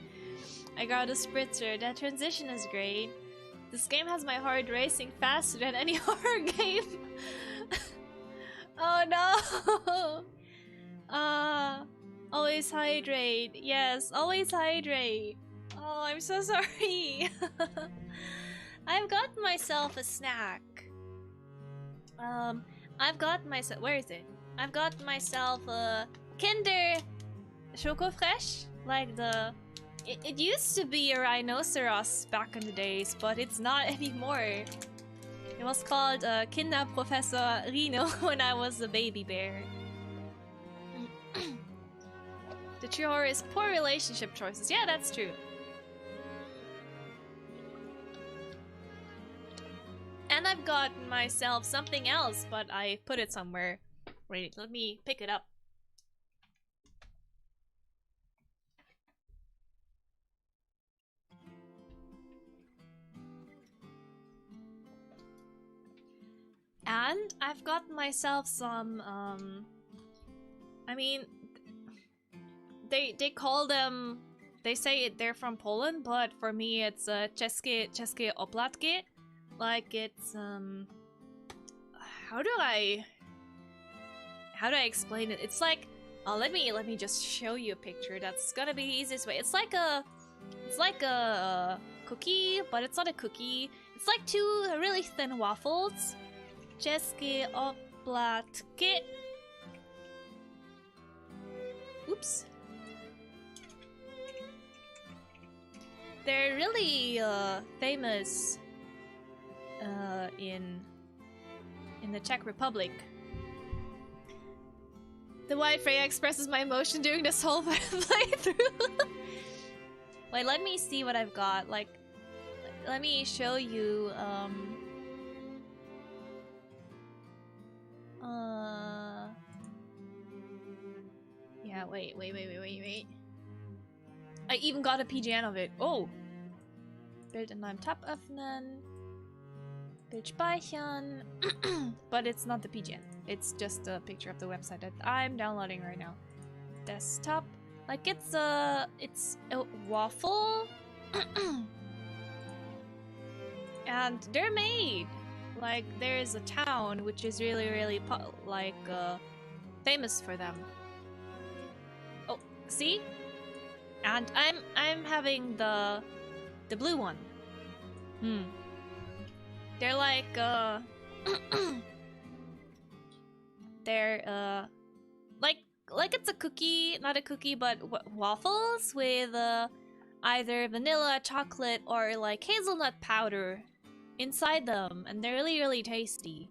Speaker 1: I got a spritzer. That transition is great. This game has my heart racing faster than any horror game. Oh no! Always hydrate. Yes, always hydrate. Oh, I'm so sorry. I've got myself a snack. I've got myself. Where is it? I've got myself a Kinder Choco Fresh. Like the. It used to be a rhinoceros back in the days, but it's not anymore. It was called Kinder Professor Rino when I was a baby bear. The true horror is poor relationship choices. Yeah, that's true. And I've got myself something else, but I put it somewhere. Wait, let me pick it up. And I've got myself some, I mean, they call them, they say they're from Poland, but for me it's Czeskie oplatki. Like it's, how do I explain it? It's like, oh, let me just show you a picture. That's gonna be the easiest way. It's like a cookie, but it's not a cookie. It's like two really thin waffles. Czeskie oplatki. Oops. They're really famous in the Czech Republic. The White Freya expresses my emotion during this whole playthrough. Wait, let me see what I've got. Like, let me show you. Yeah, wait. I even got a PGN of it. Oh! Bild in einem Tab öffnen. Bild speichern. But it's not the PGN. It's just a picture of the website that I'm downloading right now. Desktop. Like it's a waffle. And they're made. Like there's a town which is really famous for them. Oh, see? And I'm having the blue one. They're like they're like it's a cookie, not a cookie, but waffles with either vanilla, chocolate, or like hazelnut powder inside them, and they're really tasty.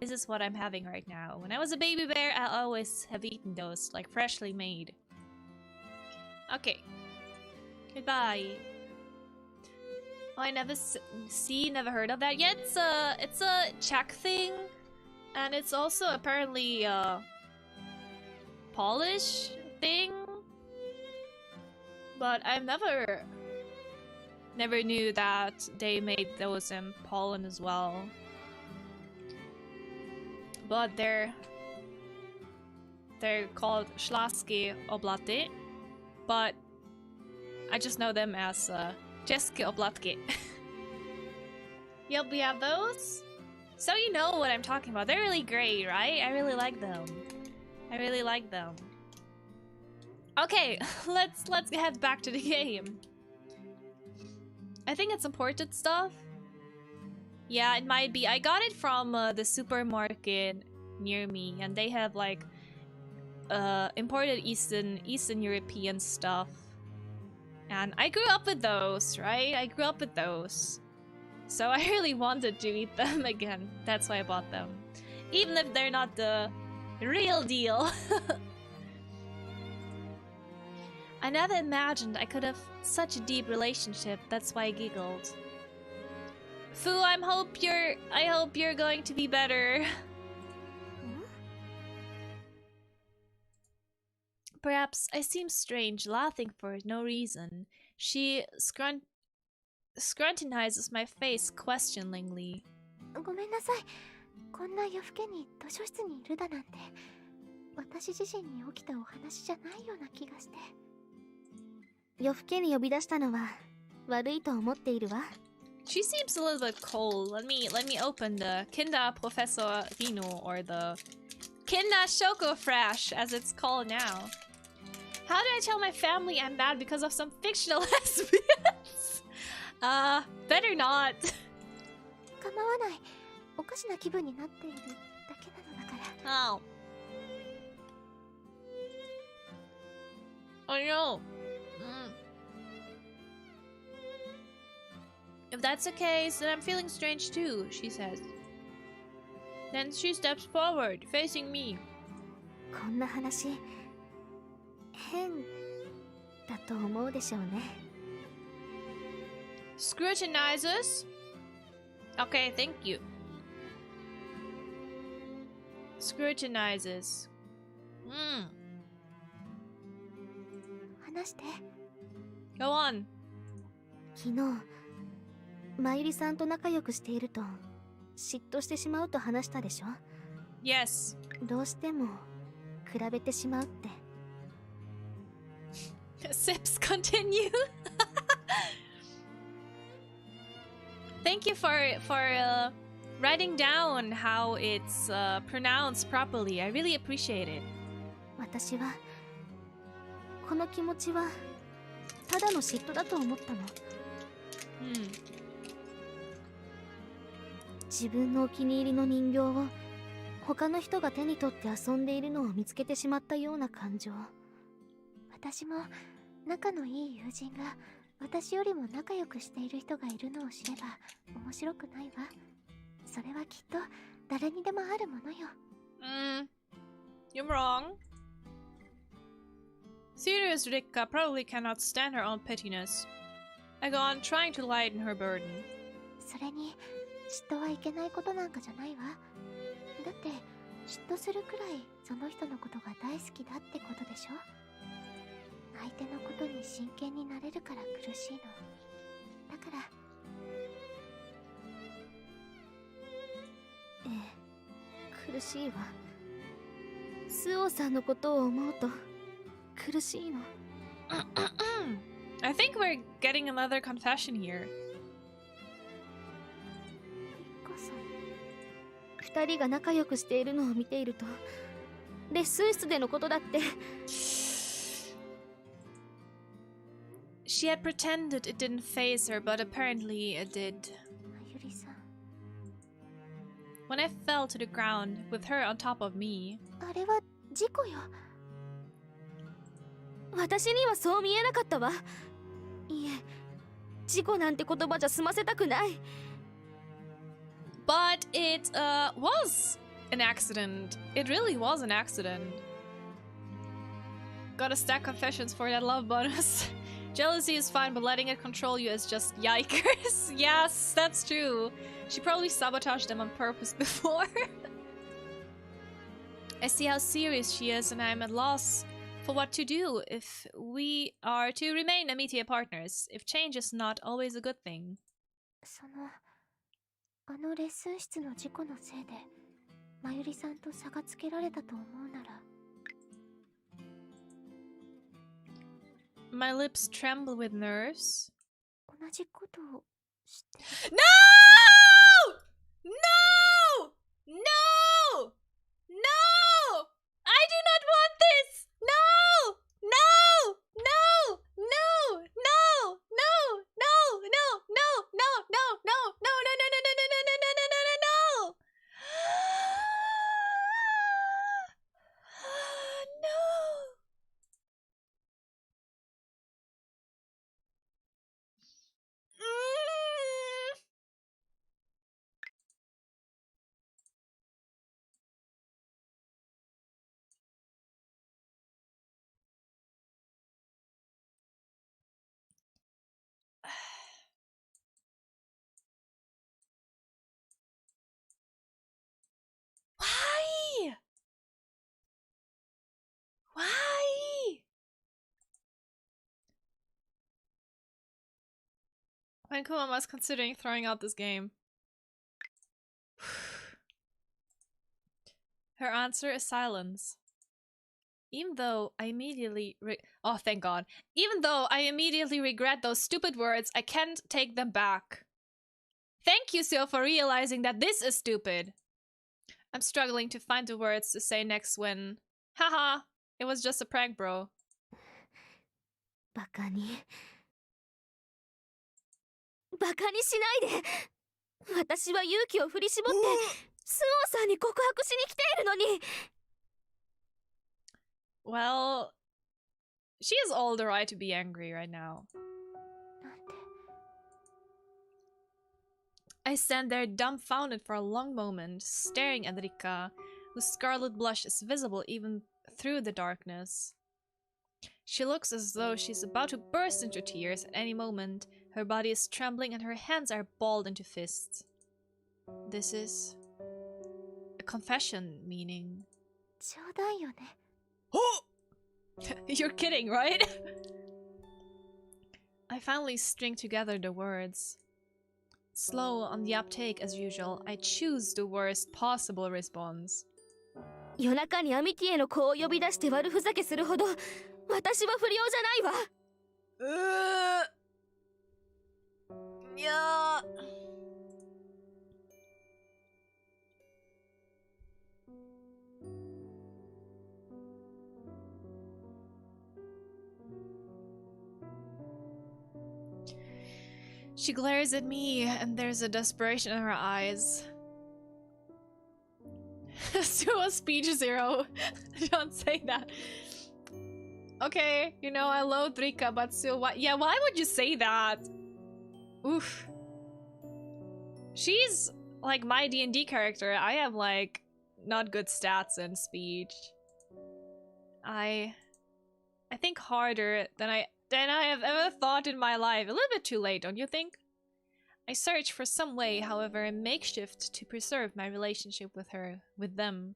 Speaker 1: This is what I'm having right now. When I was a baby bear, I always have eaten those, like freshly made. Okay. Goodbye. Oh, I never never heard of that. Yeah, it's a Czech thing, and it's also apparently a Polish thing. But I've never knew that they made those in Poland as well. But they're called Śląskie oblaty, but I just know them as Czeskie oplatki. Yep, we have those. So you know what I'm talking about. They're really great, right? I really like them. I really like them. Okay, let's head back to the game. I think it's imported stuff. Yeah, it might be. I got it from the supermarket near me, and they have like imported Eastern European stuff. And I grew up with those, right? I grew up with those. So I really wanted to eat them again. That's why I bought them. Even if they're not the real deal. I never imagined I could have such a deep relationship. That's why I giggled. Fu, I hope you're going to be better. Perhaps I seem strange, laughing for no reason. She scrutinizes my face questioningly.
Speaker 2: ごめんなさい。こんな夜更けに図書室にいるだなんて、私自身に起きたお話じゃないような気がして。夜更けに呼び出したのは悪いと思っているわ。
Speaker 1: She seems a little bit cold. Let me open the Kinder Professor Rino, or the Kinder Schokofresh as it's called now. How do I tell my family I'm bad because of some fictional lesbians? Better not.
Speaker 2: 構わない。おかしな気分になっているだけなのだから。
Speaker 1: Oh. Oh no. If that's the case, then I'm feeling strange too, she says. Then she steps forward, facing me.
Speaker 2: こんな話変だと思うでしょうね。
Speaker 1: Scrutinizes? Okay, thank you. Scrutinizes.
Speaker 2: 話して。
Speaker 1: Go on.
Speaker 2: 昨日まゆりさんと仲良くしていると嫉妬してしまうと話したでしょ。
Speaker 1: Yes.
Speaker 2: どうしても比べてしまうって。
Speaker 1: Sips continue. Thank you for writing down how it's pronounced properly. I really appreciate it.
Speaker 2: 私はこの気持ちはただの嫉妬だと思ったの。自分のお気に入りの人形を他の人が手に取って遊んでいるのを見つけてしまったような感情。私も仲のいい友人が私よりも仲良くしている人がいるのを知れば面白くないわ。それはきっと誰にでもあるものよ。
Speaker 1: You're wrong. Serious Rikka probably cannot stand her own pettiness. I go on trying to lighten her burden.
Speaker 2: それに嫉妬はいけないことなんかじゃないわ。だって嫉妬するくらいその人のことが大好きだってことでしょ。相手のことに真剣になれるから苦しいの。だから。ええ、苦しいわ。スオさんのことを思うと苦しいの。
Speaker 1: I think we're getting another confession here.
Speaker 5: 二人が仲良くしているのを見ていると、レッスン室でのことだって。
Speaker 1: She had pretended it didn't faze her, but apparently it did.
Speaker 2: まゆりさん。
Speaker 1: When I fell to the ground with her on top of me.
Speaker 2: あれは事故よ。
Speaker 5: 私にはそう見えなかったわ。いえ、事故なんて言葉じゃ済ませたくない。
Speaker 1: But it was an accident. It really was an accident. Gotta stack confessions for that love bonus. Jealousy is fine, but letting it control you is just yikers. Yes, that's true. She probably sabotaged them on purpose before. I see how serious she is, and I'm at loss for what to do if we are to remain immediate partners, if change is not always a good thing.
Speaker 2: あのレッスン室の事故のせいでまゆりさんと差がつけられたと思うなら。
Speaker 1: My lips tremble with nerves.
Speaker 2: 同じことをして。
Speaker 1: No! No! No! No! I do not want this! No! No! No! No! No! No! No! No! No! No! No! No! No! No! No! No! No! Why? When Kumama's considering throwing out this game. Her answer is silence. Even though I immediately oh, thank God. Even though I immediately regret those stupid words, I can't take them back. Thank you, Sil, for realizing that this is stupid. I'm struggling to find the words to say next when... Haha, it was just a prank, bro.
Speaker 5: バカにしないで。私は勇気を振り絞ってスオーさんに告白しに来ているのに。
Speaker 1: Well, she has all the right to be angry right now.
Speaker 5: なんて。
Speaker 1: I stand there dumbfounded for a long moment, staring at Rika, whose scarlet blush is visible even through the darkness. She looks as though she's about to burst into tears at any moment. Her body is trembling and her hands are balled into fists. This is a confession, meaning...
Speaker 5: 冗談よね。
Speaker 1: You're kidding, right? I finally string together the words. Slow on the uptake as usual, I choose the worst possible response.
Speaker 5: 夜中にアミティへの子を呼び出して悪ふざけするほど私は不良じゃないわ。
Speaker 1: Yeah. She glares at me, and there's a desperation in her eyes. Suo speech 0. Don't say that. Okay, you know, I love Rika, but Suo, yeah, why would you say that? Oof. She's like my D&D character. I have like not good stats in speech. I think harder than I have ever thought in my life. A little bit too late, don't you think? I search for some way, however, a makeshift to preserve my relationship with them.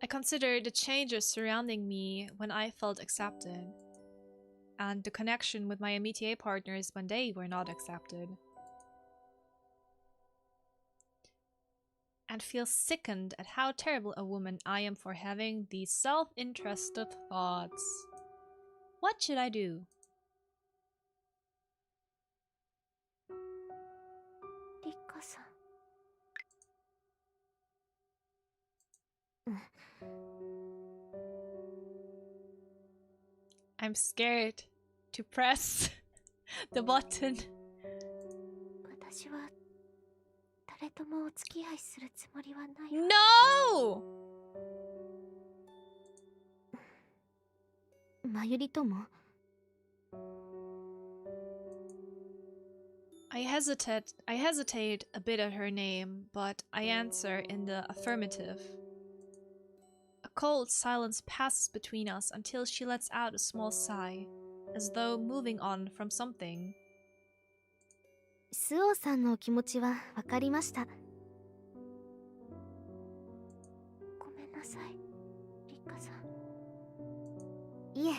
Speaker 1: I consider the changes surrounding me when I felt accepted, and the connection with my MBTA partners when they were not accepted. And feel sickened at how terrible a woman I am for having these self-interested thoughts. What should I do?
Speaker 5: リカさん。
Speaker 1: I'm scared to press the button.
Speaker 5: 私は誰ともお付き合いするつもりはないわ。
Speaker 1: No!
Speaker 5: まゆりとも
Speaker 1: I hesitate a bit at her name, but I answer in the affirmative. A cold silence passes between us until she lets out a small sigh, as though moving on from something.
Speaker 5: スオさんのお気持ちはわかりました。ごめんなさい、リカさん。いえ、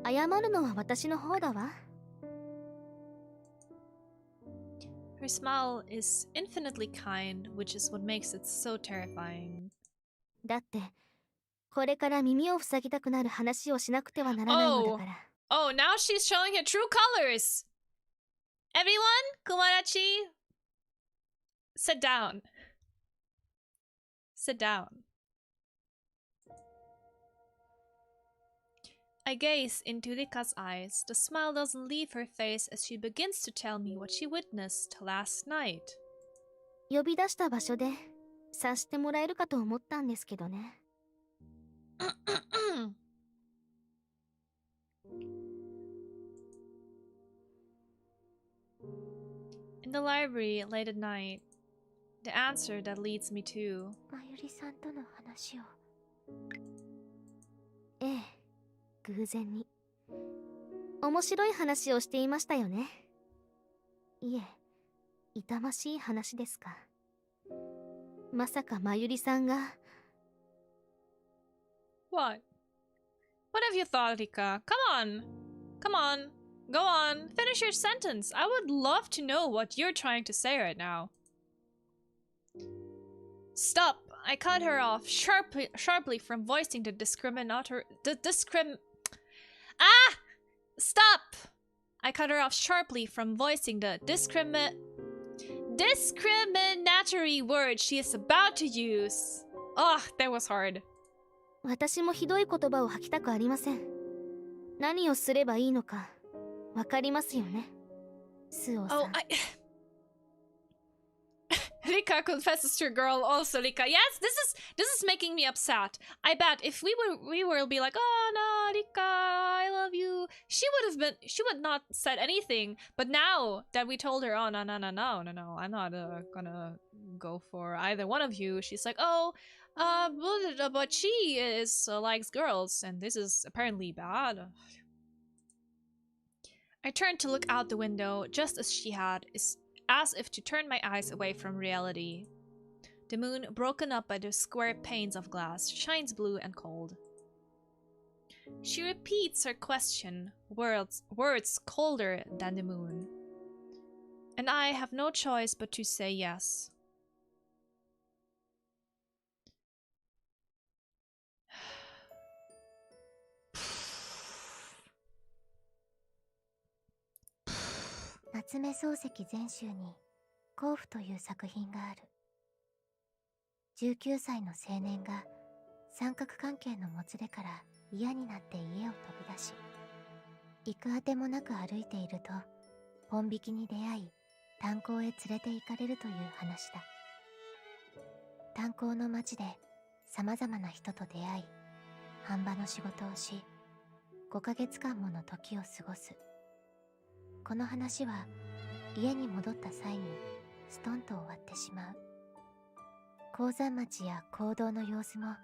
Speaker 5: 謝るのは私の方だわ。
Speaker 1: Her smile is infinitely kind, which is what makes it so terrifying.
Speaker 5: だって、これから耳を塞ぎたくなる話をしなくてはならないのだから。
Speaker 1: Oh, now she's showing her true colors! Everyone, Kumarachi, sit down. Sit down. I gaze into Rika's eyes. The smile doesn't leave her face as she begins to tell me what she witnessed last night.
Speaker 5: 呼び出した場所で察してもらえるかと思ったんですけどね。
Speaker 1: In the library late at night, the answer that leads me to...
Speaker 5: まゆりさんとの話を。ええ、偶然に。面白い話をしていましたよね。いえ、痛ましい話ですか。まさかまゆりさんが。
Speaker 1: What? What have you thought, Rika? Come on. Come on. Go on. Finish your sentence. I would love to know what you're trying to say right now. Stop. I cut her off sharply from voicing the Ah! Stop! I cut her off sharply from voicing the discriminatory word she is about to use. Oh, that was hard.
Speaker 5: 私もひどい言葉を吐きたくありません。何をすればいいのかわかりますよね、スオさん。
Speaker 1: Oh, Rika confesses to her girl also, Rika. Yes, this is making me upset. I bet if we will be like, oh no, Rika, I love you. She would not said anything. But now that we told her, oh no, I'm not gonna go for either one of you. She's like, oh, but she is likes girls, and this is apparently bad. I turned to look out the window, just as she had, as if to turn my eyes away from reality. The moon, broken up by the square panes of glass, shines blue and cold. She repeats her question, words colder than the moon. And I have no choice but to say yes.
Speaker 2: 夏目漱石全集に甲府という作品がある。19歳の青年が三角関係のもつれから嫌になって家を飛び出し、行くあてもなく歩いているとポン引きに出会い、炭鉱へ連れて行かれるという話だ。炭鉱の町でさまざまな人と出会い、販売の仕事をし、5ヶ月間もの時を過ごす。この話は家に戻った際にストンと終わってしまう。鉱山町や行動の様子も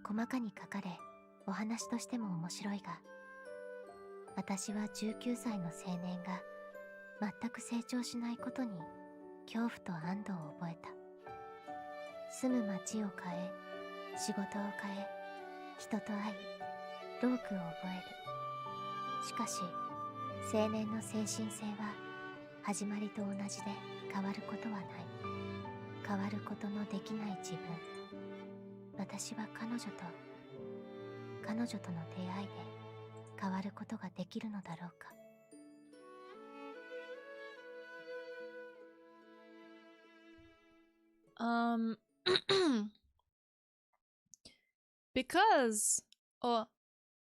Speaker 2: 細かに書かれ、お話としても面白いが、私は19歳の青年が全く成長しないことに恐怖と安堵を覚えた。住む町を変え、仕事を変え、人と会い、労苦を覚える。しかし青年の精神性は始まりと同じで変わることはない。変わることのできない自分。私は彼女との出会いで変わることができるのだろうか。
Speaker 1: Because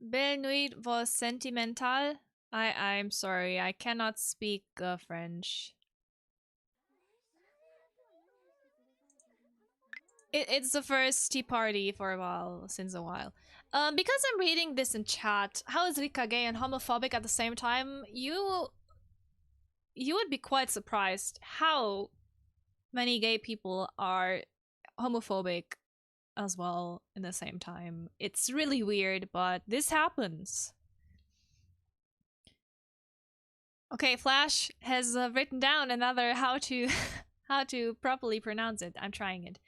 Speaker 1: Belle was sentimental. I'm sorry, I cannot speak French. It's the first tea party for since a while. Because I'm reading this in chat, how is Rika gay and homophobic at the same time? You would be quite surprised how many gay people are homophobic as well in the same time. It's really weird, but this happens. Okay, Flash has written down another how to properly pronounce it. I'm trying it.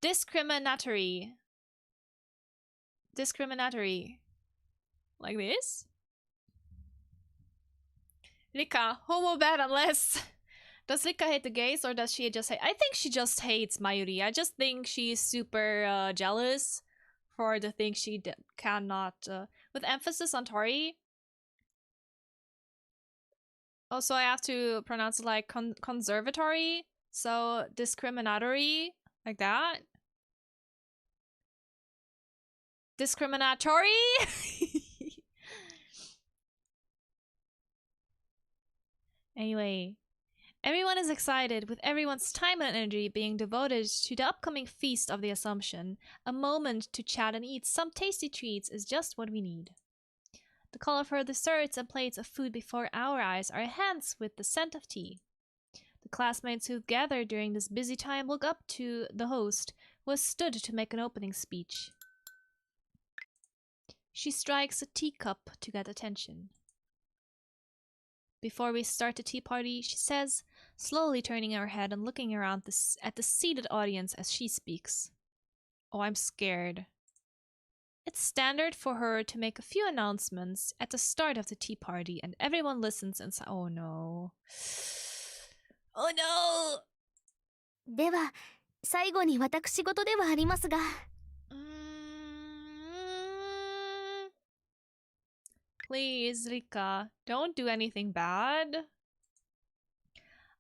Speaker 1: Discriminatory. Like this? Rika, homo bad unless... Does Rika hate the gays or does she just hate... I think she just hates Mayuri. I just think she's super jealous for the things she cannot... with emphasis on Tori. Also, I have to pronounce it like conservatory. So, discriminatory. Like that. Discriminatory? Anyway. Everyone is excited, with everyone's time and energy being devoted to the upcoming Feast of the Assumption. A moment to chat and eat some tasty treats is just what we need. The colorful desserts and plates of food before our eyes are enhanced with the scent of tea. The classmates who gathered during this busy time look up to the host, who has stood to make an opening speech. She strikes a teacup to get attention. Before we start the tea party, she says, slowly turning her head and looking around at the seated audience as she speaks. Oh, I'm scared. It's standard for her to make a few announcements at the start of the tea party, and everyone listens and says, "Oh no. Oh no!"
Speaker 5: では最後に私事ではありますが、
Speaker 1: Please, Rika, don't do anything bad.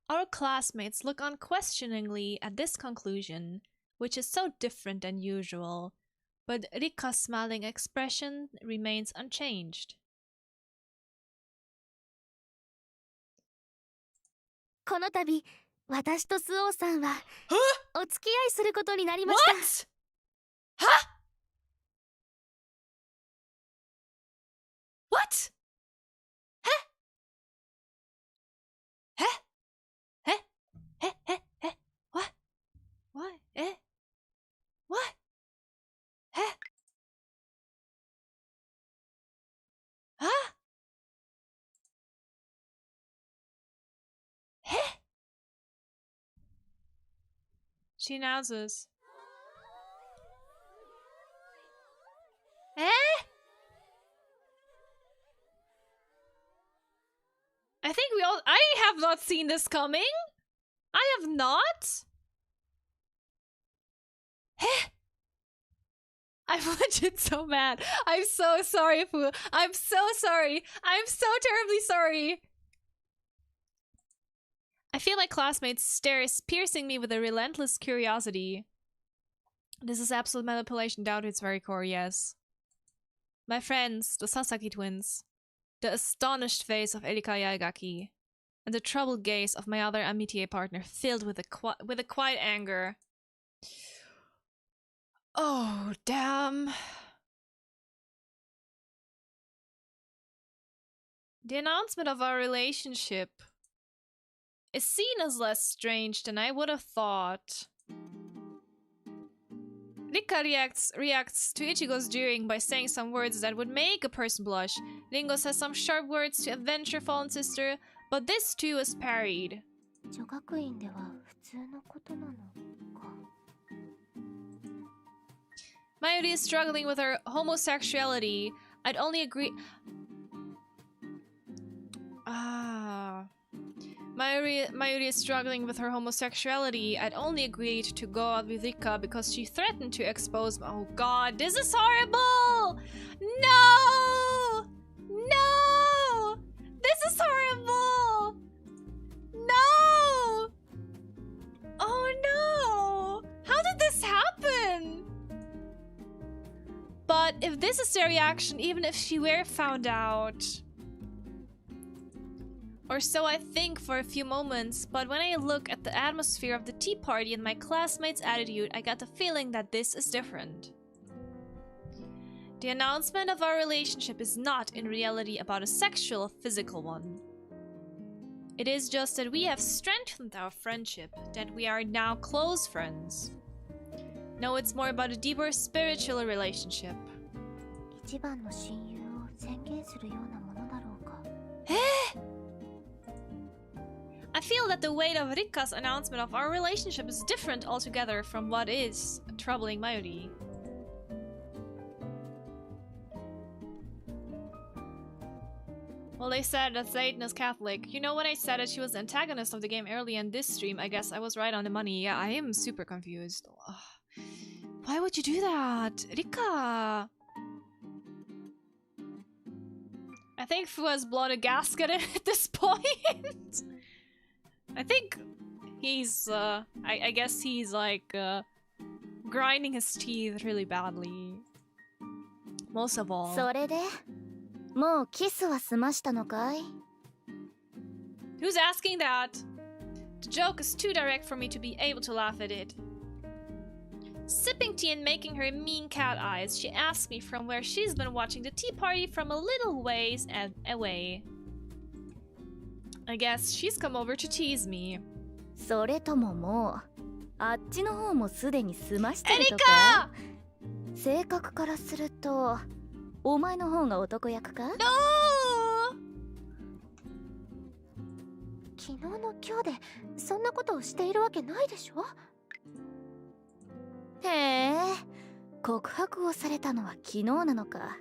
Speaker 1: Our classmates look unquestioningly at this conclusion, which is so different than usual, but Rika's smiling expression remains unchanged.
Speaker 5: この度私とスオーさんはお付き合いすることになりました。
Speaker 1: What? Huh? Huh? Huh? Huh? Huh? Huh? What? What? Eh? What? Huh? Huh? Huh? She announces. Eh? I think I have not seen this coming. I have not. Eh? I'm legit so mad. I'm so sorry, Fu. I'm so sorry. I'm so terribly sorry. I feel my classmates' stares piercing me with a relentless curiosity. This is absolute manipulation down to its very core, yes. My friends, the Sasaki twins, the astonished face of Erika Yaegaki, and the troubled gaze of my other amitié partner filled with a quiet anger. Oh, damn. The announcement of our relationship is seen as less strange than I would have thought. Rika reacts to Ichigo's jeering by saying some words that would make a person blush. Ringo says some sharp words to avenge her fallen sister, but this too is parried.
Speaker 2: 女学院では普通のことなのか。
Speaker 1: Mayuri is struggling with her homosexuality. I'd only agree... Mayuri is struggling with her homosexuality. I'd only agreed to go out with Rika because she threatened to expose... Oh god, this is horrible! No! No! This is horrible! No! Oh no! How did this happen? But if this is their reaction, even if she were found out... Or so I think for a few moments, but when I look at the atmosphere of the tea party and my classmates' attitude, I got the feeling that this is different. The announcement of our relationship is not in reality about a sexual or physical one. It is just that we have strengthened our friendship, that we are now close friends. No, it's more about a deeper spiritual relationship.
Speaker 2: 一番の親友を宣言するようなものだろうか。
Speaker 1: I feel that the weight of Rikka's announcement of our relationship is different altogether from what is troubling Mayuri. Well, they said that Satan is Catholic. You know, when I said that she was the antagonist of the game early in this stream, I guess I was right on the money. Yeah, I am super confused. Ugh. Why would you do that? Rika! I think Fu has blown a gasket at this point. I think he's, I guess he's like, grinding his teeth really badly. Most of all.
Speaker 5: それでもうキスは済ましたのかい？
Speaker 1: Who's asking that? The joke is too direct for me to be able to laugh at it. Sipping tea and making her mean cat eyes, she asks me from where she's been watching the tea party from a little ways away. I guess she's come over to tease me.
Speaker 5: それとももうあっちの方もすでに済ましてるとか？性格からするとお前の方が男役か？
Speaker 1: No!
Speaker 2: 昨日の今日でそんなことをしているわけないでしょ。
Speaker 5: へえ、告白をされたのは昨日なのか。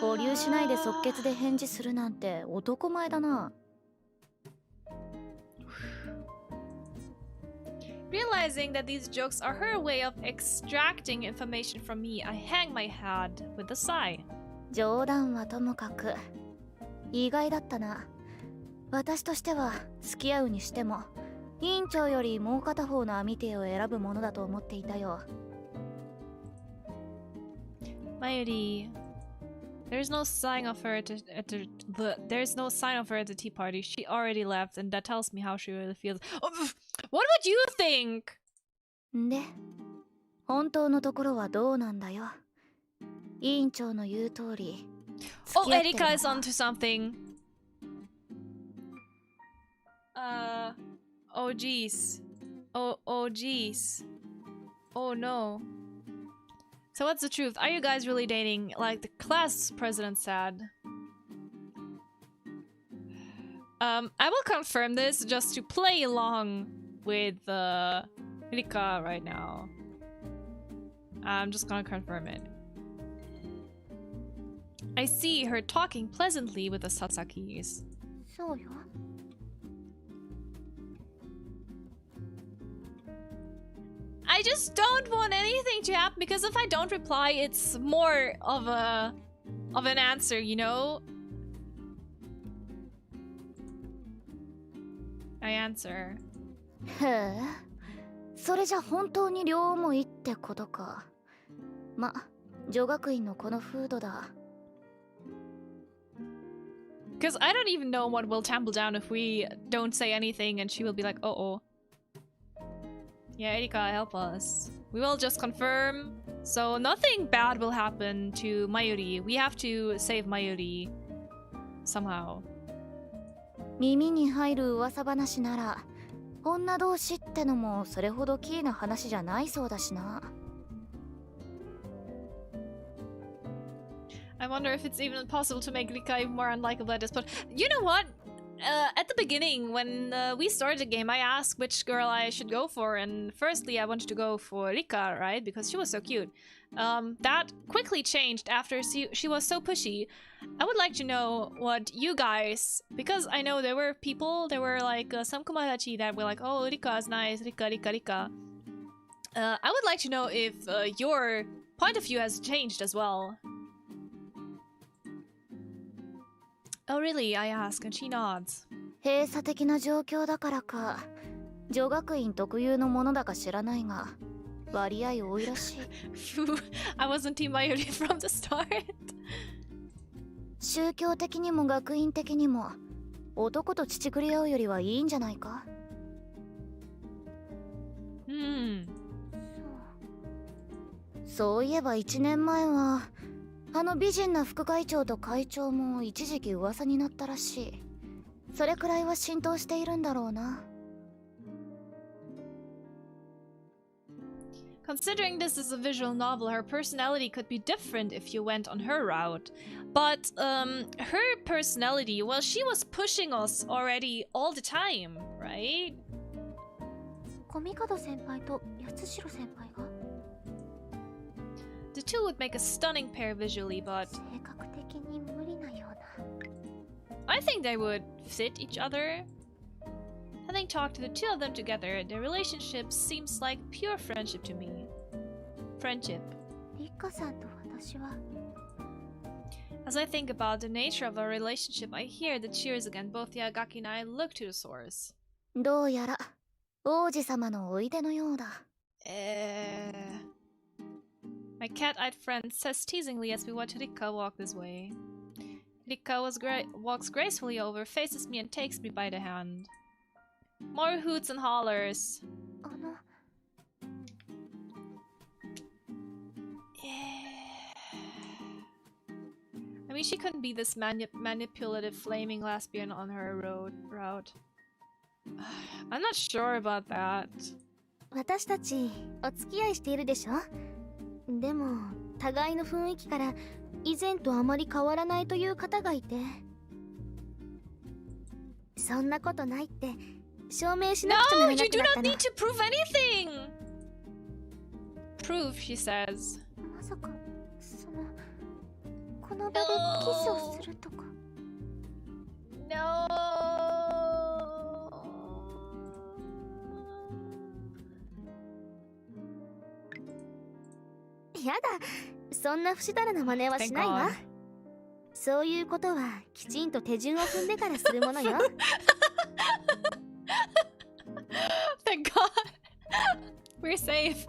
Speaker 5: 保留しないで即決で返事するなんて男前だな。
Speaker 1: Realizing that these jokes are her way of extracting information from me, I hang my head with a sigh.
Speaker 5: 冗談はともかく意外だったな。私としては付き合うにしても委員長よりもう片方の網手を選ぶものだと思っていたよ。
Speaker 1: Mayuri, there's no sign of her there's no sign of her at the tea party. She already left, and that tells me how she really feels. Oh, what would you think?
Speaker 5: で、本当のところはどうなんだよ。委員長の言う通り。
Speaker 1: Oh, Erika is onto something. Oh jeez. Oh jeez. Oh no. So what's the truth? Are you guys really dating like the class president said? I will confirm this just to play along with Rika right now. I'm just gonna confirm it. I see her talking pleasantly with the Sasakis.
Speaker 5: そうよ。
Speaker 1: I just don't want anything to happen because if I don't reply, it's more of an answer, you know? I answer.
Speaker 5: へえ、それじゃ本当に両思いってことか。ま、女学院のこの風土だ。
Speaker 1: Because I don't even know what will tumble down if we don't say anything and she will be like, oh. Yeah, Erika, help us. We will just confirm. So nothing bad will happen to Mayuri. We have to save Mayuri somehow.
Speaker 5: 耳に入る噂話なら、女同士ってのもそれほどキーな話じゃないそうだしな。
Speaker 1: I wonder if it's even possible to make Rika even more unlikable at this point. You know what? At the beginning, when we started the game, I asked which girl I should go for, and firstly I wanted to go for Rika, right? Because she was so cute. That quickly changed after she was so pushy. I would like to know what you guys, because I know there were people, there were like some komodachi that were like, oh, Rika is nice, Rika. I would like to know if your point of view has changed as well. Oh really? I ask, and she nods.
Speaker 5: 閉鎖的な状況だからか、女学院特有のものだか知らないが、割合多いらしい。
Speaker 1: I wasn't Team Mayuri from the start.
Speaker 5: 宗教的にも学院的にも、男と乳くり合うよりはいいんじゃないか？そういえば1年前はあの美人な副会長と会長も一時期噂になったらしい。それくらいは浸透しているんだろうな。
Speaker 1: Considering this is a visual novel, her personality could be different if you went on her route. But her personality, well, she was pushing us already all the time, right?
Speaker 5: コミカド先輩と八代先輩が
Speaker 1: The two would make a stunning pair visually, but
Speaker 5: 性格的に無理なような。
Speaker 1: I think they would fit each other. Having talked to the two of them together, their relationship seems like pure friendship to me. Friendship.
Speaker 5: リカさんと私は
Speaker 1: As I think about the nature of our relationship, I hear the cheers again. Both Yagaki and I look to the source.
Speaker 5: どうやら王子様のおいでのようだ。
Speaker 1: My cat-eyed friend says teasingly as we watch Rika walk this way. Rika walks gracefully over, faces me and takes me by the hand. More hoots and hollers.
Speaker 5: あの
Speaker 1: I mean, she couldn't be this manipulative, flaming lesbian on her route. I'm not sure about that.
Speaker 5: 私たちお付き合いしているでしょ。でも互いの雰囲気から以前とあまり変わらないという方がいて、そんなことないって証明しなくちゃな
Speaker 1: No,
Speaker 5: らな
Speaker 1: you
Speaker 5: く
Speaker 1: do
Speaker 5: なった
Speaker 1: not
Speaker 5: の。
Speaker 1: need to prove anything. proof, she says.
Speaker 2: まさかこの場でキスをするとか。
Speaker 1: No.
Speaker 5: やだ、そんな不死だらな真似はしないわ。
Speaker 1: Thank God.
Speaker 5: そういうことはきちんと手順を踏んでからするものよ。
Speaker 1: Thank God. We're safe.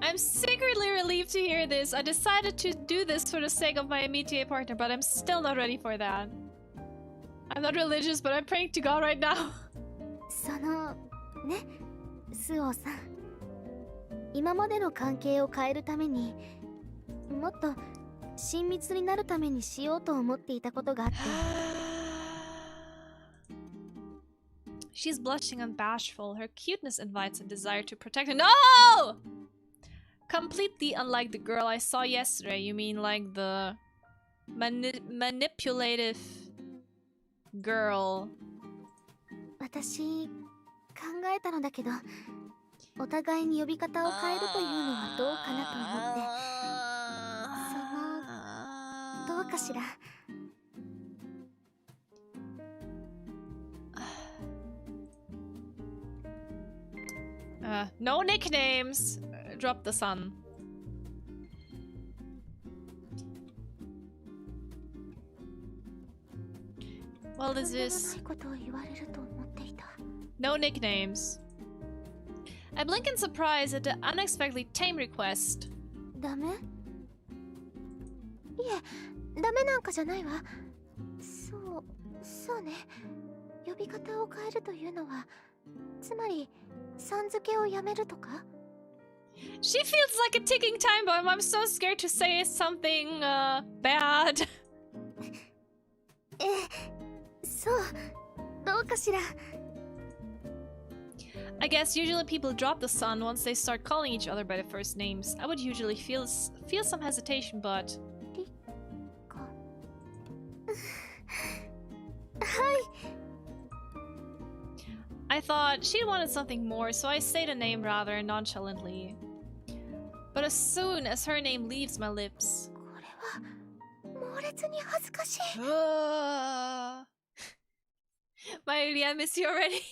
Speaker 1: I'm secretly relieved to hear this. I decided to do this for the sake of my immediate partner, but I'm still not ready for that. I'm not religious, but I'm praying to God right now.
Speaker 5: そのね、スオさん、今までの関係を変えるためにもっと親密になるためにしようと思っていたことがあって。
Speaker 1: She's blushing and bashful. Her cuteness invites a desire to protect her. No! Completely unlike the girl I saw yesterday. You mean like the manipulative girl?
Speaker 5: 私考えたのだけど、お互いに呼び方を変えるというのはどうかなと思って。どうかしら。
Speaker 1: No nicknames. Drop the sun. Well, this is no nicknames. I blink in surprise at the unexpectedly tame request.
Speaker 2: ダメ？いえ、ダメなんかじゃないわ。そうね。呼び方を変えるというのは、つまりさん付けをやめるとか？
Speaker 1: She feels like a ticking time bomb. I'm so scared to say something bad.
Speaker 5: そう、どうかしら。
Speaker 1: I guess usually people drop the sun once they start calling each other by the first names. I would usually feel some hesitation, but
Speaker 5: はい。
Speaker 1: I thought she wanted something more, so I say the name rather nonchalantly. But as soon as her name leaves my lips,
Speaker 2: これは猛烈に恥ずかしい。
Speaker 1: Mayuri, I miss you already.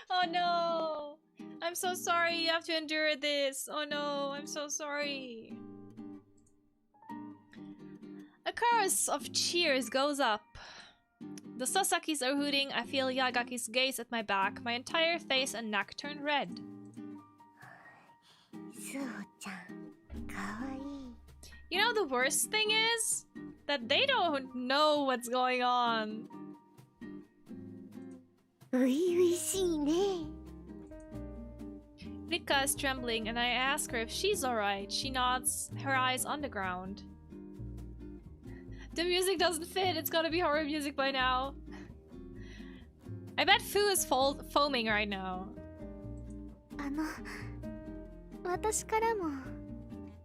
Speaker 1: Oh no! I'm so sorry you have to endure this. Oh no, I'm so sorry. A chorus of cheers goes up. The Sasakis are hooting. I feel Yagaki's gaze at my back. My entire face and neck turn red.
Speaker 2: スオちゃん、かわいい。
Speaker 1: You know the worst thing is that they don't know what's going on.
Speaker 2: ういうしいね。
Speaker 1: Rika is trembling and I ask her if she's alright. She nods, her eyes on the ground. The music doesn't fit. It's gotta be horror music by now. I bet Fu is foaming right now.
Speaker 5: 私からも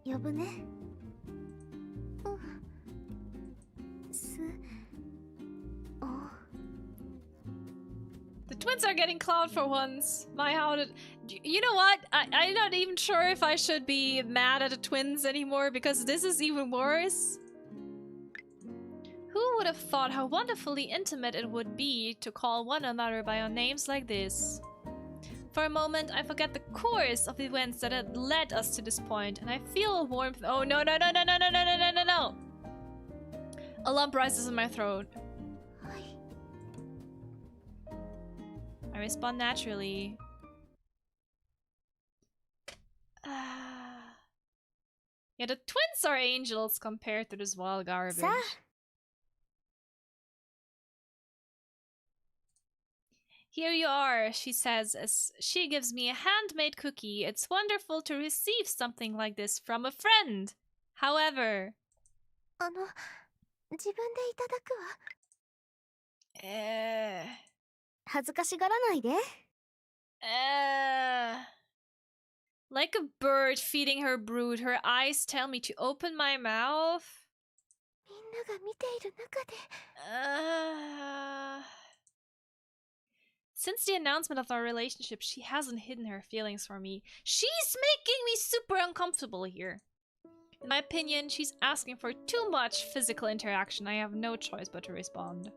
Speaker 5: 呼ぶね。
Speaker 1: The twins are getting clout for once. How did... You know what? I'm not even sure if I should be mad at the twins anymore because this is even worse. Who would have thought how wonderfully intimate it would be to call one another by our names like this? For a moment, I forget the course of events that had led us to this point, and I feel a warmth. Oh no no no no no no no no no no no! A lump rises in my throat. I respond naturally. Yeah, the twins are angels compared to this wild garbage.
Speaker 5: さあ。
Speaker 1: Here you are, she says as she gives me a handmade cookie. It's wonderful to receive something like this from a friend. However...
Speaker 2: 自分でいただくわ。
Speaker 5: 恥ずかしがらないで。
Speaker 1: Like a bird feeding her brood, her eyes tell me to open my mouth.
Speaker 2: みんなが見ている中で。
Speaker 1: Since the announcement of our relationship, she hasn't hidden her feelings for me. She's making me super uncomfortable here. In my opinion, she's asking for too much physical interaction. I have no choice but to respond.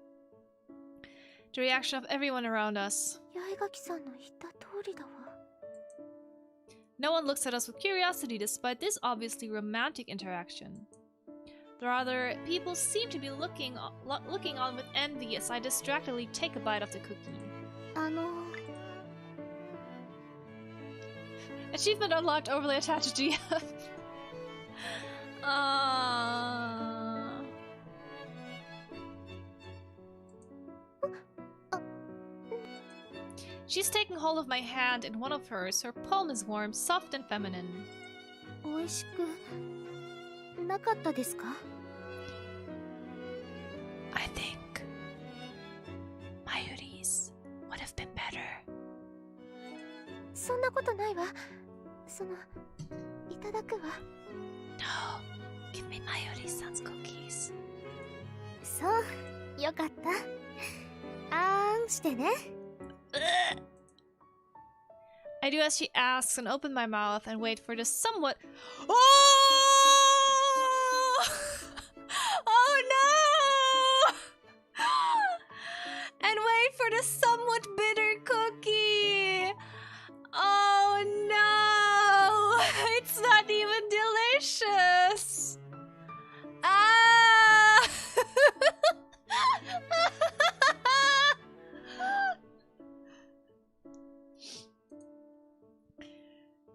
Speaker 1: The reaction of everyone around us. No one looks at us with curiosity despite this obviously romantic interaction. The other people seem to be looking on with envy as I distractedly take a bite of the cookie. Achievement unlocked, overly attached GF. She's taking hold of my hand in one of hers. Her palm is warm, soft and feminine. I think Mayuri's would have been better. No, give me Mayuri-san's cookies. I do as she asks and open my mouth and wait for the somewhat— Oh! Oh no! And wait for the somewhat bitter cookie! Oh no! It's not even delicious! Ah!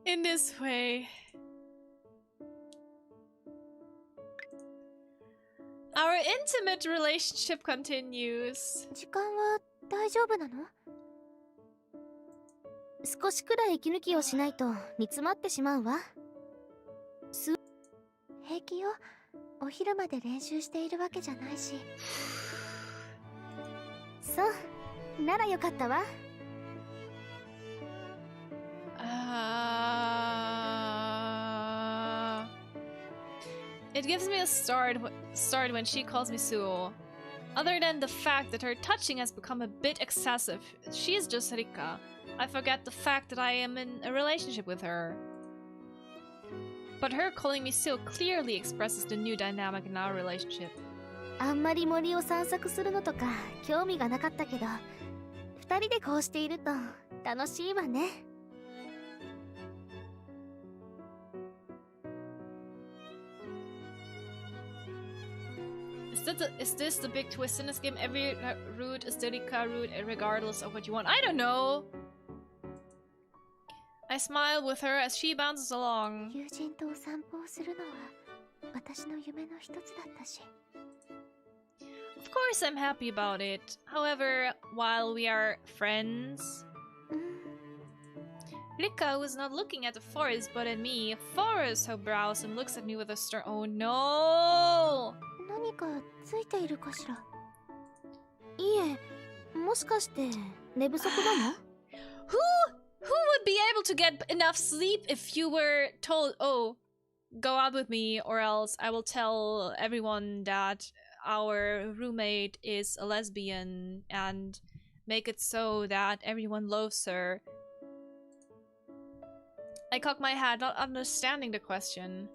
Speaker 1: In this way, our intimate relationship continues.
Speaker 5: 少しくらい息抜きをしないと煮詰まってしまうわ。平気よ。お昼まで練習しているわけじゃないし。そう、ならよかったわ。
Speaker 1: It gives me a start when she calls me Suo. Other than the fact that her touching has become a bit excessive, she is just Rika. I forget the fact that I am in a relationship with her. But her calling me Suo clearly expresses the new dynamic in our relationship.
Speaker 5: あんまり森を散策するのとか興味がなかったけど、二人でこうしていると楽しいわね。
Speaker 1: Is this the big twist in this game? Every route is the Rika route regardless of what you want. I don't know! I smile with her as she bounces along.
Speaker 5: 友人とお散歩をするのは私の夢の一つだったし。
Speaker 1: Of course I'm happy about it. However, while we are friends... Rika, who is not looking at the forest but at me, furrows her brows and looks at me with a stern— Oh no!
Speaker 5: 何かついているかしら。いえ、もしかして寝不足なの？
Speaker 1: Who would be able to get enough sleep if you were told, oh, go out with me or else I will tell everyone that our roommate is a lesbian and make it so that everyone loves her. I cock my head, not understanding the question.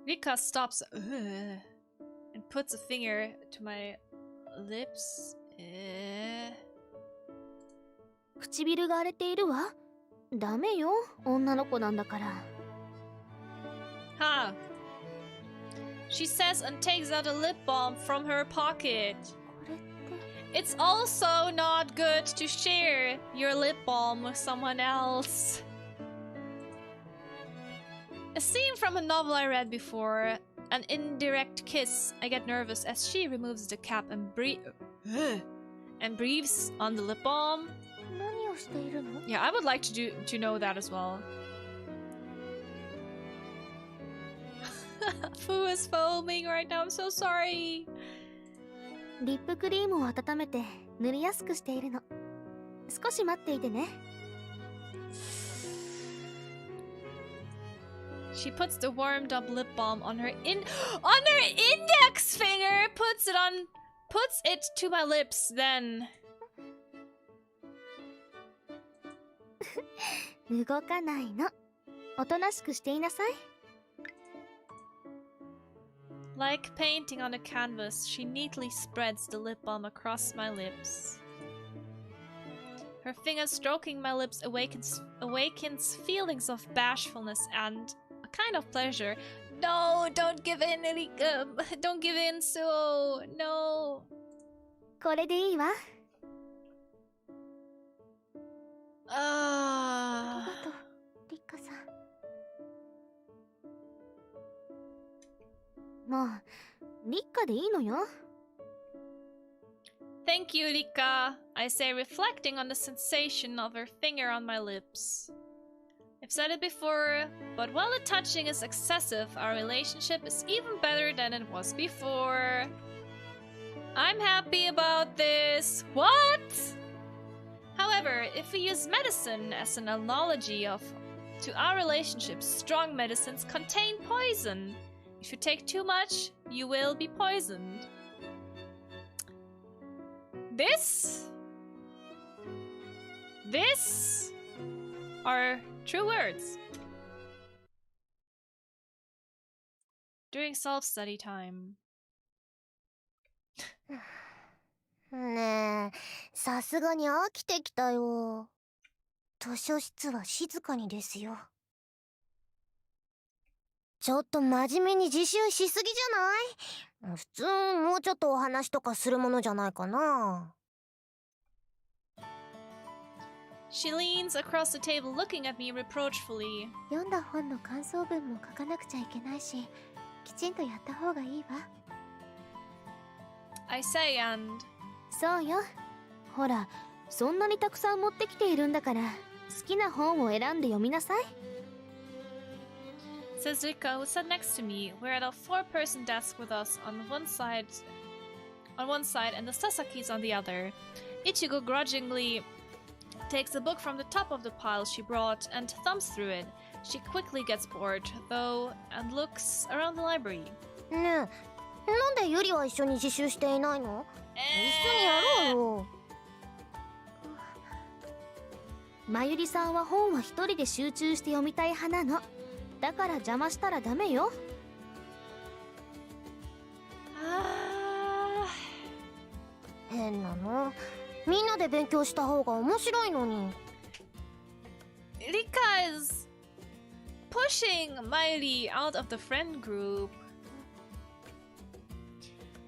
Speaker 1: Rika stops and puts a finger to my lips.
Speaker 5: 唇が荒れているわ。ダメよ、女の子なんだから。
Speaker 1: Ha! She says and takes out a lip balm from her pocket.
Speaker 5: これって。
Speaker 1: It's also not good to share your lip balm with someone else. A scene from a novel I read before. An indirect kiss. I get nervous as she removes the cap and breathes on the lip balm.
Speaker 5: 何をしているの?
Speaker 1: Yeah, I would like to know that as well. Fu is foaming right now. I'm so sorry.
Speaker 5: リップクリームを温めて塗りやすくしているの。少し待っていてね。
Speaker 1: She puts the warmed up lip balm on her index finger, puts it to my lips, then
Speaker 5: 動かないの。おとなしくしていなさい。
Speaker 1: Like painting on a canvas, she neatly spreads the lip balm across my lips. Her fingers stroking my lips awakens feelings of bashfulness and a kind of pleasure. No, don't give in, Erika. Don't give in, so no.
Speaker 5: これでいいわ。ありがとう、リッカさん。もう、リッカでいいのよ。
Speaker 1: Thank you, Rika, I say, reflecting on the sensation of her finger on my lips. I've said it before, but while the touching is excessive, our relationship is even better than it was before. I'm happy about this. What? However, if we use medicine as an analogy to our relationship, strong medicines contain poison. If you take too much, you will be poisoned. This are true words. During self-study time.
Speaker 2: ねえ、さすがに飽きてきたよ。図書室は静かにですよ。ちょっと真面目に自習しすぎじゃない？普通もうちょっとお話とかするものじゃないかな。
Speaker 1: She leans across the table looking at me reproachfully.
Speaker 5: 読んだ本の感想文も書かなくちゃいけないし、きちんとやった方がいいわ。
Speaker 1: I say and...
Speaker 5: そうよ。ほら、そんなにたくさん持ってきているんだから、好きな本を選んで読みなさい。
Speaker 1: Says Rika, who sat next to me. We're at a 4-person desk with us on one side and the Sasakis on the other. Ichigo grudgingly takes a book from the top of the pile she brought and thumbs through it. She quickly gets bored, though, and looks around the library.
Speaker 2: ねえ、なんでユリは一緒に自習していないの？一緒にやろうよ。
Speaker 5: まゆりさんは本は一人で集中して読みたい派なの。だから邪魔したらダメよ。
Speaker 2: 変なの。みんなで勉強した方が面白いのに。
Speaker 1: Rika is pushing Mayuri out of the friend group.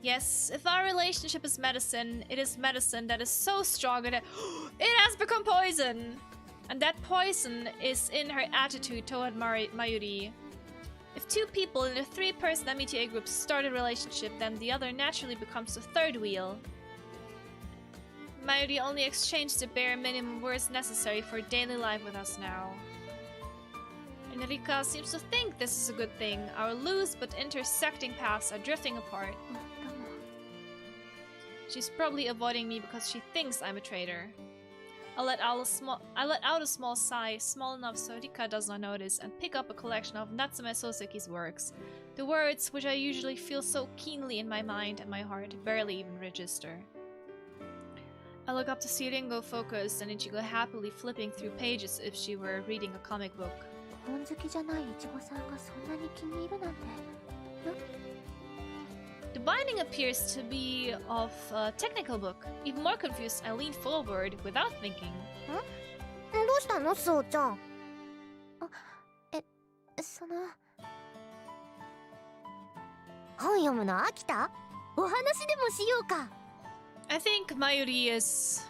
Speaker 1: Yes, if our relationship is medicine, it is medicine that is so strong that it has become poison. And that poison is in her attitude toward Mayuri. If two people in a 3-person MBTA group start a relationship, then the other naturally becomes the third wheel. Mayuri only exchanged the bare minimum words necessary for daily life with us now. And Rika seems to think this is a good thing. Our loose but intersecting paths are drifting apart. She's probably avoiding me because she thinks I'm a traitor. I let out a small sigh, small enough so Rika does not notice, and pick up a collection of Natsume Soseki's works. The words, which I usually feel so keenly in my mind and my heart, barely even register. I look up to see Ringo focused and Ichigo happily flipping through pages if she were reading a comic book.
Speaker 5: 本好きじゃないイチゴさんがそんなに気に入るなんて。
Speaker 1: The binding appears to be of a technical book. Even more confused, I lean forward without thinking.
Speaker 2: どうしたの、そうちゃん？本読むの飽きた？お話でもしようか。
Speaker 1: I think Mayuri is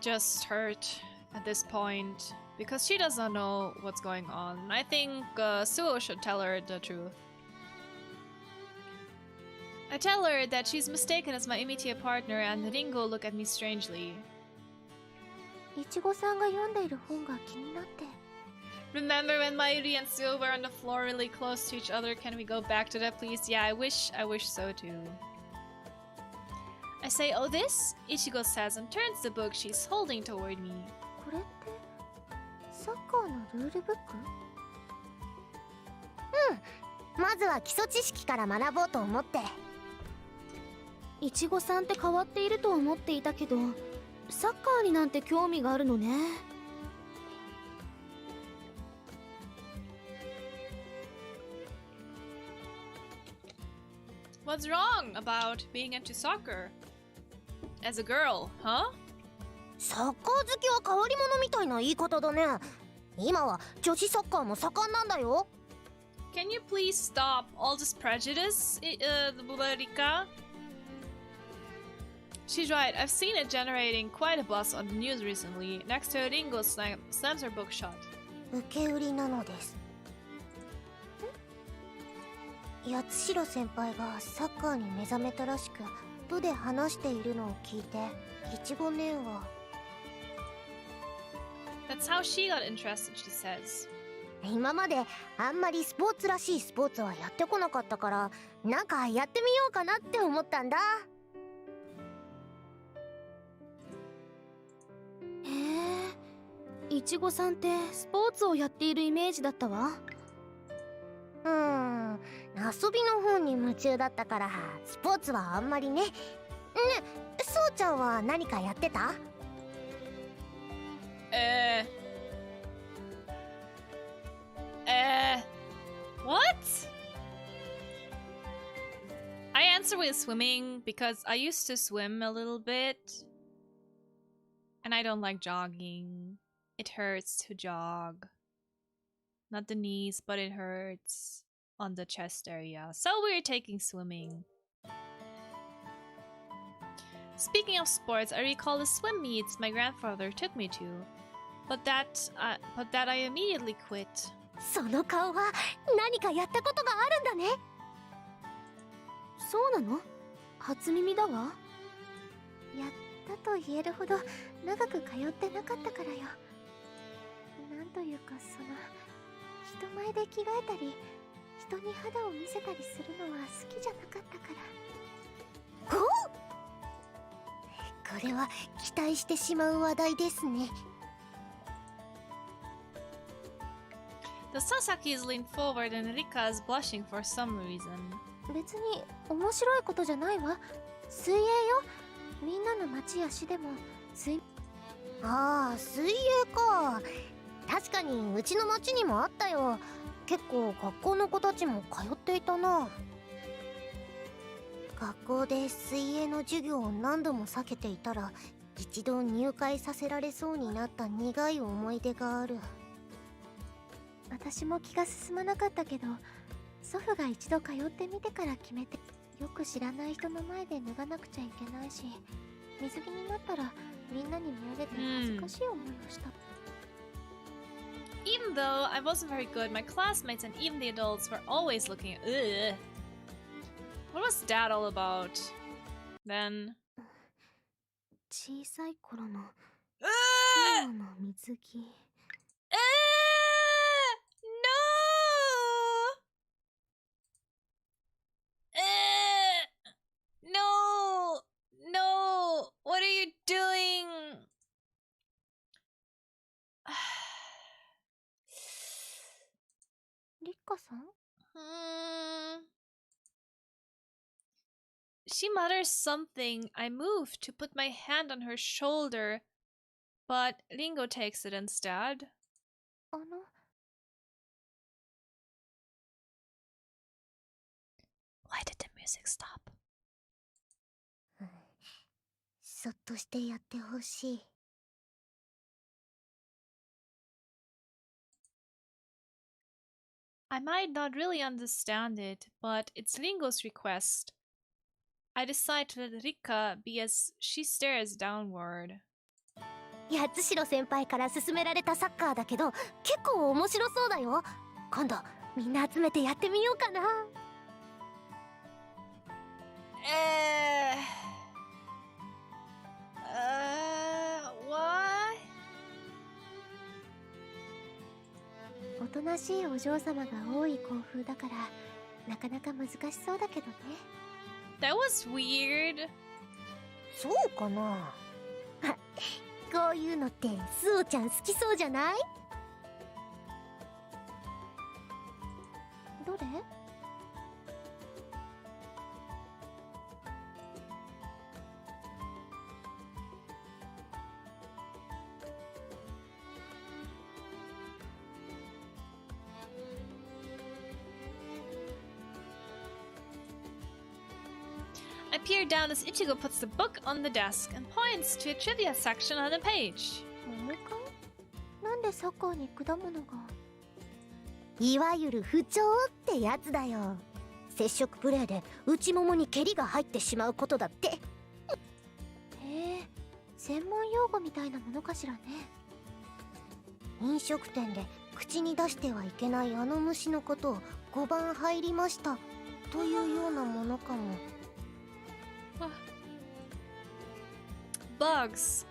Speaker 1: just hurt at this point because she does not know what's going on. I think Suo should tell her the truth. I tell her that she's mistaken as my immediate partner, and Ringo look at me strangely.
Speaker 5: イチゴさんが読んでいる本が気になって。
Speaker 1: Remember when Mayuri and Suo were on the floor really close to each other? Can we go back to that, please? Yeah, I wish so too. I say, oh this? Ichigo says and turns the book she's holding toward me.
Speaker 5: これってサッカーのルールブック？
Speaker 2: まずは基礎知識から学ぼうと思って。
Speaker 5: イチゴさんって変わっていると思っていたけど、サッカーになんて興味があるのね。
Speaker 1: What's wrong about being into soccer? As a girl, huh?
Speaker 2: サッカー好きは変わり者みたいな言い方だね。今は女子サッカーも盛んなんだよ。
Speaker 1: Can you please stop all this prejudice, Rika? She's right. I've seen it generating quite a buzz on the news recently. Next to Ringo slams her book shut.
Speaker 2: 受け売りなのです。八代先輩がサッカーに目覚めたらしく、部で話しているのを聞いて、いちご姉は。
Speaker 1: That's how she got interested, she says.
Speaker 2: 今まであんまりスポーツらしいスポーツはやってこなかったから、なんかやってみようかなって思ったんだ。
Speaker 5: いちごさんってスポーツをやっているイメージだったわ。
Speaker 2: 遊びの方に夢中だったからスポーツはあんまりね。ね、そうちゃんは何かやってた
Speaker 1: ？What? I answer with swimming because I used to swim a little bit. And I don't like jogging. It hurts to jog. Not the knees, but it hurts on the chest area. So we're taking swimming. Speaking of sports, I recall the swim meets my grandfather took me to. But that I immediately quit.
Speaker 2: その顔は何かやったことがあるんだね。
Speaker 5: そうなの？初耳だわ。
Speaker 2: やったと言えるほど長く通ってなかったからよ。なんというか人前で着替えたり人に肌を見せたりするのは好きじゃなかったから。おっ！これは期待してしまう話題ですね。
Speaker 1: The Sasaki is leaned forward and Rika is blushing for some reason.
Speaker 2: 別に面白いことじゃないわ。水泳よ。みんなの町や市でもああ、水泳か。確かにうちの町にもあったよ。結構学校の子たちも通っていたな。学校で水泳の授業を何度も避けていたら一度入会させられそうになった苦い思い出がある。私も気が進まなかったけど、祖父が一度通ってみてから決めて、よく知らない人の前で脱がなくちゃいけないし、水着になったらみんなに見られて恥ずかしい思いをした。
Speaker 1: Even though I wasn't very good, my classmates and even the adults were always looking at. Ugh. What was that all about? Then.
Speaker 2: 小さい頃の
Speaker 1: Ugh!
Speaker 2: の水着。
Speaker 1: No! No! What are you doing?
Speaker 2: Rikaさん?
Speaker 1: She mutters something. I move to put my hand on her shoulder, but Ringo takes it instead. Why did the music stop?
Speaker 2: そっとしてやってほしい。
Speaker 1: I might not really understand it, but it's Ringo's request. I decide to let Rika be as she stares downward.
Speaker 2: 八代先輩から勧められたサッカーだけど結構面白そうだよ。今度みんな集めてやってみようかな。
Speaker 1: What?
Speaker 2: おとなしいお嬢様が多い校風だからなかなか難しそうだけどね。
Speaker 1: That was weird.
Speaker 2: そうかな。こういうのってスオちゃん好きそうじゃない？どれ？
Speaker 1: peer down as Ichigo puts the book on the desk and points to a trivia section on the page.
Speaker 2: 桃缶？なんでサッカーに果物が？いわゆる不調ってやつだよ。接触プレーで内ももに蹴りが入ってしまうことだって。へえ、専門用語みたいなものかしらね。飲食店で口に出してはいけないあの虫のことを5番入りましたというようなものかも。
Speaker 1: Bugs.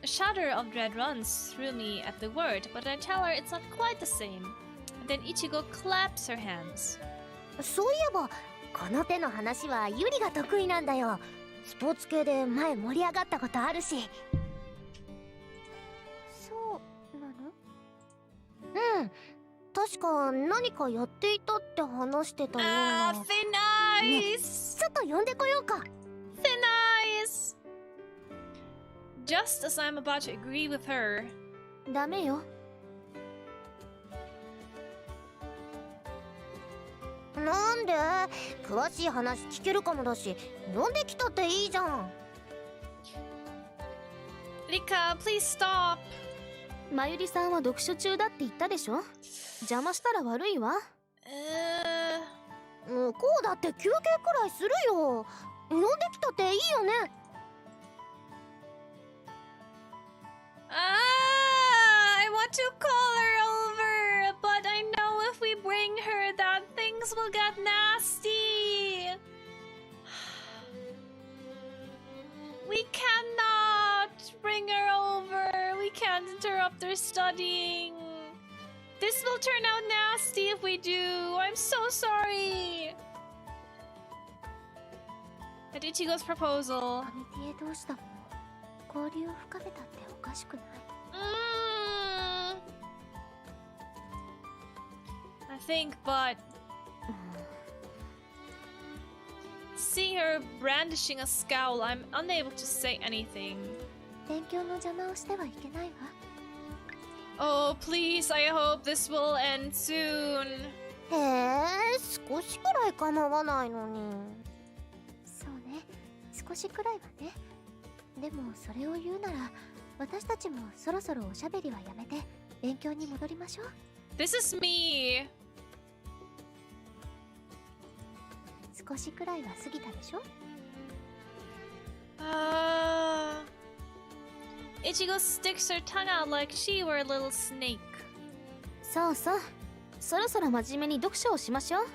Speaker 1: A shudder of dread runs through me at the word, but I tell her it's not quite the same. And then Ichigo claps her hands.
Speaker 2: そういえばこの手の話はユリが得意なんだよ。スポーツ系で前盛り上がったことあるし。そうなの？うん、確か何かやっていたって話してたような。
Speaker 1: Ah, thin ice!
Speaker 2: ちょっと呼んでこようか。
Speaker 1: Thin ice! Just as I'm about to agree with her.
Speaker 5: ダメよ。
Speaker 2: なんで？詳しい話聞けるかもだし、呼んできたっていいじゃん。
Speaker 1: Rika, please stop!
Speaker 5: まゆりさんは読書中だって言ったでしょ。邪魔したら悪いわ。
Speaker 2: 向こうだって休憩くらいするよ。呼んできたっていいよね。
Speaker 1: I want to call her over, but I know if we bring her that things will get nasty. We cannot bring her over. We can't interrupt her studying. This will turn out nasty if we do. I'm so sorry. At Ichigo's proposal.
Speaker 2: アミティエ同士だもん。交流を深めたっておかしくない。
Speaker 1: I think, but seeing her brandishing a scowl, I'm unable to say anything.
Speaker 2: 勉強の邪魔をしてはいけないわ。
Speaker 1: Oh, please, I hope this will end soon.
Speaker 2: へえ、少しくらい構わないのに。そうね、少しくらいはね。でもそれを言うなら、私たちもそろそろおしゃべりはやめて勉強に戻りましょう。
Speaker 1: This is me.
Speaker 2: 少しくらいは過ぎたでしょ。
Speaker 1: Ichigo sticks her tongue out like she were a little snake.
Speaker 5: そうそう。そろそろ真面目に読書をしましょう。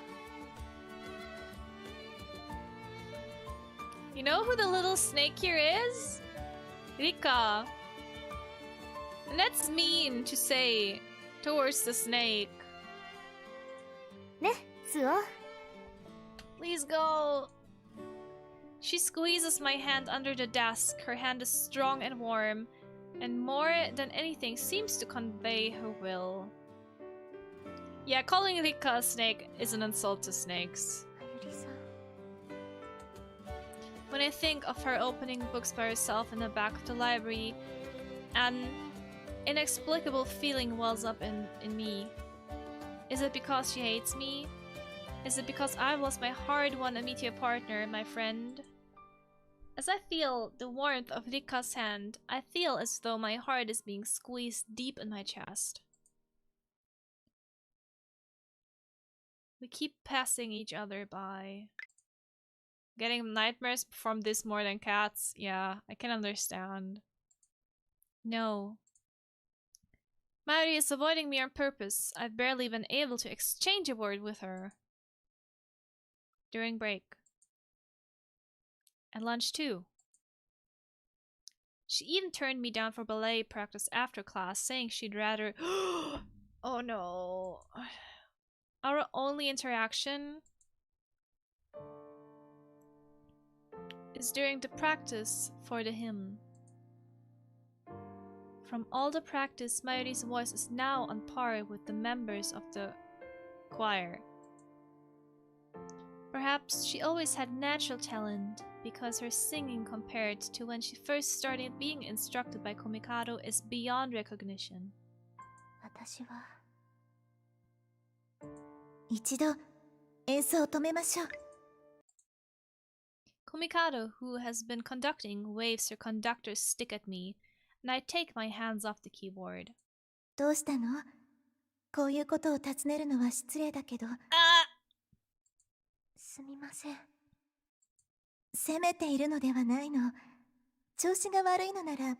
Speaker 1: You know who the little snake here is? Rika. And that's mean to say towards the snake.
Speaker 5: ね、スオ。
Speaker 1: Please go. She squeezes my hand under the desk. Her hand is strong and warm, and more than anything seems to convey her will. Yeah, calling Rika a snake is an insult to snakes.
Speaker 2: まゆりさん。
Speaker 1: When I think of her opening books by herself in the back of the library, an inexplicable feeling wells up in me. Is it because she hates me? Is it because I've lost my hard-won immediate partner, my friend? As I feel the warmth of Rika's hand, I feel as though my heart is being squeezed deep in my chest. We keep passing each other by. Getting nightmares from this more than cats? Yeah, I can understand. No. Mayuri is avoiding me on purpose. I've barely been able to exchange a word with her. During break. At lunch too. She even turned me down for ballet practice after class, saying she'd rather... Oh no. Our only interaction is during the practice for the hymn. From all the practice, Mayuri's voice is now on par with the members of the choir. Perhaps she always had natural talent, because her singing compared to when she first started being instructed by Komikado is beyond recognition.
Speaker 2: 私は一度演奏を止めましょう。
Speaker 1: Komikado, who has been conducting, waves her conductor's stick at me, and I take my hands off the keyboard.
Speaker 2: どうしたの？こういうことを尋ねるのは失礼だけど。すみません。責めているのではないの。調子が悪いのなら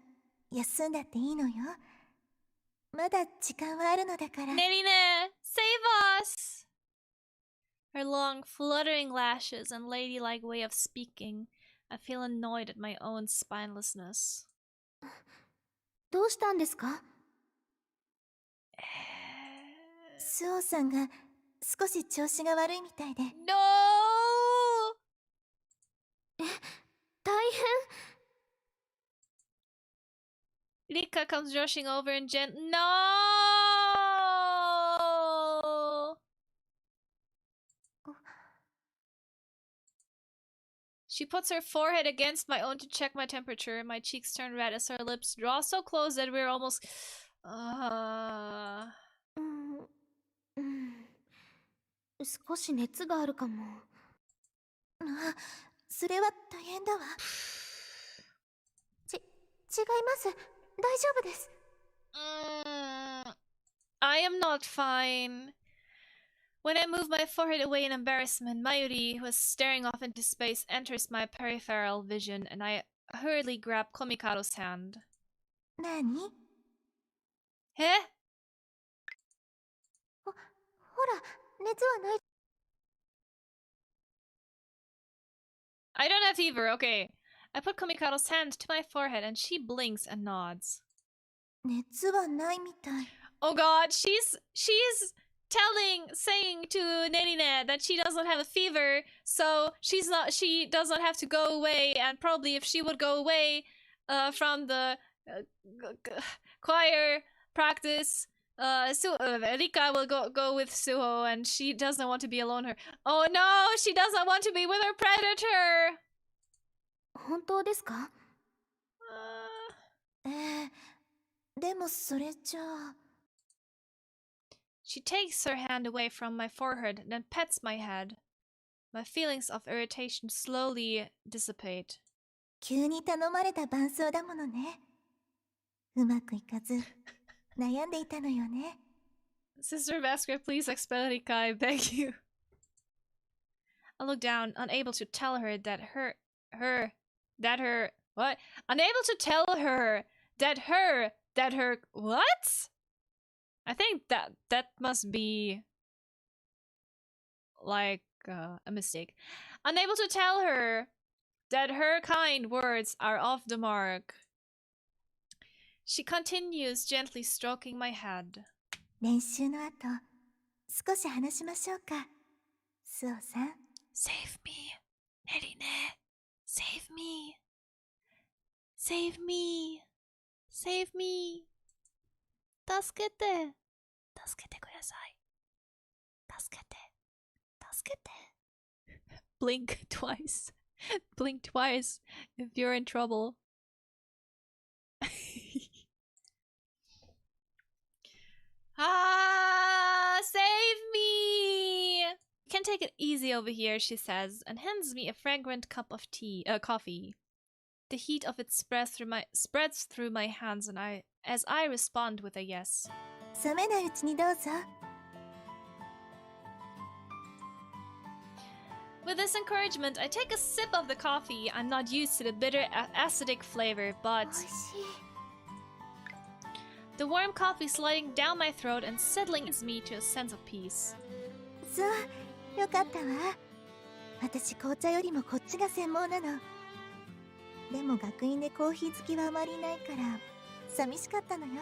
Speaker 2: 休んだっていいのよ。まだ時間はあるのだから。
Speaker 1: Nerine, save us! Her long, fluttering lashes and ladylike way of speaking. I feel annoyed at my own spinelessness.
Speaker 5: どうしたんですか？
Speaker 2: スオさんが少し調子が悪いみたいで。
Speaker 1: No!
Speaker 5: 大変。
Speaker 1: Rika comes rushing over and No! She puts her forehead against my own to check my temperature. My cheeks turn red as her lips draw so close that we're almost...
Speaker 5: 少し熱があるかも。
Speaker 2: それは大変だわ。違います。大丈夫です。
Speaker 1: I am not fine. When I move my forehead away in embarrassment, Mayuri, who is staring off into space, enters my peripheral vision, and I hurriedly grab Komikado's hand.
Speaker 2: 何？
Speaker 1: え？
Speaker 2: ほら、熱はない。
Speaker 1: I don't have fever, okay. I put Komikado's hand to my forehead and she blinks and nods.
Speaker 2: 熱はないみたい。
Speaker 1: Oh god, she's saying to Nerine that she doesn't have a fever, so she does not have to go away, and probably if she would go away from the choir practice, Rika will go with Suho, and she doesn't want to be alone. Oh no, she doesn't want to be with her predator.
Speaker 5: 本当ですか？
Speaker 2: でもそれじゃあ。
Speaker 1: She takes her hand away from my forehead and then pets my head. My feelings of irritation slowly dissipate.
Speaker 2: 急に頼まれた伴奏だものね。うまくいかず悩んでいたのよね。
Speaker 1: Sister Vasquez, please expel Rika, I beg you. I look down, unable to tell her that Unable to tell her that her what? I think that must be like a mistake. Unable to tell her that her kind words are off the mark. She continues gently stroking my head.
Speaker 2: 練習の後、少し話しましょうか。スオさん。
Speaker 1: Save me, Nerine. Save me. Save me. Save me. 助けて。助けてください。助けて。助けて。Blink twice. Blink twice if you're in trouble. Save me! You can take it easy over here, she says, and hands me a fragrant cup of coffee. The heat of it spreads through my hands, and as I respond with a yes.
Speaker 2: 冷めないうちにどうぞ。
Speaker 1: With this encouragement, I take a sip of the coffee. I'm not used to the bitter, acidic flavor, but
Speaker 2: おいしい。
Speaker 1: the warm coffee sliding down my throat and settling me to a sense of peace.
Speaker 2: そう、よかったわ。私紅茶よりもこっちが専門なの。でも学院でコーヒー好きはあまりいないから寂しかったのよ。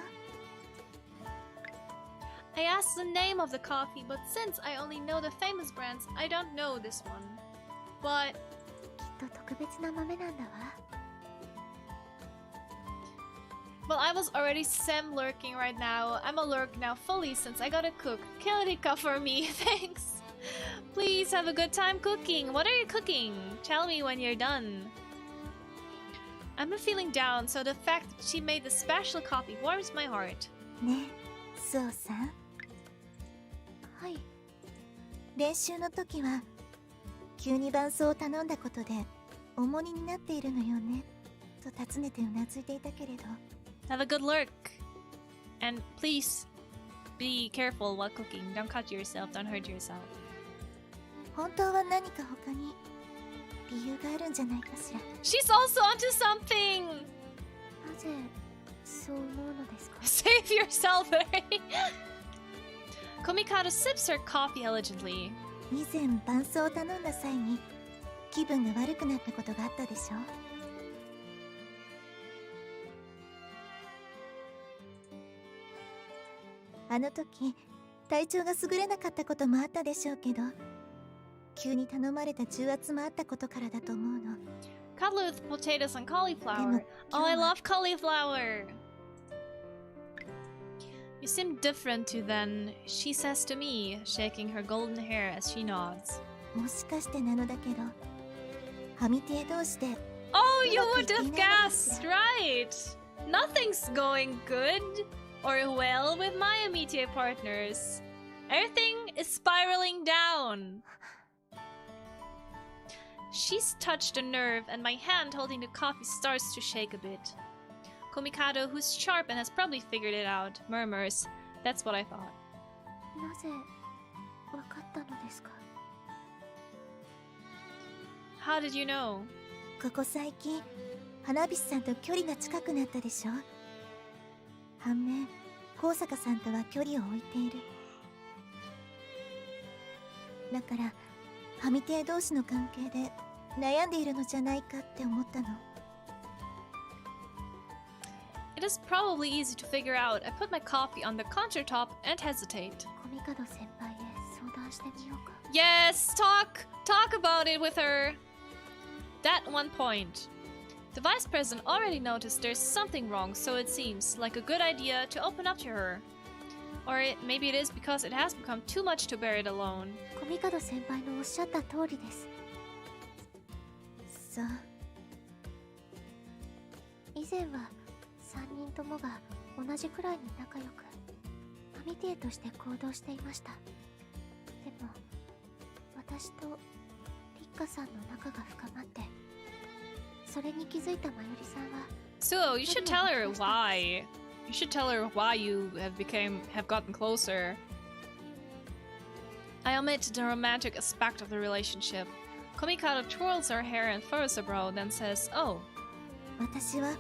Speaker 1: I asked the name of the coffee, but since I only know the famous brands, I don't know this one. But
Speaker 2: きっと特別な豆なんだわ。
Speaker 1: well, I was already sem-lurking right now. I'm a lurk now fully since I gotta cook. Kill Rika for me, thanks. Please have a good time cooking. What are you cooking? Tell me when you're done. I'm feeling down, so the fact that she made the special coffee warms my heart.
Speaker 2: ねえ、スオさん。
Speaker 5: はい。
Speaker 2: 練習の時は急に伴奏を頼んだことで重荷になっているのよねと尋ねてうなずいていたけれど。
Speaker 1: Have a good lurk. And please be careful while cooking. Don't cut yourself, don't hurt yourself.
Speaker 2: 本当は何か他に理由があるんじゃないかしら。
Speaker 1: She's also onto something!
Speaker 5: なぜそう思うのですか？
Speaker 1: Save yourself, right? Komikado sips her coffee elegantly.
Speaker 2: 以前伴奏を頼んだ際に気分が悪くなったことがあったでしょ。あの時体調が優れなかったこともあったでしょうけど、急に頼まれた重圧もあったことからだと思うの。
Speaker 1: Cuddle with potatoes and cauliflower.
Speaker 2: でも
Speaker 1: Oh, I
Speaker 2: 今日は
Speaker 1: love cauliflower. You seem different to then, she says to me, shaking her golden hair as she nods.
Speaker 2: もしかしてなのだけど、ハミティエ同士で
Speaker 1: Oh, you
Speaker 2: うまく
Speaker 1: would
Speaker 2: いってい
Speaker 1: have
Speaker 2: ないのかし
Speaker 1: guessed,
Speaker 2: ら。
Speaker 1: right? Nothing's going good or well with my Amitié partners. Everything is spiraling down. She's touched a nerve, and my hand holding the coffee starts to shake a bit. Komikado, who's sharp and has probably figured it out, murmurs, "That's what I thought."
Speaker 5: なぜわかったのですか？
Speaker 1: How did you know?
Speaker 2: ここ最近花火師さんと距離が近くなったでしょ。反面高坂さんとは距離を置いている。だからハミティエ同士の関係で悩んでいるのじゃないかって思ったの。
Speaker 1: It is probably easy to figure out. I put my coffee on the countertop and hesitate.
Speaker 5: コミカド先輩へ相談してみようか。
Speaker 1: Yes, talk about it with her. That one point. The vice president already noticed there's something wrong, so it seems like a good idea to open up to her. Or maybe it is because it has become too much to bear it alone.
Speaker 5: コミカド先輩のおっしゃった通りです。
Speaker 2: そう。
Speaker 5: 以前は3人ともが同じくらいに仲良くアミティエとして行動していました。でも私とリッカさんの仲が深まって、それに気づいたマヨリさんは
Speaker 1: So you should tell her why. You should tell her why you have gotten closer. I omit the romantic aspect of the relationship. Komikado twirls her hair and furrows her brow, then says, "Oh."
Speaker 2: 私は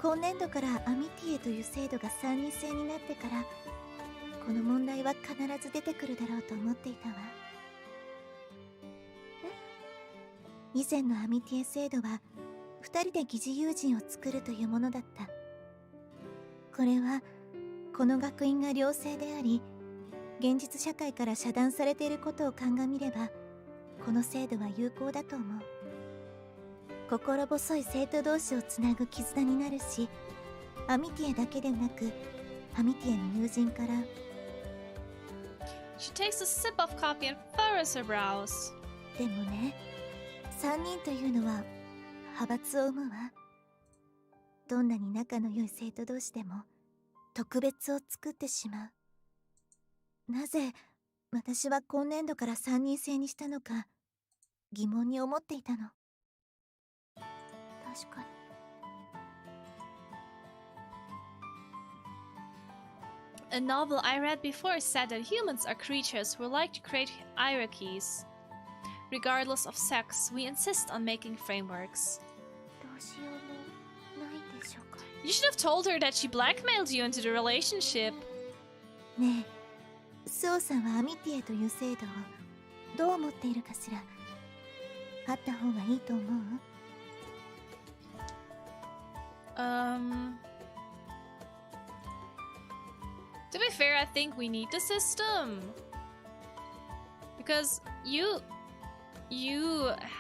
Speaker 2: 今年度からアミティエという制度が3人制になってからこの問題は必ず出てくるだろうと思っていたわ。以前のアミティエ制度は2人で疑似友人を作るというものだった。これはこの学院が良性であり現実社会から遮断されていることを鑑みればこの制度は有効だと思う。心細い生徒同士をつなぐ絆になるし、アミティエだけでなくアミティエの友人から。
Speaker 1: She takes a sip of coffee and furrows her brows.
Speaker 2: でもね、3人というのは派閥を生むわ。どんなに仲の良い生徒同士でも特別を作ってしまう。なぜ私は今年度から3人制にしたのか疑問に思っていたの。
Speaker 5: 確かに。
Speaker 1: A novel I read before said that humans are creatures who like to create hierarchies. Regardless of sex, we insist on making frameworks.
Speaker 5: どうしようもないでしょうか。
Speaker 1: You should have told her that she blackmailed you into the relationship.
Speaker 2: ねえ、スオさんはアミティエという制度をどう思っているかしら。あった方がいいと思う？
Speaker 1: To be fair, I think we need the system. Because you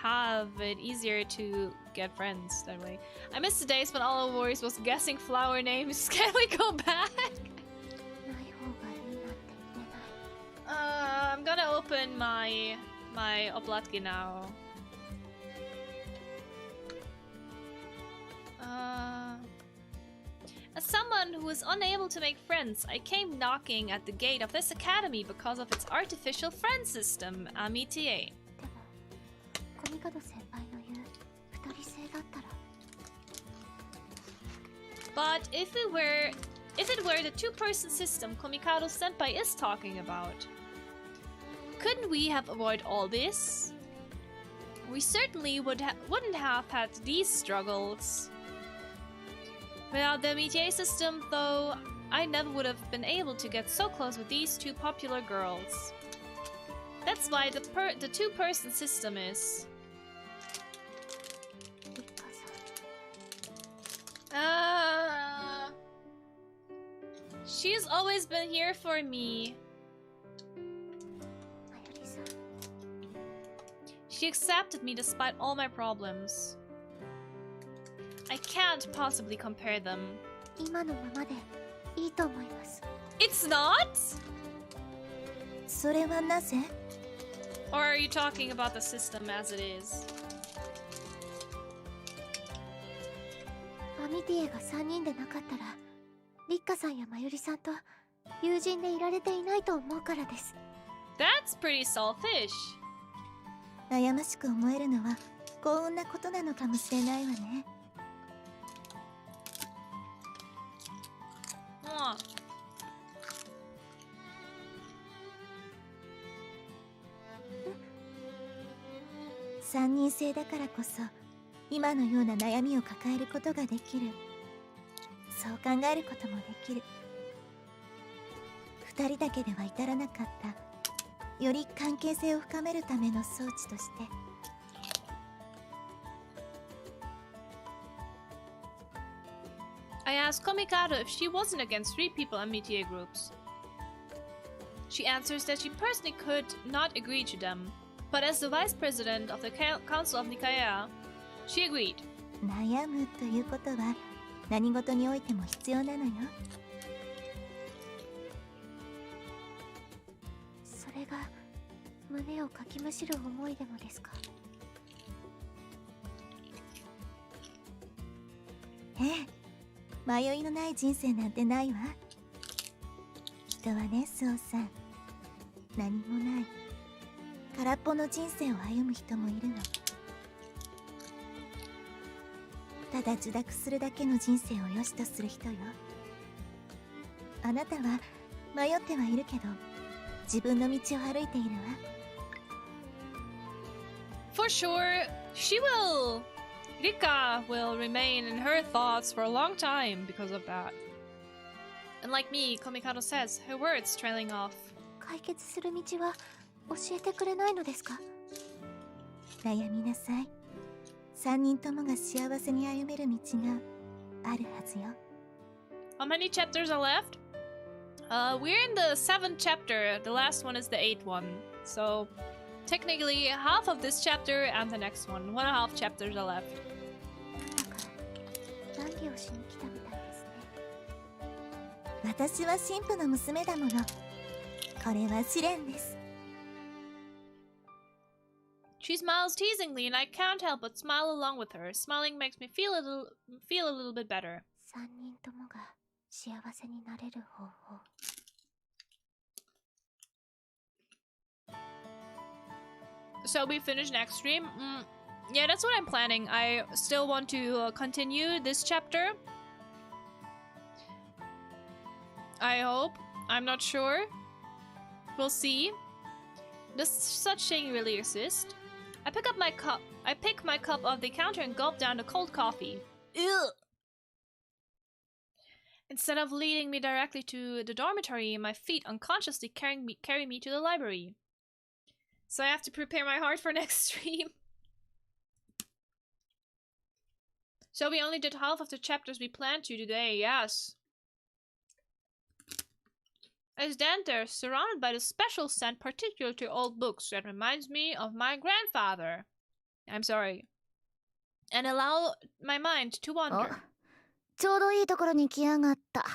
Speaker 1: have it easier to get friends that way. I miss the days when all our worries was guessing flower names. Can we go back?
Speaker 5: ない方がいいなんて言えない。
Speaker 1: I'm gonna open my oblatki now. As someone who is unable to make friends, I came knocking at the gate of this academy because of its artificial friend system, Amitié.
Speaker 5: でもコミカド先輩の言う2り制だったら。
Speaker 1: But if it were the two-person system Komikado Senpai is talking about, couldn't we have avoided all this? We certainly wouldn't have had these struggles. Without the MTA system, though, I never would have been able to get so close with these two popular girls. That's why the two-person system is. She's always been here for me. She accepted me despite all my problems. I can't possibly compare them.
Speaker 5: 今のままでいいと思います。
Speaker 1: It's not?
Speaker 2: それはなぜ？
Speaker 1: Or are you talking about the system as it is?
Speaker 5: アミティエが3人でなかったら、リッカさんやマユリさんと友人でいられていないと思うからです。
Speaker 1: That's pretty selfish.
Speaker 2: 悩ましく思えるのは幸運なことなのかもしれないわね。3人制だからこそ今のような悩みを抱えることができる。そう考えることもできる。2人だけでは至らなかったより関係性を深めるための装置として。
Speaker 1: I asked Komikado if she wasn't against 3 people MBTA groups. She answers that she personally could not agree to them, but as the vice president of the Council of Nikaya, she agreed.
Speaker 2: 悩むということは何事においても必要なのよ。
Speaker 5: それが胸をかきむしる思いでもですか？
Speaker 2: ええ、迷いのない人生なんてないわ。人はね、スオさん、何もない空っぽの人生を歩む人もいるの。ただ受諾するだけの人生を良しとする人よ。あなたは迷ってはいるけど自分の道を歩いているわ。
Speaker 1: For sure, she will. Rika will remain in her thoughts for a long time because of that. And like me, Komikado says, her words trailing off.
Speaker 5: 解決する道は教えてくれないのですか？
Speaker 2: 悩みなさい。3人ともが幸せに歩める道があるはずよ。
Speaker 1: How many chapters are left? We're in the 7th chapter. The last one is the 8th one. So, technically, half of this chapter and the next one. 1.5 chapters are left.
Speaker 5: なんか談義をしに来たみたいですね。
Speaker 2: 私は神父の娘だもの。これは試練です。
Speaker 1: She smiles teasingly, and I can't help but smile along with her. Smiling makes me feel a little bit better.
Speaker 5: 3人ともが幸せになれる方法。
Speaker 1: So we finish next stream? Yeah, that's what I'm planning. I still want to continue this chapter. I hope. I'm not sure. We'll see. Does such thing really exist? I pick my cup off the counter and gulp down the cold coffee. Ugh. Instead of leading me directly to the dormitory, my feet unconsciously carry me to the library. So I have to prepare my heart for next stream. So we only did half of the chapters we planned to today, yes. I stand there, surrounded by the special scent particular to old books that reminds me of my grandfather. I'm sorry. And allow my mind to wander.
Speaker 2: ちょうどいいところに来やがった。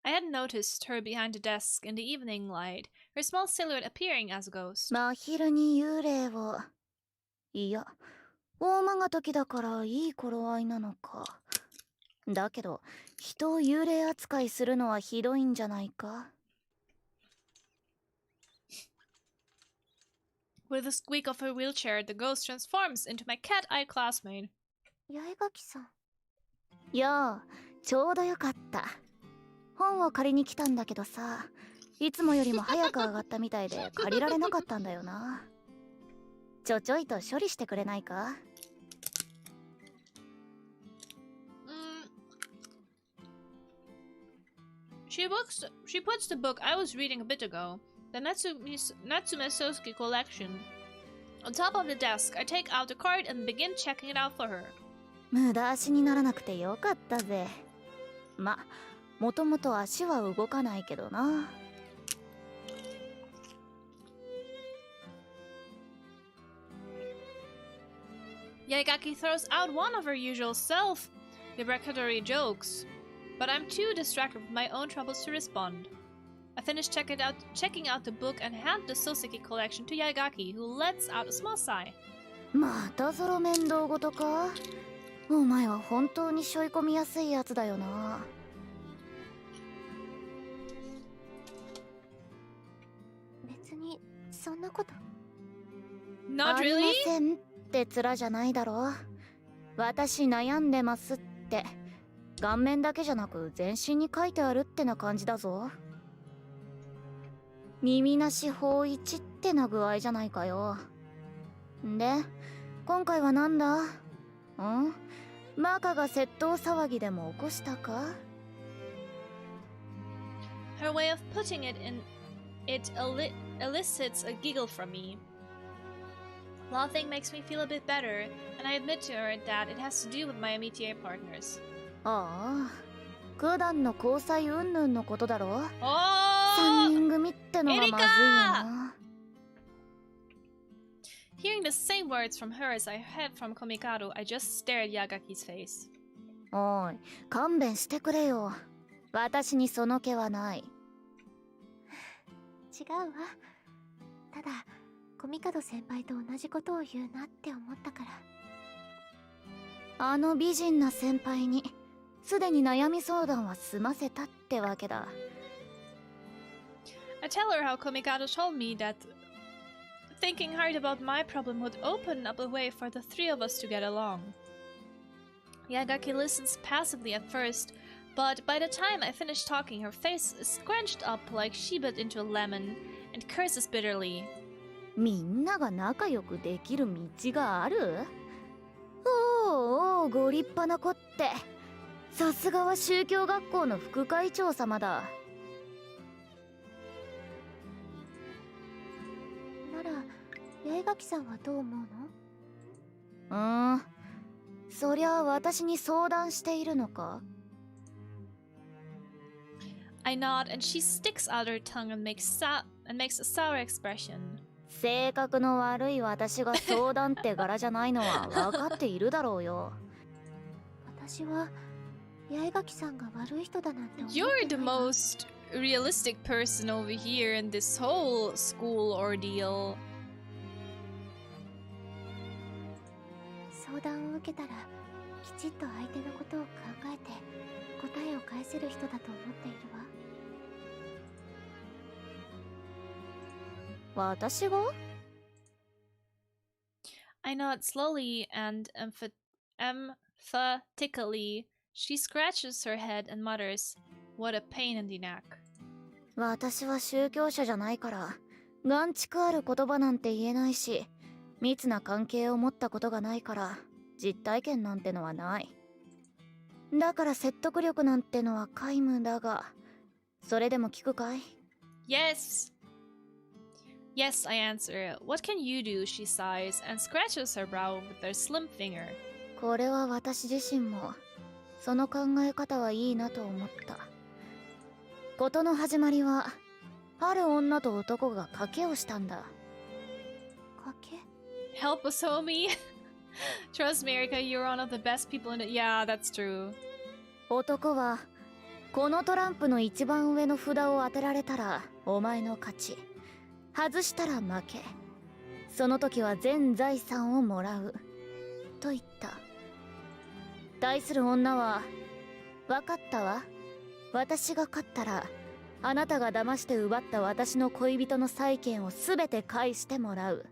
Speaker 1: I hadn't noticed her behind the desk in the evening light, her small silhouette appearing as a ghost.
Speaker 2: 真昼に幽霊を。いや、大間が時だからいい頃合いなのか。だけど、人を幽霊扱いするのはひどいんじゃないか。
Speaker 1: With a squeak of her wheelchair, the ghost transforms into my cat-eyed classmate.
Speaker 2: 八重垣さん。よう、ちょうどよかった。本を借りに来たんだけどさ、いつもよりも早く上がったみたいで借りられなかったんだよな。ちょいと処理してくれないか？
Speaker 1: She puts the book I was reading a bit ago, the Natsume Sosuke collection, on top of the desk. I take out the card and begin checking it out for her.
Speaker 2: 無駄足にならなくてよかったぜ。ま、もともと足は動かないけどな。
Speaker 1: Yaigaki throws out one of her usual self-deprecatory jokes, but I'm too distracted with my own troubles to respond. I finish checking out the book and hand the Soseki collection to Yaigaki, who lets out a small sigh.
Speaker 2: またゾロ面倒ごとか？お前は本当に背負い込みやすいやつだよな。
Speaker 5: 別にそんなこと。
Speaker 1: Not
Speaker 2: ありま
Speaker 1: really?
Speaker 2: せんって面じゃないだろ。私悩んでますって。顔面だけじゃなく全身に書いてあるってな感じだぞ。耳なし法一ってな具合じゃないかよ。で、今回はなんだ？マカが窃盗騒ぎでも起こしたか？
Speaker 1: Her way of putting it elicits a giggle from me. Laughing makes me feel a bit better, and I admit to her that it has to do with my MTA partners.
Speaker 2: ああ、九段の交際云々のことだろ。
Speaker 1: Oh!
Speaker 2: 三人組ってのがまずいよな。
Speaker 1: Hearing the same words from her as I heard from Komikado, I just stare at Yagaki's face.
Speaker 2: おい、勘弁してくれよ。私にその気はない。
Speaker 5: 違うわ。ただコミカド先輩と同じことを言うなって思ったから。
Speaker 2: あの美人な先輩にすでに悩み相談は済ませたってわけだ。
Speaker 1: I tell her how Komikado told me that thinking hard about my problem would open up a way for the three of us to get along. Yagaki listens passively at first, but by the time I finish talking, her face is scrunched up like she bit into a lemon and curses bitterly.
Speaker 2: みんなが仲良くできる道がある？おうおう、ご立派な子って。さすがは宗教学校の副会長様だ。
Speaker 5: なら八重垣さんはどう思うの？
Speaker 2: そりゃ私に相談しているのか？
Speaker 1: I nod and she sticks out her tongue and makes a sour expression.
Speaker 2: 性格の悪い私が相談って柄じゃないのは分かっているだろうよ。
Speaker 5: 私は八重垣さんが悪い人だなんて思って
Speaker 1: You're the
Speaker 5: ないわ。
Speaker 1: most realistic person over here in this whole school ordeal.
Speaker 5: 相談を受けたらきちっと相手のことを考えて答えを返せる人だと思っているわ。
Speaker 2: 私が？
Speaker 1: I nod slowly and emphatically. She scratches her head and mutters, "What a pain in the neck."
Speaker 2: 私は宗教者じゃないから眼蓄ある言葉なんて言えないし、密な関係を持ったことがないから実体験なんてのはない。だから説得力なんてのは皆無だが、それでも聞くかい？
Speaker 1: Yes. Yes, I answer. What can you do? She sighs and scratches her brow with her slim finger.
Speaker 2: これは私自身もその考え方はいいなと思った。事の始まりはある女と男が賭けをしたんだ。
Speaker 5: 賭け？
Speaker 1: Help us, homie. Trust me, Erika, you're one of the best people in it. Yeah, that's true.
Speaker 2: 男はこのトランプの一番上の札を当てられたらお前の勝ち、外したら負け、その時は全財産をもらうと言った。対する女は、分かったわ、私が勝ったらあなたが騙して奪った私の恋人の債権を全て返してもらう。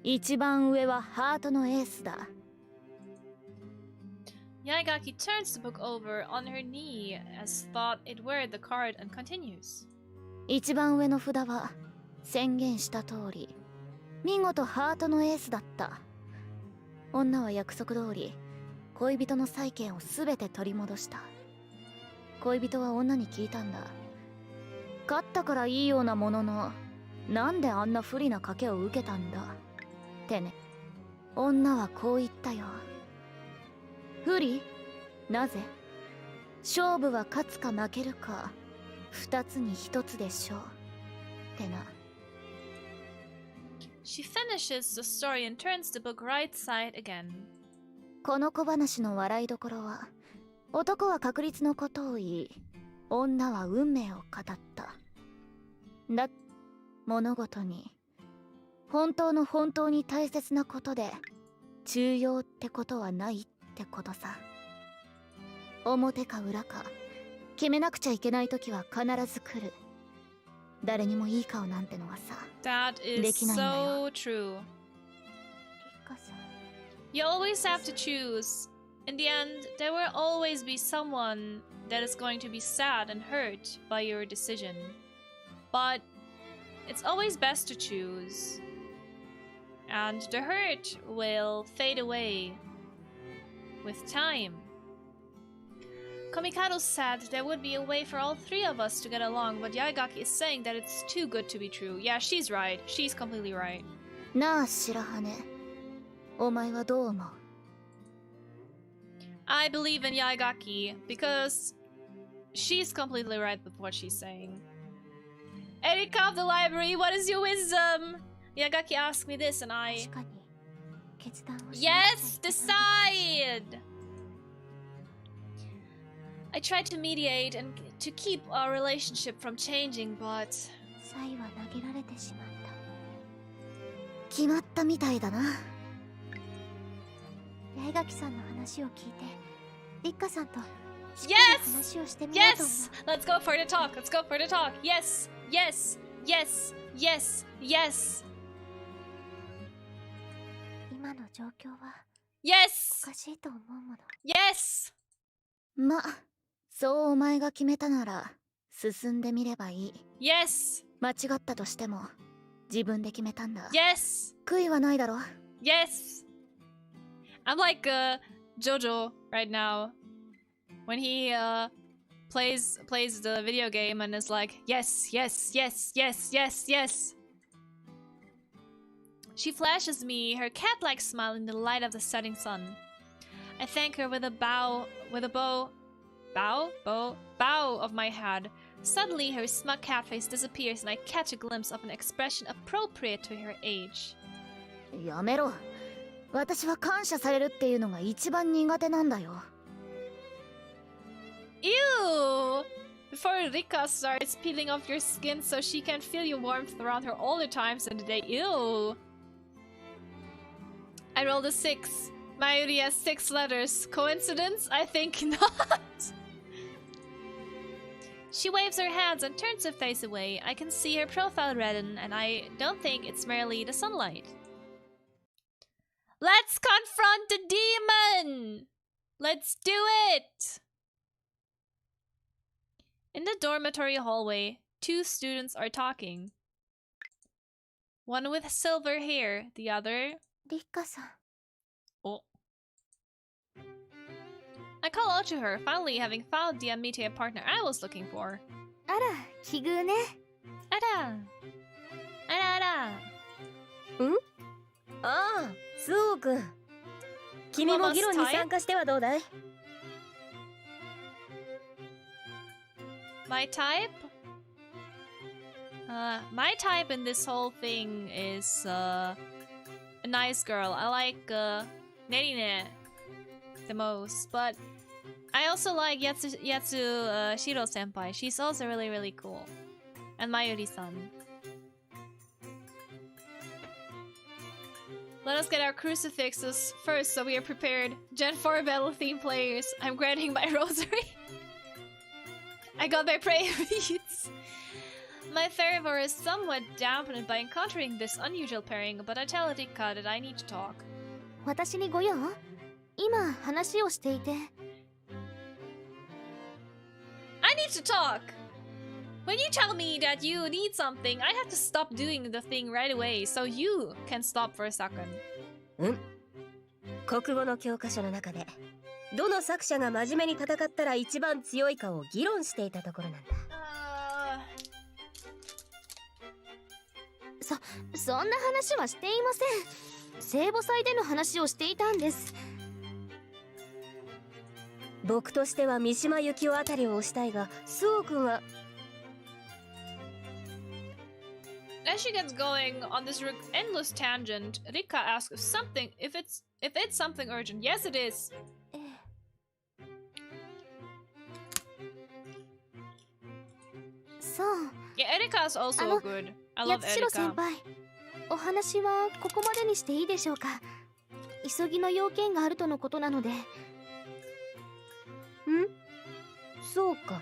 Speaker 3: 一番上はハートのエースだ。
Speaker 1: Yaigaki turns the book over on her knee as thought it were the card and continues.
Speaker 3: 一番上の札は宣言した通り見事ハートのエースだった。女は約束通り恋人の債権を全て取り戻した。恋人は女に聞いたんだ。勝ったからいいようなものの、なんであんな不利な賭けを受けたんだってね。女はこう言ったよ。不利？なぜ？勝負は勝つか負けるか二つに一つでしょうってな。
Speaker 1: She finishes the story and turns the book right side again.
Speaker 3: この小話の笑いどころは、男は確率のことを言い、女は運命を語った。物事に本当の本当に大切なことで重要ってことはないってことさ。表か裏か決めなくちゃいけない時は必ず来る。誰にもいい顔なんてのはさ。
Speaker 1: That is so true. You always have to choose. In the end, there will always be someone that is going to be sad and hurt by your decision. But it's always best to choose. And the hurt will fade away with time. Komikado said there would be a way for all three of us to get along, but Yaigaki is saying that it's too good to be true. Yeah, she's right. She's completely right.
Speaker 3: なあ白羽、お前はどう思う？
Speaker 1: I believe in Yaigaki because she's completely right with what she's saying. Erika of the library, what is your wisdom? Yaigaki asked me this and I...
Speaker 2: 確かに決断をしなくちゃいけない
Speaker 1: Yes! Decide! I tried to mediate and to keep our relationship from changing, but...
Speaker 2: サイは投げられてしまった。
Speaker 3: 決まったみたいだな。
Speaker 2: 八重垣さんの話を聞いて、リッカさんとしっかり
Speaker 1: Yes!
Speaker 2: 話をしてみようと思う。
Speaker 1: Yes! Let's go for the talk! Let's go for the talk! Yes! Yes! Yes! Yes! Yes!
Speaker 2: 今の状況は
Speaker 1: Yes!
Speaker 2: おかしいと思うもの。
Speaker 1: Yes!
Speaker 3: ま、そうお前が決めたなら進んでみればいい。
Speaker 1: Yes!
Speaker 3: 間違ったとしても自分で決めたんだ。
Speaker 1: Yes!
Speaker 3: 悔いはないだろ。
Speaker 1: Yes! I'm like Jojo right now. When he plays the video game and is like, yes, yes, yes, yes, yes, yes. She flashes me her cat-like smile in the light of the setting sun. I thank her with a bow of my head. Suddenly, her smug cat face disappears and I catch a glimpse of an expression appropriate to her age.
Speaker 3: やめろ。私は感謝されるっていうのが一番苦手なんだよ。
Speaker 1: Ew! Before Rika starts peeling off your skin so she can feel your warmth around her all the times in the day. Ew! I rolled a 6. Mayuri has 6 letters. Coincidence? I think not. She waves her hands and turns her face away. I can see her profile redden, and I don't think it's merely the sunlight. Let's confront the demon! Let's do it! In the dormitory hallway, 2 students are talking. One with silver hair, the other...
Speaker 2: リッカさん。
Speaker 1: Oh. I call out to her, finally having found the immediate partner I was looking for.
Speaker 2: あら、奇遇ね。
Speaker 1: Ara! Ara!
Speaker 3: ああ、そうくん。君も議論に参加してはどうだい？
Speaker 1: My type? My type in this whole thing is a nice girl. I like Nerine the most, but I also like Yatsu Shiro senpai. She's also really, really cool. And Mayuri-san. Let us get our crucifixes first so we are prepared. Gen 4 battle theme players. I'm granting my rosary. I got my prayer beads. My fervor is somewhat dampened by encountering this unusual pairing, but I tell Rika that I need to talk.
Speaker 5: 私にご用？今話をしていて。
Speaker 1: I need to talk! When you tell me that you need something, I have to stop doing the thing right away, so you can stop for a second.
Speaker 3: 国語の教科書の中でどの作者が真面目に戦ったら一番強いかを議論していたところなんだ。
Speaker 5: そんな話はしていません。聖母祭での話をしていたんです。
Speaker 3: 僕としては三島由紀夫あたりを推したいが、スオ君は。
Speaker 1: As she gets going on this endless tangent, Rika asks if it's something urgent. Yes, it is.
Speaker 5: そう。
Speaker 1: Yeah, Erika is also good. I love
Speaker 5: 八代先
Speaker 1: Erika.
Speaker 5: 輩、お話はここまでにしていいでしょうか。急ぎの要件があるとのことなので。
Speaker 3: そうか。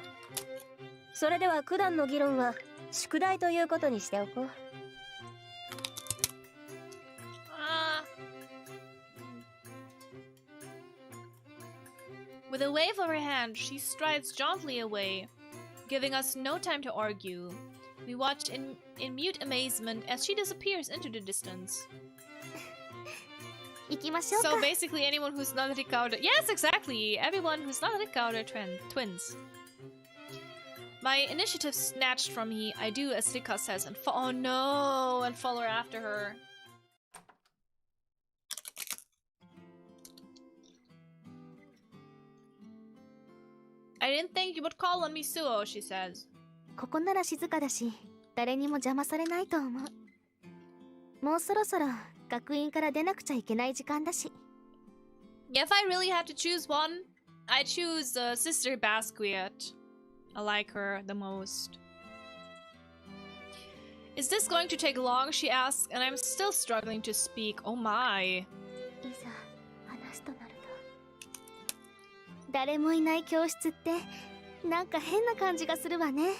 Speaker 3: それでは九段の議論は宿題ということにしておこう。
Speaker 1: With a wave of her hand, she strides jauntily away, giving us no time to argue. We watch in mute amazement as she disappears into the distance.
Speaker 5: 行きましょうか。
Speaker 1: So basically anyone who's not Rika are... Yes, exactly! Everyone who's not Rika are twins. My initiative snatched from me, I do as Rika says and oh no! And follow after her. I didn't think you would call on me, Suo, she says.
Speaker 5: ここなら静かだし、誰にも邪魔されないと思う。もうそろそろ学院から出なくちゃいけない時間だし。
Speaker 1: Yeah, if I really had to choose one, I'd choose Sister Basquiat. I like her the most. Is this going to take long? She asks, and I'm still struggling to speak. Oh my.
Speaker 5: いざ話すとなると、誰もいない教室ってなんか変な感じがするわね。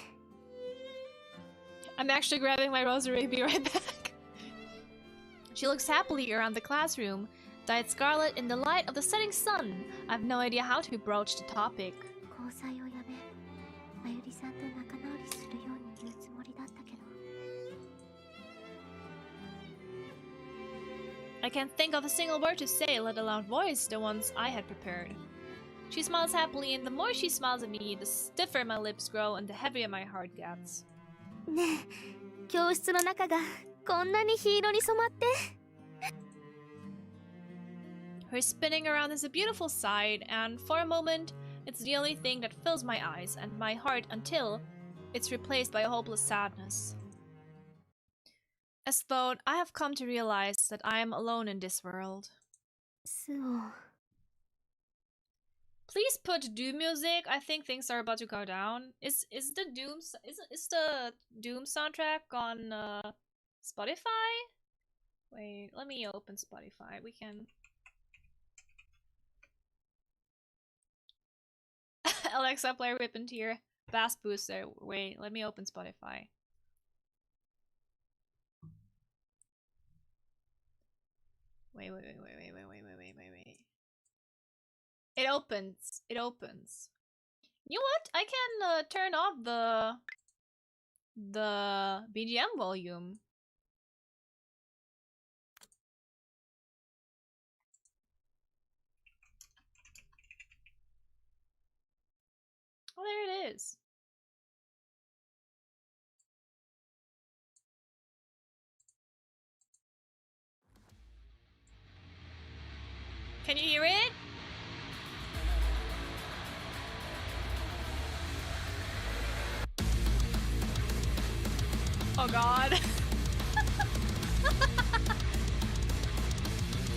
Speaker 1: I'm actually grabbing my rosary. Be right back. She looks happily around the classroom, dyed scarlet in the light of the setting sun. I have no idea how to broach the topic.
Speaker 5: 交際をやめ、まゆりさんと仲直りするように言うつもりだったけど。
Speaker 1: I can't think of a single word to say, let alone voice the ones I had prepared. She smiles happily, and the more she smiles at me, the stiffer my lips grow and the heavier my heart gets.
Speaker 5: ねえ、教室の中がこんなに黄色に染まって。
Speaker 1: Her spinning around is a beautiful sight, and for a moment, it's the only thing that fills my eyes and my heart until it's replaced by a hopeless sadness. As though I have come to realize that I am alone in this world.
Speaker 5: スオ。
Speaker 1: Please put Doom music. I think things are about to go down. Is the Doom soundtrack on Spotify? Wait, let me open Spotify. We can. Alexa, play Rip and Tear. Bass Booster. Wait, let me open Spotify. Wait. It opens. It opens. You know what? I can turn off the BGM volume. Oh, there it is. Can you hear it? Oh god.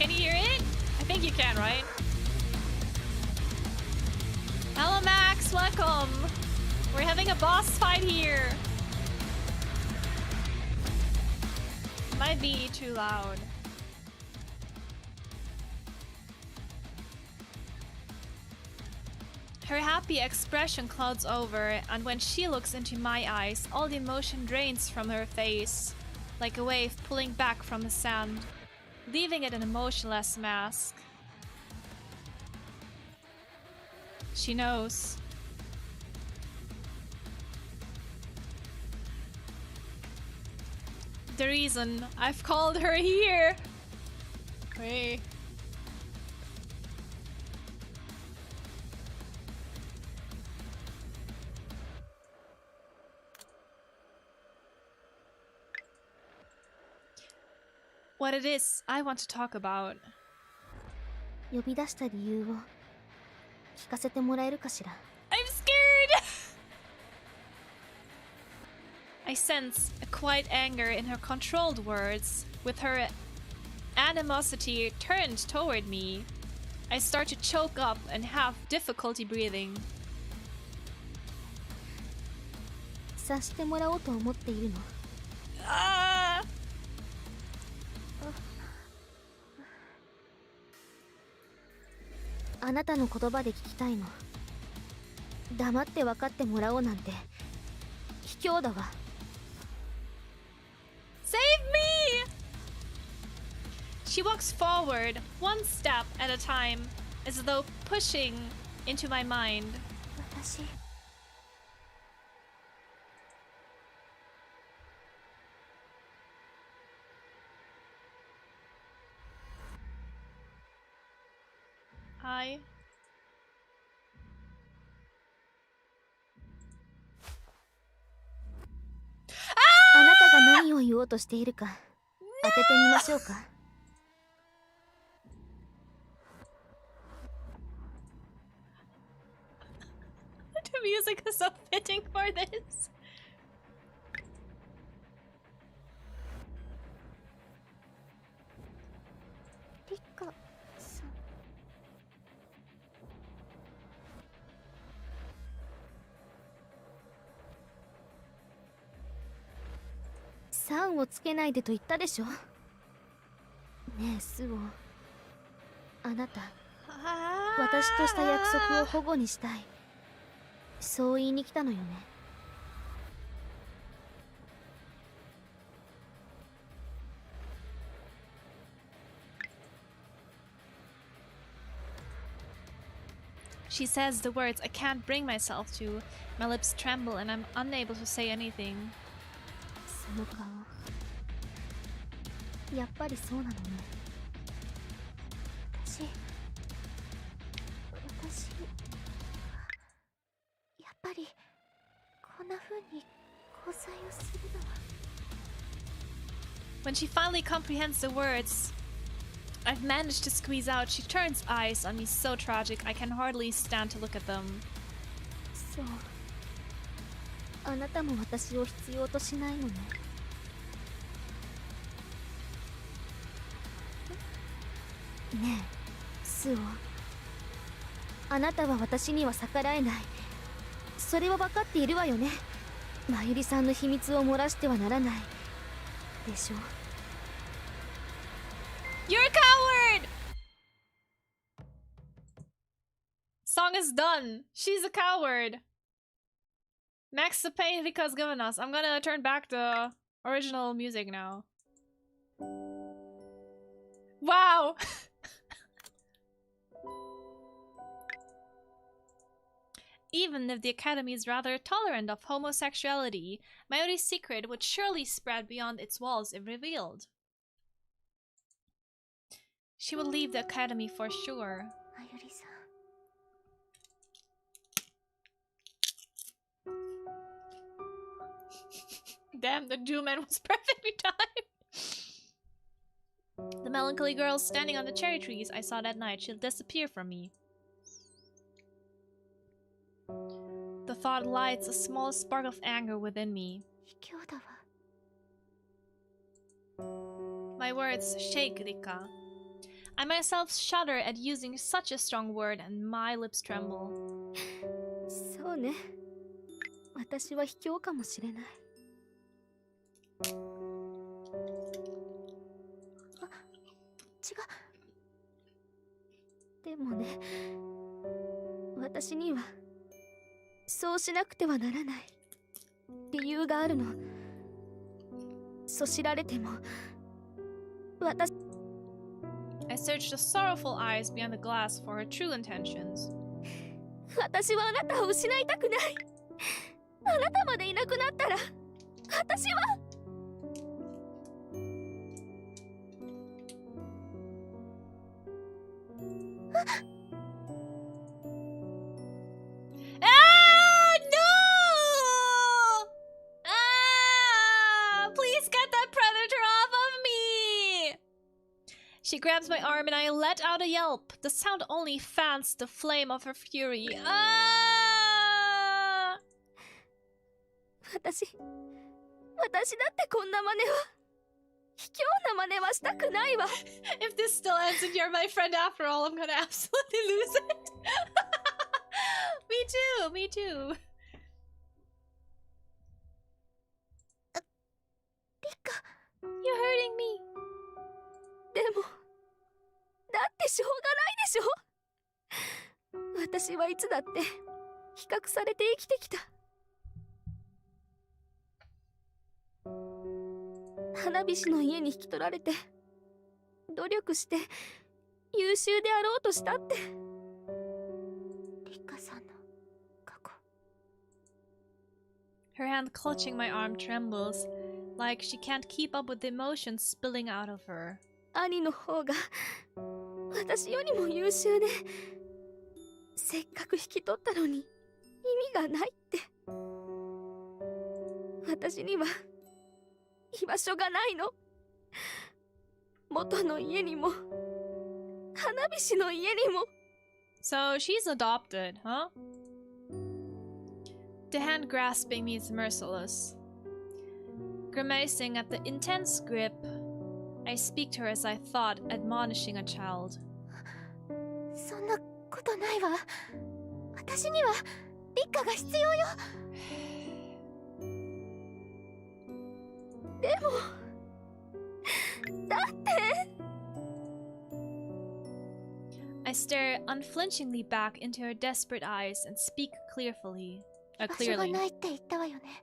Speaker 1: Can you hear it? I think you can, right? Hello Max, welcome! We're having a boss fight here. Might be too loud. Her happy expression clouds over, and when she looks into my eyes, all the emotion drains from her face, like a wave pulling back from the sand, leaving it an emotionless mask. She knows. The reason I've called her here. Wait. What it is I want to talk about.
Speaker 5: 呼び出した理由を聞かせてもらえるかしら。
Speaker 1: I'm scared! I sense a quiet anger in her controlled words, with her animosity turned toward me. I start to choke up and have difficulty breathing.
Speaker 5: 察してもらおうと思っているの。
Speaker 1: Ah!
Speaker 5: あなたの言葉で聞きたいの。黙って分かってもらおうなんて卑怯だわ。
Speaker 1: Save me! She walks forward, one step at a time, as though pushing into my mind.
Speaker 5: 私
Speaker 1: Hi.
Speaker 5: あなたが何を言おうとしているか当ててみましょうか。
Speaker 1: The music is so fitting for this.
Speaker 5: リカさん。さんをつけないでと言ったでしょ。ねえスオ、あなた私とした約束を保護にしたい、そう言いに来たのよね。
Speaker 1: She says the words I can't bring myself to. My lips tremble and I'm unable to say anything.
Speaker 5: その顔、やっぱりそうなのね。私やっぱりこんな風に交際をするのは。
Speaker 1: When she finally comprehends the words I've managed to squeeze out, she turns eyes on me so tragic I can hardly stand to look at them.
Speaker 5: そう、あなたも私を必要としないのね。ねえスオ、あなたは私には逆らえない。それは分かっているわよね。まゆりさんの秘密を漏らしてはならないでしょ。
Speaker 1: You're a coward! Song is done. She's a coward. Max the pain Rika's given us. I'm gonna turn back the original music now. Wow! Even if the Academy is rather tolerant of homosexuality, Mayuri's secret would surely spread beyond its walls if revealed. She will leave the Academy for sure.
Speaker 5: まゆりさん。
Speaker 1: Damn, the Doom Man was perfectly timed. The melancholy girl standing on the cherry trees I saw that night, she'll disappear from me. The thought lights a small spark of anger within me.
Speaker 5: 卑怯だわ。
Speaker 1: My words shake, Rika. I myself shudder at using such a strong word and my lips tremble.
Speaker 5: そうね。私は卑怯かもしれない。あ、違う。でもね、私にはそうしなくてはならない理由があるの。そしられても私
Speaker 1: I searched the sorrowful eyes behind the glass for her true intentions.
Speaker 5: 私はあなたを失いたくない。あなたまでいなくなったら私は
Speaker 1: No! Please get that predator off of me! She grabs my arm and I let out a yelp. The sound only fans the flame of her fury.
Speaker 5: 私だってこんな真似は卑怯な真似はしたくないわ。
Speaker 1: If this still ends and you're my friend after all, I'm gonna absolutely lose it. Me too.
Speaker 5: リカ
Speaker 1: You're hurting me.
Speaker 5: でもだってしょうがないでしょ。私はいつだって比較されて生きてきた。花火師の家に引き取られて努力して優秀であろうとしたって。リカさんの過去。
Speaker 1: Her hand clutching my arm trembles, like she can't keep up with the emotions spilling out of her.
Speaker 5: 兄の方が私よりも優秀でせっかく引き取ったのに意味がないって。私には居場所がないの。元の家にも花火師の家にも。
Speaker 1: So she's adopted, huh? The hand grasping me is merciless. Grimacing at the intense grip, I speak to her as I thought, admonishing a child.
Speaker 2: そんなことないわ。私にはリカが必要よ。
Speaker 5: でもだって
Speaker 1: I stare unflinchingly back into her desperate eyes and speak clearly.
Speaker 2: 居場所が
Speaker 1: Clearly.
Speaker 2: ないって言ったわよね。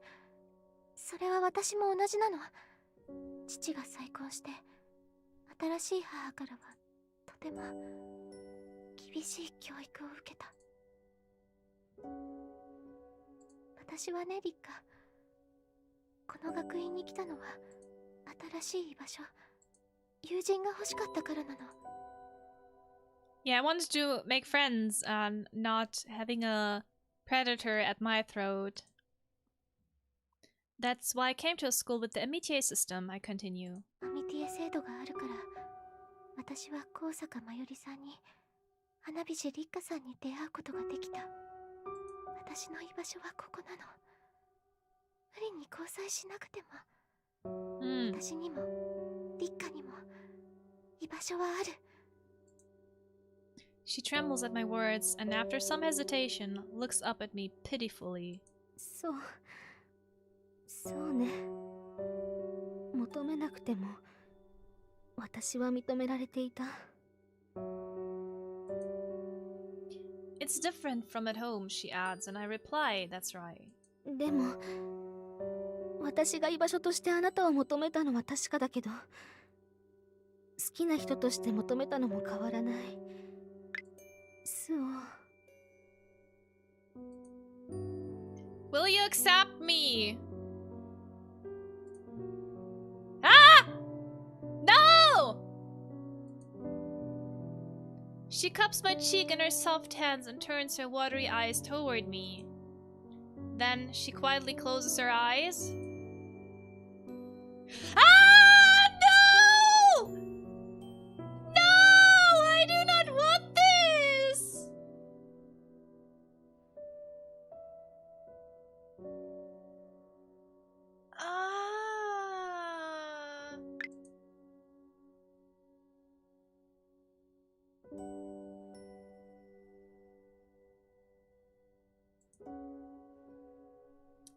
Speaker 2: それは私も同じなの。父が再婚して新しい母からはとても厳しい教育を受けた。私はね、リカ、この学院に来たのは新しい居場所、友人が欲しかったからなの。
Speaker 1: Yeah, I wanted to make friends and not having a predator at my throat. That's why I came to a school with the amitié system, I continue.
Speaker 2: アミティエ制度があるから、私は高坂まよりさんに花火師リッカさんに出会うことができた。私の居場所はここなの。無理に交際しなくても、私にもリッカにも居場所はある。
Speaker 1: She trembles at my words and after some hesitation looks up at me pitifully.
Speaker 5: そうね。求めなくても私は認められていた。
Speaker 1: It's different from at home, she adds, and I reply, that's right.
Speaker 5: でも私が居場所としてあなたを求めたのは確かだけど、好きな人として求めたのも変わらない。そう。
Speaker 1: Will you accept me? Ah! No! She cups my cheek in her soft hands and turns her watery eyes toward me. Then she quietly closes her eyes. Ah! No! No! I do not want this!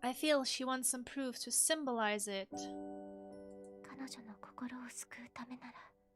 Speaker 1: I feel she wants some proof to symbolize it.
Speaker 2: 彼女の心を救うためなら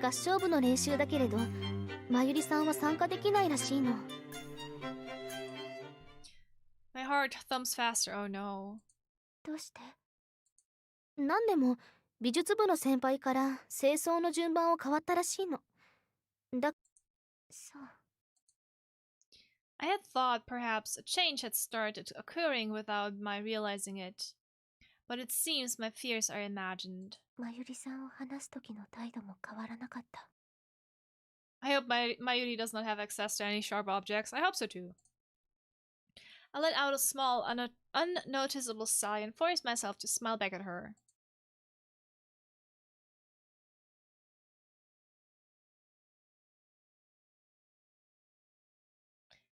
Speaker 5: 合唱部の練習だけれど、まゆりさんは参加できないらしいの。
Speaker 1: My heart thumps faster. Oh no.
Speaker 5: どうして？なんでも美術部の先輩から清掃の順番を変わったらしいの。そう。
Speaker 1: I had thought perhaps a change had started occurring without my realizing it. But it seems my fears are imagined.
Speaker 5: まゆりさんを話す時の態度も変わらなかった。
Speaker 1: I hope Mayuri does not have access to any sharp objects. I hope so too. I let out a small, unnoticeable sigh and forced myself to smile back at her.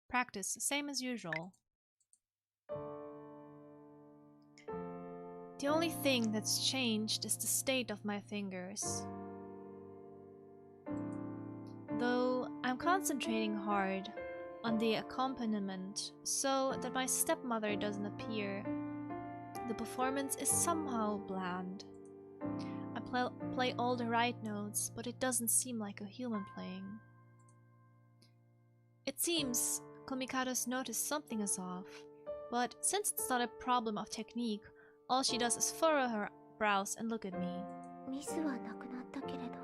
Speaker 1: Practice, same as usual. The only thing that's changed is the state of my fingers. Though I'm concentrating hard on the accompaniment so that my stepmother doesn't appear, the performance is somehow bland. I play all the right notes, but it doesn't seem like a human playing. It seems Komikado's noticed something is off, but since it's not a problem of technique, all she does is furrow her brows and look at me.
Speaker 5: ミスはなくなったけれど。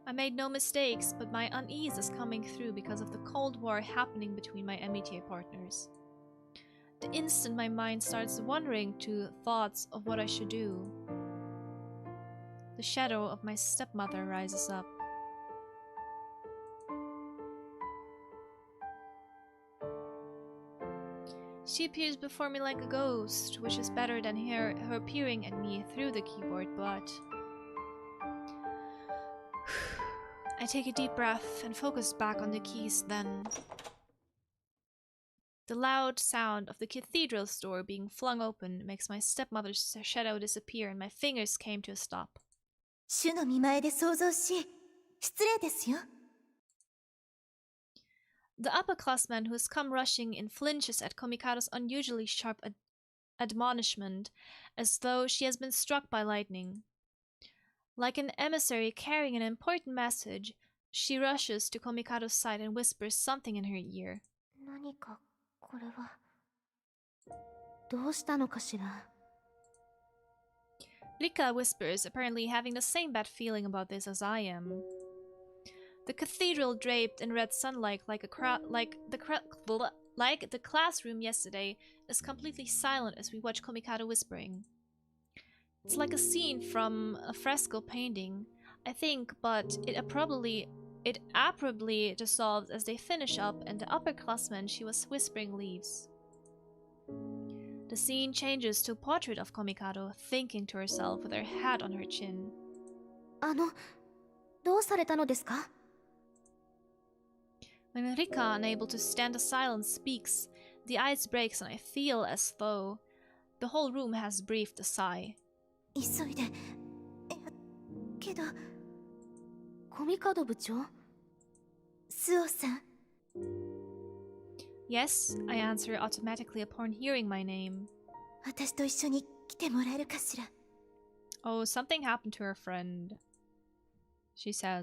Speaker 1: I made no mistakes, but my unease is coming through because of the Cold War happening between my MBTA partners. The instant my mind starts wandering to thoughts of what I should do, the shadow of my stepmother rises up. She appears before me like a ghost, which is better than her appearing at me through the keyboard, but... I take a deep breath and focus back on the keys then. The loud sound of the cathedral's door being flung open makes my stepmother's shadow disappear and my fingers came to a stop.
Speaker 2: 主の見前で想像し、失礼ですよ。
Speaker 1: The upperclassman who has come rushing in flinches at Komikado's unusually sharp admonishment, as though she has been struck by lightning. Like an emissary carrying an important message, she rushes to Komikado's side and whispers something in her ear.
Speaker 5: 何かこれはどうしたのかしら。
Speaker 1: Rika whispers, apparently having the same bad feeling about this as I am. The cathedral draped in red sunlight like the classroom yesterday is completely silent as we watch Komikado whispering. It's like a scene from a fresco painting, I think, but it approbably dissolves as they finish up and the upperclassman she was whispering leaves. The scene changes to a portrait of Komikado thinking to herself with her hat on her chin.
Speaker 5: どうされたのですか?
Speaker 1: When Rika, unable to stand the silence, speaks, the ice breaks and I feel as though the whole room has breathed a sigh.
Speaker 5: 急いで。けど、コミカド部長？スオさん。
Speaker 1: Yes, I answer automatically upon hearing my name.
Speaker 2: 私と一緒に来てもらえるかしら。
Speaker 1: Oh, something happened to her friend, she said.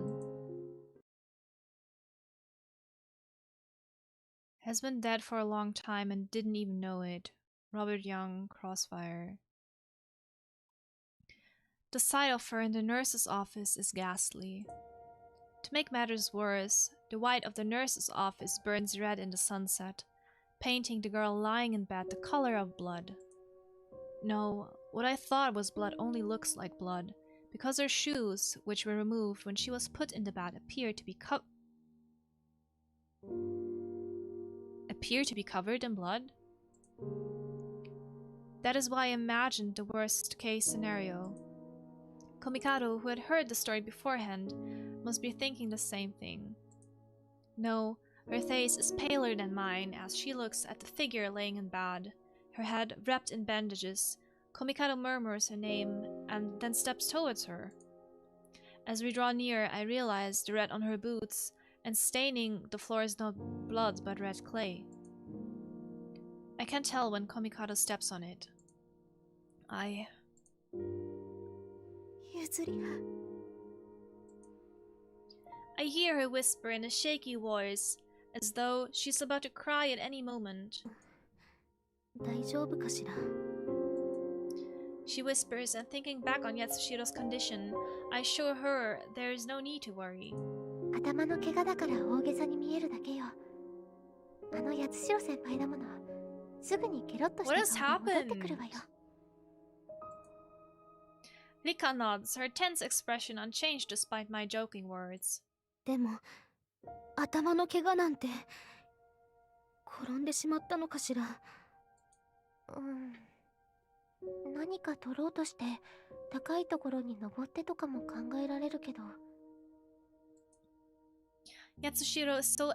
Speaker 1: Has been dead for a long time and didn't even know it. Robert Young, Crossfire. The sight of her in the nurse's office is ghastly. To make matters worse, the white of the nurse's office burns red in the sunset, painting the girl lying in bed the color of blood. No, what I thought was blood only looks like blood, because her shoes, which were removed when she was put in the bed, appear to be covered in blood? That is why I imagined the worst case scenario. Komikado, who had heard the story beforehand, must be thinking the same thing. No, her face is paler than mine as she looks at the figure laying in bed, her head wrapped in bandages. Komikado murmurs her name and then steps towards her. As we draw near, I realize the red on her boots, and staining the floor is not blood but red clay. I can tell when Komikado steps on it.
Speaker 2: You
Speaker 5: 譲り合う。
Speaker 1: I hear her whisper in a shaky voice, as though she's about to cry at any moment.
Speaker 5: 大丈夫かしら。
Speaker 1: She whispers, and thinking back on Yatsushiro's condition, I assure her there is no need to worry.
Speaker 2: 頭の怪我だから大げさに見えるだけよ。あの八代先輩だもの。すぐにケロッとした顔で戻ってくるわよ。
Speaker 1: Rika nods, her tense expression unchanged despite my joking words.
Speaker 5: でも頭の怪我なんて転んでしまったのかしら。
Speaker 2: 何か取ろうとして高いところに登ってとかも考えられるけど。
Speaker 1: Yatsushiro is so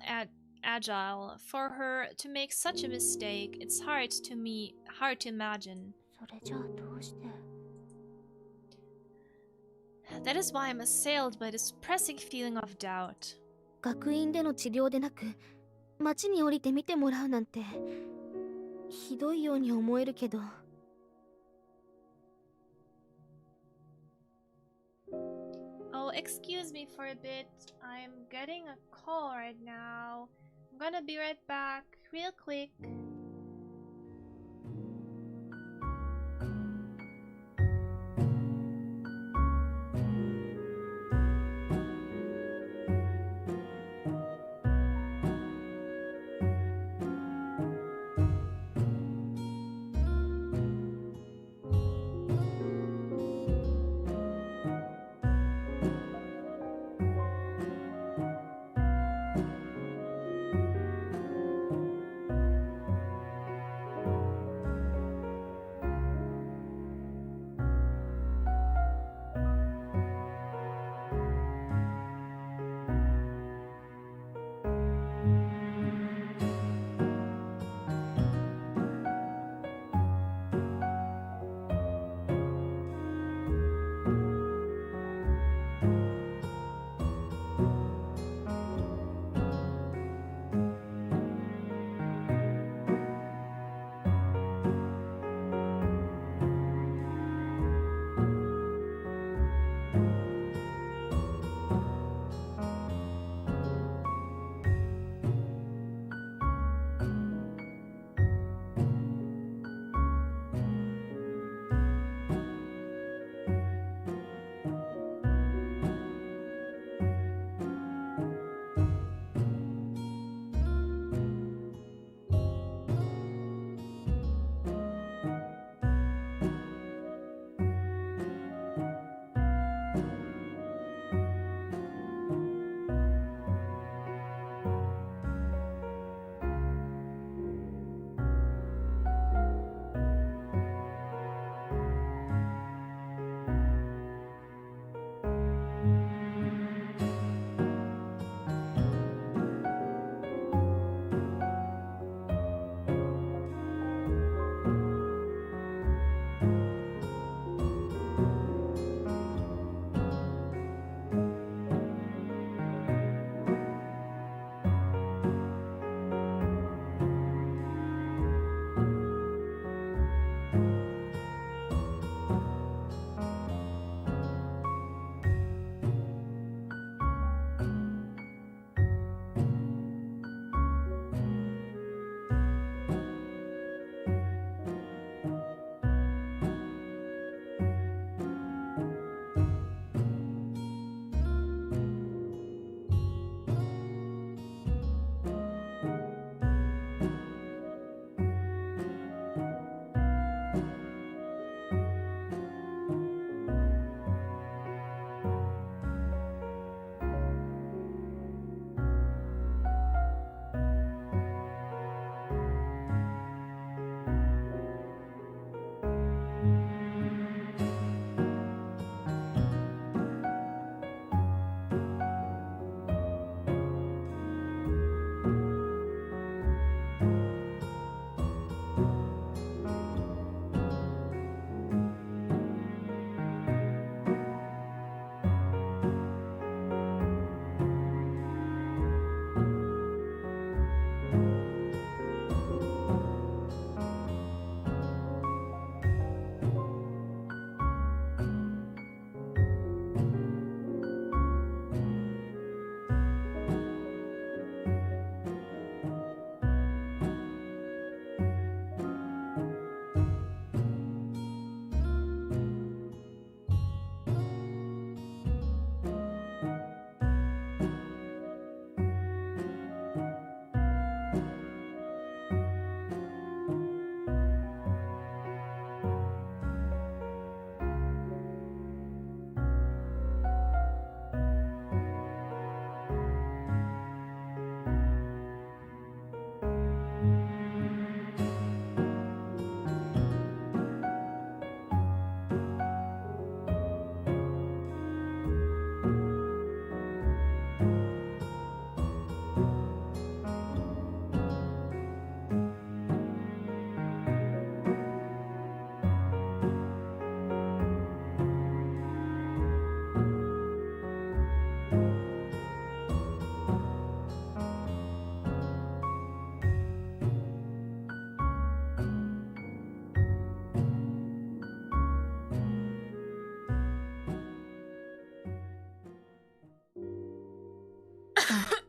Speaker 1: agile. For her to make such a mistake, it's hard to imagine.
Speaker 2: それじゃあどうして。
Speaker 1: That is why I'm assailed by this pressing feeling of doubt.
Speaker 5: 学院での治療でなく町に降りて見てもらうなんてひどいように思えるけど。
Speaker 1: Oh, excuse me for a bit. I'm getting a call right now. I'm gonna be right back, real quick.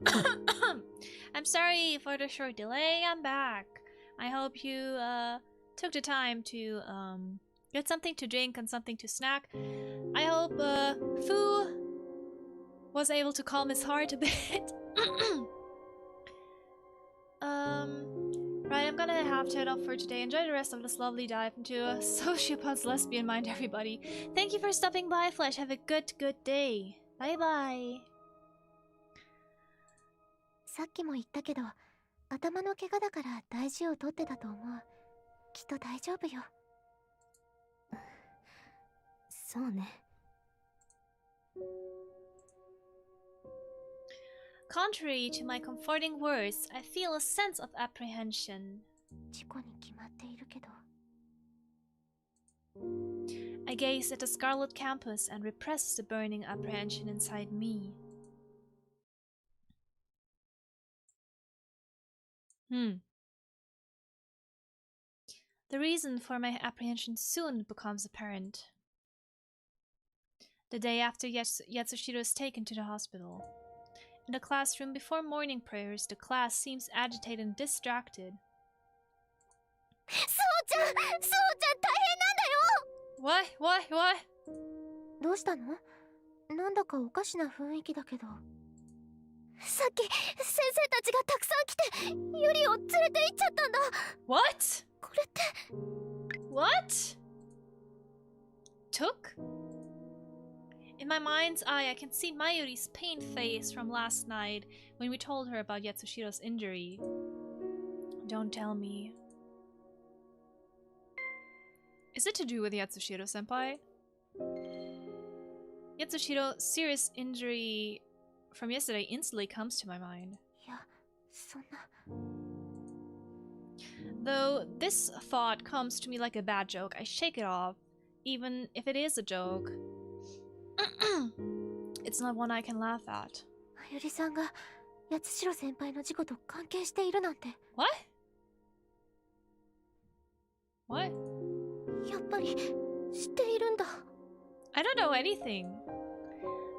Speaker 1: I'm sorry for the short delay. I'm back. I hope you took the time to get something to drink and something to snack. I hope Fu was able to calm his heart a bit. Right, I'm gonna have to head off for today. Enjoy the rest of this lovely dive into a sociopath's lesbian mind, everybody. Thank you for stopping by, Flesh. Have a good day. Bye bye.
Speaker 2: さっきも言ったけど、頭の怪我だから大事をとってたと思う。きっと大丈夫よ。
Speaker 5: そうね。
Speaker 1: Contrary to my comforting words, I feel a sense of apprehension.
Speaker 2: 事故に決まっているけど。
Speaker 1: I gaze at the scarlet campus and repress the burning apprehension inside me. The reason for my apprehension soon becomes apparent. The day after Yatsushiro is taken to the hospital. In the classroom before morning prayers, the class seems agitated and distracted.
Speaker 2: そうちゃん大変なんだよ。
Speaker 1: What?
Speaker 2: どうしたの？なんだかおかしな雰囲気だけど。さっき先生たちがたくさん来てユリを連れて行っちゃったんだ。
Speaker 1: What?
Speaker 2: これって
Speaker 1: What? Took? In my mind's eye, I can see Mayuri's pained face from last night when we told her about Yatsushiro's injury. Don't tell me. Is it to do with Yatsushiro-senpai? Yatsushiro's serious injury from yesterday instantly comes to my mind.
Speaker 2: いや、そんな。
Speaker 1: Though this thought comes to me like a bad joke, I shake it off, even if it is a joke. It's not one I can laugh at.
Speaker 2: あゆりさんが八代先輩の事故と関係しているなんて。
Speaker 1: What? What?
Speaker 2: やっぱり知っているんだ。
Speaker 1: I don't know anything.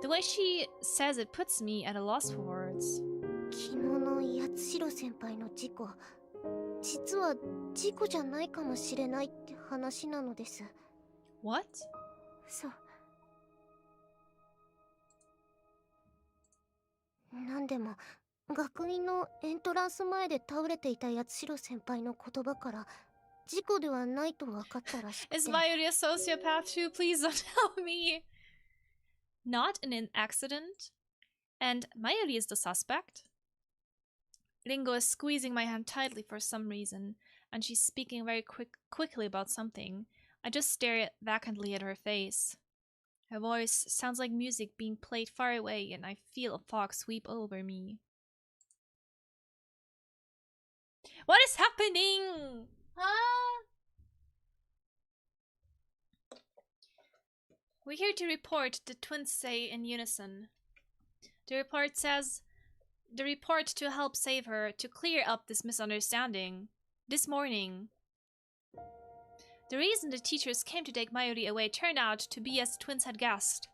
Speaker 1: The way she says it puts me at a loss for words.
Speaker 2: 昨日の八代先輩の事故、実は事故じゃないかもしれないって話なのです。
Speaker 1: What?
Speaker 2: そう。なんでも学院のエントランス前で倒れていた八代先輩の言葉から事故ではないと分かったらしくて。
Speaker 1: Is Mayuri a sociopath too? Please don't tell me. Not an accident? And Mayuri is the suspect? Ringo is squeezing my hand tightly for some reason, and she's speaking very quickly about something. I just stare vacantly at her face. Her voice sounds like music being played far away, and I feel a fog sweep over me. What is happening? Huh? We're here to report, the twins say in unison. The report says, the report to help save her, to clear up this misunderstanding. This morning. The reason the teachers came to take Mayuri away turned out to be as the twins had guessed.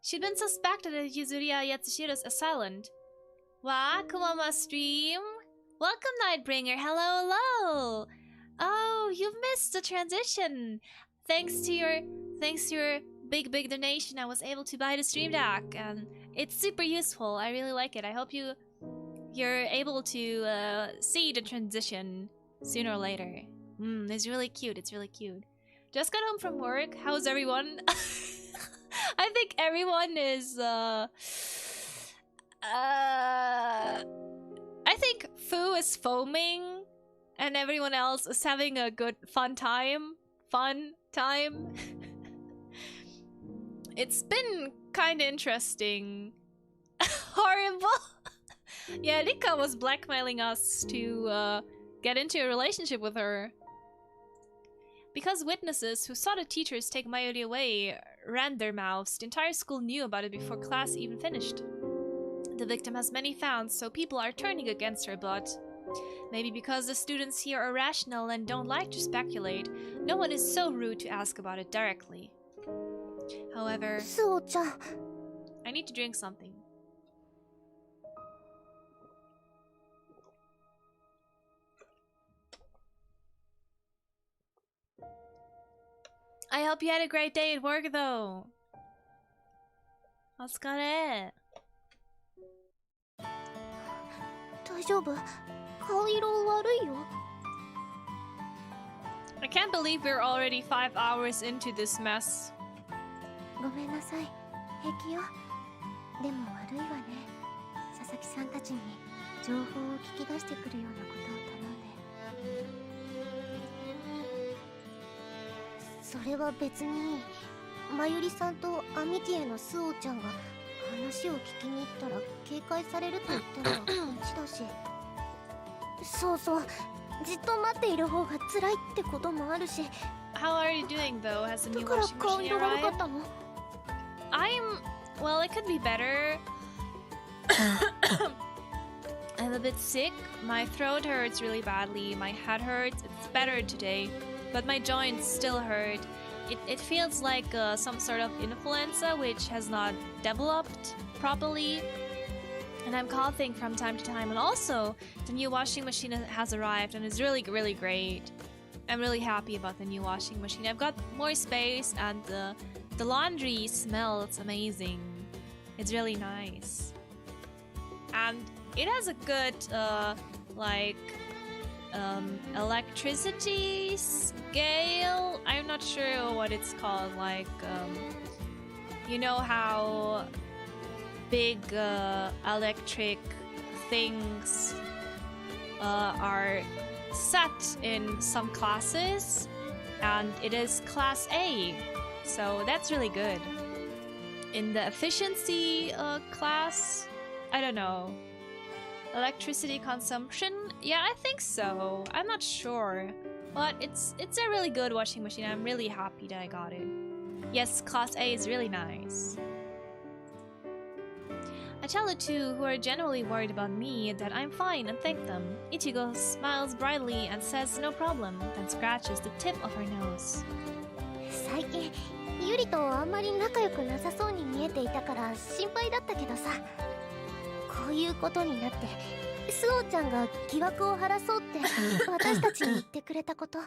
Speaker 1: She'd been suspected at Yuzuriya Yatsushiro's assailant. Wa, Kumama stream? Welcome, Nightbringer. Hello. Oh, you've missed the transition. Thanks to your big donation, I was able to buy the stream deck, and it's super useful. I really like it. I hope you're able to see the transition sooner or later. It's really cute. Just got home from work. How's everyone? I think everyone is I think Fu is foaming and everyone else is having a good fun time. It's been kind of interesting. Horrible. Yeah, Rika was blackmailing us to get into a relationship with her. Because witnesses who saw the teachers take Mayuri away ran their mouths, the entire school knew about it before class even finished. The victim has many fans, so people are turning against her, but maybe because the students here are rational and don't like to speculate, no one is so rude to ask about it directly. However, I need to drink something. I hope you had a great day at work though. お疲れ。
Speaker 2: 大丈夫？顔色悪いよ。
Speaker 1: I can't believe we're already 5 hours into this mess.
Speaker 2: ごめんなさい。平気よ。でも悪いわね。佐々木さんたちに情報を聞き出してくるようなことを頼んで。それは別に、まゆりさんとアミティエのスオちゃんが話を聞きに行ったら警戒されると言ったのはこっちだし。そうそう、じっと待っている方が辛いってこともあるし。
Speaker 1: How are you doing though? Has the new
Speaker 2: だから
Speaker 1: washing
Speaker 2: 顔
Speaker 1: machine
Speaker 2: 色悪かっ
Speaker 1: arrived?
Speaker 2: たの？
Speaker 1: Well, it could be better. I'm a bit sick. My throat hurts really badly. My head hurts. It's better today. But my joints still hurt. It feels like some sort of influenza which has not developed properly. And I'm coughing from time to time. And also, the new washing machine has arrived and it's really, really great. I'm really happy about the new washing machine. I've got more space and the laundry smells amazing. It's really nice. And it has a good, electricity scale. I'm not sure what it's called. You know how big electric things are set in some classes, and it is class A, so that's really good. In the efficiency class, I don't know. Electricity consumption? Yeah, I think so. I'm not sure. But it's a really good washing machine. I'm really happy that I got it. Yes, class A is really nice. I tell the two who are generally worried about me that I'm fine and thank them. Ichigo smiles brightly and says no problem, then scratches the tip of her nose.
Speaker 2: 最近ユリとあんまり仲良くなさそうに見えていたから心配だったけどさ、こういうことになってスオちゃんが疑惑を晴らそうって私たちに言ってくれたこと、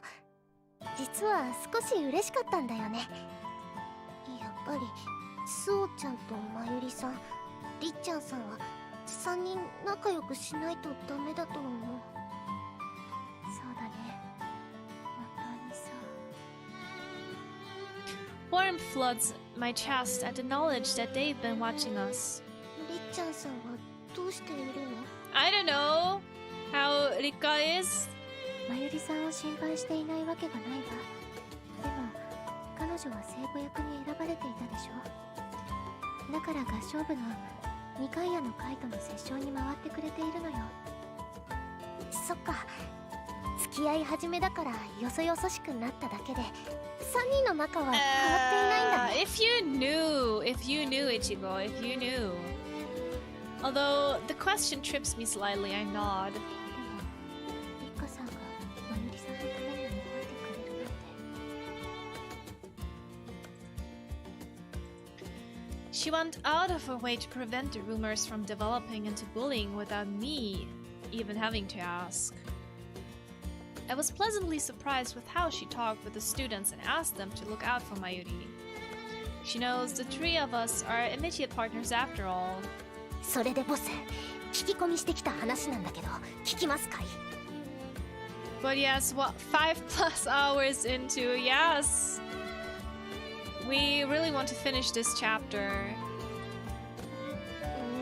Speaker 2: 実は少し嬉しかったんだよね。やっぱりスオちゃんとまゆりさん、りっちゃんさんは3人仲良くしないとダメだと思う。そうだね、本当にそう。
Speaker 1: Warmth floods my chest at the knowledge that they've been watching us.
Speaker 2: りっちゃんさんはどうしているの？
Speaker 1: I don't know how Rika is.
Speaker 2: まゆりさんを心配していないわけがないわ。でも彼女は聖母役に選ばれていたでしょ。だから合唱部のミカイアの会とのセッションに回ってくれているのよ。そっか、付き合い始めだからよそよそしくなっただけで3人の仲は変わっていないんだね。
Speaker 1: If you knew Ichigo, if you knew. Although the question trips me slightly, I nod.
Speaker 2: でもリッカさんがまゆりさんのために動いてくれるなんて。
Speaker 1: She went out of her way to prevent the rumors from developing into bullying without me even having to ask. I was pleasantly surprised with how she talked with the students and asked them to look out for Mayuri. She knows the three of us are immediate partners after all.
Speaker 2: それでボス、聞き込みしてきた話なんだけど聞きますかい？
Speaker 1: But yes, what, 5+ hours into, yes! We really want to finish this chapter.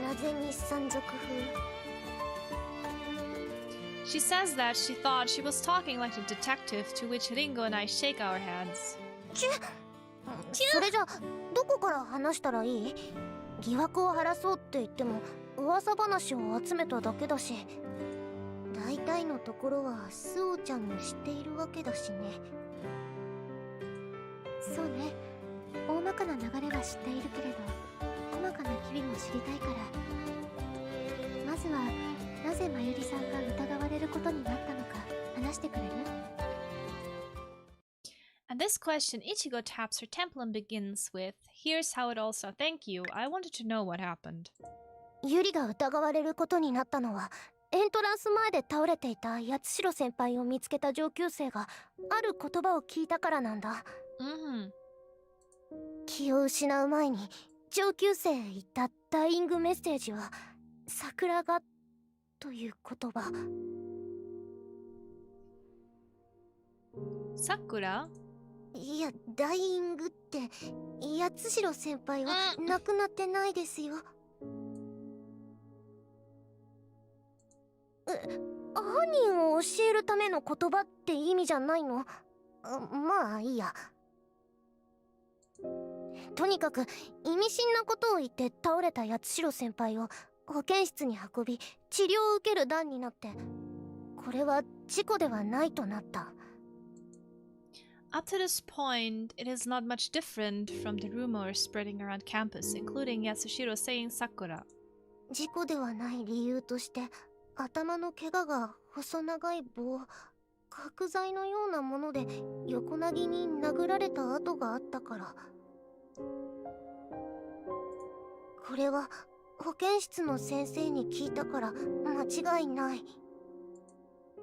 Speaker 2: なぜ日産族風？
Speaker 1: She says that she thought she was talking like a detective, to which Ringo and I shake our heads.
Speaker 2: それじゃどこから話したらいい？疑惑を晴らそうって言っても噂話を集めただけだし、大体のところはスオちゃんも知っているわけだしね。そうね、大まかな流れは知っているけれど細かな機微も知りたいから、まずはなぜまゆりさんが疑われることになったのか話してくれる？
Speaker 1: At this question, Ichigo taps her temple and begins with, "Here's how it all started. Thank you. I wanted to know what happened."
Speaker 2: ユリが疑われることになったのは、エントランス前で倒れていた八代先輩を見つけた上級生がある言葉を聞いたからなんだ。
Speaker 1: Mm-hmm.
Speaker 2: 気を失う前に上級生へ言ったダイイングメッセージは桜がという言葉。
Speaker 1: Sakura?
Speaker 2: いや、ダイイングって八代先輩は亡くなってないですよ。犯人を教えるための言葉って意味じゃないの？まあいいや。とにかく意味深なことを言って倒れた八代先輩を保健室に運び治療を受ける段になって、これは事故ではないとなった。
Speaker 1: Up to this point, it is not much different from the rumors spreading around campus, including Yasushiro saying Sakura.
Speaker 2: 事故ではない理由として、頭の怪我が細長い棒、角材のようなもので横なぎに殴られた跡があったから。これは保健室の先生に聞いたから間違いない。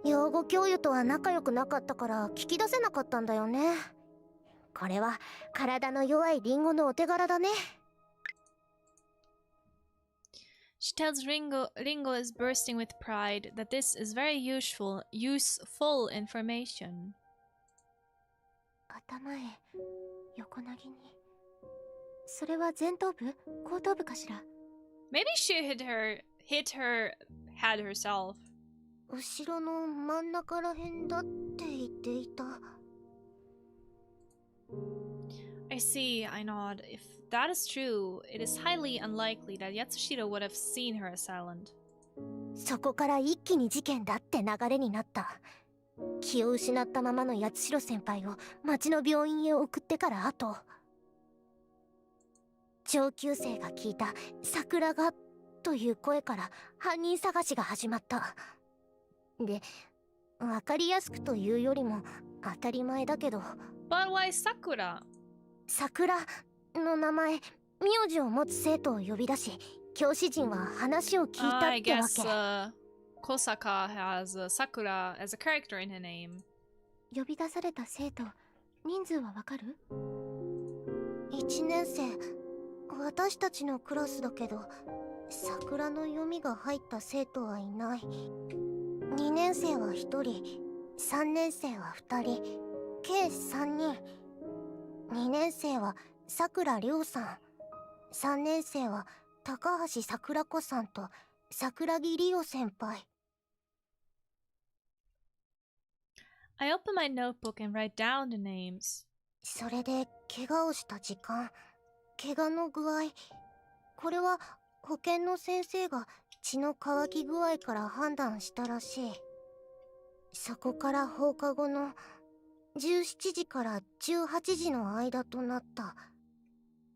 Speaker 2: 養護教諭とは仲良くなかったから聞き出せなかったんだよね。これは体の弱いリンゴのお手柄だね。
Speaker 1: She tells Ringo is bursting with pride that this is very useful information.
Speaker 2: 頭へ横なぎに。それは前頭部？後頭部かしら？
Speaker 1: Maybe she hit her head herself.
Speaker 2: 後ろの真ん中らへんだって言っていた。
Speaker 1: I see, I nod. If that is true, it is highly unlikely that Yatsushiro would have seen her assailant.
Speaker 2: そこから一気に事件だって流れになった。気を失ったままの八代先輩を町の病院へ送ってから後、上級生が聞いた桜がという声から犯人探しが始まった。で、わかりやすくというよりも当たり前だけど。
Speaker 1: But why Sakura?
Speaker 2: 桜の名前、名字を持つ生徒を呼び出し、教師陣は話を聞いたってわけ。
Speaker 1: I guess Kosaka has Sakura as a character in her name.
Speaker 2: 呼び出された生徒、人数はわかる？1年生、私たちのクラスだけど、桜の読みが入った生徒はいない。2年生は1人、3年生は2人、計3人。2年生は桜涼さん、3年生は高橋桜子さんと桜木理央先輩。
Speaker 1: I open my notebook and write down the names.
Speaker 2: それで怪我をした時間、怪我の具合、これは保健の先生が血の乾き具合から判断したらしい。そこから放課後の17時から18時の間となった。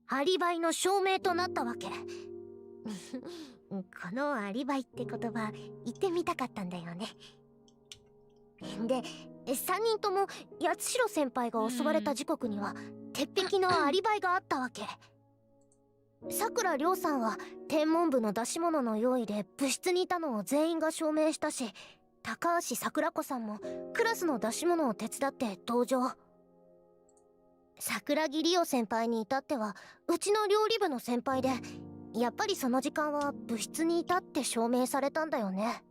Speaker 2: アリバイの証明となったわけ。このアリバイって言葉言ってみたかったんだよね。で、3人とも八代先輩が襲われた時刻には鉄壁のアリバイがあったわけ。桜涼さんは天文部の出し物の用意で部室にいたのを全員が証明したし、高橋桜子さんもクラスの出し物を手伝って登場。桜木理央先輩に至ってはうちの料理部の先輩で、やっぱりその時間は部室にいたって証明されたんだよね。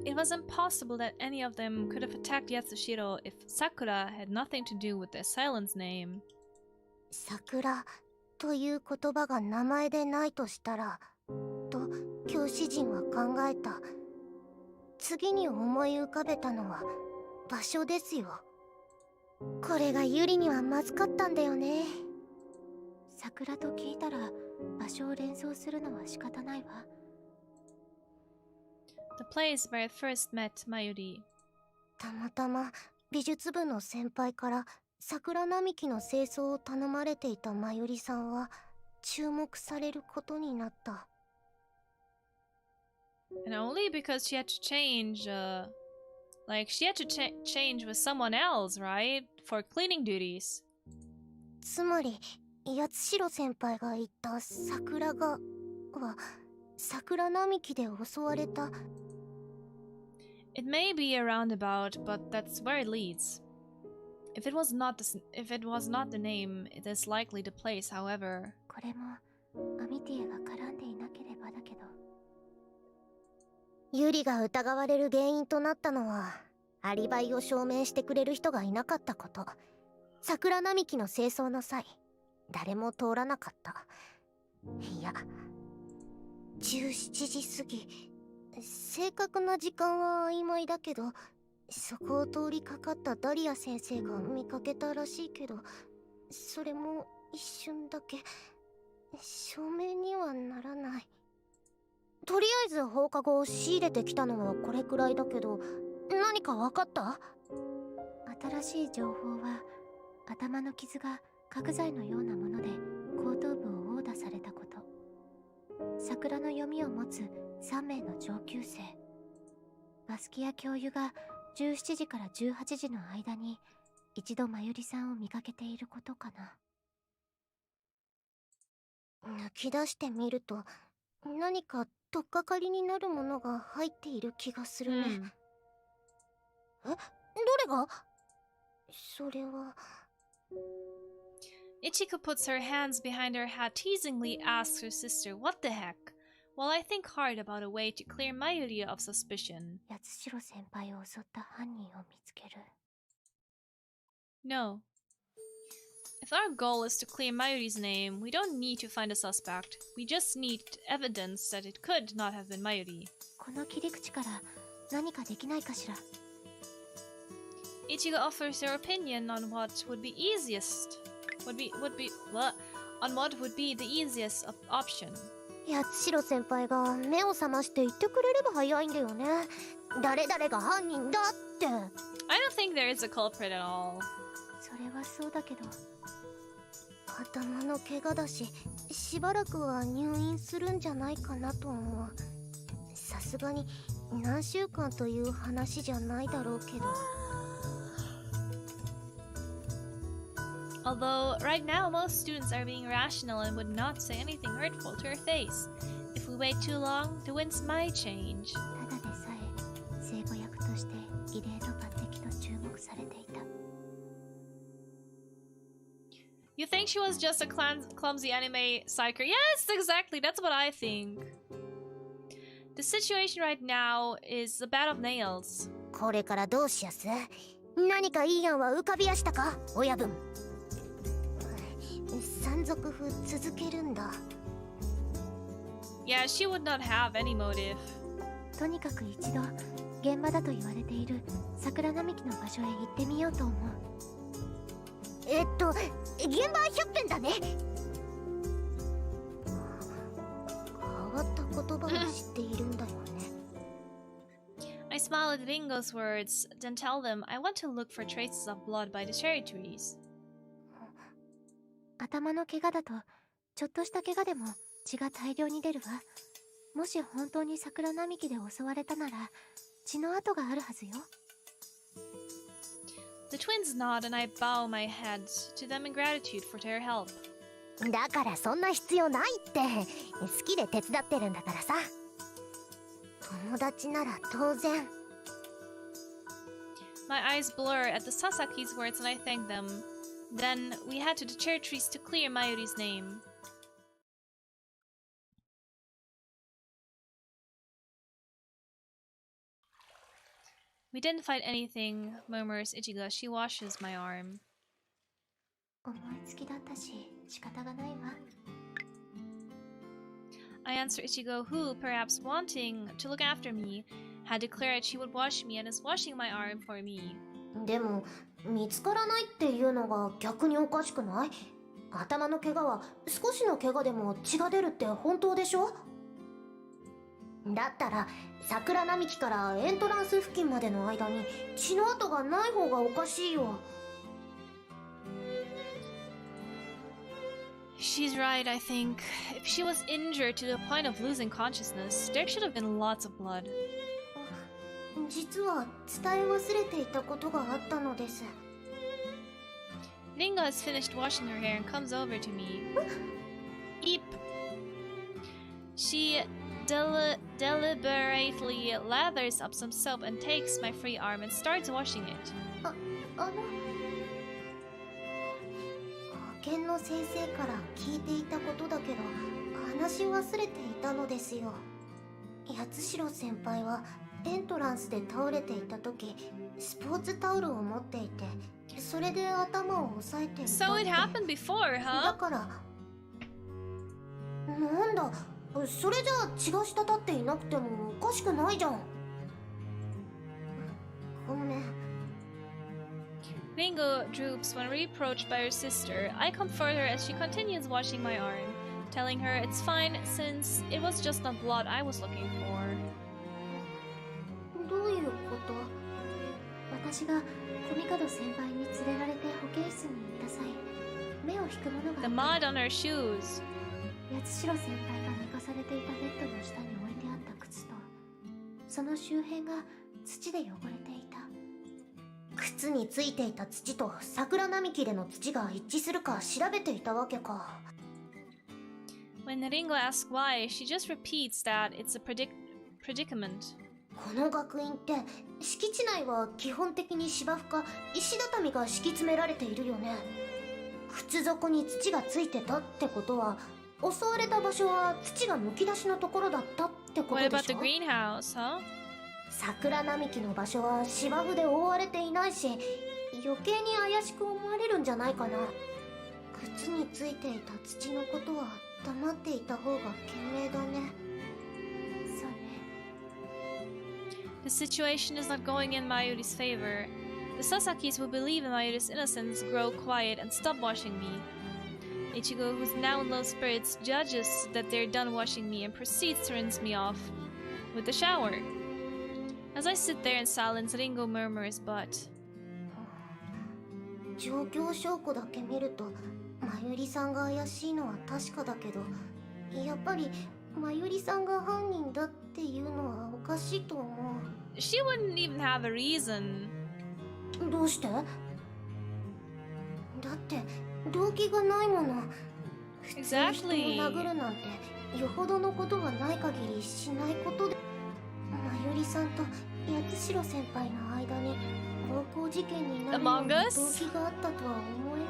Speaker 1: It was impossible that any of them could have attacked Yatsushiro if Sakura had nothing to do with the assailant name.
Speaker 2: 桜という言葉が名前でないとしたら、と教師陣は考えた。次に思い浮かべたのは場所ですよ。これがユリにはまずかったんだよね。桜と聞いたら場所を連想するのは仕方ないわ。
Speaker 1: The place where I first met Mayuri.
Speaker 2: たまたま美術部の先輩から桜並木の清掃を頼まれていたまゆりさんは注目されることになった。
Speaker 1: And only because she had to change, she had to change with someone else, right? For cleaning duties.
Speaker 2: つまり、八代先輩が言った桜がは桜並木で襲われた。
Speaker 1: It may be a roundabout, but that's where it leads. If it was not the name, it is likely the place, however.
Speaker 2: これもアミティエが絡んでいなければだけど。ユリが疑われる原因となったのは、アリバイを証明してくれる人がいなかったこと。桜並木の清掃の際、誰も通らなかった。いや、17時過ぎ。正確な時間は曖昧だけど、そこを通りかかったダリア先生が見かけたらしいけど、それも一瞬だけ。証明にはならない。とりあえず放課後仕入れてきたのはこれくらいだけど、何か分かった？新しい情報は、頭の傷が角材のようなもので後頭部を殴打されたこと。桜の読みを持つ3名の上級生。バスキア教諭が17時から18時の間に一度まゆりさんを見かけていることかな。抜き出してみると、何か取っかかりになるものが入っている気がするね。どれが？それは。
Speaker 1: Ichiko puts her hands behind her hat, teasingly asks her sister, "What the heck?" While I think hard about a way to clear Mayuri of suspicion.
Speaker 2: 八代先輩を襲った犯人を見つける。
Speaker 1: No. If our goal is to clear Mayuri's name, we don't need to find a suspect. We just need evidence that it could not have been Mayuri.
Speaker 2: この切り口から何かできないかしら。
Speaker 1: Ichigo offers her opinion on what would be the easiest option.
Speaker 2: 八代先輩が目を覚まして言ってくれれば早いんだよね。誰々が犯人だって。
Speaker 1: I don't think there is a culprit at all.
Speaker 2: それはそうだけど、頭の怪我だし、しばらくは入院するんじゃないかなと思う。さすがに何週間という話じゃないだろうけど。
Speaker 1: Although, right now, most students are being rational and would not say anything hurtful to her face. If we wait too long, the winds might change.
Speaker 2: ただでさえ、聖母役として異例の抜擢と注目されていた。
Speaker 1: You think she was just a clumsy anime psyker? Yes, exactly, that's what I think. The situation right now is a bed of nails.
Speaker 2: これからどうしやす？何かいい案は浮かびやしたか、親分。山賊風続けるんだ。
Speaker 1: Yeah, she would not have any motive.
Speaker 2: とにかく一度現場だと言われている桜並木の場所へ行ってみようと思う。現場100遍だね。変わった言葉を知っているんだよね。
Speaker 1: I smile at Ringo's words, then tell them I want to look for traces of blood by the cherry trees.
Speaker 2: 頭の怪我だと、ちょっとした怪我でも血が大量に出るわ。もし本当に桜並木で襲われたなら、血の跡があるはずよ。
Speaker 1: The twins nod and I bow my head to them in gratitude for their help.
Speaker 2: だからそんな必要ないって。好きで手伝ってるんだからさ。友達なら当然。
Speaker 1: My eyes blur at the Sasaki's words and I thank them. Then we head to the cherry trees to clear Mayuri's name. We didn't find anything, murmurs Ichigo as she washes my arm.
Speaker 2: 思いつきだったし、仕方がないわ。
Speaker 1: I answer Ichigo, who, perhaps wanting to look after me, had declared she would wash me and is washing my arm for me.
Speaker 2: でも、見つからないっていうのが逆におかしくない？頭の怪我は少しの怪我でも血が出るって本当でしょ？だったら桜並木からエントランス付近までの間に血の跡がない方がおかしいよ。
Speaker 1: She's right, I think. If she was injured to the point of losing consciousness, there should have been lots of blood.
Speaker 2: 実は伝え忘れていたことがあったのです。
Speaker 1: Ringo has finished washing her hair and comes over to me. Eep. She deliberately lathers up some soap and takes my free arm and starts washing it.
Speaker 2: 研の先生から聞いていたことだけど話し忘れていたのですよ。八代先輩はエントランスで倒れていた時スポーツタオルを持っていて、それで頭を押さえていたって。
Speaker 1: So it happened before,
Speaker 2: だ
Speaker 1: huh?
Speaker 2: からなんだ、それじゃあ血が滴っていなくてもおかしくないじゃん。ごめん。
Speaker 1: Ringo droops when reproached by her sister. I comfort her as she continues washing my arm, telling her it's fine since it was just not blood I was looking for.
Speaker 5: どういうこと？私がコミカド先輩に連れられて保健室に行った際、目を引くものが
Speaker 1: The mud on her shoes.
Speaker 5: 八代先輩が寝かされていたベッドの下に置いてあった靴と、その周辺が土で汚れていた。
Speaker 2: 靴についていた土と桜並木での土が一致するか調べていたわけか。
Speaker 1: When Ringo asks why, she just repeats that it's a predicament.
Speaker 2: この学院って敷地内は基本的に芝生か石畳が敷き詰められているよね。靴底に土がついてたってことは襲われた場所は土がむき出しのところだったってこと
Speaker 1: What
Speaker 2: で
Speaker 1: about
Speaker 2: し
Speaker 1: the
Speaker 2: ょ。
Speaker 1: greenhouse, huh?
Speaker 2: 桜並木の場所は芝生で覆われていないし、余計に怪しく思われるんじゃないかな。靴についていた土のことは黙っていた方が賢明だね。
Speaker 5: そうね。
Speaker 1: The situation is not going in Mayuri's favor. The Sasakis who believe in Mayuri's innocence grow quiet and stop washing me. Ichigo, who's now in low spirits, judges that they're done washing me and proceeds to rinse me off with the shower. As I sit there in silence, Ringo murmurs, but...
Speaker 2: 状況証拠だけ見るとまゆりさんが怪しいのは確かだけど、やっぱりまゆりさんが犯人だっていうのはおかしいと思う。
Speaker 1: She wouldn't even have a reason.
Speaker 2: どうして？だって動機がないもの。普通人を
Speaker 1: Exactly.
Speaker 2: 殴るなんてよほどのことがない限りしないことで。まゆりさんと八代先輩の間に暴行事件になるよう
Speaker 1: Among
Speaker 2: な動
Speaker 1: Us?
Speaker 2: 機があったとは思えな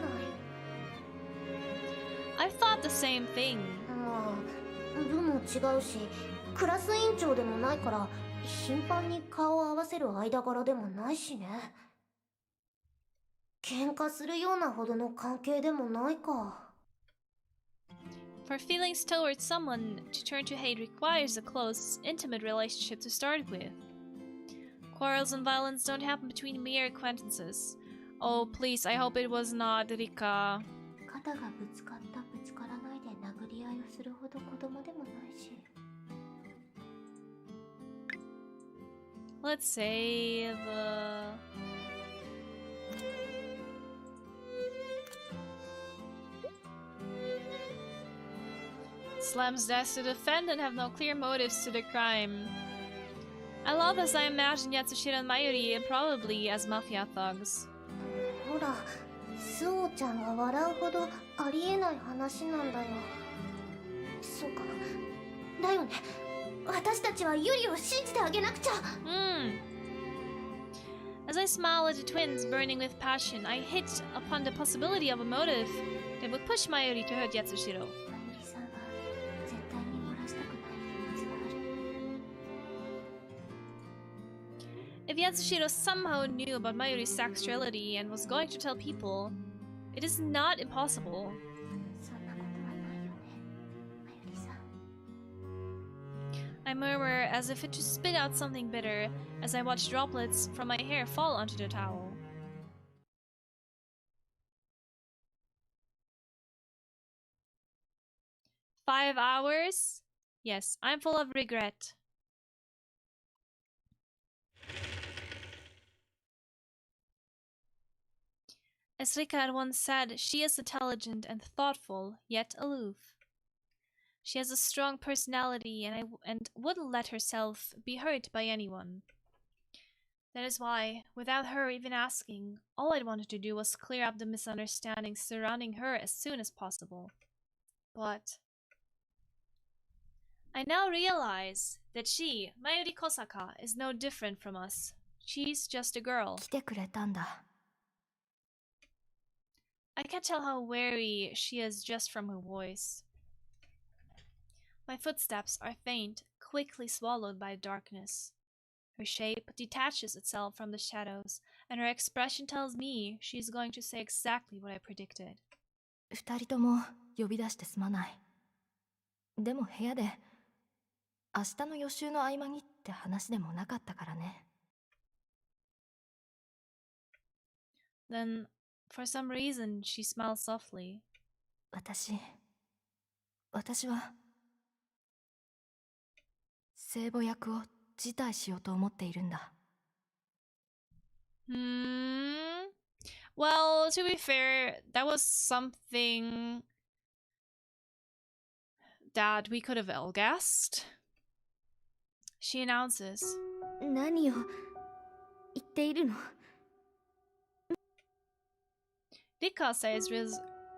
Speaker 2: い。
Speaker 1: I thought the same thing.
Speaker 2: まあ部も違うしクラス委員長でもないから頻繁に顔を合わせる間柄でもないしね。喧嘩するようなほどの関係でもないか。
Speaker 1: For feelings towards someone to turn to hate requires a close, intimate relationship to start with. Quarrels and violence don't happen between mere acquaintances. Oh, please, I hope it was not Rika.
Speaker 5: 肩がぶつかったぶつからないで殴り合いをするほど子供でもないし。
Speaker 1: Let's say the... Slams death to defend and have no clear motives to the crime. I love as I imagine Yatsushiro and Mayuri probably as mafia thugs.
Speaker 2: ほらスオちゃんが笑うほどありえない話なんだよ。そうかだよね。私たちはユリを信じてあげなくちゃ。
Speaker 1: As I smile at the twins burning with passion, I hit upon the possibility of a motive that would push Mayuri to hurt Yatsushiro.
Speaker 5: まゆりさんは絶対に漏らしたくない秘密がある。
Speaker 1: If Yatsushiro somehow knew about Mayuri's sexuality and was going to tell people, it is not impossible.
Speaker 5: そんなことはないよね、まゆりさん。
Speaker 1: I murmur as if to spit out something bitter as I watch droplets from my hair fall onto the towel. "5 hours? Yes, I'm full of regret." As Rika had once said, she is intelligent and thoughtful, yet aloof. She has a strong personality and wouldn't let herself be hurt by anyone. That is why, without her even asking, all I wanted to do was clear up the misunderstandings surrounding her as soon as possible. But I now realize that she, Mayuri Kosaka, is no different from us. She's just a girl.
Speaker 4: 来てくれたんだ。
Speaker 1: I can't tell how wary she is just from her voice. My footsteps are faint, quickly swallowed by darkness. Her shape detaches itself from the shadows, and her expression tells me she's going to say exactly what I predicted.
Speaker 4: 二人とも呼び出してすまない。でも部屋で明日の予習の合間にって話でもなかったからね。
Speaker 1: Then, for some reason, she smiles softly.
Speaker 4: 私は聖母役を辞退しようと思っているんだ。
Speaker 1: Well, to be fair, that was something that we could have all guessed. She announces.
Speaker 5: 何を言っているの？
Speaker 1: Rika says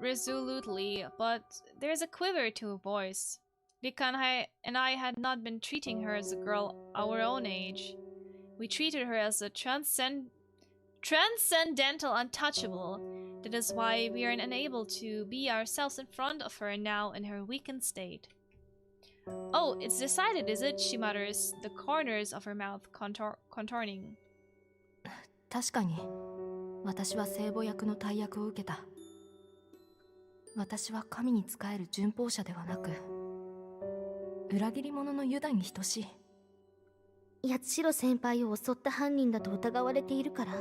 Speaker 1: resolutely, but there's a quiver to her voice. Rika and I had not been treating her as a girl our own age. We treated her as a transcendental untouchable. That is why we are unable to be ourselves in front of her now in her weakened state. Oh, it's decided, is it? She mutters, the corners of her mouth contorting.
Speaker 4: 確かに私は聖母役の大役を受けた。私は神に仕える順法者ではなく、裏切り者のユダに等しい。
Speaker 5: 八代先輩を襲った犯人だと疑われているから。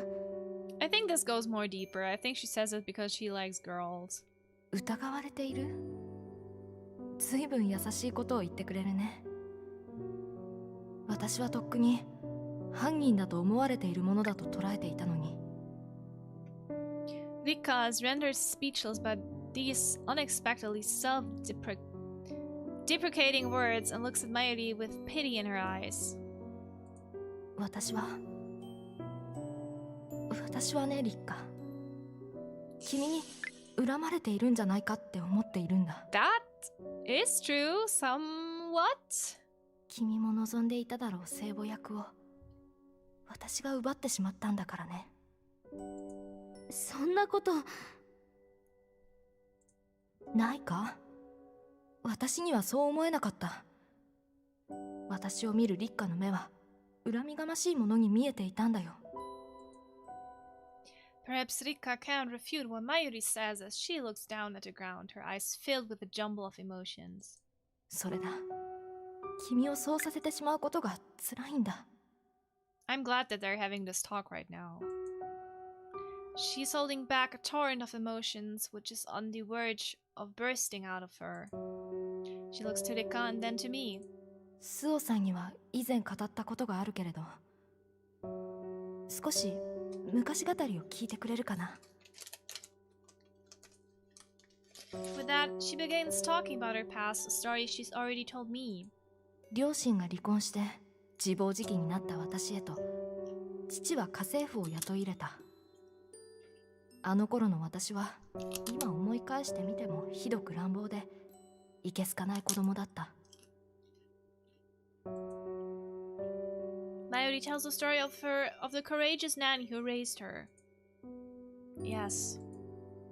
Speaker 1: I think this goes more deeper. I think she says it because she likes girls.
Speaker 4: 疑われている？ずいぶん優しいことを言ってくれるね。私はとっくに犯人だと思われているものだと捉えていたのに。
Speaker 1: Rika is rendered speechless by these unexpectedly self-deprecating words and looks at Mayuri with pity in her eyes.
Speaker 4: 私はね、リッカ。君に恨まれているんじゃないかって思っているんだ。
Speaker 1: That is true, somewhat.
Speaker 4: 君も望んでいただろう、聖母役を。私が奪ってしまったんだからね。
Speaker 5: そんなこと
Speaker 4: ないか？私にはそう思えなかった。私を見るリッカの目は恨みがましいものに見えていたんだよ。
Speaker 1: Perhaps Rika can't refute what Mayuri says as she looks down at the ground, her eyes filled with a jumble of emotions.
Speaker 4: それだ。君をそうさせてしまうことが辛いんだ。
Speaker 1: I'm glad that they're having this talk right now. She's holding back a torrent of emotions which is on the verge of bursting out of her. She looks to Rika and then to me.
Speaker 4: スオさんには以前語ったことがあるけれど、少し昔語りを聞いてくれるかな。
Speaker 1: With that, she begins talking about her past, a story she's already told me.
Speaker 4: 両親が離婚して自暴自棄になった私へと、父は家政婦を雇い入れた。あの頃の私は今思い返してみてもひどく乱暴でいけすかない子供だった。
Speaker 1: Mayuri tells the story of the courageous nanny who raised her. Yes.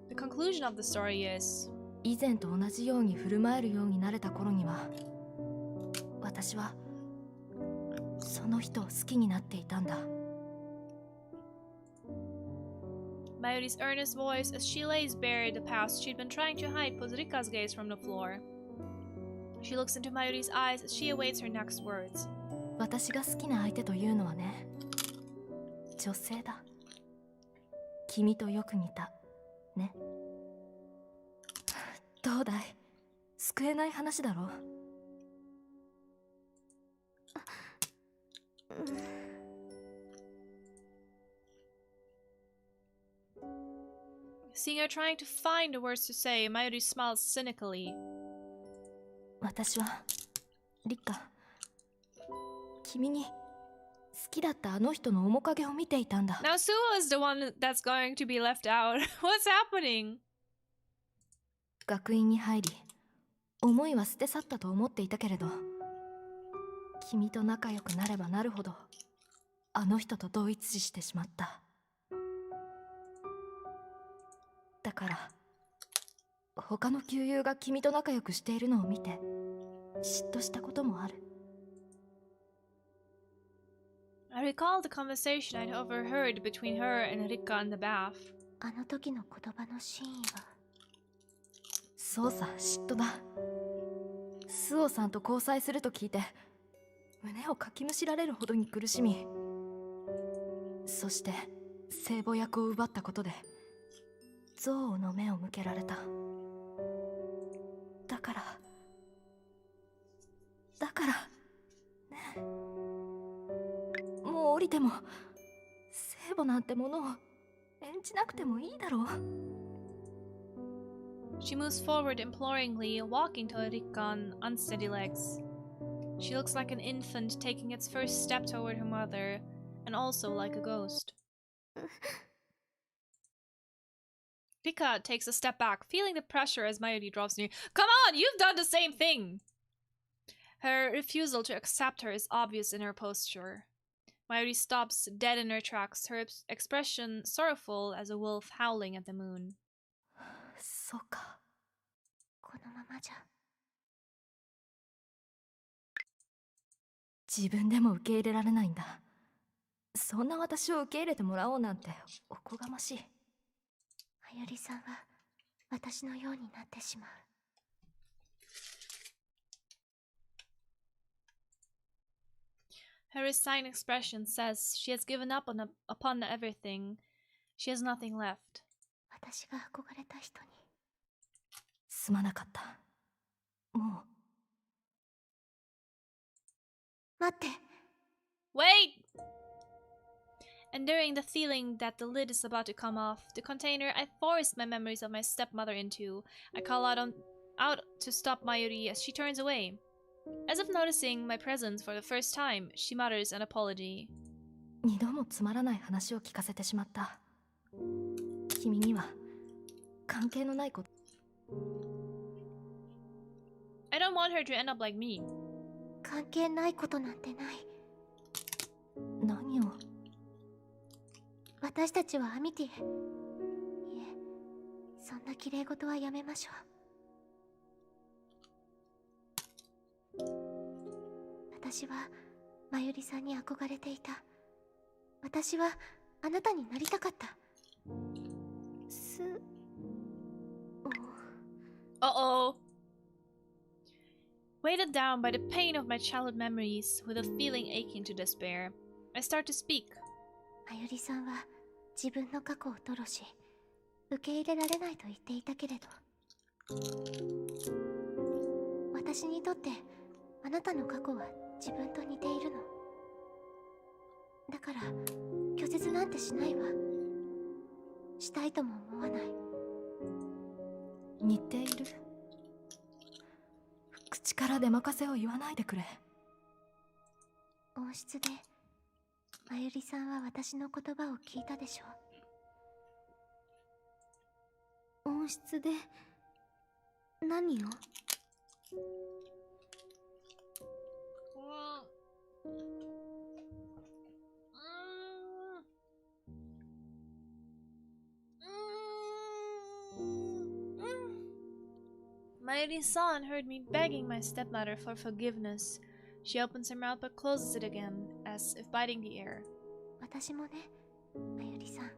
Speaker 1: The conclusion of the story is,
Speaker 4: 以前と同じように振る舞えるようになれた頃には、私はその人を好きになっていたんだ。
Speaker 1: Mayuri's earnest voice as she lays bare the past she'd been trying to hide puts Rika's gaze from the floor. She looks into Mayuri's eyes as she awaits her next words.
Speaker 4: 私が好きな相手というのはね、女性だ。君とよく似たね。どうだい？救えない話だろ。
Speaker 1: Seeing her trying to find the words to say, Mayuri smiles cynically.
Speaker 4: 私はリッカ、君に好きだったあの人の面影を見ていたんだ。
Speaker 1: Now Suo is the one that's going to be left out. What's happening?
Speaker 4: 学院に入り、思いは捨て去ったと思っていたけれど、君と仲良くなればなるほど、あの人と同一視してしまった。だから他の旧友が君と仲良くしているのを見て嫉妬したこともある。
Speaker 1: I recall the conversation I'd overheard between her and Rika in the bath.
Speaker 2: あの時の言葉の真意は。
Speaker 4: そうさ、嫉妬だ。スオさんと交際すると聞いて胸をかきむしられるほどに苦しみ、そして聖母役を奪ったことで憎悪の目を向けられた。だからね、もう降りても聖母なんてものを演じなくてもいいだろう。
Speaker 1: She moves forward imploringly, walking toward Rika on unsteady legs. She looks like an infant taking its first step toward her mother, and also like a ghost. Rika takes a step back, feeling the pressure as Mayuri drops near. Come on, you've done the same thing! Her refusal to accept her is obvious in her posture. Mayuri stops dead in her tracks, her expression sorrowful as a wolf howling at the moon.
Speaker 4: そうか。
Speaker 2: このままじゃ。
Speaker 4: 自分でも受け入れられないんだ。そんな私を受け入れてもらおうなんておこがましい。
Speaker 2: まゆりさんは私のようになってしまう。
Speaker 1: Her resigned expression says she has given up upon everything. She has nothing left.
Speaker 2: 私が憧れた人に。
Speaker 4: すまなかった。もう。
Speaker 2: 待って。
Speaker 1: Wait! Enduring the feeling that the lid is about to come off, the container I forced my memories of my stepmother into, I call out to stop Mayuri as she turns away. As if noticing my presence for the first time, she mutters an apology.
Speaker 4: 二度もつまらない話を聞かせてしまった。君には関係のないこと。
Speaker 1: I don't want her to end up like me.
Speaker 2: 関係ないことなんてない。
Speaker 4: 何を。
Speaker 2: 私たちはアミティ。いえ、そんな綺麗事はやめましょう。私はまゆりさんに憧れていた。私はあなたになりたかった。
Speaker 1: Uh-oh. Weighted down by the pain of my childhood memories, with a feeling akin to despair, I start to speak.
Speaker 2: まゆりさんは自分の過去を吐露し、受け入れられないと言っていたけれど、私にとってあなたの過去は自分と似ているの。だから拒絶なんてしないわ。したいとも思わない。
Speaker 4: 似ている。口から出まかせを言わないでくれ。
Speaker 2: 温室でまゆりさんは私の言葉を聞いたでしょう。温室で何を。
Speaker 1: Mayuri saw and heard me begging my stepmother for forgiveness. She opens her mouth but closes it again, as if biting the air.
Speaker 2: 私もね、まゆりさん。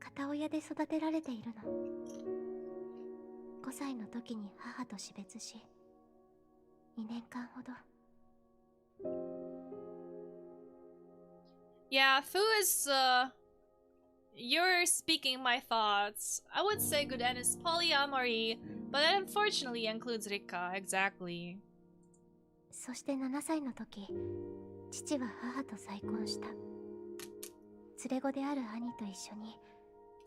Speaker 2: 片親で育てられているの。5歳の時に母と死別し、2年間ほど。
Speaker 1: Yeah, Fu is, you're speaking my thoughts. I would say good end is polyamory, but that unfortunately includes Rika, exactly.
Speaker 2: そして7歳の時、父は母と再婚した。連れ子である兄と一緒に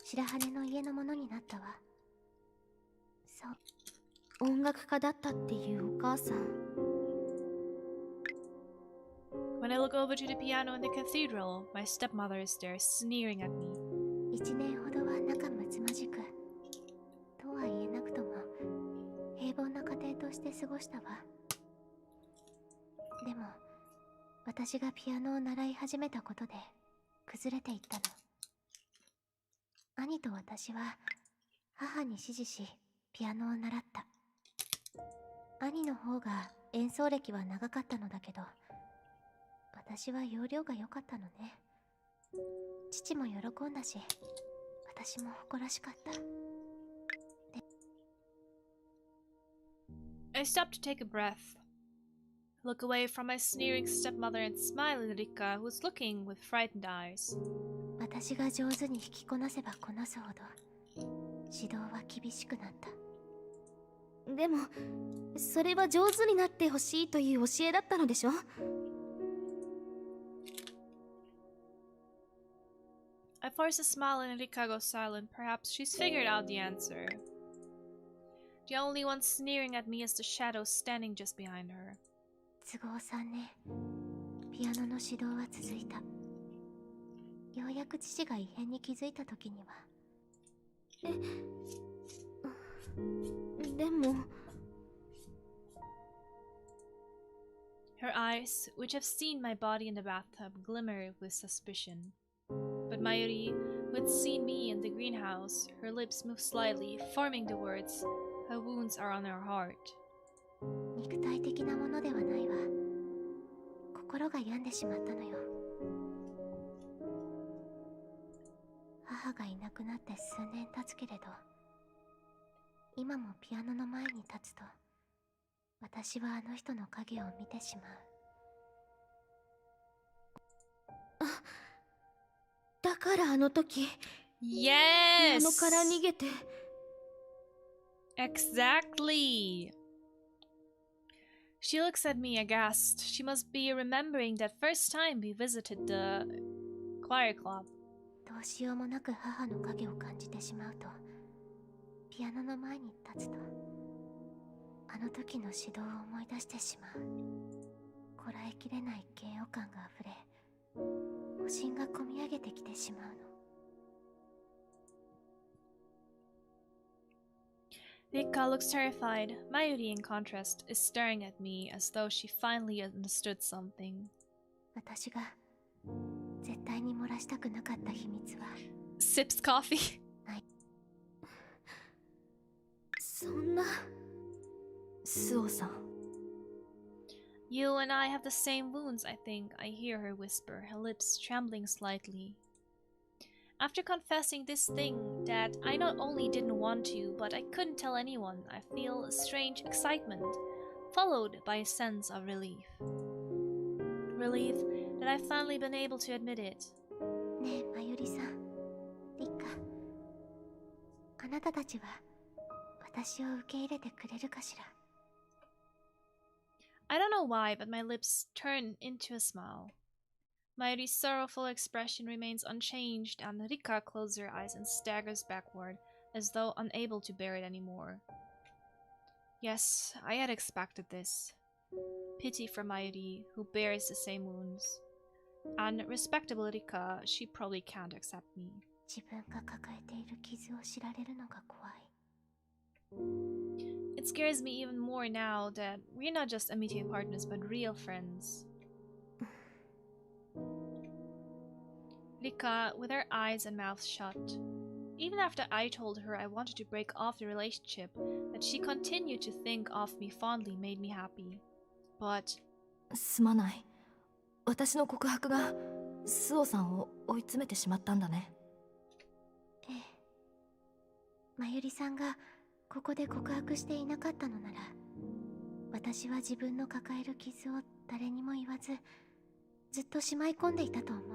Speaker 2: 白羽の家のものになったわ。そう、音楽家だったっていうお母さん。
Speaker 1: When I look over to the piano in the cathedral, my stepmother is there, sneering at me.
Speaker 2: 1年ほどは仲睦まじく、とは言えなくとも平凡な家庭として過ごしたわ。でも私がピアノを習い始めたことで崩れていったの。兄と私は母に師事しピアノを習った。兄の方が演奏歴は長かったのだけど、私は要領が良かったのね。父も喜んだし、私も誇らしかった。
Speaker 1: I stopped to take a breath, look away from my sneering stepmother and smile at Rika, who was looking with frightened eyes.
Speaker 2: 私が上手に弾きこなせばこなすほど指導は厳しくなった。
Speaker 5: でもそれは上手になってほしいという教えだったのでしょ。
Speaker 1: I forced a smile and Rika goes silent. Perhaps she's figured out the answer. The only one sneering at me is the shadow standing just behind her.
Speaker 2: 都合3年、ピアノの指導は続いた。ようやく父が異変に気づいた時には。
Speaker 5: でも。
Speaker 1: Her eyes, which have seen my body in the bathtub, glimmer with suspicion. But Mayuri, who had seen me in the greenhouse, her lips move slightly, forming the words, "Her wounds are on her heart."
Speaker 2: 肉体的なものではないわ。心が病んでしまったのよ。母がいなくなって数年経つけれど、今もピアノの前に立つと、私はあの人の影を見てしまう。
Speaker 5: だからあの時、ピア
Speaker 1: Yes!
Speaker 5: ノから逃げて。
Speaker 1: Exactly! She looks at me aghast. She must be remembering that first time we visited the choir club.
Speaker 2: どうしようもなく母の影を感じてしまうと、ピアノの前に立つと、あの時の指導を思い出してしまう。こらえきれない嫌悪感があふれ、保身がこみ上げてきてしまうの。
Speaker 1: Rika looks terrified. Mayuri, in contrast, is staring at me as though she finally understood something.
Speaker 2: 私が絶対に漏らしたくなかった秘密は、
Speaker 1: Sips coffee.
Speaker 5: そんな。
Speaker 4: スオさん。
Speaker 1: You and I have the same wounds, I think. I hear her whisper, her lips trembling slightly. After confessing this thing that I not only didn't want to, but I couldn't tell anyone, I feel a strange excitement, followed by a sense of relief. Relief that I've finally been able to admit it.
Speaker 2: ねえ、まゆりさん、リカ、あなたたちは私を受け入れてくれるかしら。
Speaker 1: I don't know why, but my lips turn into a smile. Mayuri's sorrowful expression remains unchanged, and Rika closes her eyes and staggers backward, as though unable to bear it anymore. Yes, I had expected this. Pity for Mayuri, who bears the same wounds. And respectable Rika, she probably can't accept me.
Speaker 2: 自分が抱えている傷を知られるのが怖い。
Speaker 1: It scares me even more now that we're not just immediate partners, but real friends. Rika, with her eyes and mouth shut. Even after I told her I wanted to break off the relationship, that she continued to think of me fondly made me happy. But
Speaker 4: すまない。私の告白がスオさんを追い詰めてしまったんだね。
Speaker 2: ええ。まゆりさんがここで告白していなかったのなら、私は自分の抱える傷を誰にも言わず、ずっとしまい込んでいたと思う。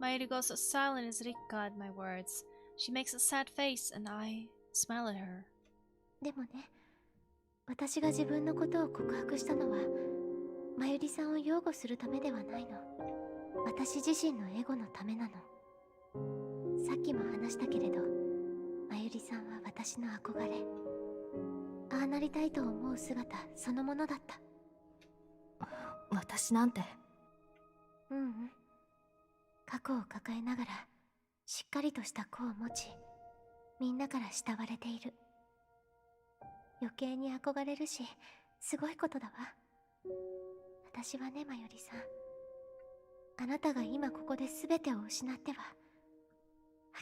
Speaker 1: Mayuri goes so silent as Rika at my words. She makes a sad face and I smile at her.
Speaker 2: でもね、私が自分のことを告白したのは、まゆりさんを擁護するためではないの。私自身のエゴのためなの。さっきも話したけれど、まゆりさんは私の憧れ。ああなりたいと思う姿そのものだった。
Speaker 4: 私なんて。
Speaker 2: ううん。過去を抱えながら、しっかりとした子を持ち、みんなから慕われている。余計に憧れるし、すごいことだわ。私はね、まゆりさん。あなたが今ここで全てを失っては、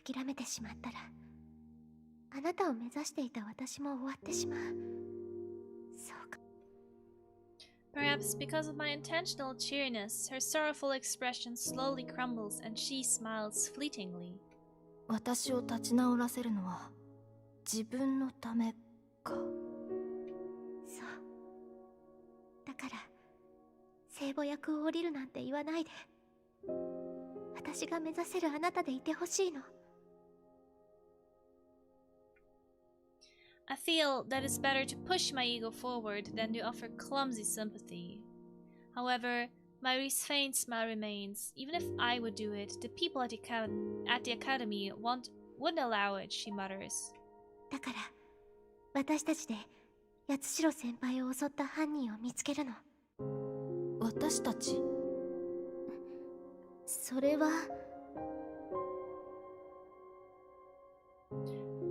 Speaker 2: 諦めてしまったら、あなたを目指していた私も終わってしまう。そうか。
Speaker 1: Perhaps because of my intentional cheeriness, her sorrowful expression slowly crumbles and she smiles fleetingly.
Speaker 4: 私を立ち直らせるのは自分のためか。
Speaker 2: そう。だから聖母役を降りるなんて言わないで。私が目指せるあなたでいてほしいの。
Speaker 1: I feel that it's better to push my ego forward than to offer clumsy sympathy. However, Mayuri's faint smile remains. Even if I would do it, the people at the academy wouldn't allow it, she mutters.
Speaker 2: だから私たちで八代先輩を襲った犯人を見つけるの。
Speaker 4: 私たち？
Speaker 5: それは。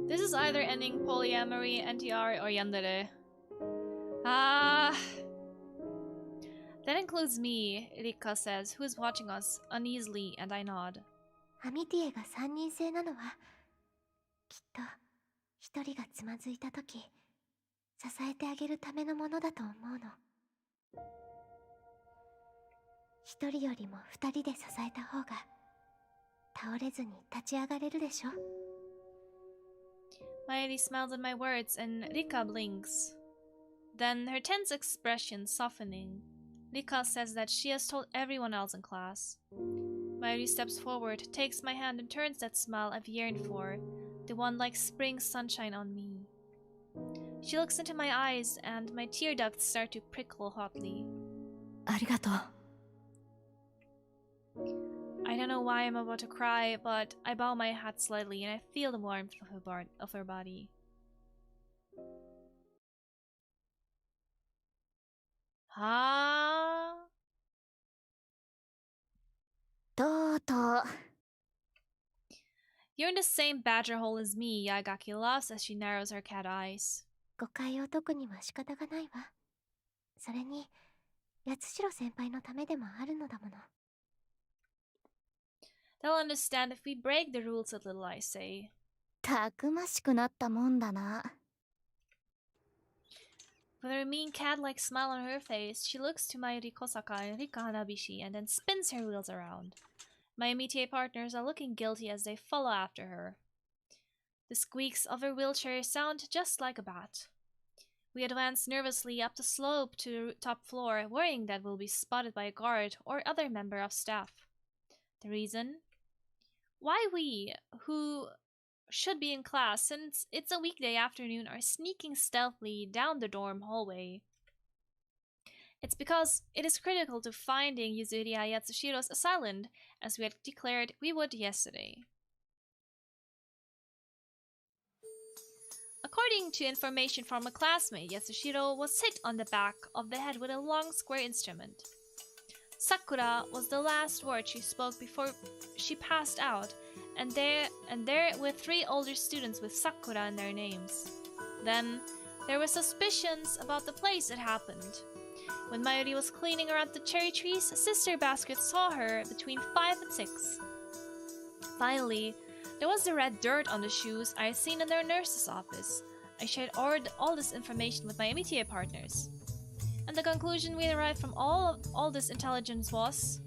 Speaker 1: This is either ending polyamory, NTR, or yandere. Ah. That includes me, Rika says, who is watching us uneasily, and I nod.
Speaker 2: アミティエが三人制なのはきっと一人がつまずいた時支えてあげるためのものだと思うの。一人よりも二人で支えた方が倒れずに立ち上がれるでしょ。
Speaker 1: Mayuri smiles at my words and Rika blinks. Then, her tense expression softening, Rika says that she has told everyone else in class. Mayuri steps forward, takes my hand and turns that smile I've yearned for, the one like spring sunshine on me. She looks into my eyes and my tear ducts start to prickle hotly.
Speaker 4: ありがとう。
Speaker 1: I don't know why I'm about to cry, but I bow my head slightly and I feel the warmth of her body. Huh?
Speaker 2: とうとう。
Speaker 1: You're in the same badger hole as me, Yagaki laughs as she narrows her cat eyes.
Speaker 2: 誤解を解くには仕方がないわ。それに八代先輩のためでもあるのだもの。
Speaker 1: They'll understand if we break the rules a little, I say.
Speaker 2: たくましくなったもんだな。
Speaker 1: With her mean cat-like smile on her face, she looks to Mayuri Kosaka and Rika Hanabishi and then spins her wheels around. My MTA partners are looking guilty as they follow after her. The squeaks of her wheelchair sound just like a bat. We advance nervously up the slope to the top floor, worrying that we'll be spotted by a guard or other member of staff. The reason? Why we, who should be in class since it's a weekday afternoon, are sneaking stealthily down the dorm hallway. It's because it is critical to finding Yuzuriya Yatsushiro's assailant, as we had declared we would yesterday. According to information from a classmate, Yatsushiro was hit on the back of the head with a long square instrument. Sakura was the last word she spoke before she passed out, and there were 3 older students with Sakura in their names. Then, there were suspicions about the place it happened. When Mayuri was cleaning around the cherry trees, Sister Basket saw her between 5 and 6. Finally, there was the red dirt on the shoes I had seen in their nurse's office. I shared all this information with my MTA partners. And the conclusion we arrived from all this intelligence was...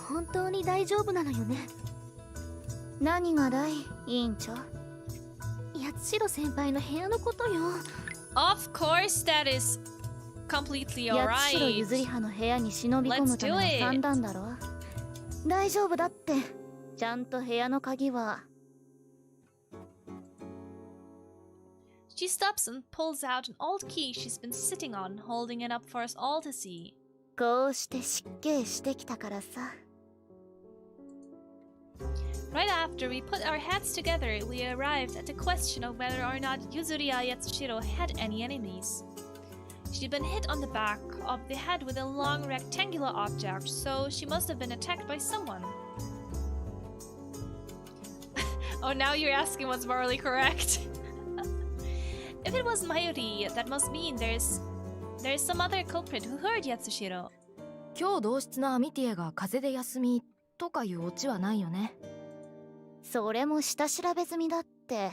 Speaker 5: 本当に大丈夫なのよね。
Speaker 2: 何がだい、委員長。
Speaker 5: 八代先輩の部屋のことよ。
Speaker 1: Of course that is completely alright.
Speaker 2: 八代ゆずりはの部屋に忍び込むための算段だろ。大丈夫だって。ちゃんと部屋の鍵は。
Speaker 1: She stops and pulls out an old key she's been sitting on, holding it up for us all to see.
Speaker 2: こうして失敬してきたからさ。
Speaker 1: Right after we put our heads together, we arrived at the question of whether or not Yuzuriya Yatsushiro had any enemies. She'd been hit on the back of the head with a long rectangular object, so she must have been attacked by someone. Oh, now you're asking what's morally correct. If it was Mayuri, that must mean there's some other culprit who hurt Yatsushiro.
Speaker 4: 今日同室のアミティエが風邪で休みとかいうオチはないよね。
Speaker 2: それも下調べ済みだって。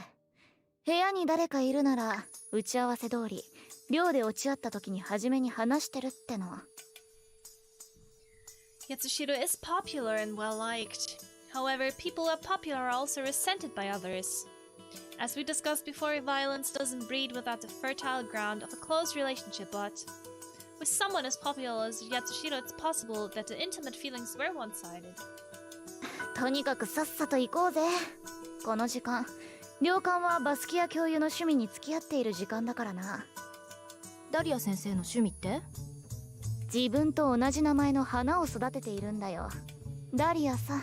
Speaker 2: 部屋に誰かいるなら打ち合わせ通り寮で落ち合った時に初めに話してるっての。
Speaker 1: Yatsushiro is popular and well liked. However, people who are popular are also resented by others. As we discussed before, violence doesn't breed without the fertile ground of a close relationship, but with someone as popular as Yatsushiro, it's possible that the intimate feelings were one-sided.
Speaker 2: とにかくさっさと行こうぜ。この時間、寮館はバスキア教諭の趣味に付き合っている時間だからな。
Speaker 4: ダリア先生の趣味って？
Speaker 2: 自分と同じ名前の花を育てているんだよ。ダリアさ。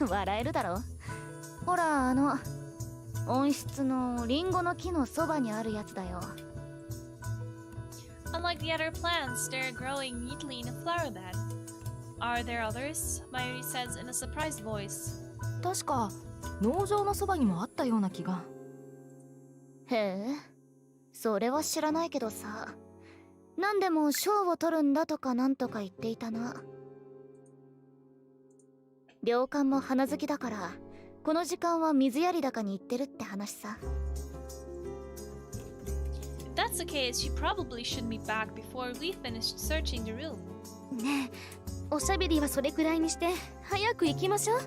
Speaker 2: 笑えるだろ。ほら、温室のリンゴの木のそばにあるやつだよ。
Speaker 1: Unlike the other plants, they're growing neatly in a flower bed. Are there others? Mayuri says in a surprised voice.
Speaker 4: 確か農場のそばにもあったような気が。
Speaker 2: へえ、それは知らないけどさ。何でも賞を取るんだとかなんとか言っていたな。寮館も花好きだから、この時間は水やり高に行ってるって話さ。
Speaker 1: If that's the case, she probably should be back before we finished searching the room.
Speaker 5: ねえ、おしゃべりはそれくらいにして早く行きましょう。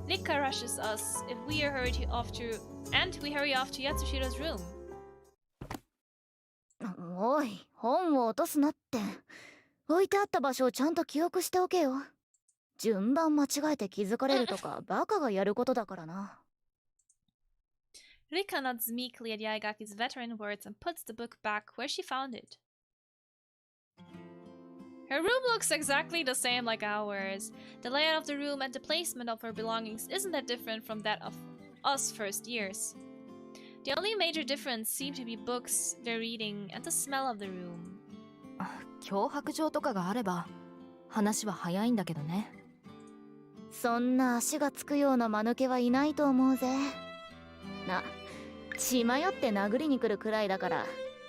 Speaker 1: Rika rushes us if we hurry off to Yatsushiro's room.
Speaker 2: おい、本を落とすなって。置いてあった場所をちゃんと記憶しておけよ。順番間違えて気づかれるとかバカがやることだからな。
Speaker 1: Rika nods meekly at Yaigaki's veteran words and puts the book back where she found it. Her room looks exactly the same like ours. The layout of the room and the placement of her belongings isn't that different from that of us first years. The only major difference seemed to be books they're reading and the smell of the room.
Speaker 4: 脅迫状とかがあれば話は早いんだけどね。
Speaker 2: そんな足がつくような間抜けはいないと思うぜ。血迷って殴りに来るくらいだから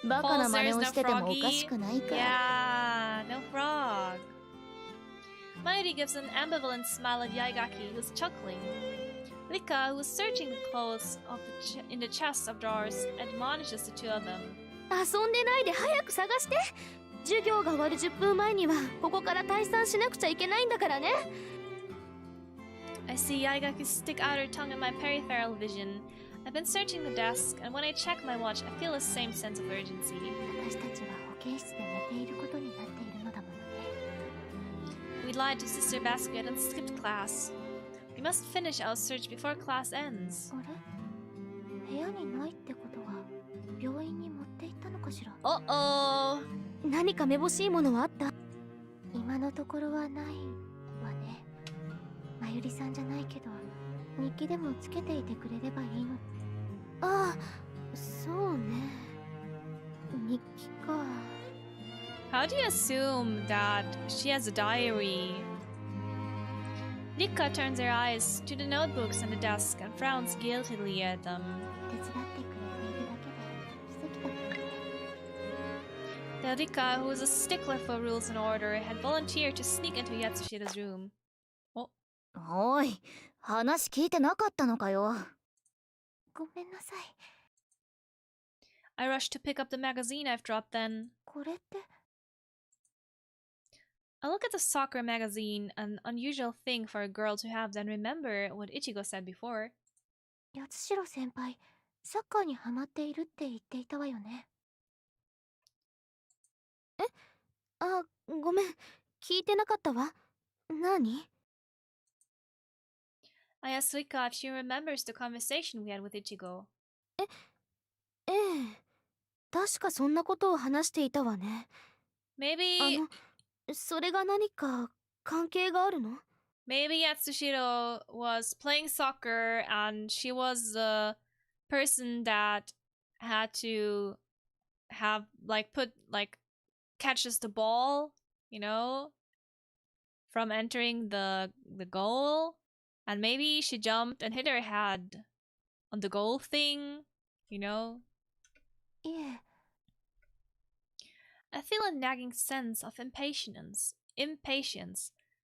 Speaker 2: バカな真似をしててもおかしくないか。
Speaker 1: Yeah, no frog. Mayuri gives an ambivalent smile at Yaigaki, who's chuckling. Rika, who is searching the clothes in the chests of drawers, admonishes the two of them.
Speaker 5: 遊んでないで早く探して。授業が終わる10分前にはここから退散しなくちゃいけないんだからね。
Speaker 1: I see Yaigaki stick out her tongue in my peripheral vision. I've been searching the desk, and when I check my watch, I feel the same sense of urgency.
Speaker 2: 私たちは保健室で寝ていることになっているのだものね。
Speaker 1: We lied to Sister Basket and skipped class. We must finish our search before class ends.
Speaker 2: あれ？部屋にないってことは病院に持って行ったのかしら。
Speaker 1: Uh-oh.
Speaker 5: 何かめぼしいものはあった？
Speaker 2: 今のところはないわね。まゆりさんじゃないけど日記でもつけていてくれればいいの。
Speaker 5: ああ、そうね。日記か。
Speaker 1: How do you assume that she has a diary? Rika turns her eyes to the notebooks on the desk and frowns guiltily at them.
Speaker 2: 手伝ってくれているだけで奇跡だったね。
Speaker 1: The Rika, who is a stickler for rules and order, had volunteered to sneak into Yatsushiro's room.
Speaker 2: おい、話聞いてなかったのかよ。ごめんなさい。
Speaker 1: I rushed to pick up the magazine I've dropped then.
Speaker 2: これって。
Speaker 1: I look at the soccer magazine, an unusual thing for a girl to have, then remember what Ichigo said before.
Speaker 2: 八代先輩、サッカーにハマっているって言っていたわよね。
Speaker 5: あ、ごめん。聞いてなかったわ。何？
Speaker 1: I asked Rika if she remembers the conversation we had with Ichigo.
Speaker 5: ええ。確かそんなことを話していたわね。
Speaker 1: Maybe
Speaker 5: それが何か関係があるの？
Speaker 1: maybe Yatsushiro was playing soccer and she was the person that had to have catches the ball, you know, from entering the goal, and maybe she jumped and hit her head on the goal thing, you know.
Speaker 2: いえ。
Speaker 1: I feel a nagging sense of impatience.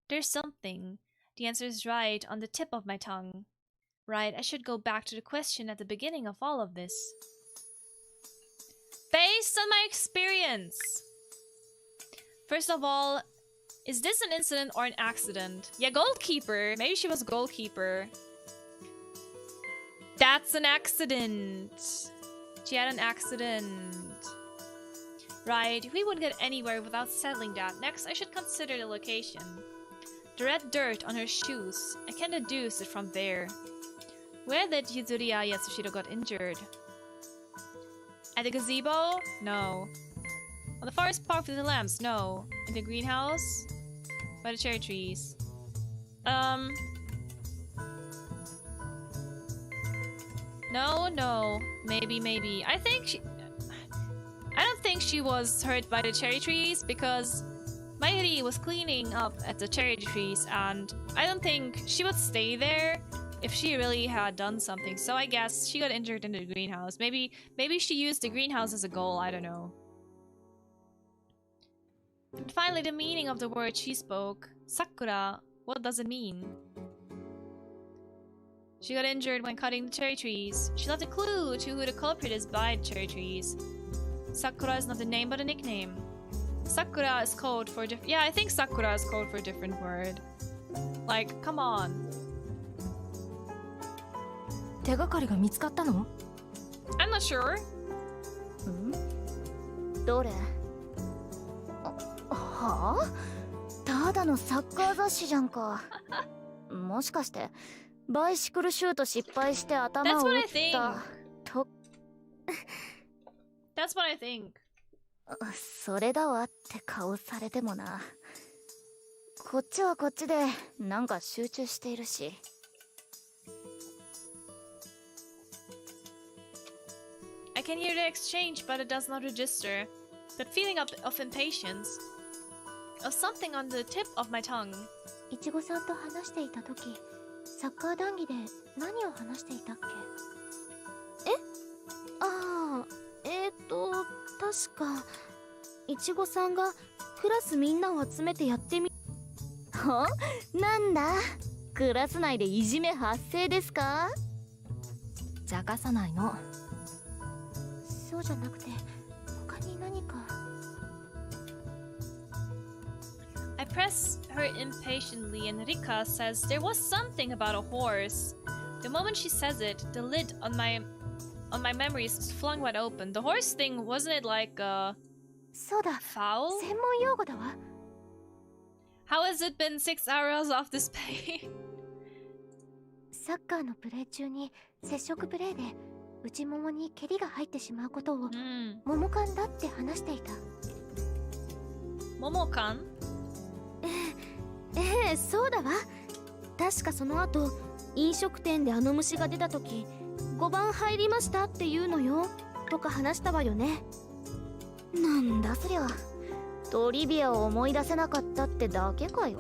Speaker 1: There's something. The answer is right on the tip of my tongue. Right, I should go back to the question at the beginning of all of this. Based on my experience. First of all, is this an incident or an accident? Yeah, goalkeeper. Maybe she was a goalkeeper. That's an accident. She had an accident. Right, we wouldn't get anywhere without settling that. Next, I should consider the location. The red dirt on her shoes. I can deduce it from there. Where did Yuzuriya Yatsushiro got injured? At the gazebo? No. On the forest park with the lamps? No. In the greenhouse? By the cherry trees? No. Maybe. I don't think she was hurt by the cherry trees because Mayuri was cleaning up at the cherry trees and I don't think she would stay there if she really had done something. So I guess she got injured in the greenhouse. Maybe she used the greenhouse as a goal, I don't know. And finally, the meaning of the word she spoke. Sakura, what does it mean? She got injured when cutting the cherry trees. She left a clue to who the culprit is by the cherry trees. Sakura is not a name but a nickname. Sakura is code for yeah, I think Sakura is code for a different word. Like, come on.
Speaker 4: 手がかりが見つかったの?
Speaker 1: I'm not sure.
Speaker 2: どれ？はあ？ただのサッカー雑誌じゃんか。もしかしてバイシクルシュート失敗して頭を打ったと。
Speaker 1: That's what I think.
Speaker 2: それだわって顔されてもな。こっちはこっちでなんか集中しているし。
Speaker 1: I can hear the exchange, but it does not register. That feeling of impatience, of something on the tip of my tongue.
Speaker 2: いちごさんと話していた時、サッカー談義で何を話していたっけ？え？ああ、確かいちごさんがクラスみんなを集めてやってみ。は？なんだ？クラス内でいじめ発生ですか？
Speaker 4: 邪かさないの。
Speaker 2: そうじゃなくて他に何か。
Speaker 1: I press her impatiently and Rika says there was something about a horse. The moment she says it, the lid on my memories is flung wide open. The horse thing, wasn't it like
Speaker 2: そうだ。
Speaker 1: foul?
Speaker 2: 専門用語だわ。
Speaker 1: How has it been 6 hours off this pay?
Speaker 2: サッカーのプレー中に接触プレーで内ももに蹴りが入ってしまうことをももカンだって話していた。
Speaker 1: ももカン？
Speaker 5: ええ、そうだわ。確かその後飲食店であの虫が出た時5番入りましたって言うのよとか話したわよね。
Speaker 2: なんだそりゃ。トリビアを思い出せなかったってだけかよ。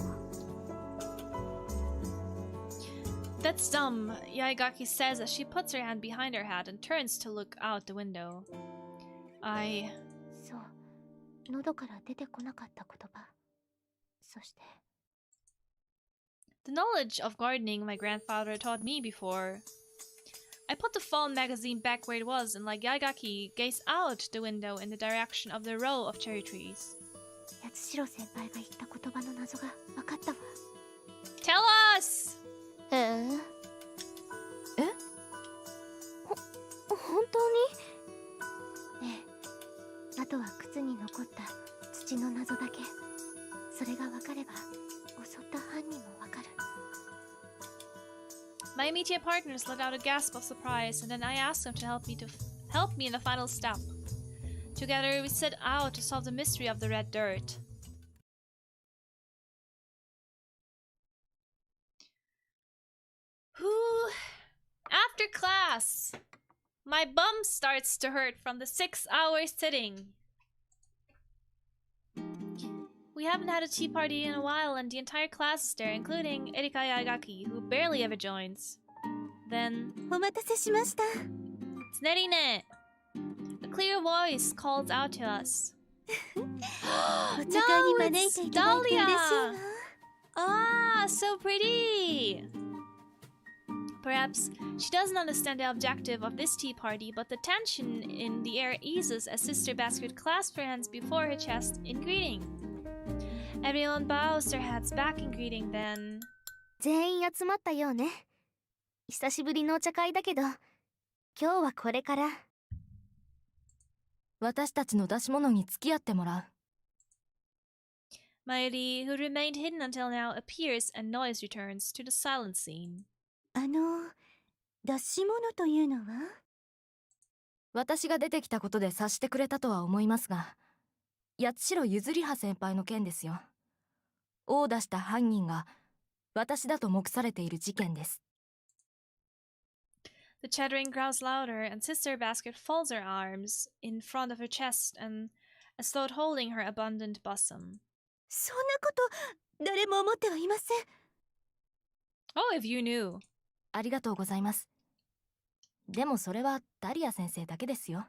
Speaker 1: That's dumb, Yaigaki says as she puts her hand behind her hat and turns to look out the window.
Speaker 2: そう、喉から出てこなかった言葉。そして
Speaker 1: The knowledge of gardening my grandfather taught me before. I put the fall magazine back where it was and like Yaigaki, gazed out the window in the direction of the row of cherry trees.
Speaker 2: 八代先輩が言った言葉の謎が分かったわ。
Speaker 1: Tell us!
Speaker 2: 本当に？ねえ、あとは靴に残った土の謎だけ。それが分かれば襲った犯人も分かる。
Speaker 1: My immediate partners let out a gasp of surprise, and then I asked them to help me in the final step. Together, we set out to solve the mystery of the red dirt. Whew. After class, my bum starts to hurt from the 6 hours sitting. We haven't had a tea party in a while and the entire class is there, including Erika Yaigaki, who barely ever joins. Then...
Speaker 2: お待たせしました。
Speaker 1: Tsunerine! A clear voice calls out to us.
Speaker 2: お茶会に招いていただいて嬉しいわ。
Speaker 1: Ah, so pretty! Perhaps she doesn't understand the objective of this tea party, but the tension in the air eases as Sister Basket clasps her hands before her chest in greeting. Everyone bows their heads back in greeting, then...
Speaker 5: 全員集まったようね。久しぶりのお茶会だけど、今日はこれから。
Speaker 4: 私たちの出し物に付き合ってもらう。
Speaker 1: Mayuri, who remained hidden until now, appears and noise returns to the silent scene.
Speaker 2: 出し物というのは？
Speaker 4: 私が出てきたことで察してくれたとは思いますが、八代ゆずりは先輩の件ですよ。を出した犯人が私だと目されている事件です。
Speaker 1: The chattering grows louder, and Sister Basket folds her arms in front of her chest and as though holding her abundant bosom.
Speaker 2: そんなこと誰も思ってはいません。
Speaker 1: Oh, if you knew.
Speaker 4: ありがとうございます。でもそれはダリア先生だけですよ。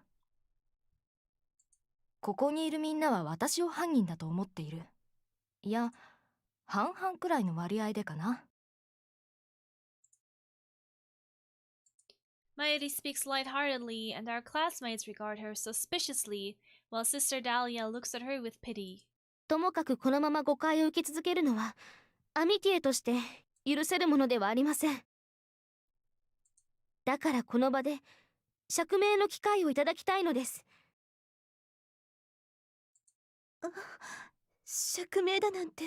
Speaker 4: ここにいるみんなは私を犯人だと思っている。いや、半々くらいの割合でかな。
Speaker 1: Mayuri speaks lightheartedly, and our classmates regard her suspiciously, while Sister Dahlia looks at her with pity.
Speaker 5: ともかくこのまま誤解を受け続けるのは、アミティエとして許せるものではありません。だからこの場で釈明の機会をいただきたいのです。
Speaker 2: 釈明だなんて、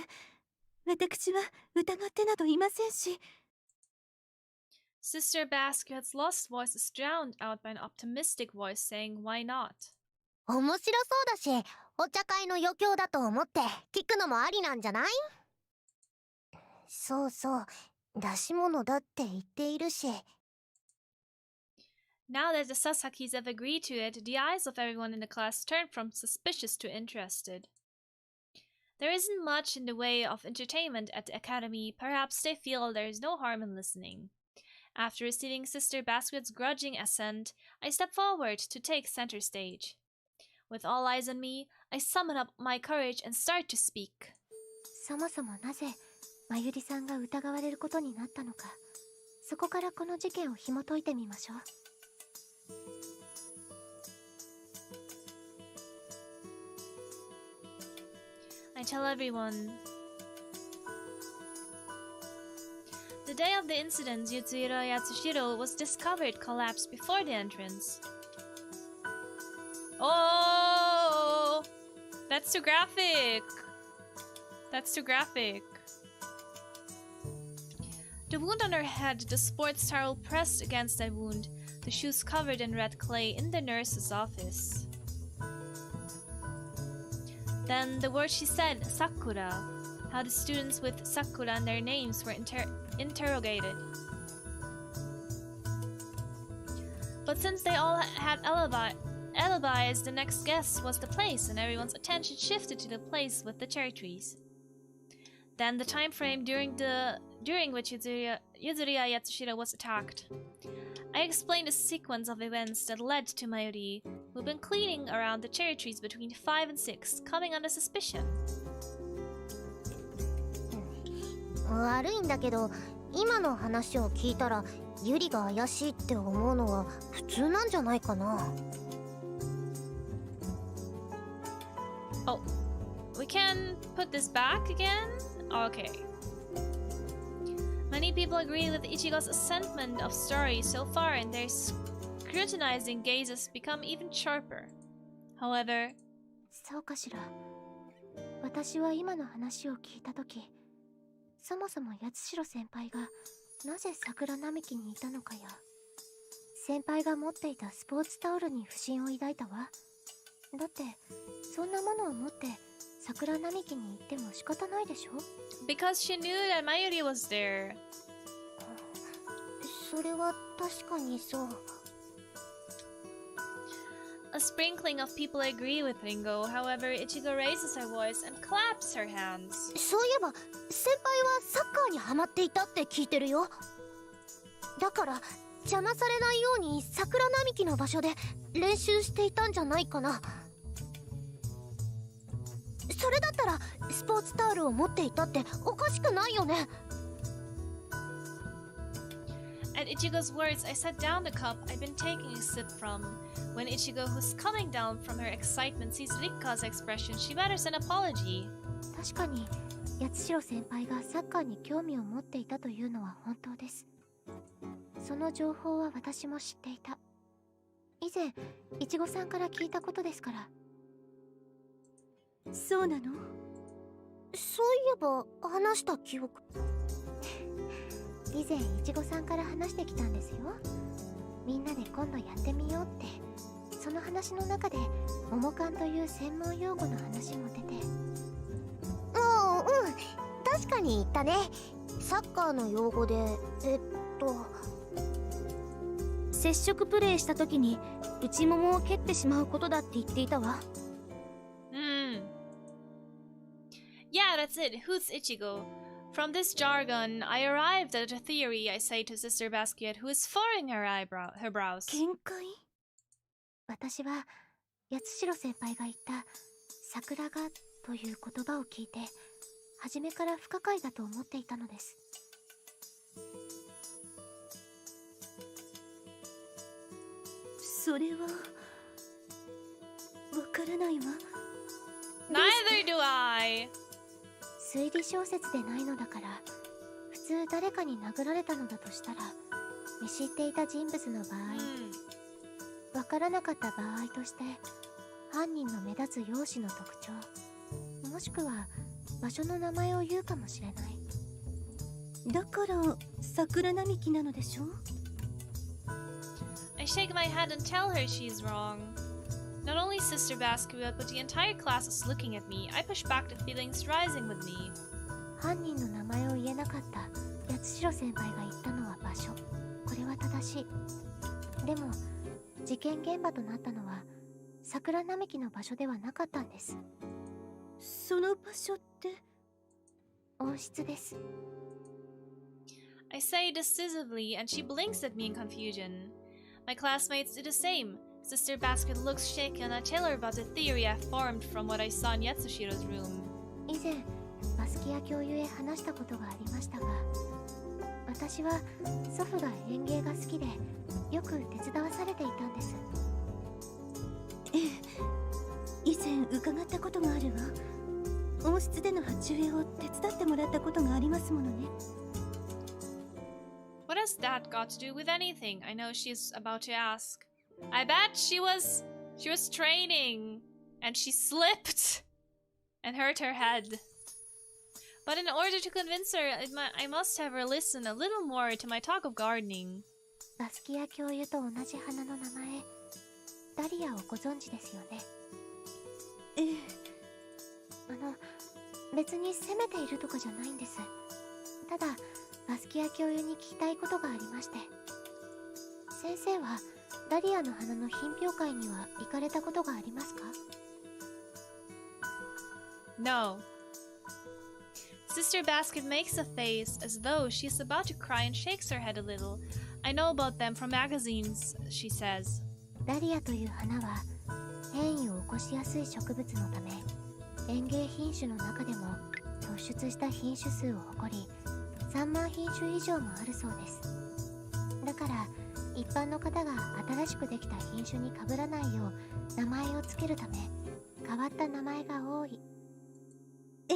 Speaker 2: 私は疑ってなどいませんし。
Speaker 1: Sister Basket's lost voice is drowned out by an optimistic voice saying, "Why not?"
Speaker 2: 面白そうだし、お茶会の余興だと思って聞くのもありなんじゃない？そうそう、出し物だって言っているし。
Speaker 1: Now that the Sasakis have agreed to it, the eyes of everyone in the class turn from suspicious to interested. There isn't much in the way of entertainment at the academy. Perhaps they feel there is no harm in listening. After receiving Sister Basket's grudging assent, I step forward to take center stage. With all eyes on me, I summon up my courage and start to speak.
Speaker 2: そもそもなぜまゆりさんが疑われることになったのか、そこからこの事件を紐解いてみましょう。
Speaker 1: I tell everyone. The day of the incident, Yutsuhiro Yatsushiro was discovered collapsed before the entrance. Oh! That's too graphic! That's too graphic. The wound on her head, the sports towel pressed against that wound, the shoes covered in red clay in the nurse's office. Then the word she said, Sakura, how the students with Sakura and their names were interrogated. But since they all had alibis, the next guess was the place, and everyone's attention shifted to the place with the cherry trees. Then the time frame during which Yuzuriya Yatsushiro was attacked. I explained a sequence of events that led to Mayuri, who'd been cleaning around the cherry trees between 5 and 6, coming under suspicion.
Speaker 2: 悪いんだけど、今の話を聞いたらユリが怪しいって思うのは普通なんじゃないかな。
Speaker 1: Oh, we can put this back again? Okay. Many people agree with Ichigo's assessment of story so far, and their scrutinizing gazes become even sharper. However,
Speaker 2: そうかしら。私は今の話を聞いたとき、そもそも八代先輩がなぜ桜並木にいたのかや、先輩が持っていたスポーツタオルに不審を抱いたわ。だってそんなものを持って桜並木に行っても仕方ないでしょ？
Speaker 1: because she knew that Mayuri was there.
Speaker 2: それは確かにそう。
Speaker 1: A sprinkling of people agree with Ringo. However, Ichigo raises her voice and claps her hands.
Speaker 2: そういえば先輩はサッカーにハマっていたって聞いてるよ。だから邪魔されないように桜並木の場所で練習していたんじゃないかな。それだったらスポーツタオルを持っていたっておかしくないよね。
Speaker 1: At Ichigo's words, I set down the cup I'd been taking a sip from. When Ichigo, who's coming down from her excitement, sees Rikka's expression, she mutters an apology.
Speaker 2: 確かに八代先輩がサッカーに興味を持っていたというのは本当です。その情報は私も知っていた。以前いちごさんから聞いたことですから。
Speaker 5: そうなの？
Speaker 2: そういえば話した記憶。以前いちごさんから話してきたんですよ。みんなで今度やってみようって。その話の中で桃缶という専門用語の話も出て。確かに言ったね。サッカーの用語で
Speaker 5: 接触プレイした時に内ももを蹴ってしまうことだって言っていたわ。
Speaker 1: Yeah, that's it. Who's Ichigo? From this jargon, I arrived at a theory, I say to Sister Basquiat, who is furrowing her brows.
Speaker 2: 見解？私は八代先輩が言った桜がという言葉を聞いて初めから不可解だと思っていたのです。
Speaker 5: それはわからないわ。
Speaker 1: Neither do I!
Speaker 2: 推理小説でないのだから、普通誰かに殴られたのだとしたら見知っていた人物の場合、わからなかった場合として犯人の目立つ容姿の特徴、もしくは場所の名前を言うかもしれない。
Speaker 5: だから桜並木なのでしょ？
Speaker 1: I shake my head and tell her she's wrong. Not only Sister Basquiat, but the entire class is looking at me. I push back the feelings rising with me.
Speaker 2: 犯人の名前を言えなかった八代先輩が言ったのは場所。これは正しい。でも事件現場となったのは桜並木の場所ではなかったんです。
Speaker 5: その場所って？
Speaker 2: 温室です。
Speaker 1: I say decisively, and she blinks at me in confusion. My classmates do the same. Sister Basket looks shaken. I tell her about the theory I formed from what I saw in Yatsushiro's room.
Speaker 2: 以前バスキア教諭へ話したことがありましたが、私は祖父が園芸が好きでよく手伝わされていたんです。
Speaker 5: ええ、以前伺ったことがあるわ。温室での鉢植えを手伝ってもらったことがありますものね。
Speaker 1: What has that got to do with anything? I know she's about to ask. I bet she was training and she slipped and hurt her head. But in order to convince her, I must have her listen a little more to my talk of gardening.
Speaker 2: バスキア教諭と同じ花の名前、ダリアをご存知ですよね。
Speaker 5: ええ。
Speaker 2: 別に責めているとかじゃないんです。ただバスキア教諭に聞きたいことがありまして。先生はダリアの花の品評会には行かれたことがありますか？
Speaker 1: No. Sister Basket makes a face as though she's about to cry and shakes her head a little. I know about them from magazines, she says.
Speaker 2: ダリアという花は変異を起こしやすい植物のため、園芸品種の中でも突出した品種数を誇り、3万品種以上もあるそうです。だから一般の方が新しくできた品種に被らないよう名前をつけるため、変わった名前が多い。
Speaker 5: え、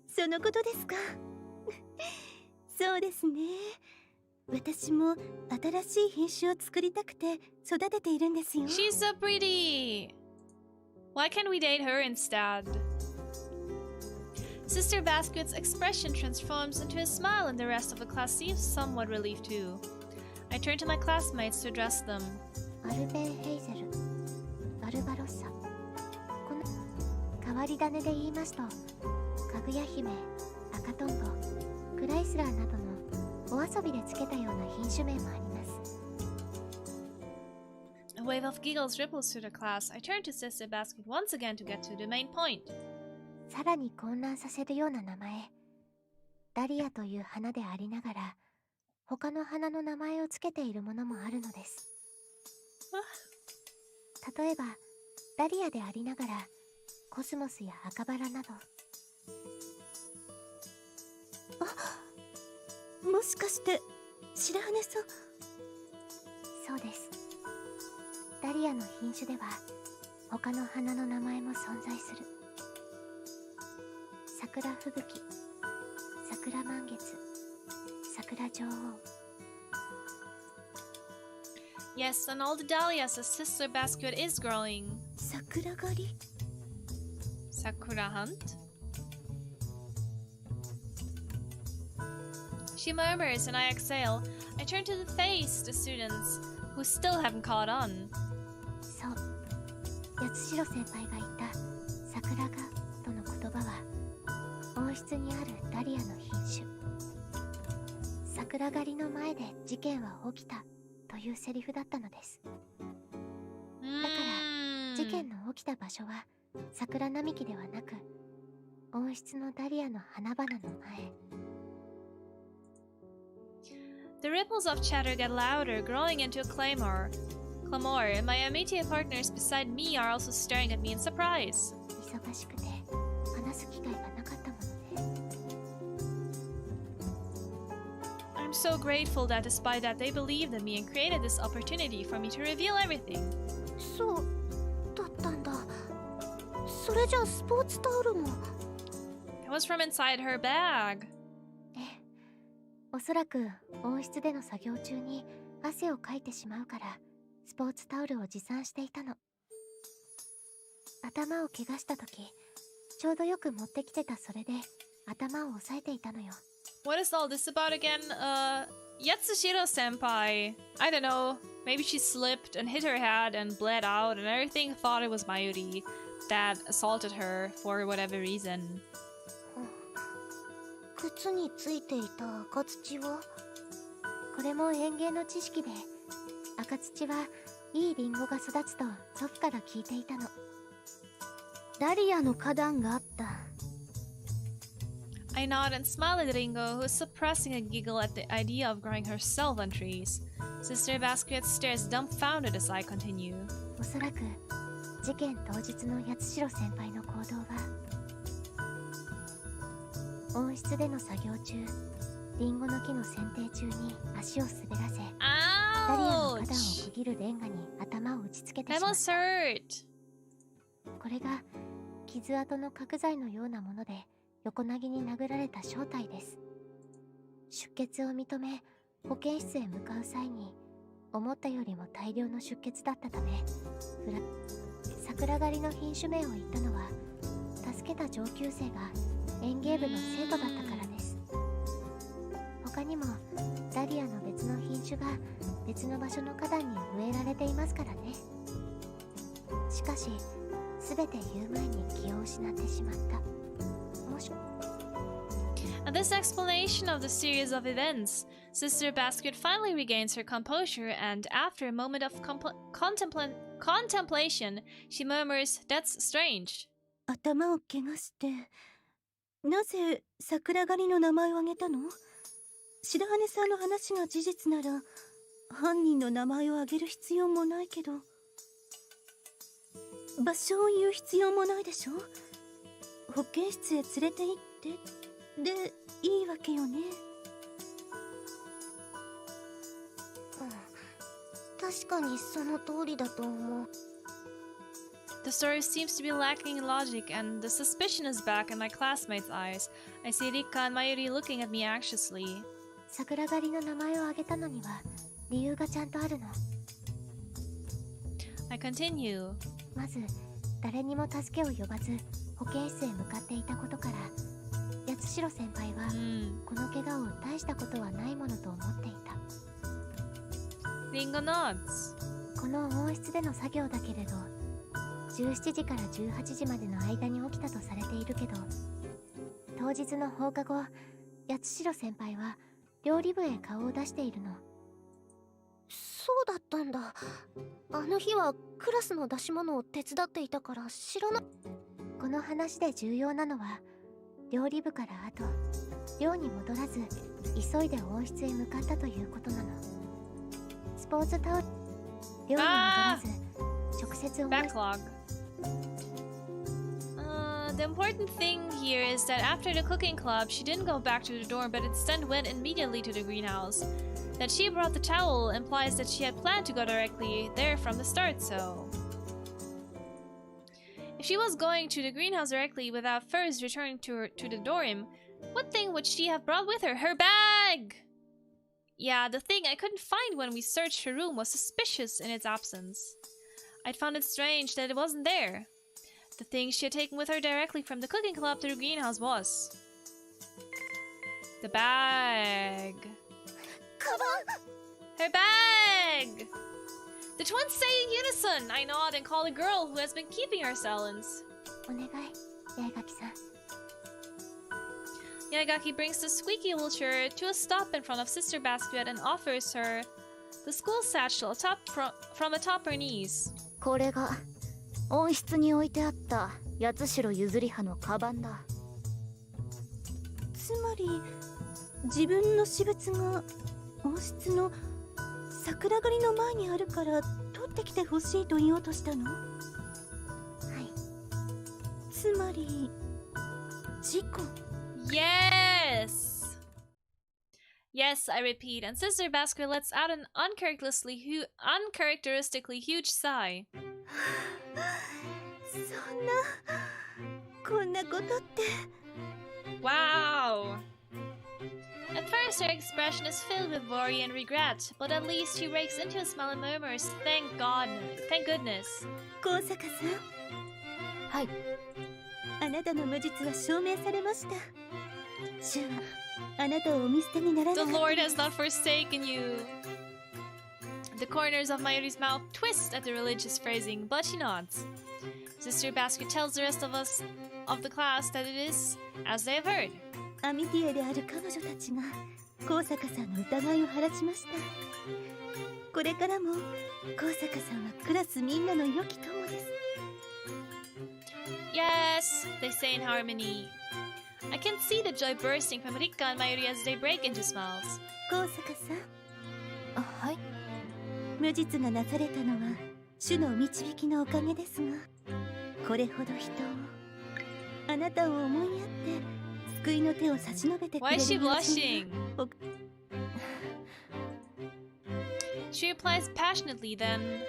Speaker 5: そのことですか。そうですね。私も新しい品種を作りたくて育てているんですよ。
Speaker 1: She's so pretty! Why can't we date her instead? Sister Basket's expression transforms into a smile and the rest of the class seems somewhat relieved too. I turn to my classmates to address them.
Speaker 2: アルベン・ヘイゼル、バルバロッサ。この変わり種で言いますと、かぐや姫、赤とんぼ、クライスラーなどのお遊びでつけたような品種名もあります。
Speaker 1: A wave of giggles ripples through the class. I turn to Sister Basket once again to get to the main point.
Speaker 2: さらに混乱させるような名前、ダリアという花でありながら、他の花の名前をつけているものもあるのです。例えば、ダリアでありながら、コスモスや赤バラなど。
Speaker 5: もしかして白羽さん。
Speaker 2: そうです。ダリアの品種では他の花の名前も存在する。桜吹雪、桜満月、桜女王。
Speaker 1: Yes, and all the dahlias a sister basket is growing.
Speaker 5: 桜狩り。
Speaker 1: Sakura hunt? She murmurs and I exhale. I turn to the face the students, who still haven't caught on.
Speaker 2: そう、八代先輩が言った桜がとの言葉は王室にあるダリアの品種。桜狩りの前で事件は起きたというセリフだったのです。だから事件の起きた場所は桜並木ではなく王室のダリアの花々の前。
Speaker 1: The ripples of chatter get louder, growing into a clamor. And my immediate partners beside me are also staring at me in surprise.
Speaker 2: 忙しくて話す機会がなかったものね。
Speaker 1: I'm so grateful that despite that they believed in me and created this opportunity for me to reveal everything.
Speaker 2: そうだったんだ。それじゃあスポーツタオルも。
Speaker 1: It was from inside her bag.
Speaker 2: ええ、おそらく温室での作業中に汗をかいてしまうからスポーツタオルを持参していたの。頭を怪我した時ちょうどよく持ってきてたそれで頭を押さえていたのよ。
Speaker 1: What is all this about again? Yatsushiro senpai. I don't know. Maybe she slipped and hit her head and bled out, and everything thought it was Mayuri that assaulted her for whatever reason.
Speaker 2: 靴についていた赤土はこれも園芸の知識で、赤土はいいリンゴが育つと祖父から聞いていたの。
Speaker 5: ダリアの花壇があった。
Speaker 1: I nod and smile at Ringo, who is suppressing a giggle at the idea of growing herself on trees. Sister Basket stares dumbfounded as I continue.
Speaker 2: おそらく事件当日の八代先輩の行動は温室での作業中、リンゴの木の剪定中に足を滑らせ、ダリアの花壇を区切るレンガに頭を打ちつけてしまった。これが傷跡の角材のようなもので横なぎに殴られた正体です。出血を認め保健室へ向かう際に思ったよりも大量の出血だったため、桜狩りの品種名を言ったのは助けた上級生が園芸部の生徒だったからです。他にもダリアの別の品種が別の場所の花壇に植えられていますからね。しかし全て言う前に気を失ってしまった。
Speaker 1: At this explanation of the series of events, Sister Basket finally regains her composure and, after a moment of contemplation, she murmurs, "That's strange."
Speaker 5: 頭を怪我してなぜ桜狩りの名前を挙げたの？白羽さんの話が事実なら犯人の名前を挙げる必要もないけど、場所を言う必要もないでしょ。保健室へ連れて行ってでいいわけよね。
Speaker 2: 確かにその通りだと思う。
Speaker 1: The story seems to be lacking in logic, and the suspicion is back in my classmates' eyes. I see Rika and Mayuri looking at me anxiously.
Speaker 2: 桜狩りの名前を挙げたのには理由がちゃんとあるの。
Speaker 1: I continue.
Speaker 2: まず誰にも助けを呼ばず保健室へ向かっていたことから、八代先輩はこの怪我を大したことはないものと思っていた。
Speaker 1: Ringo nods.
Speaker 2: この温室での作業だけれど17時から18時までの間に起きたとされているけど、当日の放課後、八代先輩は料理部へ顔を出しているの。そうだったんだ。あの日はクラスの出し物を手伝っていたから知らない。この話で重要なのは、料理部から後、寮に戻らず急いで温室へ向かったということなの。スポーツタオル、寮に戻らず直接温室。
Speaker 1: The important thing here is that after the cooking club, she didn't go back to the dorm, but instead went immediately to the greenhouse. That she brought the towel implies that she had planned to go directly there from the start, so... If she was going to the greenhouse directly without first returning to the dorm, what thing would she have brought with her? Her bag! Yeah, the thing I couldn't find when we searched her room was suspicious in its absence. I'd found it strange that it wasn't there. The thing she had taken with her directly from the cooking club to the greenhouse was... the bag. Her bag! The twins say in unison. I nod and call the girl who has been keeping her silence.
Speaker 2: お願い、八重垣さん。
Speaker 1: Yaegaki brings the squeaky wheelchair to a stop in front of Sister Basket and offers her the school satchel from atop her knees.
Speaker 2: これが温室に置いてあった八代ゆずり葉のカバンだ。
Speaker 5: つまり自分の私物が温室の桜狩りの前にあるから取ってきてほしいと言おうとしたの？はい。つまり事故。
Speaker 1: Yes! Yes, I repeat, and Sister Basket lets out an uncharacteristically huge sigh.
Speaker 5: そんな、こんなことって。
Speaker 1: Wow! At first, her expression is filled with worry and regret, but at least she breaks into a smile and murmurs, "Thank God, thank goodness."
Speaker 5: 高坂さん。
Speaker 4: はい。
Speaker 5: あなたの無実は証明されました。主はあなたをお見捨てにならなかった。
Speaker 1: The Lord has not forsaken you. The corners of Mayuri's mouth twist at the religious phrasing, but she nods. Sister Basket tells the rest of us of the class that it is as they have heard.
Speaker 5: アミティエである彼女たちが高坂さんの疑いを晴らしました。これからも高坂さんはクラスみんなの良き友です。
Speaker 1: Yes, they say in harmony. I can see the joy bursting from Rika and Mayuri as they break into smiles.
Speaker 5: 高坂さん。
Speaker 4: あ、はい。
Speaker 5: 無実がなされたのは主の導きのおかげですが、これほど人をあなたを思いやって救いの手を差し伸べてくれ
Speaker 1: Why
Speaker 5: る
Speaker 1: is she blushing? She replies passionately, then...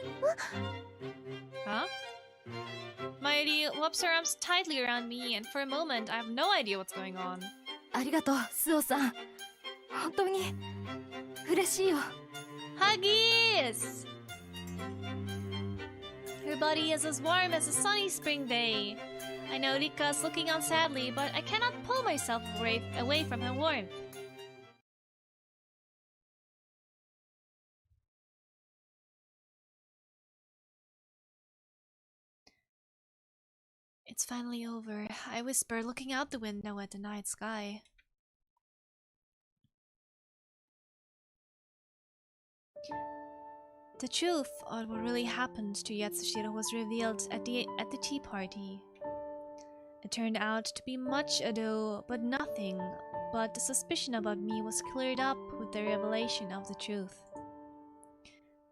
Speaker 1: Huh? Mayuri wraps her arms tightly around me, and for a moment I have no idea what's going on.
Speaker 4: ありがとう、スオさん。本当に嬉しいよ。
Speaker 1: Huggies! Her body is as warm as a sunny spring day. I know Rika is looking on sadly, but I cannot pull myself away from her warmth. It's finally over, I whisper, looking out the window at the night sky. The truth of what really happened to Yatsushiro was revealed at the tea party. It turned out to be much ado, but nothing but the suspicion about me was cleared up with the revelation of the truth.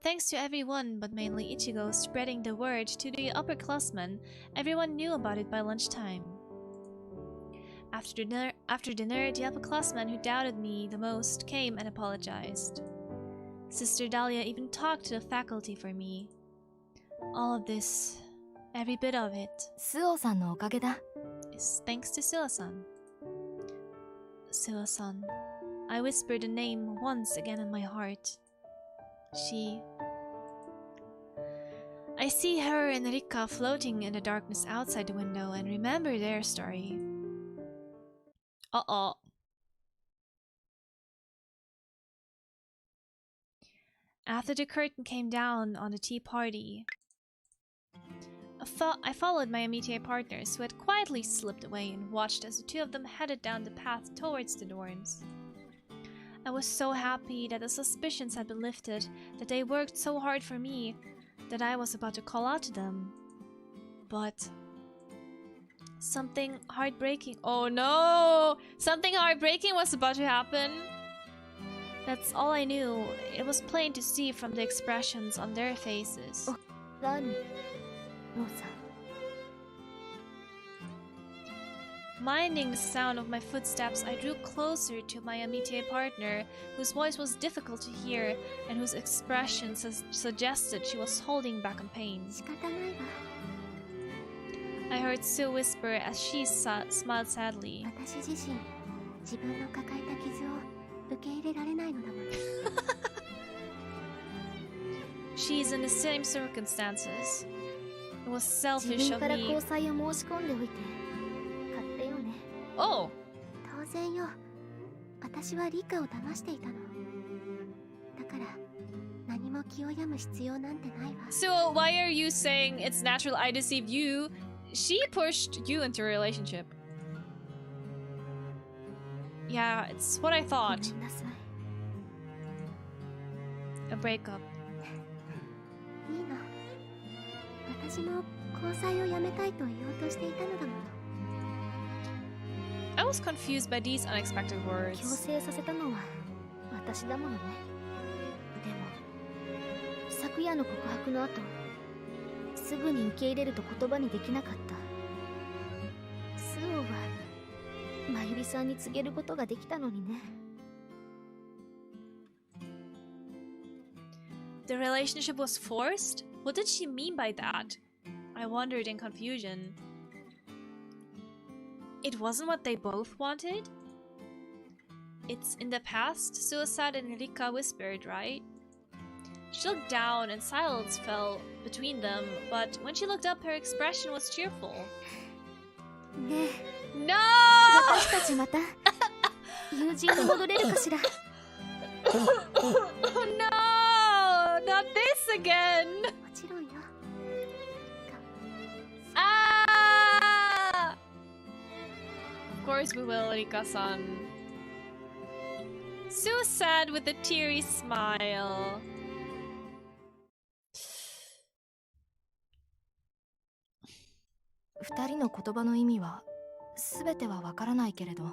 Speaker 1: Thanks to everyone, but mainly Ichigo, spreading the word to the upperclassmen, everyone knew about it by lunchtime. After dinner, the upperclassman who doubted me the most came and apologized. Sister Dahlia even talked to the faculty for me. All of this, every bit of it,
Speaker 4: スオさんのおかげだ。
Speaker 1: is thanks to Sua-san. Sua-san. I whispered the name once again in my heart. She... I see her and Rika floating in the darkness outside the window and remember their story. Uh-oh. After the curtain came down on the tea party, I followed my immediate partners, who had quietly slipped away, and watched as the two of them headed down the path towards the dorms. I was so happy that the suspicions had been lifted, that they worked so hard for me, that I was about to call out to them. But... something heartbreaking— oh no! Something heartbreaking was about to happen! That's all I knew. It was plain to see from the expressions on their faces.
Speaker 2: 何？モーさん。
Speaker 1: Minding the sound of my footsteps, I drew closer to my amitié partner, whose voice was difficult to hear and whose expression suggested she was holding back in pain.
Speaker 5: 仕方ないわ。
Speaker 1: I heard Sue whisper as she smiled sadly.
Speaker 5: 私自身、自分の抱えた傷を受け入れられないのだもん。
Speaker 1: She's in the same circumstances. It was
Speaker 5: 自
Speaker 1: selfish
Speaker 5: 分
Speaker 1: of
Speaker 5: から
Speaker 1: me.
Speaker 5: 交際を申し込んでおいて、勝手よね。
Speaker 1: Oh!
Speaker 5: 当然よ。私はリカを騙していたの。だから、何も気を病む必要なんてないわ。
Speaker 1: So why are you saying it's natural I deceived you? She pushed you into a relationship. Yeah, it's what I
Speaker 5: ご
Speaker 1: thought.
Speaker 5: めんなさい。
Speaker 1: A breakup.
Speaker 5: いいの。私も交際をやめたいと言おうとしていたのだもの。
Speaker 1: I was confused by these unexpected
Speaker 5: 強
Speaker 1: words.
Speaker 5: 制させたのは私だものね。でも昨夜の告白の後、すぐに受け入れると言葉にできなかった。スオはまゆりさんに告げることができたのにね。
Speaker 1: The relationship was forced? What did she mean by that? I wondered in confusion. It wasn't what they both wanted? It's in the past, suicide and Rika whispered, right? She looked down and silence fell between them, but when she looked up, her expression was cheerful.
Speaker 5: ねえ、
Speaker 1: No!
Speaker 5: 私たちまた友人に戻れるかしら。
Speaker 1: No! Not this again!
Speaker 5: もちろんよ。
Speaker 1: Ah! Of course we will, Rika-san. So sad with a teary smile.
Speaker 4: 二人の言葉の意味は全てはわからないけれど、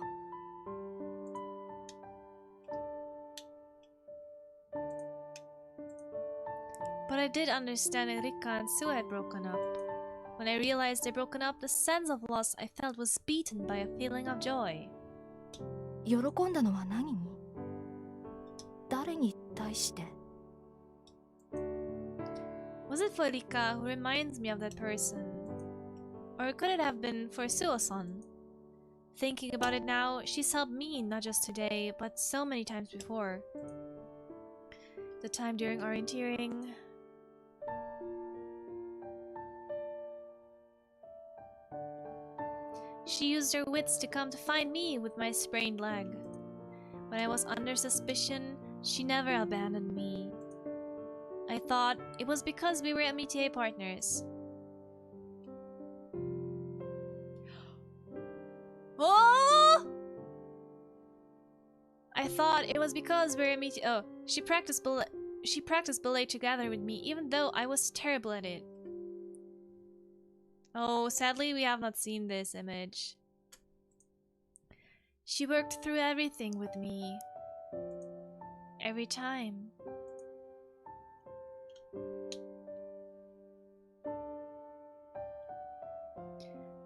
Speaker 1: But I did understand that Rika and Sue had broken up. When I realized they'd broken up, the sense of loss I felt was beaten by a feeling of joy.
Speaker 4: 喜んだのは何に？誰に対して？
Speaker 1: Was it for Rika, who reminds me of that person? Or could it have been for Suo-san? Thinking about it now, she's helped me not just today, but so many times before. The time during orienteering. She used her wits to come to find me with my sprained leg. When I was under suspicion, she never abandoned me. I thought it was because we were amitié partners. Oh! I thought it was because we were amitié. Oh, she practiced ballet together with me, even though I was terrible at it. Oh, sadly, we have not seen this image. She worked through everything with me. Every time.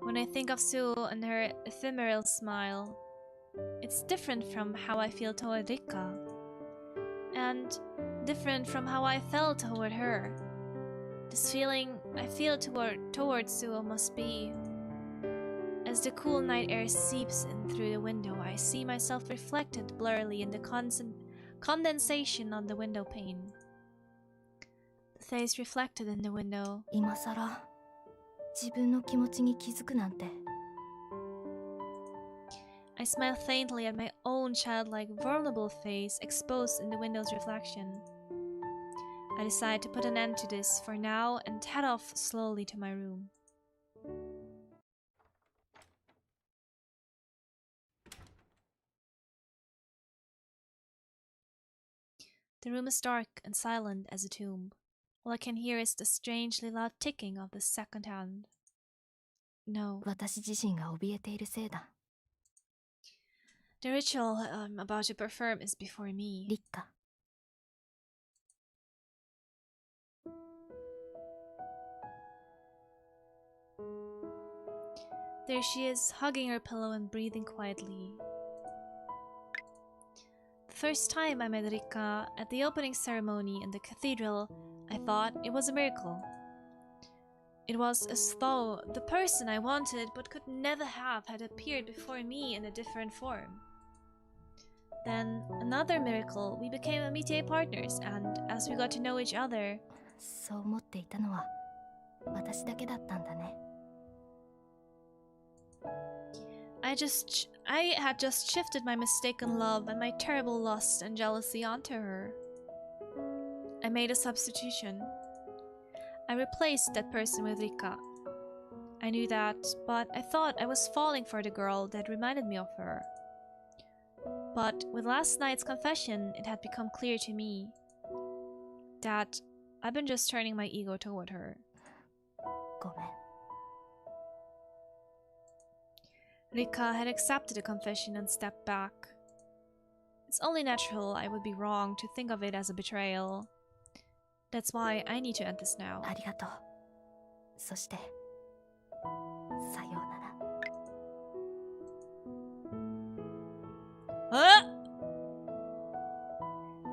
Speaker 1: When I think of Sue and her ephemeral smile, it's different from how I feel toward Rika. And different from how I felt toward her. This feeling I feel toward Sue must be. As the cool night air seeps in through the window, I see myself reflected blurrily in the condensation on the window pane. The face reflected in the window.
Speaker 4: 今さら自分の気持ちに気づくなんて。
Speaker 1: I smile faintly at my own childlike, vulnerable face exposed in the window's reflection. I decide to put an end to this for now and head off slowly to my room. The room is dark and silent as a tomb. All I can hear is the strangely loud ticking of the second hand. No.
Speaker 4: 私自身が怯えているせいだ。
Speaker 1: The ritual I'm about to perform is before me.
Speaker 4: リッカ。
Speaker 1: There she is, hugging her pillow and breathing quietly. The first time I met Rika at the opening ceremony in the cathedral, I thought it was a miracle. It was as though the person I wanted but could never have had appeared before me in a different form. Then, another miracle, we became MTA partners, and as we got to know each other...
Speaker 4: そう思っていたのは私だけだったんだね。
Speaker 1: I had just shifted my mistaken love and my terrible lust and jealousy onto her. I made a substitution. I replaced that person with Rika. I knew that, but I thought I was falling for the girl that reminded me of her. But with last night's confession, it had become clear to me that I've been just turning my ego toward her.
Speaker 4: ごめん。
Speaker 1: Rika had accepted the confession and stepped back. It's only natural I would be wrong to think of it as a betrayal. That's why I need to end this now.
Speaker 4: ありがとう。そしてさようなら。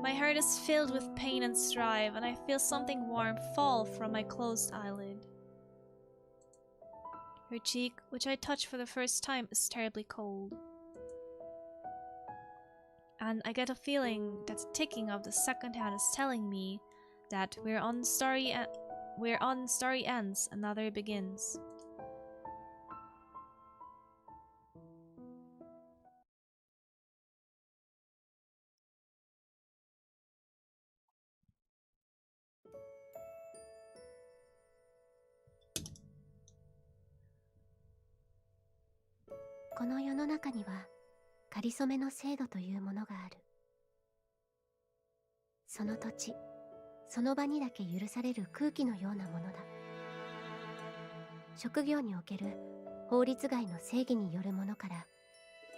Speaker 1: My heart is filled with pain and strife, and I feel something warm fall from my closed eyelid. Her cheek, which I touch for the first time, is terribly cold. And I get a feeling that the ticking of the second hand is telling me that we're on story ends, another begins.
Speaker 2: この世の中には仮初めの制度というものがある。その土地、その場にだけ許される空気のようなものだ。職業における法律外の正義によるものから、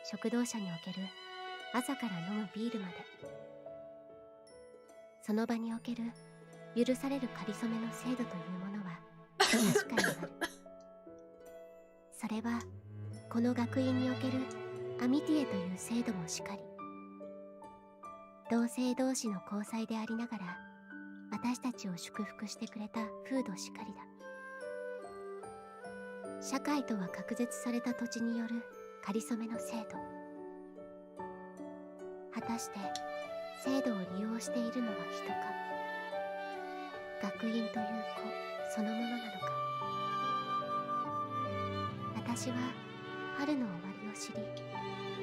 Speaker 2: 食堂車における朝から飲むビールまで、その場における許される仮初めの制度というものは確かにある。それはこの学院におけるアミティエという制度もしかり、同性同士の交際でありながら私たちを祝福してくれた風土しかりだ。社会とは隔絶された土地による仮初めの制度。果たして制度を利用しているのは人か、学院という子そのものなのか。私は春の終わりを知り、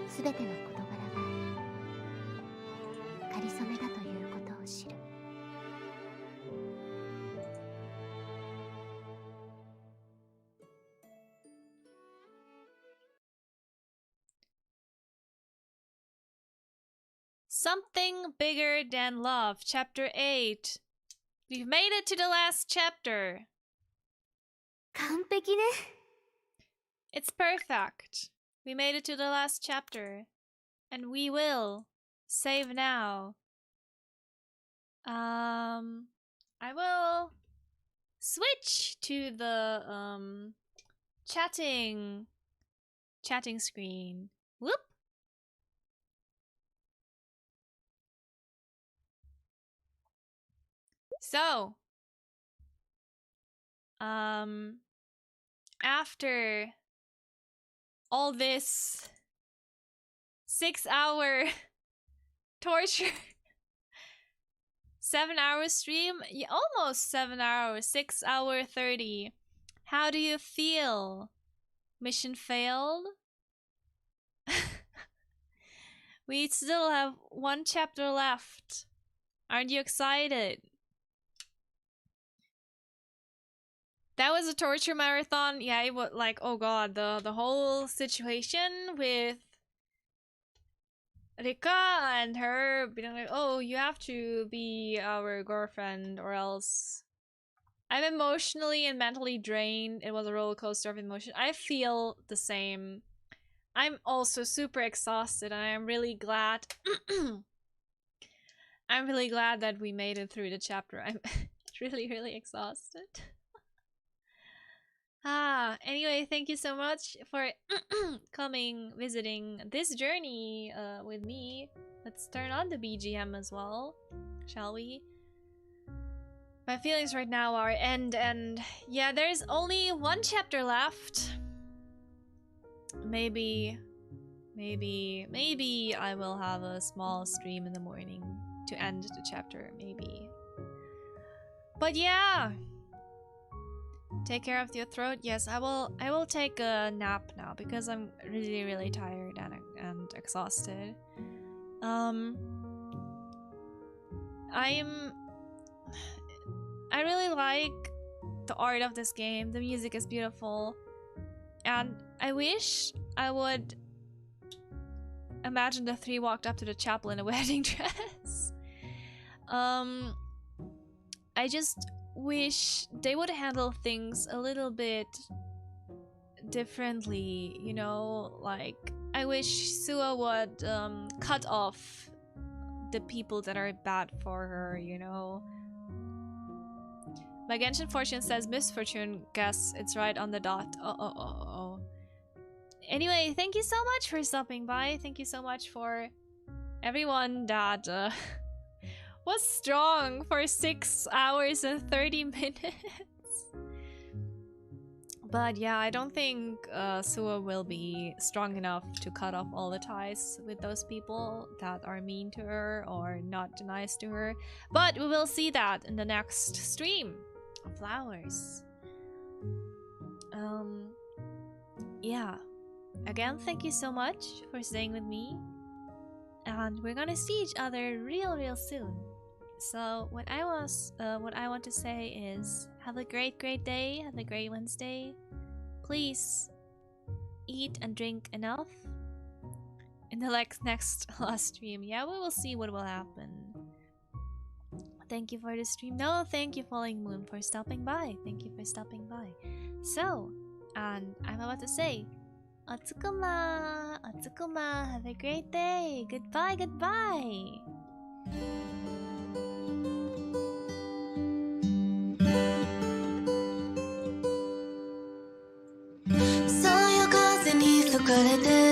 Speaker 2: すべての事柄が仮初めだということを知る。
Speaker 1: Something Bigger Than Love, Chapter 8. We've made it to the last chapter.
Speaker 5: 完璧ね。
Speaker 1: It's perfect. We made it to the last chapter. And we will save now. I will switch to the chatting screen. Whoop. So, after all this 6-hour torture, 7-hour stream, yeah, almost 7 hours, 6-hour 30. How do you feel? Mission failed? We still have one chapter left. Aren't you excited? That was a torture marathon. Yeah, it was like, oh god, the whole situation with Rika and her being like, oh, you have to be our girlfriend or else. I'm emotionally and mentally drained. It was a roller coaster of emotion. I feel the same. I'm also super exhausted, and I'm really glad. I'm really glad that we made it through the chapter. I'm really, really exhausted. Anyway, thank you so much for coming, visiting this journey with me. Let's turn on the BGM as well, shall we? My feelings right now are and yeah, there's only one chapter left. Maybe I will have a small stream in the morning to end the chapter, maybe. But yeah, take care of your throat. Yes, I will take a nap now because I'm really tired and exhausted. I really like the art of this game. The music is beautiful, and I wish I would imagine the three walked up to the chapel in a wedding dress. I just wish they would handle things a little bit differently, you know? Like, I wish Sua would cut off the people that are bad for her, you know? My Genshin Fortune says misfortune. Guess it's right on the dot. Oh. Anyway, thank you so much for stopping by. Thank you so much for everyone that was strong for 6 hours and 30 minutes. But yeah, I don't think Sua will be strong enough to cut off all the ties with those people that are mean to her or not nice to her. But we will see that in the next stream of Flowers. Yeah. Again, thank you so much for staying with me. And we're gonna see each other real soon. So what I want to say is have a great day, have a great Wednesday. Please eat and drink enough. In the next last stream, yeah, we will see what will happen. Thank you for the stream. No, thank you, Falling Moon, for stopping by. Thank you for stopping by. So, and I'm about to say, Otsukuma, Otsukuma, have a great day. Goodbye.
Speaker 6: So そよ風にそかれて